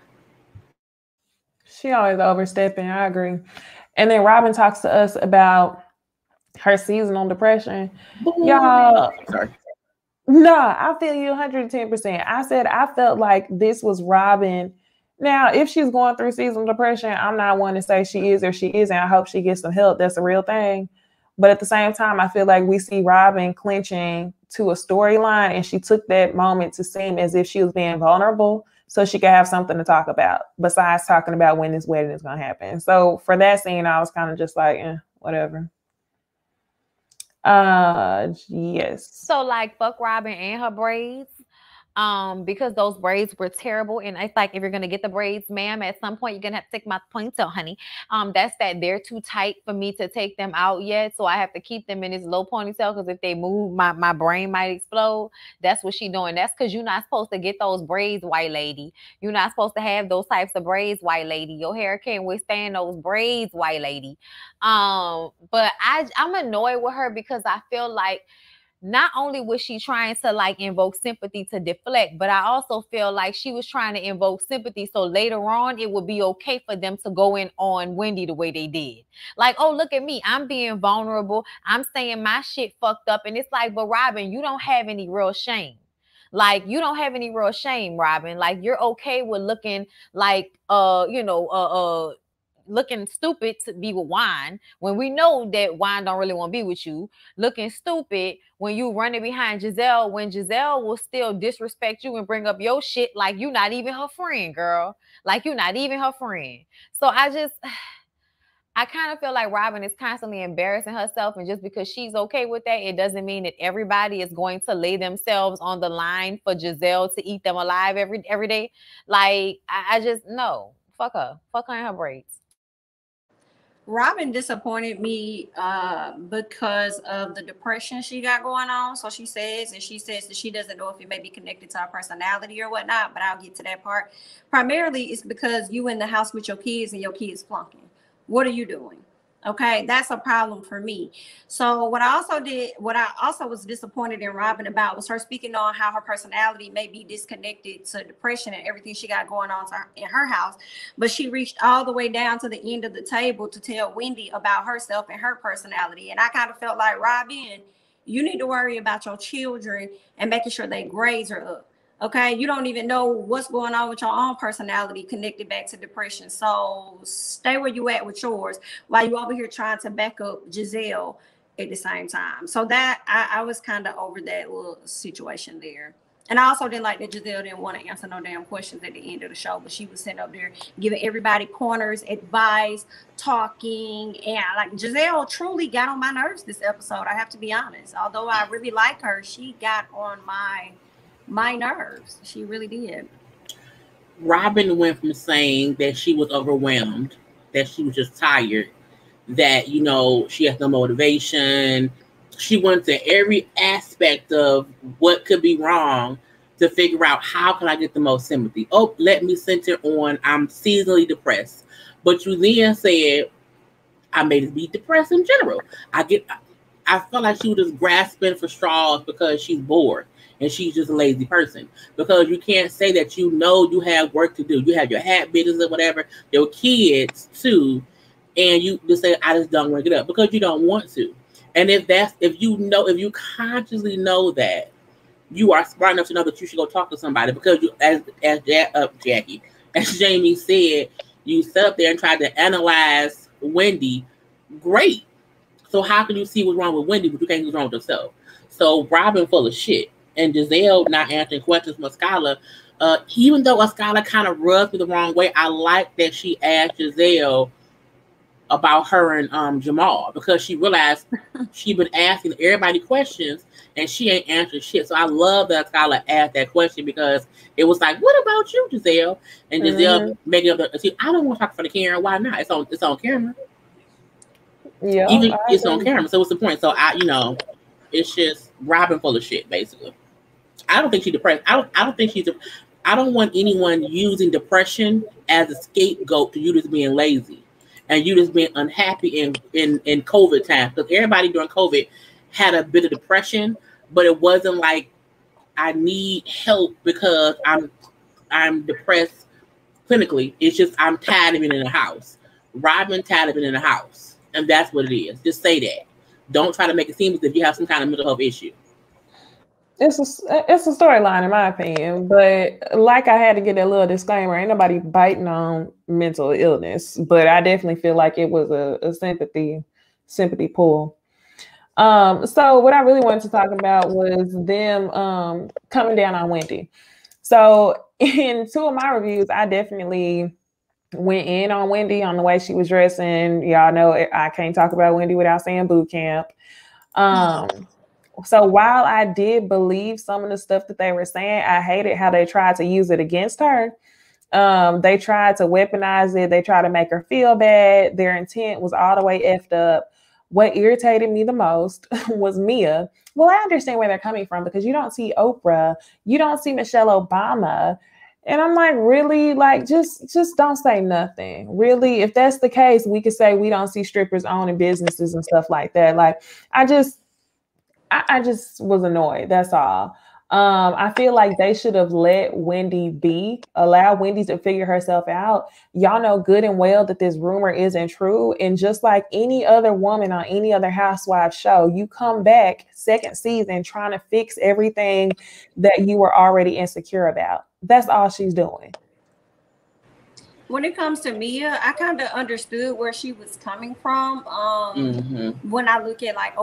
She always overstepping. I agree. And then Robin talks to us about her seasonal depression. Y'all, sorry. No, I feel you 110%. I said I felt like this was Robin. Now, if she's going through seasonal depression, I'm not one to say she is or she isn't. I hope she gets some help. That's a real thing. But at the same time, I feel like we see Robin clinching to a storyline, and she took that moment to seem as if she was being vulnerable so she could have something to talk about besides talking about when this wedding is going to happen. So for that scene, I was kind of just like, whatever. Yes. So like, fuck Robin and her braids. Because those braids were terrible. And it's like, if you're gonna get the braids, ma'am, at some point you're gonna have to take my ponytail, honey. That's that they're too tight for me to take them out yet. So I have to keep them in this low ponytail, because if they move, my brain might explode. That's what she doing. That's because you're not supposed to get those braids, white lady. You're not supposed to have those types of braids, white lady. Your hair can't withstand those braids, white lady. But I'm annoyed with her because I feel like not only was she trying to like invoke sympathy to deflect, but I also feel like she was trying to invoke sympathy so later on it would be okay for them to go in on Wendy the way they did. Like, oh, look at me, I'm being vulnerable, I'm saying my shit fucked up. And it's like, but Robin, you don't have any real shame. Like, you don't have any real shame, Robin. Like, you're okay with looking like looking stupid to be with Wine when we know that Wine don't really want to be with you. Looking stupid when you running behind Giselle, when Giselle will still disrespect you and bring up your shit like you not even her friend, girl. Like you not even her friend. So I kind of feel like Robin is constantly embarrassing herself, and just because she's okay with that, it doesn't mean that everybody is going to lay themselves on the line for Giselle to eat them alive every day. Like, I just, no. Fuck her and her braids. Robin disappointed me because of the depression she got going on. So she says that she doesn't know if it may be connected to her personality or whatnot, but I'll get to that part. Primarily, it's because you in the house with your kids and your kids flunking. What are you doing? Okay, that's a problem for me. So what I also was disappointed in Robin about was her speaking on how her personality may be disconnected to depression and everything she got going on in her house. But she reached all the way down to the end of the table to tell Wendy about herself and her personality. And I kind of felt like, Robin, you need to worry about your children and making sure their grades are up. Okay, you don't even know what's going on with your own personality connected back to depression. So stay where you at with yours while you over here trying to back up Giselle at the same time. So that I was kind of over that little situation there. And I also didn't like that Giselle didn't want to answer no damn questions at the end of the show, but she was sitting up there giving everybody pointers, advice, talking. And like Giselle truly got on my nerves this episode. I have to be honest. Although I really like her, she got on my nerves. She really did. Robin went from saying that she was overwhelmed, that she was just tired, that, you know, she has no motivation. She went to every aspect of what could be wrong to figure out how can I get the most sympathy. Oh, let me center on I'm seasonally depressed. But you then said I may be depressed in general. I felt like she was just grasping for straws because she's bored and she's just a lazy person. Because you can't say that you know you have work to do. You have your hat business or whatever, your kids too, and you just say, I just don't want to get up because you don't want to. And if you consciously know that, you are smart enough to know that you should go talk to somebody, because you, as Jackie, as Jamie said, you sat up there and tried to analyze Wendy. Great. So how can you see what's wrong with Wendy, but you can't see what's wrong with yourself? So Robin full of shit, and Giselle not answering questions from Skylar. Even though Skylar kind of rubbed me the wrong way, I like that she asked Giselle about her and Jamal, because she realized she'd been asking everybody questions and she ain't answering shit. So I love that Skylar asked that question, because it was like, what about you, Giselle? And Giselle making up I don't want to talk for the camera. Why not? It's on camera. Yeah. Even it's on camera. So what's the point? So it's just Robin full of shit, basically. I don't think she's depressed. I don't want anyone using depression as a scapegoat to you just being lazy and you just being unhappy in COVID times. Because everybody during COVID had a bit of depression, but it wasn't like I need help because I'm depressed clinically. It's just I'm tired of being in the house. Robin tired of being in the house. And that's what it is. Just say that. Don't try to make it seem as if you have some kind of mental health issue. It's a storyline in my opinion, but like I had to get that little disclaimer, ain't nobody biting on mental illness, but I definitely feel like it was a sympathy pull. So what I really wanted to talk about was them coming down on Wendy. So in 2 of my reviews, I definitely went in on Wendy on the way she was dressing. Y'all know I can't talk about Wendy without saying boot camp. So while I did believe some of the stuff that they were saying, I hated how they tried to use it against her. They tried to weaponize it. They tried to make her feel bad. Their intent was all the way effed up. What irritated me the most was Mia. Well, I understand where they're coming from, because you don't see Oprah, you don't see Michelle Obama. And I'm like, really? Like, just don't say nothing. Really, if that's the case, we could say we don't see strippers owning businesses and stuff like that. Like, I just was annoyed. That's all. I feel like they should have let Wendy be, allow Wendy to figure herself out. Y'all know good and well that this rumor isn't true. And just like any other woman on any other housewife show, you come back second season trying to fix everything that you were already insecure about. That's all she's doing. When it comes to Mia, I kind of understood where she was coming from. When I look at like,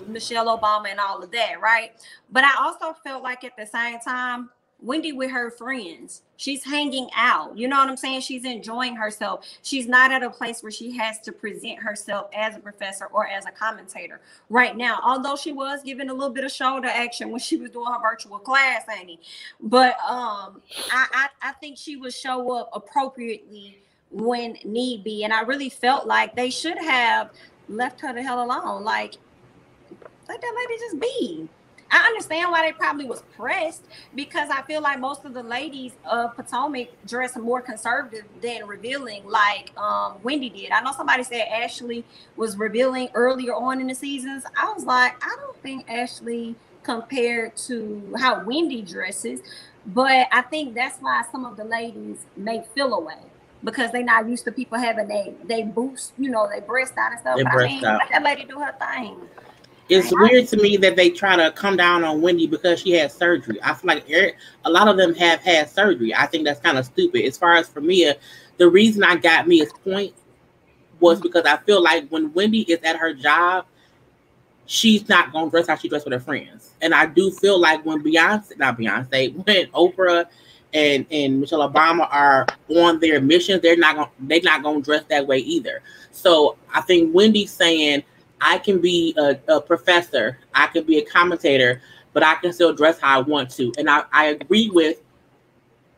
Michelle Obama and all of that, right? But I also felt like at the same time, Wendy with her friends, she's hanging out. You know what I'm saying? She's enjoying herself. She's not at a place where she has to present herself as a professor or as a commentator right now. Although she was giving a little bit of shoulder action when she was doing her virtual class, Annie. But I think she would show up appropriately when need be. And I really felt like they should have left her the hell alone. Like, let that lady just be. I understand why they probably was pressed, because I feel like most of the ladies of Potomac dress more conservative than revealing like Wendy did. I know somebody said Ashley was revealing earlier on in the seasons. I was like, I don't think Ashley compared to how Wendy dresses, but I think that's why some of the ladies may feel away, because they're not used to people having they boost, they breast out and stuff. But I mean, let that lady do her thing. It's weird to me that they try to come down on Wendy because she had surgery. I feel like a lot of them have had surgery. I think that's kind of stupid. As far as for Mia, the reason I got Mia's point was because I feel like when Wendy is at her job, she's not gonna dress how she dressed with her friends. And I do feel like when when Oprah and Michelle Obama are on their missions, they're not gonna dress that way either. So I think Wendy's saying, I can be a professor, I can be a commentator, but I can still dress how I want to. And I agree with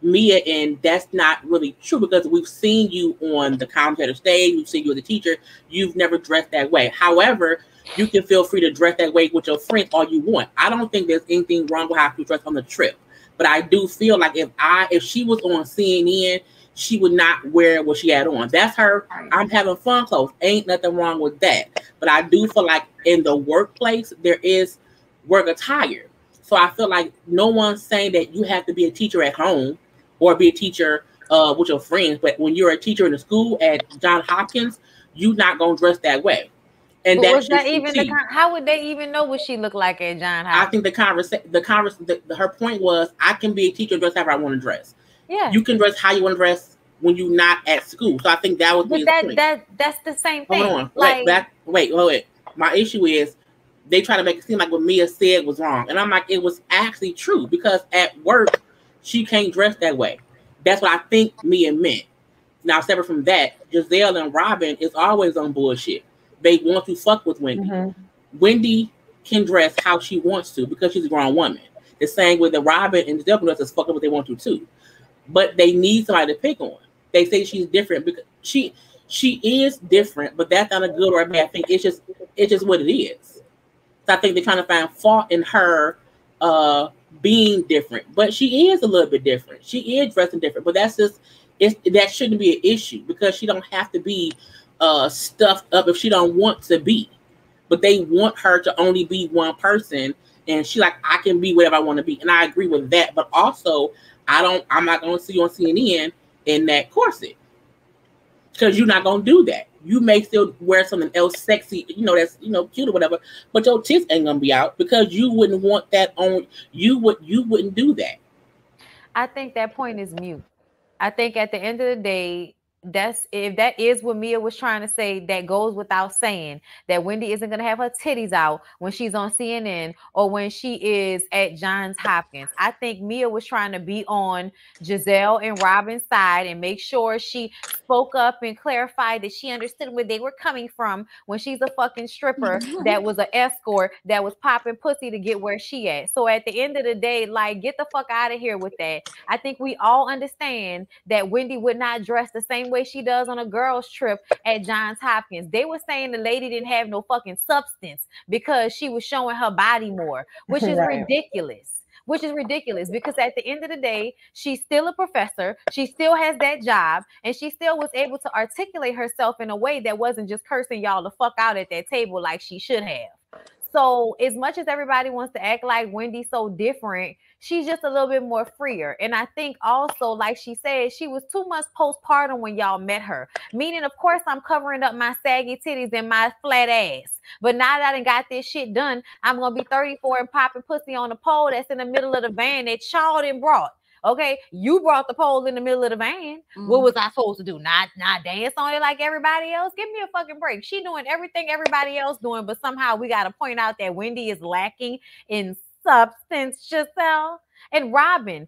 Mia, and that's not really true, because we've seen you on the commentator stage, we've seen you as a teacher, you've never dressed that way. However, you can feel free to dress that way with your friends all you want. I don't think there's anything wrong with how to dress on the trip. But I do feel like if she was on CNN, she would not wear what she had on. That's her, I'm having fun clothes. Ain't nothing wrong with that. But I do feel like in the workplace, there is work attire. So I feel like no one's saying that you have to be a teacher at home or be a teacher with your friends. But when you're a teacher in the school at Johns Hopkins, you're not going to dress that way. And was that even how would they even know what she looked like at John Hopkins? I think her point was, I can be a teacher and dress however I want to dress. Yeah, you can dress how you want to dress when you're not at school. So I think that was that's the same thing. Hold on, wait. My issue is they try to make it seem like what Mia said was wrong, and I'm like, it was actually true, because at work she can't dress that way. That's what I think Mia meant. Now, separate from that, Giselle and Robin is always on bullshit. They want to fuck with Wendy. Mm-hmm. Wendy can dress how she wants to because she's a grown woman. The same with the Robin and Giselle can dress as fuck up what they want to too. But they need somebody to pick on. They say she's different because she is different, but that's not a good or a bad thing. It's just what it is. So I think they're trying to find fault in her being different, but she is a little bit different. She is dressing different, but that shouldn't be an issue, because she don't have to be stuffed up if she don't want to be. But they want her to only be one person, and she like, I can be whatever I want to be, and I agree with that. But also, I'm not going to see you on CNN in that corset, because you're not going to do that. You may still wear something else sexy, that's cute or whatever, but your tits ain't gonna be out, because you wouldn't want that on you. You wouldn't do that. I think that point is mute. I think at the end of the day, if that is what Mia was trying to say, that goes without saying, that Wendy isn't going to have her titties out when she's on CNN or when she is at Johns Hopkins. I think Mia was trying to be on Giselle and Robin's side and make sure she spoke up and clarified that she understood where they were coming from when she's a fucking stripper that was an escort that was popping pussy to get where she at. So at the end of the day, like, get the fuck out of here with that. I think we all understand that Wendy would not dress the same way she does on a girl's trip at Johns Hopkins. They were saying the lady didn't have no fucking substance because she was showing her body more, which is ridiculous. Which is ridiculous, because at the end of the day, she's still a professor. She still has that job, and she still was able to articulate herself in a way that wasn't just cursing y'all the fuck out at that table like she should have. So as much as everybody wants to act like Wendy's so different, she's just a little bit more freer. And I think also, like she said, she was 2 months postpartum when y'all met her. Meaning, of course, I'm covering up my saggy titties and my flat ass. But now that I done got this shit done, I'm going to be 34 and popping pussy on the pole that's in the middle of the van that y'all done brought. Okay, you brought the pole in the middle of the van. What was I supposed to do? Not dance on it like everybody else? Give me a fucking break. She doing everything everybody else doing, but somehow we got to point out that Wendy is lacking in substance, Giselle. And Robin,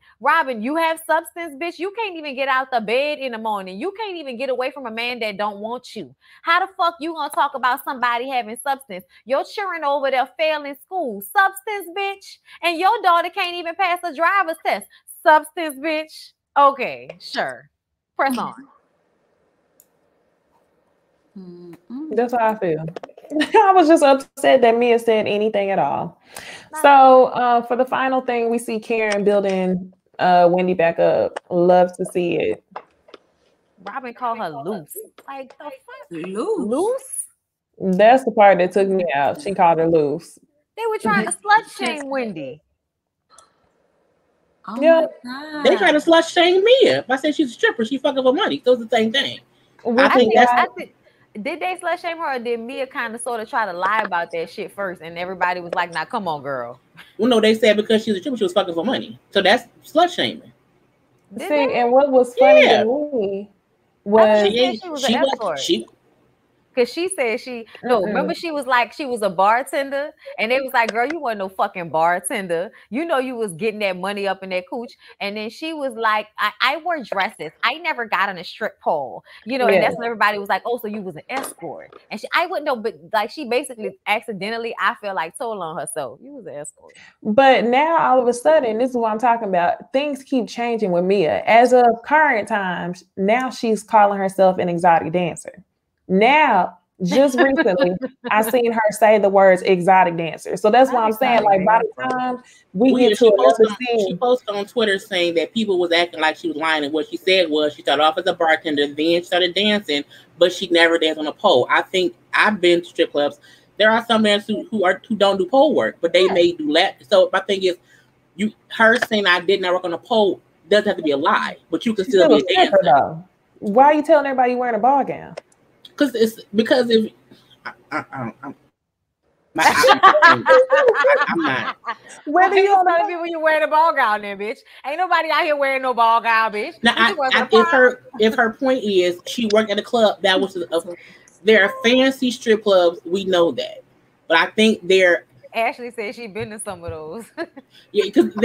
you have substance, bitch. You can't even get out the bed in the morning. You can't even get away from a man that don't want you. How the fuck you gonna talk about somebody having substance? Your children over there failing school. Substance, bitch. And your daughter can't even pass a driver's test. Substance, bitch. Okay, sure. Press on. That's how I feel. I was just upset that Mia said anything at all. So for the final thing, we see Karen building Wendy back up. Love to see it. Robin called her loose. Like, the fuck? Loose? That's the part that took me out. She called her loose. They were trying to slut shame Wendy. Oh yeah, they try to slut shame Mia. If I say she's a stripper, she fucking for money. So it's the same thing. I think did they slut shame her, or did Mia kind of sort of try to lie about that shit first, and everybody was like, "Nah, come on, girl." Well, no, they said because she's a stripper, she was fucking for money. So that's slut shaming. And what was funny to me was she was an escort. Because she said remember she was like, she was a bartender, and they was like, girl, you wasn't no fucking bartender. You know you was getting that money up in that cooch. And then she was like, I wore dresses. I never got on a strip pole. You know, and that's when everybody was like, oh, so you was an escort. And I wouldn't know, but like she basically accidentally, I feel like, told on herself, you was an escort. But now all of a sudden, this is what I'm talking about. Things keep changing with Mia. As of current times, now she's calling herself an exotic dancer. Now, just recently, I seen her say the words exotic dancer. So that's why I'm saying, like, by the time we get to another scene. She posted on Twitter saying that people was acting like she was lying, and what she said was she started off as a bartender, then started dancing, but she never danced on a pole. I think I've been to strip clubs. There are some dancers who don't do pole work, but they may do lap. So my thing is, her saying I did not work on a pole doesn't have to be a lie, but you can still be a dancer. Though. Why are you telling everybody you're wearing a ball gown? Because if I'm not. Whether you telling people you wearing a ball gown, there, bitch. Ain't nobody out here wearing no ball gown, bitch. Now, if her point is she worked at a club that was there are fancy strip clubs, we know that, but I think Ashley said she been to some of those. Yeah, because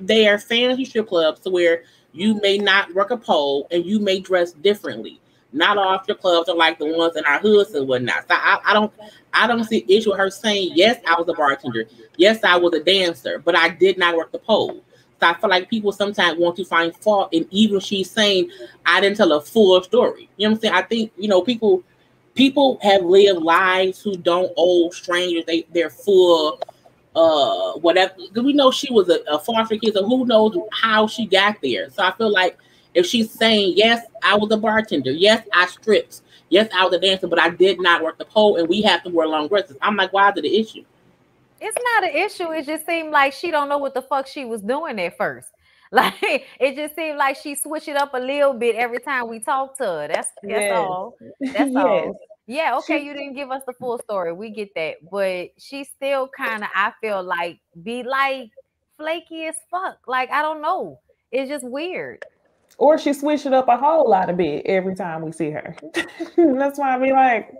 they are fancy strip clubs to where you may not work a pole and you may dress differently. Not all strip clubs are like the ones in our hoods and whatnot. So I don't see issue with her saying, yes, I was a bartender. Yes, I was a dancer, but I did not work the pole. So I feel like people sometimes want to find fault, and even she's saying I didn't tell a full story. You know what I'm saying? I think, people have lived lives who don't owe strangers their full whatever. Because we know she was a foster kid, so who knows how she got there. So I feel like if she's saying, yes, I was a bartender, yes, I stripped, yes, I was a dancer, but I did not work the pole, and we have to wear long dresses. I'm like, why is it an issue? It's not an issue. It just seemed like she don't know what the fuck she was doing at first. Like, it just seemed like she switched it up a little bit every time we talk to her. That's all. That's all. Yeah, okay, you didn't give us the full story. We get that. But she still kind of, I feel like, be like flaky as fuck. Like, I don't know. It's just weird. Or she switched it up a whole lot of bit every time we see her. That's why I be like,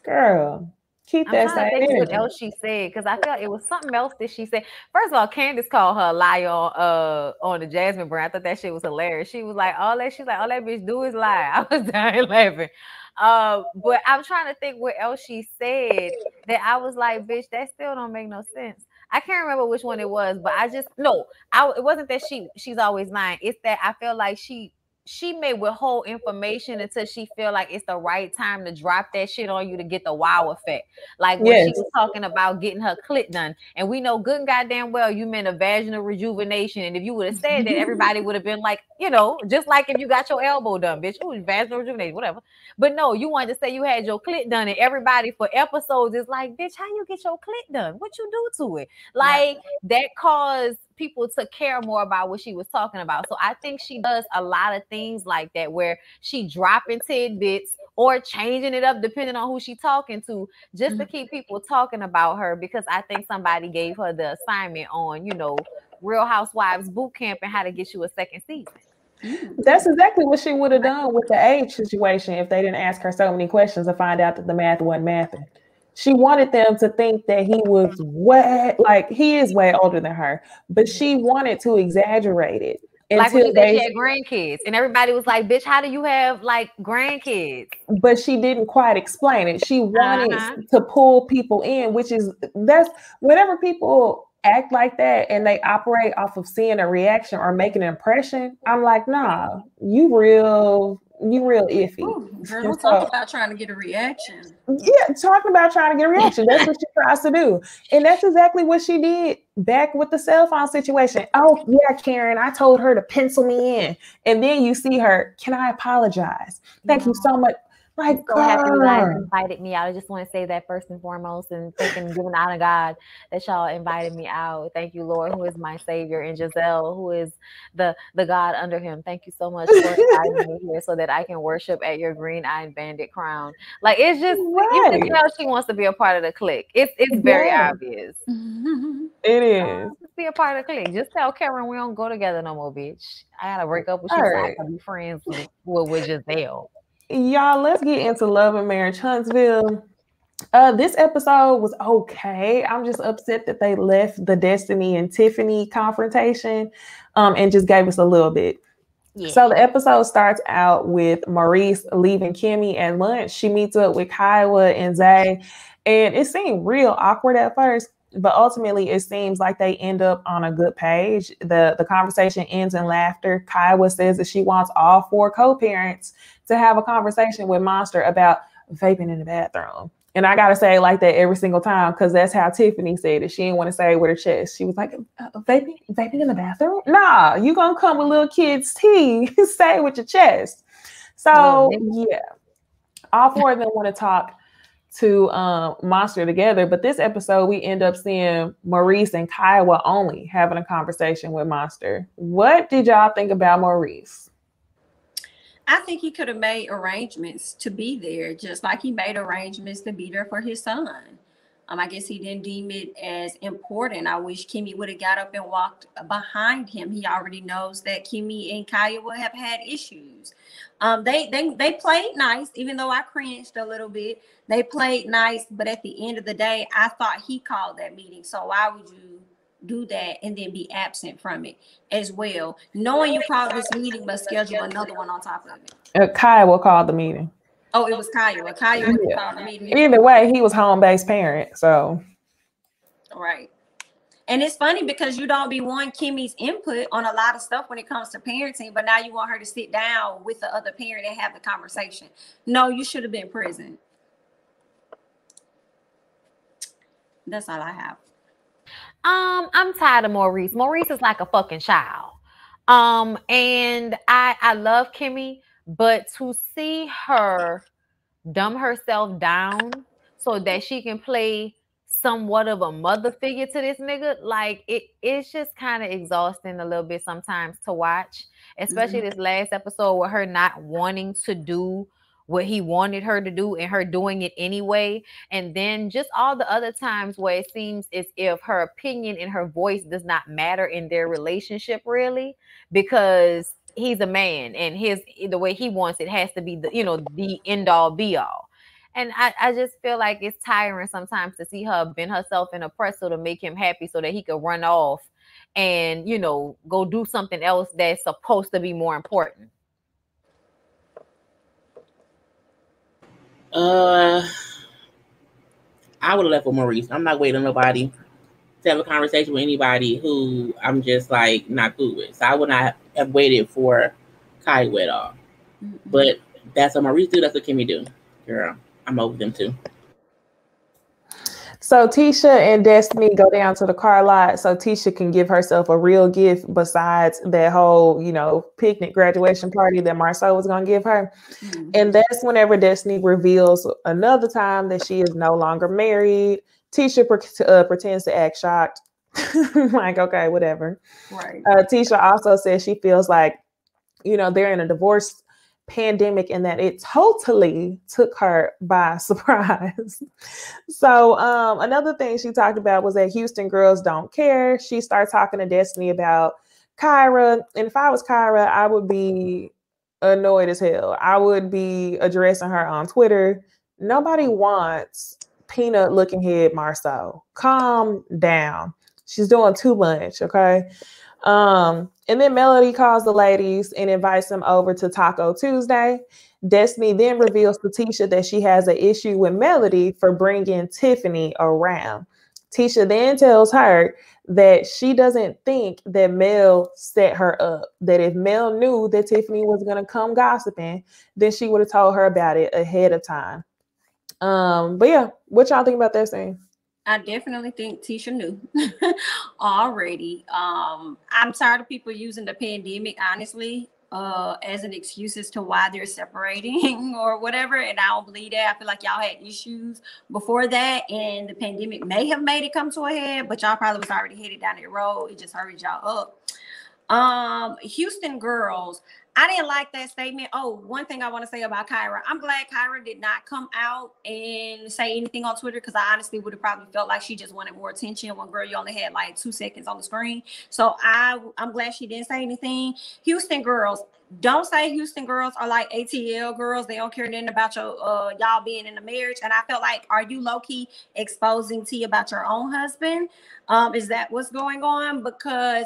girl, keep that same energy. What else she said, because I felt it was something else that she said. First of all, Candace called her a liar on the Jasmine brand. I thought that shit was hilarious. She was like, all that bitch do is lie. I was dying laughing. But I'm trying to think what else she said that I was like, bitch, that still don't make no sense. I can't remember which one it was, but it wasn't that she's always lying. It's that I feel like she may withhold information until she feel like it's the right time to drop that shit on you to get the wow effect. Like when she was talking about getting her clit done, and we know good and goddamn well you meant a vaginal rejuvenation. And if you would have said that, everybody would have been like, just like if you got your elbow done, bitch, ooh, vaginal rejuvenation, whatever. But no, you wanted to say you had your clit done, and everybody for episodes is like, bitch, how you get your clit done? What you do to it? Like that caused people to care more about what she was talking about. So I think she does a lot of things like that, where she dropping tidbits or changing it up depending on who she's talking to, just to keep people talking about her, because I think somebody gave her the assignment on, Real Housewives boot camp and how to get you a second season. That's exactly what she would have done with the age situation if they didn't ask her so many questions to find out that the math wasn't mathing. She wanted them to think that he was he is way older than her, but she wanted to exaggerate it. Like when she said she had grandkids, and everybody was like, bitch, how do you have like grandkids? But she didn't quite explain it. She wanted to pull people in, that's whenever people act like that and they operate off of seeing a reaction or making an impression, I'm like, nah, you real iffy. Ooh, girl, don't talk about trying to get a reaction. Yeah, talking about trying to get a reaction. That's what she tries to do. And that's exactly what she did back with the cell phone situation. Oh, yeah, Karen, I told her to pencil me in. And then you see her, can I apologize? Thank you so much. Like, so happy you guys invited me out. I just want to say that first and foremost, and thanking and giving honor to God that y'all invited me out. Thank you, Lord, who is my savior, and Giselle, who is the God under him. Thank you so much for inviting me here so that I can worship at your green-eyed bandit crown. Like, it's just, you can tell she wants to be a part of the clique. It's very obvious. It is. Just be a part of the clique. Just tell Karen we don't go together no more, bitch. I gotta break up with you so I can be friends with Giselle. Y'all, let's get into Love and Marriage Huntsville. This episode was okay. I'm just upset that they left the Destiny and Tiffany confrontation and just gave us a little bit. Yeah. So the episode starts out with Maurice leaving Kimmy at lunch. She meets up with Kiowa and Zay, and it seemed real awkward at first, but ultimately it seems like they end up on a good page. The conversation ends in laughter. Kiowa says that she wants all 4 co-parents to have a conversation with Monster about vaping in the bathroom. And I got to say it like that every single time, because that's how Tiffany said it. She didn't want to say it with her chest. She was like, vaping in the bathroom? Nah, you going to come with little kids' tea. Say it with your chest. So, yeah. All 4 of them want to talk to Monster together. But this episode, we end up seeing Maurice and Kiowa only having a conversation with Monster. What did y'all think about Maurice? I think he could have made arrangements to be there, just like he made arrangements to be there for his son. I guess he didn't deem it as important. I wish Kimmy would have got up and walked behind him. He already knows that Kimmy and Kiowa have had issues. They played nice, even though I cringed a little bit. They played nice, but at the end of the day, I thought he called that meeting. So why would you do that and then be absent from it as well, knowing you called this meeting but schedule another one on top of it? Kiowa called the meeting. Oh, it was Kiowa. Kiowa called the meeting. Either way, he was home-based parent, so right. And it's funny because you don't be wanting Kimmy's input on a lot of stuff when it comes to parenting, but now you want her to sit down with the other parent and have the conversation. No, you should have been present. That's all I have. I'm tired of Maurice. Maurice is like a fucking child. And I love Kimmy, but to see her dumb herself down so that she can play somewhat of a mother figure to this nigga, like it's just kind of exhausting a little bit sometimes to watch, especially this last episode with her not wanting to do what he wanted her to do and her doing it anyway. And then just all the other times where it seems as if her opinion and her voice does not matter in their relationship really, because he's a man and the way he wants it has to be the end all be all. And I just feel like it's tiring sometimes to see her bend herself in a pretzel to make him happy so that he could run off and, go do something else that's supposed to be more important. I would have left with Maurice. I'm not waiting on nobody to have a conversation with anybody who I'm just like not cool with. So I would not have waited for Kiowa at all. But that's what Maurice do. That's what Kimmy do. Girl, I'm over them too. So Tisha and Destiny go down to the car lot so Tisha can give herself a real gift besides that whole, picnic graduation party that Marceau was going to give her. And that's whenever Destiny reveals another time that she is no longer married. Tisha pretends to act shocked. Like, okay, whatever. Right. Tisha also says she feels like, they're in a divorce pandemic and that it totally took her by surprise. So another thing she talked about was that Houston girls don't care. She started talking to Destiny about Kyra. And if I was Kyra, I would be annoyed as hell. I would be addressing her on Twitter. Nobody wants peanut looking head Marceau. Calm down. She's doing too much, okay? And then Melody calls the ladies and invites them over to Taco Tuesday. Destiny then reveals to Tisha that she has an issue with Melody for bringing Tiffany around. Tisha then tells her that she doesn't think that Mel set her up, that if Mel knew that Tiffany was going to come gossiping, then she would have told her about it ahead of time. But yeah, what y'all think about that scene? I definitely think Tisha knew already. I'm tired of people using the pandemic, honestly, as an excuse as to why they're separating or whatever. And I don't believe that. I feel like y'all had issues before that, and the pandemic may have made it come to a head, but y'all probably was already headed down that road. It just hurried y'all up. Houston girls, I didn't like that statement. Oh, one thing I want to say about Kyra. I'm glad Kyra did not come out and say anything on Twitter, because I honestly would have probably felt like she just wanted more attention. One girl, you only had like 2 seconds on the screen. So I'm glad she didn't say anything. Houston girls, don't say Houston girls are like ATL girls. They don't care nothing about your y'all being in a marriage. And I felt like, are you low-key exposing tea about your own husband? Is that what's going on? Because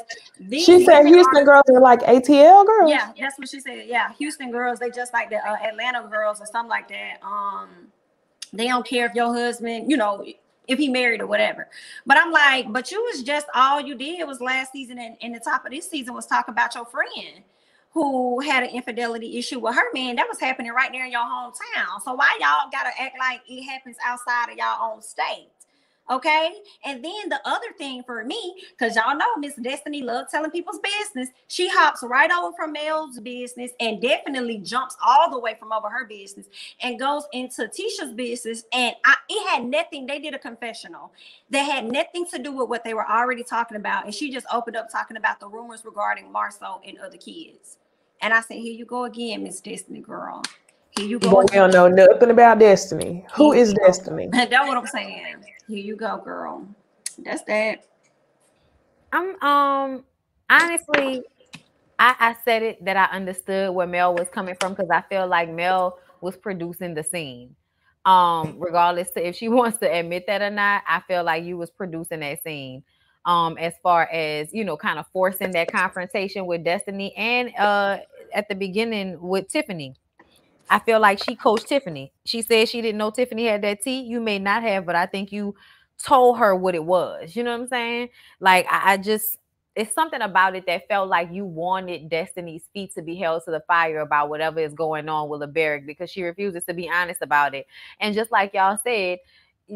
she said Houston girls are like ATL girls. Yeah, that's what she said. Yeah, Houston girls, they just like the Atlanta girls or something like that. They don't care if your husband, you know, if he married or whatever. But I'm like, but you was just, all you did was last season and the top of this season was talk about your friend who had an infidelity issue with her man. That was happening right there in your hometown. So why y'all gotta act like it happens outside of y'all own state? Okay. And then the other thing for me, because y'all know Miss Destiny loves telling people's business, she hops right over from Mel's business and definitely jumps all the way from over her business and goes into Tisha's business. And it had nothing, they did a confessional that had nothing to do with what they were already talking about. And she just opened up talking about the rumors regarding Marceau and other kids. And I said, here you go again, Miss Destiny girl. Here you go. But we don't know nothing about Destiny. Who is Destiny? That's what I'm saying. Here you go, girl. That's that. I'm honestly, I said it that I understood where Mel was coming from, because I feel like Mel was producing the scene. Regardless to if she wants to admit that or not, I feel like you was producing that scene. As far as, you know, kind of forcing that confrontation with Destiny, and at the beginning with Tiffany. I feel like she coached Tiffany. She said she didn't know Tiffany had that tea. You may not have, but I think you told her what it was. You know what I'm saying? Like, I just, it's something about it that felt like you wanted Destiny's feet to be held to the fire about whatever is going on with LeBerick, because she refuses to be honest about it. And just like y'all said,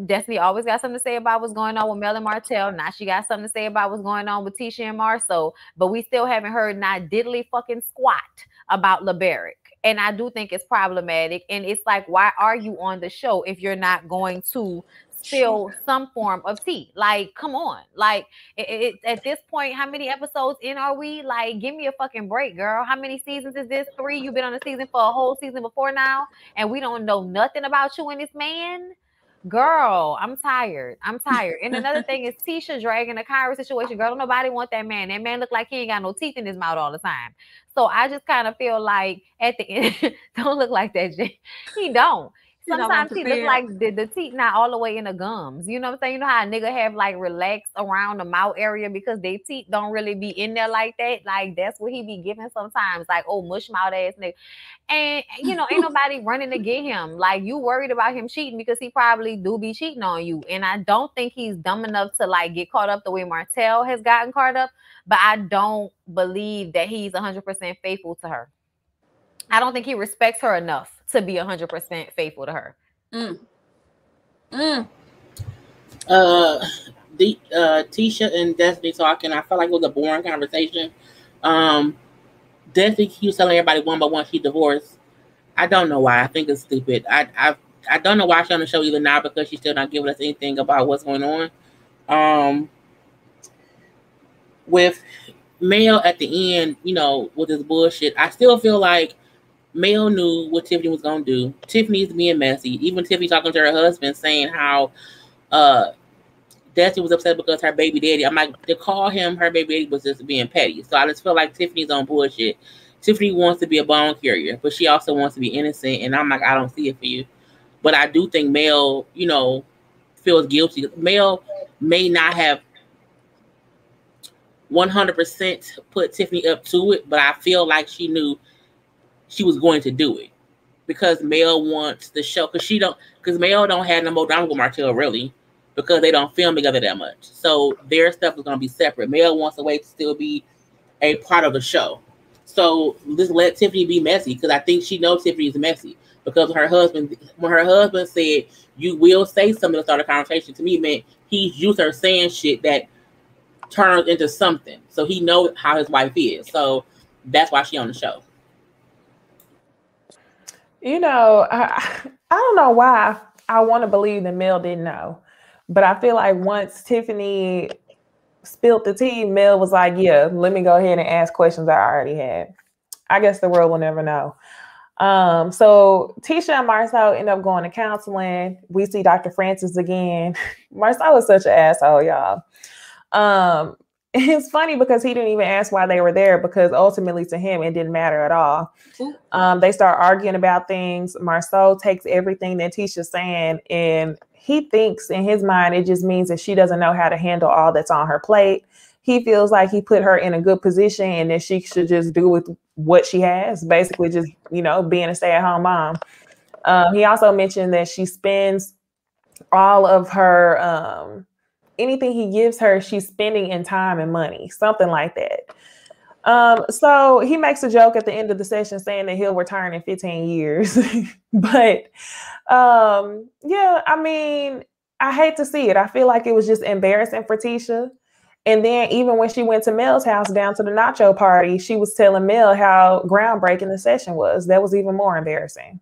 Destiny always got something to say about what's going on with Mel and Martell. Now she got something to say about what's going on with Tisha and Marceau, but we still haven't heard not diddly fucking squat about LeBerick. And I do think it's problematic. And it's like, why are you on the show if you're not going to spill some form of tea? Like, come on. Like, at this point, how many episodes in are we? Like, give me a fucking break, girl. How many seasons is this? 3? You've been on the season for a whole season before now, and we don't know nothing about you and this man? Girl, I'm tired. And another thing is Tisha dragging the Kyra situation. Girl, don't nobody want that man. That man look like he ain't got no teeth in his mouth all the time. So I just kind of feel like at the end, don't look like that. He don't. Sometimes he look like the teeth not all the way in the gums. You know what I'm saying? You know how a nigga have like relaxed around the mouth area because their teeth don't really be in there like that. Like, that's what he be giving sometimes. Like, oh, mush mouth ass nigga. And, you know, ain't nobody running to get him. Like, you worried about him cheating because he probably do be cheating on you. And I don't think he's dumb enough to like get caught up the way Martell has gotten caught up. But I don't believe that he's 100% faithful to her. I don't think he respects her enough to be 100% faithful to her. Tisha and Destiny talking, I felt like it was a boring conversation. Destiny keeps telling everybody one by one she divorced. I don't know why. I think it's stupid. I don't know why she's on the show either now, because she's still not giving us anything about what's going on. With Mel at the end, you know, with this bullshit, I still feel like Mel knew what Tiffany was going to do. Tiffany's being messy. Even Tiffany talking to her husband saying how Destiny was upset because her baby daddy, I'm like, to call him her baby daddy was just being petty. So I just feel like Tiffany's on bullshit. Tiffany wants to be a bone carrier, but she also wants to be innocent. And I'm like, I don't see it for you. But I do think Mel, you know, feels guilty. Mel may not have 100% put Tiffany up to it, but I feel like she knew she was going to do it because Mel wants the show, because Mel don't have no more drama with Martell really, because they don't film together that much. So their stuff is going to be separate. Mel wants a way to still be a part of the show. So just let Tiffany be messy, because I think she knows Tiffany is messy, because when her husband said, you will say something to start a conversation, to me meant he's used to her saying shit that turns into something. So he knows how his wife is. So that's why she on the show. You know, I don't know why I want to believe that Mel didn't know. But I feel like once Tiffany spilled the tea, Mel was like, yeah, let me go ahead and ask questions I already had. I guess the world will never know. So Tisha and Marceau end up going to counseling. We see Dr. Francis again. Marceau is such an asshole, y'all. It's funny because he didn't even ask why they were there, because ultimately to him it didn't matter at all. They start arguing about things. Marceau takes everything that Tisha's saying, and he thinks in his mind it just means that she doesn't know how to handle all that's on her plate. He feels like he put her in a good position and that she should just do with what she has, basically just, being a stay-at-home mom. He also mentioned that she spends all of her anything he gives her, she's spending in time and money, something like that. So he makes a joke at the end of the session saying that he'll return in 15 years. But yeah, I mean, I hate to see it. I feel like it was just embarrassing for Tisha. And then even when she went to Mel's house down to the nacho party, she was telling Mel how groundbreaking the session was. That was even more embarrassing.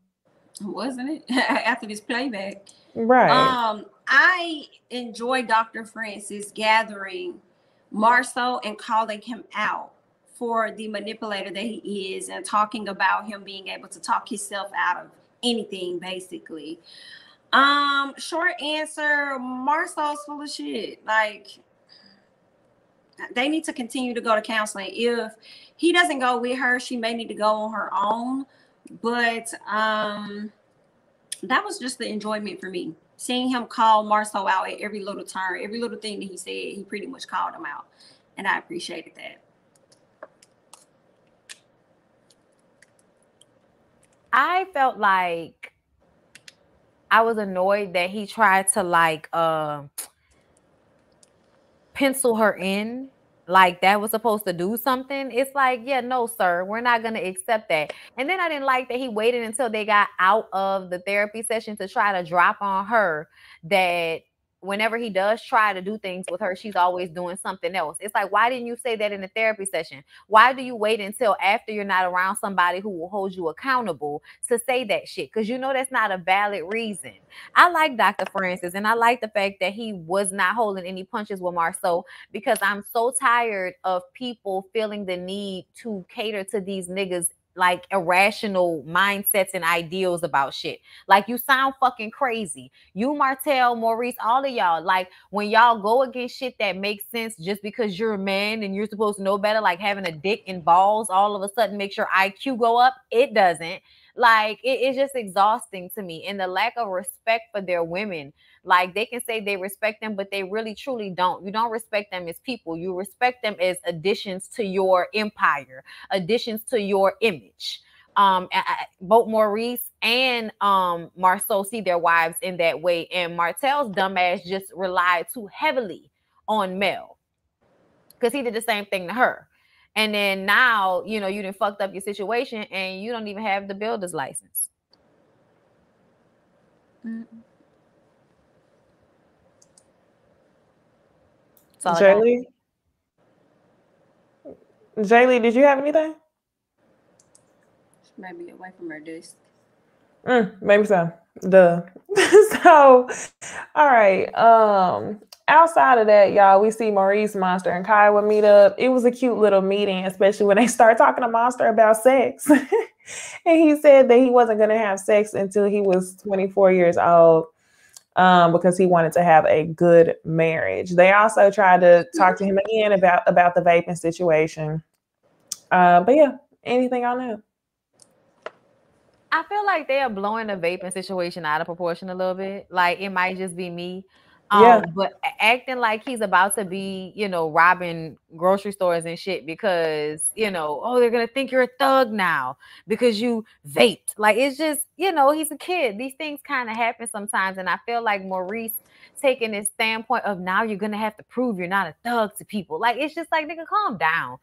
Wasn't it? After this playback. Right. I enjoy Dr. Francis gathering Marceau and calling him out for the manipulator that he is, and talking about him being able to talk himself out of anything, basically. Short answer, Marceau's full of shit. Like, they need to continue to go to counseling. If he doesn't go with her, she may need to go on her own. But that was just the enjoyment for me. Seeing him call Marceau out at every little turn, every little thing that he said, he pretty much called him out. And I appreciated that. I felt like I was annoyed that he tried to pencil her in, like that was supposed to do something. It's like, yeah, no, sir, we're not going to accept that. And then I didn't like that he waited until they got out of the therapy session to try to drop on her that whenever he does try to do things with her, she's always doing something else. It's like, why didn't you say that in the therapy session? Why do you wait until after you're not around somebody who will hold you accountable to say that shit? Because that's not a valid reason. I like Dr. Francis, and I like the fact that he was not holding any punches with Marceau, because I'm so tired of people feeling the need to cater to these niggas like irrational mindsets and ideals about shit. Like, you sound fucking crazy. You, Martell, Maurice, all of y'all, like when y'all go against shit that makes sense just because you're a man and you're supposed to know better, like having a dick and balls all of a sudden makes your IQ go up. It doesn't. Like, it's just exhausting to me. And the lack of respect for their women. Like, they can say they respect them, but they really truly don't. You don't respect them as people. You respect them as additions to your empire, additions to your image. Both Maurice and Marceau see their wives in that way. And Martell's dumbass just relied too heavily on Mel, because he did the same thing to her. And then now, you done fucked up your situation and you don't even have the builder's license. Jaylee, did you have anything? She might be away from her desk. Maybe so. Duh. So, all right. Outside of that, y'all, we see Maurice, Monster, and Kiowa meet up. It was a cute little meeting, especially when they start talking to Monster about sex. And he said that he wasn't going to have sex until he was 24 years old, because he wanted to have a good marriage. They also tried to talk to him again about the vaping situation. But yeah, anything on that? I feel like they are blowing the vaping situation out of proportion a little bit. Like, it might just be me. Yeah. But acting like he's about to be, robbing grocery stores and shit because, oh, they're going to think you're a thug now because you vaped. Like, it's just, he's a kid. These things kind of happen sometimes. And I feel like Maurice taking this standpoint of now you're going to have to prove you're not a thug to people. Like, it's just like, nigga, calm down.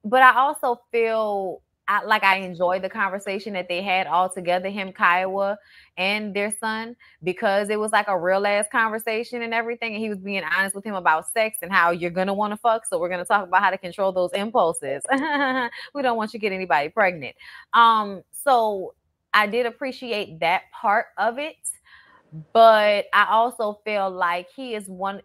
But I also feel I enjoyed the conversation that they had all together, him, Kiowa, and their son, because it was like a real ass conversation and everything. And he was being honest with him about sex and how you're going to want to fuck. So we're going to talk about how to control those impulses. We don't want you to get anybody pregnant. So I did appreciate that part of it. But I also feel like he is one.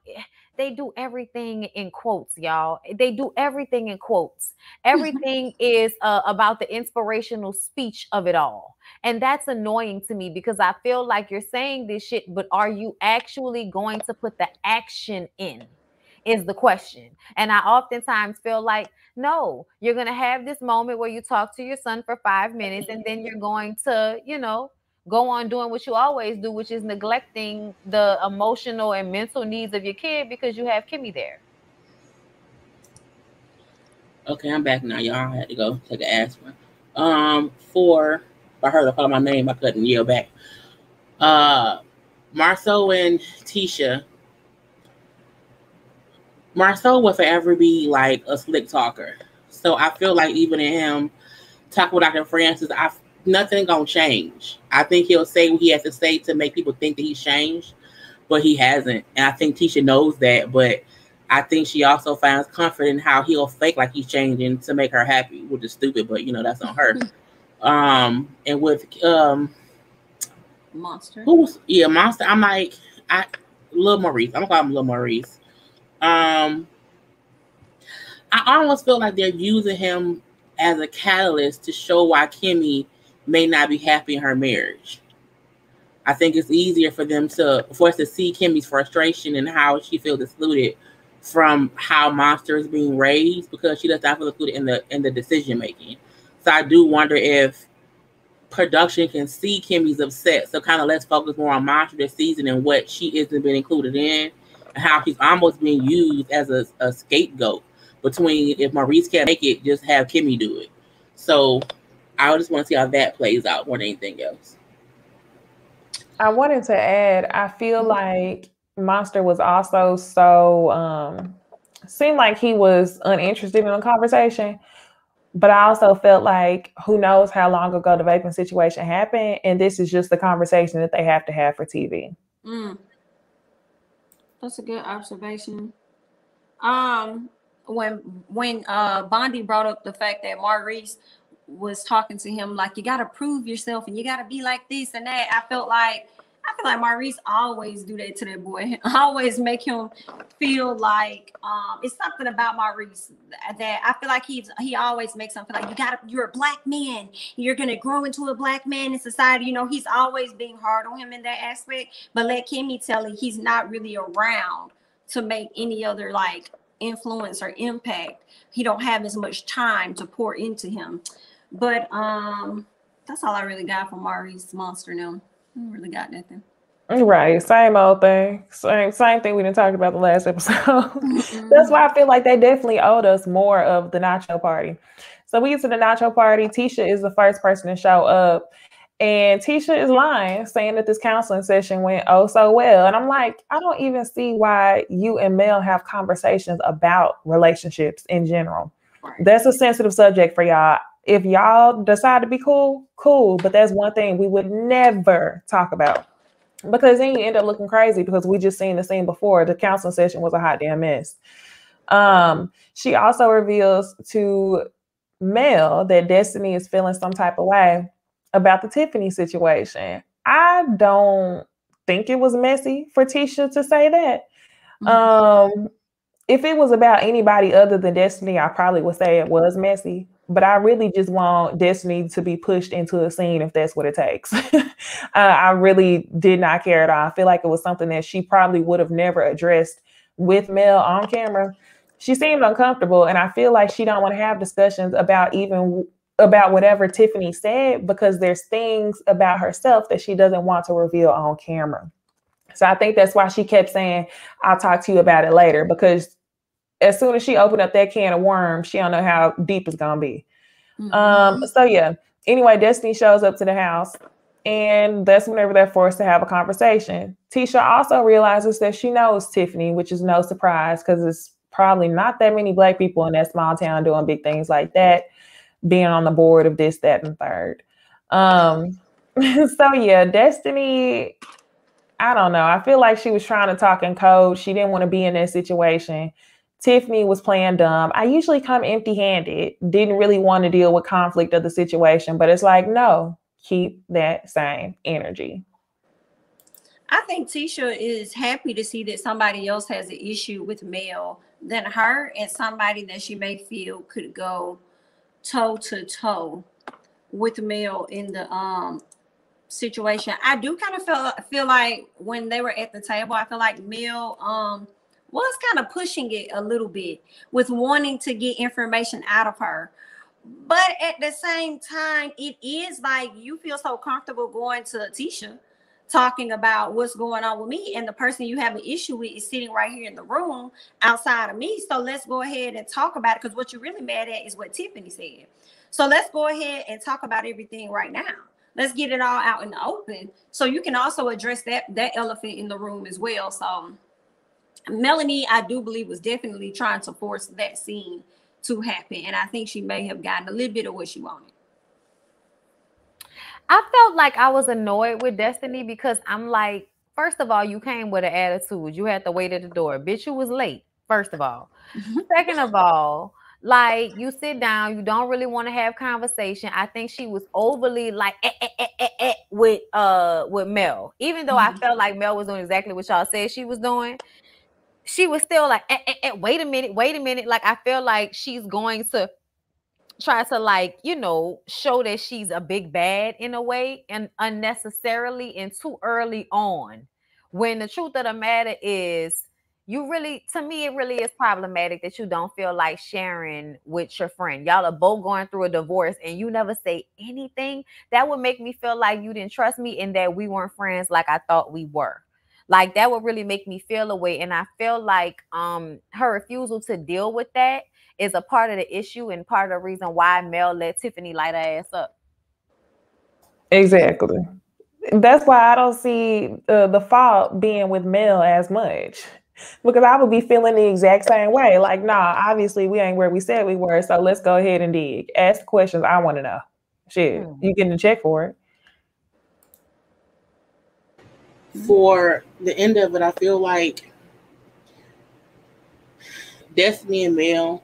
They do everything in quotes, y'all. They do everything in quotes. Everything is about the inspirational speech of it all. And that's annoying to me because I feel like you're saying this shit, but are you actually going to put the action in? is the question. And I oftentimes feel like, no, you're going to have this moment where you talk to your son for 5 minutes and then you're going to, you know, go on doing what you always do, which is neglecting the emotional and mental needs of your kid because you have Kimmy there. Okay, I'm back now, y'all. I had to go take an aspirin. For if I heard her call my name, I couldn't yell back. Marceau and Tisha. Marceau will forever be like a slick talker. So I feel like even in him talking with Dr. Francis, nothing gonna change. I think he'll say what he has to say to make people think that he's changed, but he hasn't. And I think Tisha knows that, but I think she also finds comfort in how he'll fake like he's changing to make her happy, which is stupid, but you know, that's on her. And with Monster. Monster, I'm like, Lil Maurice. I'm gonna call him Lil Maurice. I almost feel like they're using him as a catalyst to show why Kimmy may not be happy in her marriage. I think it's easier for us to see Kimmy's frustration and how she feels excluded from how Monster is being raised because she does not feel included in the decision making. So I do wonder if production can see Kimmy's upset. So kind of let's focus more on Monster this season and what she isn't being included in, and how she's almost being used as a scapegoat between if Maurice can't make it, just have Kimmy do it. So I just want to see how that plays out more than anything else. I wanted to add, I feel like Monster was also seemed like he was uninterested in the conversation, but I also felt like who knows how long ago the vaping situation happened, and this is just the conversation that they have to have for TV. That's a good observation. When Bondy brought up the fact that Maurice was talking to him like, you got to prove yourself and you got to be like this and that, I feel like Maurice always do that to that boy. Always make him feel like it's something about Maurice that I feel like he always makes him feel like you're a black man, you're gonna grow into a black man in society. You know, he's always being hard on him in that aspect. But let Kimmy tell him he's not really around to make any other like influence or impact. He don't have as much time to pour into him. But that's all I really got from Maurice Monster now. I don't really got nothing. Right, same old thing. Same thing we didn't talk about the last episode. That's why I feel like they definitely owed us more of the nacho party. So we get to the nacho party. Tisha is the first person to show up. And Tisha is lying, saying that this counseling session went oh so well. And I'm like, I don't even see why you and Mel have conversations about relationships in general. Right. That's a sensitive subject for y'all. If y'all decide to be cool, cool. But that's one thing we would never talk about. Because then you end up looking crazy because we just seen the scene before. The counseling session was a hot damn mess. She also reveals to Mel that Destiny is feeling some type of way about the Tiffany situation. I don't think it was messy for Tisha to say that. If it was about anybody other than Destiny, I probably would say it was messy. But I really just want Destiny to be pushed into a scene if that's what it takes. I really did not care at all. I feel like it was something that she probably would have never addressed with Mel on camera. She seemed uncomfortable, and I feel like she don't want to have discussions about whatever Tiffany said because there's things about herself that she doesn't want to reveal on camera. So I think that's why she kept saying, I'll talk to you about it later, because as soon as she opened up that can of worms, she don't know how deep it's going to be. So yeah, anyway, Destiny shows up to the house, and that's whenever they're forced to have a conversation. Tisha also realizes that she knows Tiffany, which is no surprise because it's probably not that many Black people in that small town doing big things like that, being on the board of this, that, and third. So yeah, Destiny, I don't know. I feel like she was trying to talk in code. She didn't want to be in that situation. Tiffany was playing dumb. I usually come empty-handed, didn't really want to deal with conflict of the situation, but it's like, no, keep that same energy. I think Tisha is happy to see that somebody else has an issue with Mel than her, and somebody that she may feel could go toe to toe with Mel in the situation. I do kind of feel like when they were at the table, I feel like Mel was kind of pushing it a little bit with wanting to get information out of her. But at the same time, it is like you feel so comfortable going to Tisha talking about what's going on with me, and the person you have an issue with is sitting right here in the room outside of me. So let's go ahead and talk about it, because what you're really mad at is what Tiffany said. So let's go ahead and talk about everything right now. Let's get it all out in the open, so you can also address that elephant in the room as well. So Melanie, I do believe, was definitely trying to force that scene to happen, and I think she may have gotten a little bit of what she wanted. I felt like I was annoyed with Destiny because I'm like, first of all, you came with an attitude. You had to wait at the door. Bitch, you was late, first of all. Second of all, like, you sit down, you don't really want to have conversation. I think she was overly like with Mel. Even though I felt like Mel was doing exactly what y'all said she was doing, she was still like, wait a minute. Like, I feel like she's going to try to, like, you know, show that she's a big bad in a way, and unnecessarily and too early on, when the truth of the matter is, you really, to me, it really is problematic that you don't feel like sharing with your friend. Y'all are both going through a divorce and you never say anything. That would make me feel like you didn't trust me and that we weren't friends like I thought we were. Like, that would really make me feel away. And I feel like her refusal to deal with that is a part of the issue and part of the reason why Mel let Tiffany light her ass up. Exactly. That's why I don't see the fault being with Mel as much. Because I would be feeling the exact same way. Like, nah, obviously we ain't where we said we were. So let's go ahead and dig. Ask the questions I want to know. Shit, you getting a check for it. For the end of it, I feel like Destiny and Mel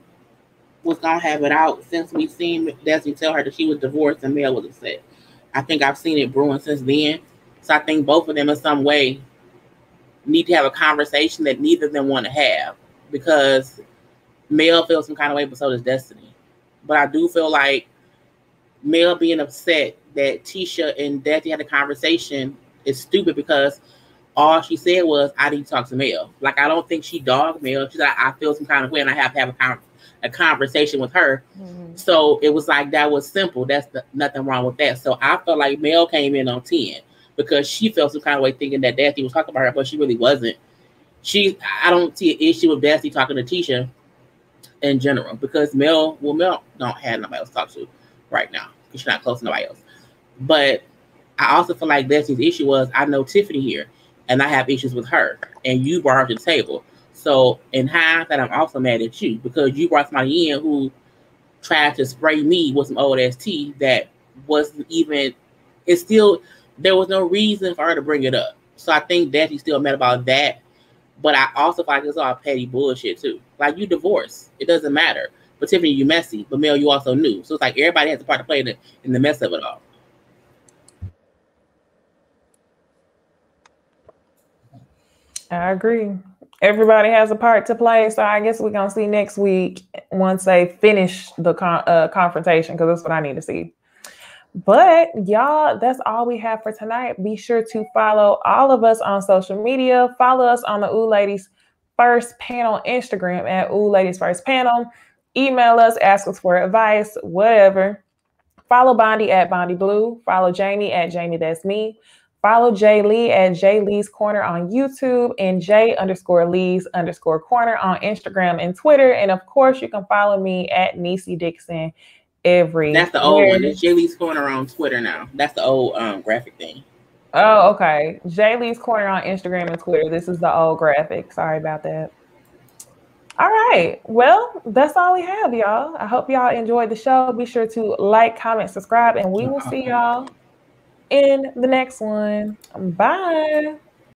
was gonna have it out since we seen Destiny tell her that she was divorced and Mel was upset. I think I've seen it brewing since then. So I think both of them in some way need to have a conversation that neither of them want to have, because Mel feels some kind of way, but so does Destiny. But I do feel like Mel being upset that Tisha and Destiny had a conversation is stupid, because all she said was, I need to talk to Mel. Like, I don't think she dogged Mel. She's like, I feel some kind of way and I have to have a conversation with her. So it was like, that was simple. That's nothing wrong with that. So I felt like Mel came in on 10 because she felt some kind of way thinking that Destiny was talking about her, but she really wasn't. I don't see an issue with Destiny talking to Tisha in general, because Mel don't have nobody else to talk to right now because she's not close to nobody else. But I also feel like Destiny's issue was, I know Tiffany here and I have issues with her, and you brought her to the table. So in hindsight, I'm also mad at you because you brought somebody in who tried to spray me with some old ass tea that wasn't even, there was no reason for her to bring it up. So I think that he's still mad about that. But I also feel like it's all petty bullshit too. Like, you divorced, it doesn't matter. But Tiffany, you messy. But Mel, you also knew. So it's like everybody has a part to play in the mess of it all. I agree. Everybody has a part to play. So I guess we're going to see next week once they finish the confrontation, because that's what I need to see. But y'all, that's all we have for tonight. Be sure to follow all of us on social media. Follow us on the OohLadiesFirstPanel Instagram at OohLadiesFirstPanel. Email us, ask us for advice, whatever. Follow Bondy at Bondy Blue. Follow Jami at Jami ThatsMe. Follow Jay Lee at Jay Lee's Corner on YouTube and J_Lee's_Corner on Instagram and Twitter. And of course, you can follow me at Necey Dixon everywhere. That's the old one. It's Jay Lee's Corner on Twitter now. That's the old graphic thing. Oh, okay. Jay Lee's Corner on Instagram and Twitter. This is the old graphic. Sorry about that. All right. Well, that's all we have, y'all. I hope y'all enjoyed the show. Be sure to like, comment, subscribe, and we will see y'all in the next one. Bye.